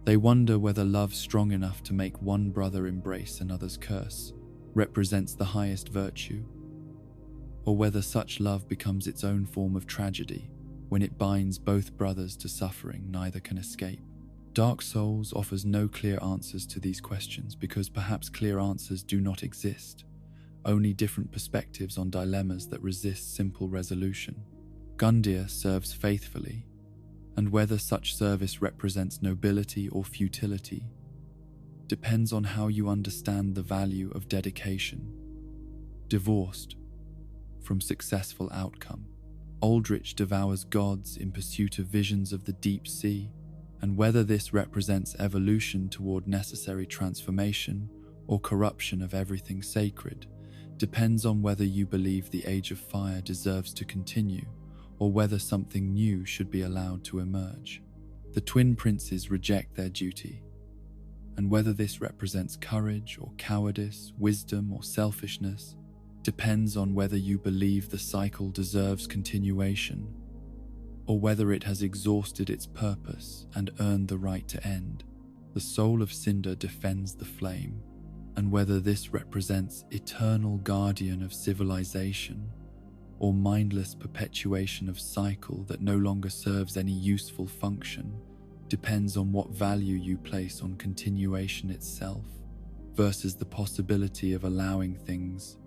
They wonder whether love strong enough to make one brother embrace another's curse represents the highest virtue, or whether such love becomes its own form of tragedy when it binds both brothers to suffering neither can escape. Dark Souls offers no clear answers to these questions because perhaps clear answers do not exist, only different perspectives on dilemmas that resist simple resolution. Gundyr serves faithfully, and whether such service represents nobility or futility depends on how you understand the value of dedication, divorced from successful outcome. Aldrich devours gods in pursuit of visions of the deep sea, and whether this represents evolution toward necessary transformation or corruption of everything sacred depends on whether you believe the Age of Fire deserves to continue or whether something new should be allowed to emerge. The twin princes reject their duty, and whether this represents courage or cowardice, wisdom or selfishness, depends on whether you believe the cycle deserves continuation, or whether it has exhausted its purpose and earned the right to end. The soul of Cinder defends the flame, and whether this represents eternal guardian of civilization, or mindless perpetuation of cycle that no longer serves any useful function, depends on what value you place on continuation itself versus the possibility of allowing things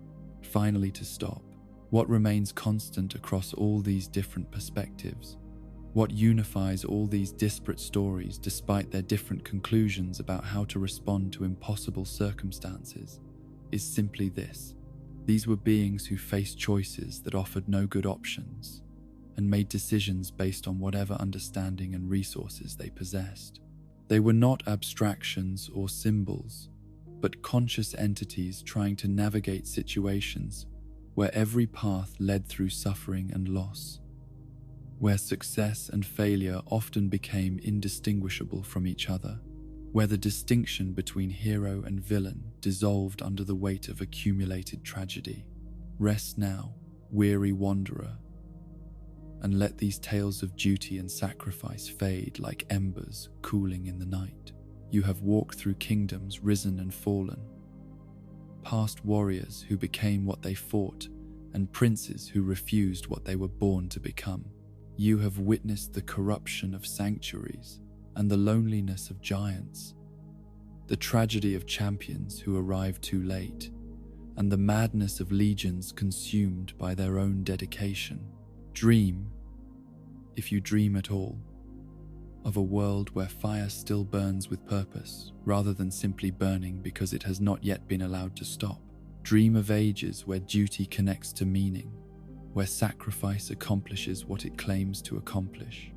finally to stop. What remains constant across all these different perspectives What unifies all these disparate stories, despite their different conclusions about how to respond to impossible circumstances, is simply this. These were beings who faced choices that offered no good options and made decisions based on whatever understanding and resources they possessed. They were not abstractions or symbols, but conscious entities trying to navigate situations where every path led through suffering and loss, where success and failure often became indistinguishable from each other, where the distinction between hero and villain dissolved under the weight of accumulated tragedy. Rest now, weary wanderer, and let these tales of duty and sacrifice fade like embers cooling in the night. You have walked through kingdoms risen and fallen, past warriors who became what they fought, and princes who refused what they were born to become. You have witnessed the corruption of sanctuaries and the loneliness of giants, the tragedy of champions who arrived too late, and the madness of legions consumed by their own dedication. Dream, if you dream at all, of a world where fire still burns with purpose, rather than simply burning because it has not yet been allowed to stop. Dream of ages where duty connects to meaning, where sacrifice accomplishes what it claims to accomplish,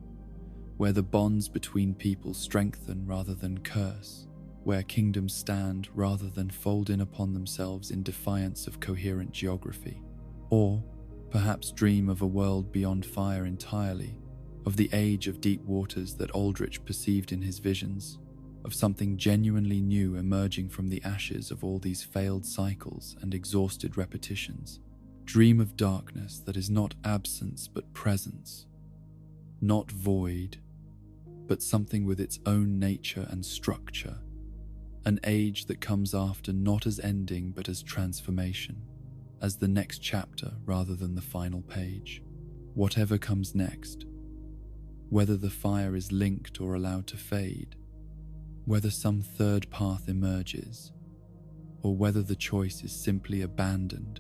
where the bonds between people strengthen rather than curse, where kingdoms stand rather than fold in upon themselves in defiance of coherent geography. Or perhaps dream of a world beyond fire entirely, of the age of deep waters that Aldrich perceived in his visions, of something genuinely new emerging from the ashes of all these failed cycles and exhausted repetitions. Dream of darkness that is not absence but presence, not void, but something with its own nature and structure, an age that comes after not as ending but as transformation, as the next chapter rather than the final page. Whatever comes next, whether the fire is linked or allowed to fade, whether some third path emerges, or whether the choice is simply abandoned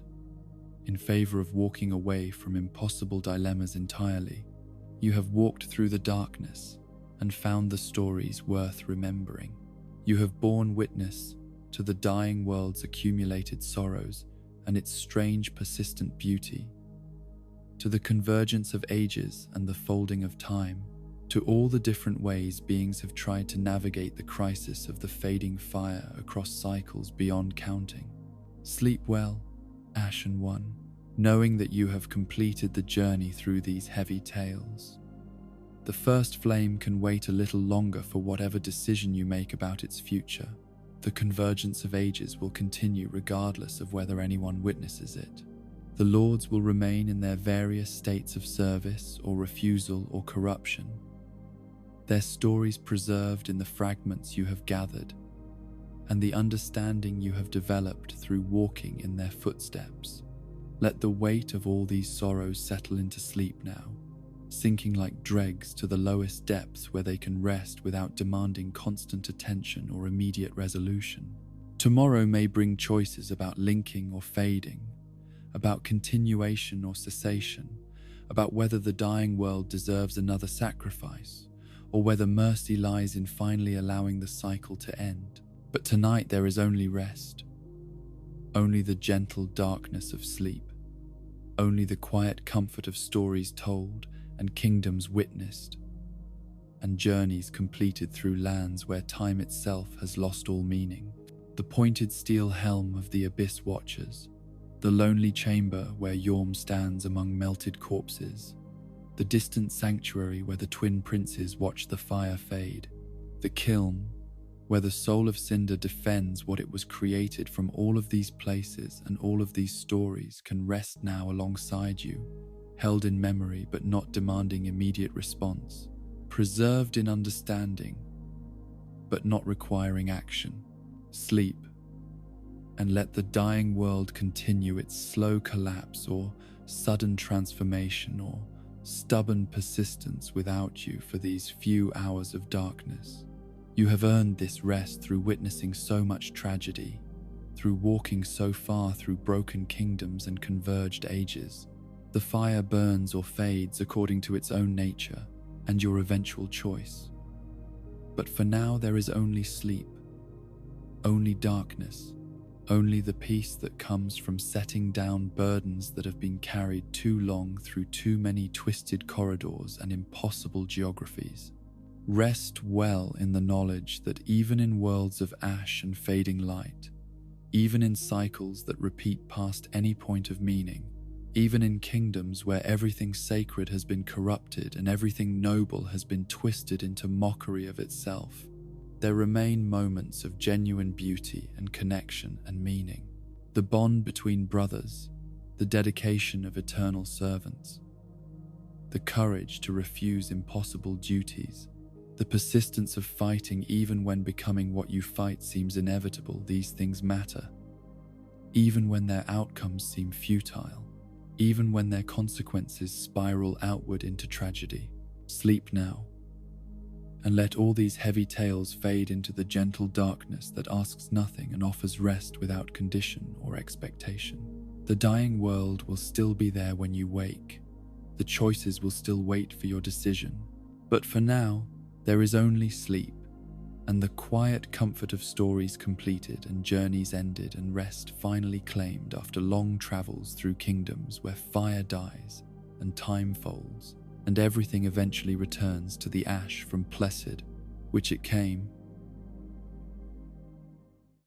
in favor of walking away from impossible dilemmas entirely, you have walked through the darkness and found the stories worth remembering. You have borne witness to the dying world's accumulated sorrows and its strange persistent beauty, to the convergence of ages and the folding of time, to all the different ways beings have tried to navigate the crisis of the fading fire across cycles beyond counting. Sleep well, Ashen One, knowing that you have completed the journey through these heavy tales. The first flame can wait a little longer for whatever decision you make about its future. The convergence of ages will continue regardless of whether anyone witnesses it. The lords will remain in their various states of service or refusal or corruption, their stories preserved in the fragments you have gathered, and the understanding you have developed through walking in their footsteps. Let the weight of all these sorrows settle into sleep now, sinking like dregs to the lowest depths where they can rest without demanding constant attention or immediate resolution. Tomorrow may bring choices about linking or fading, about continuation or cessation, about whether the dying world deserves another sacrifice, or whether mercy lies in finally allowing the cycle to end. But tonight there is only rest, only the gentle darkness of sleep, only the quiet comfort of stories told and kingdoms witnessed, and journeys completed through lands where time itself has lost all meaning. The pointed steel helm of the Abyss Watchers, the lonely chamber where Yorm stands among melted corpses, the distant sanctuary where the twin princes watch the fire fade, the kiln where the soul of Cinder defends what it was created from. All of these places and all of these stories can rest now alongside you, held in memory but not demanding immediate response, preserved in understanding but not requiring action. Sleep, and let the dying world continue its slow collapse or sudden transformation or stubborn persistence without you for these few hours of darkness. You have earned this rest through witnessing so much tragedy, through walking so far through broken kingdoms and converged ages. The fire burns or fades according to its own nature, and your eventual choice. But for now there is only sleep, only darkness, only the peace that comes from setting down burdens that have been carried too long through too many twisted corridors and impossible geographies. Rest well in the knowledge that even in worlds of ash and fading light, even in cycles that repeat past any point of meaning, even in kingdoms where everything sacred has been corrupted and everything noble has been twisted into mockery of itself, there remain moments of genuine beauty and connection and meaning. The bond between brothers, the dedication of eternal servants, the courage to refuse impossible duties, the persistence of fighting even when becoming what you fight seems inevitable. These things matter, even when their outcomes seem futile, even when their consequences spiral outward into tragedy. Sleep now, and let all these heavy tales fade into the gentle darkness that asks nothing and offers rest without condition or expectation. The dying world will still be there when you wake. The choices will still wait for your decision. But for now, there is only sleep, and the quiet comfort of stories completed and journeys ended and rest finally claimed after long travels through kingdoms where fire dies and time folds, and everything eventually returns to the ash from Placid, which it came,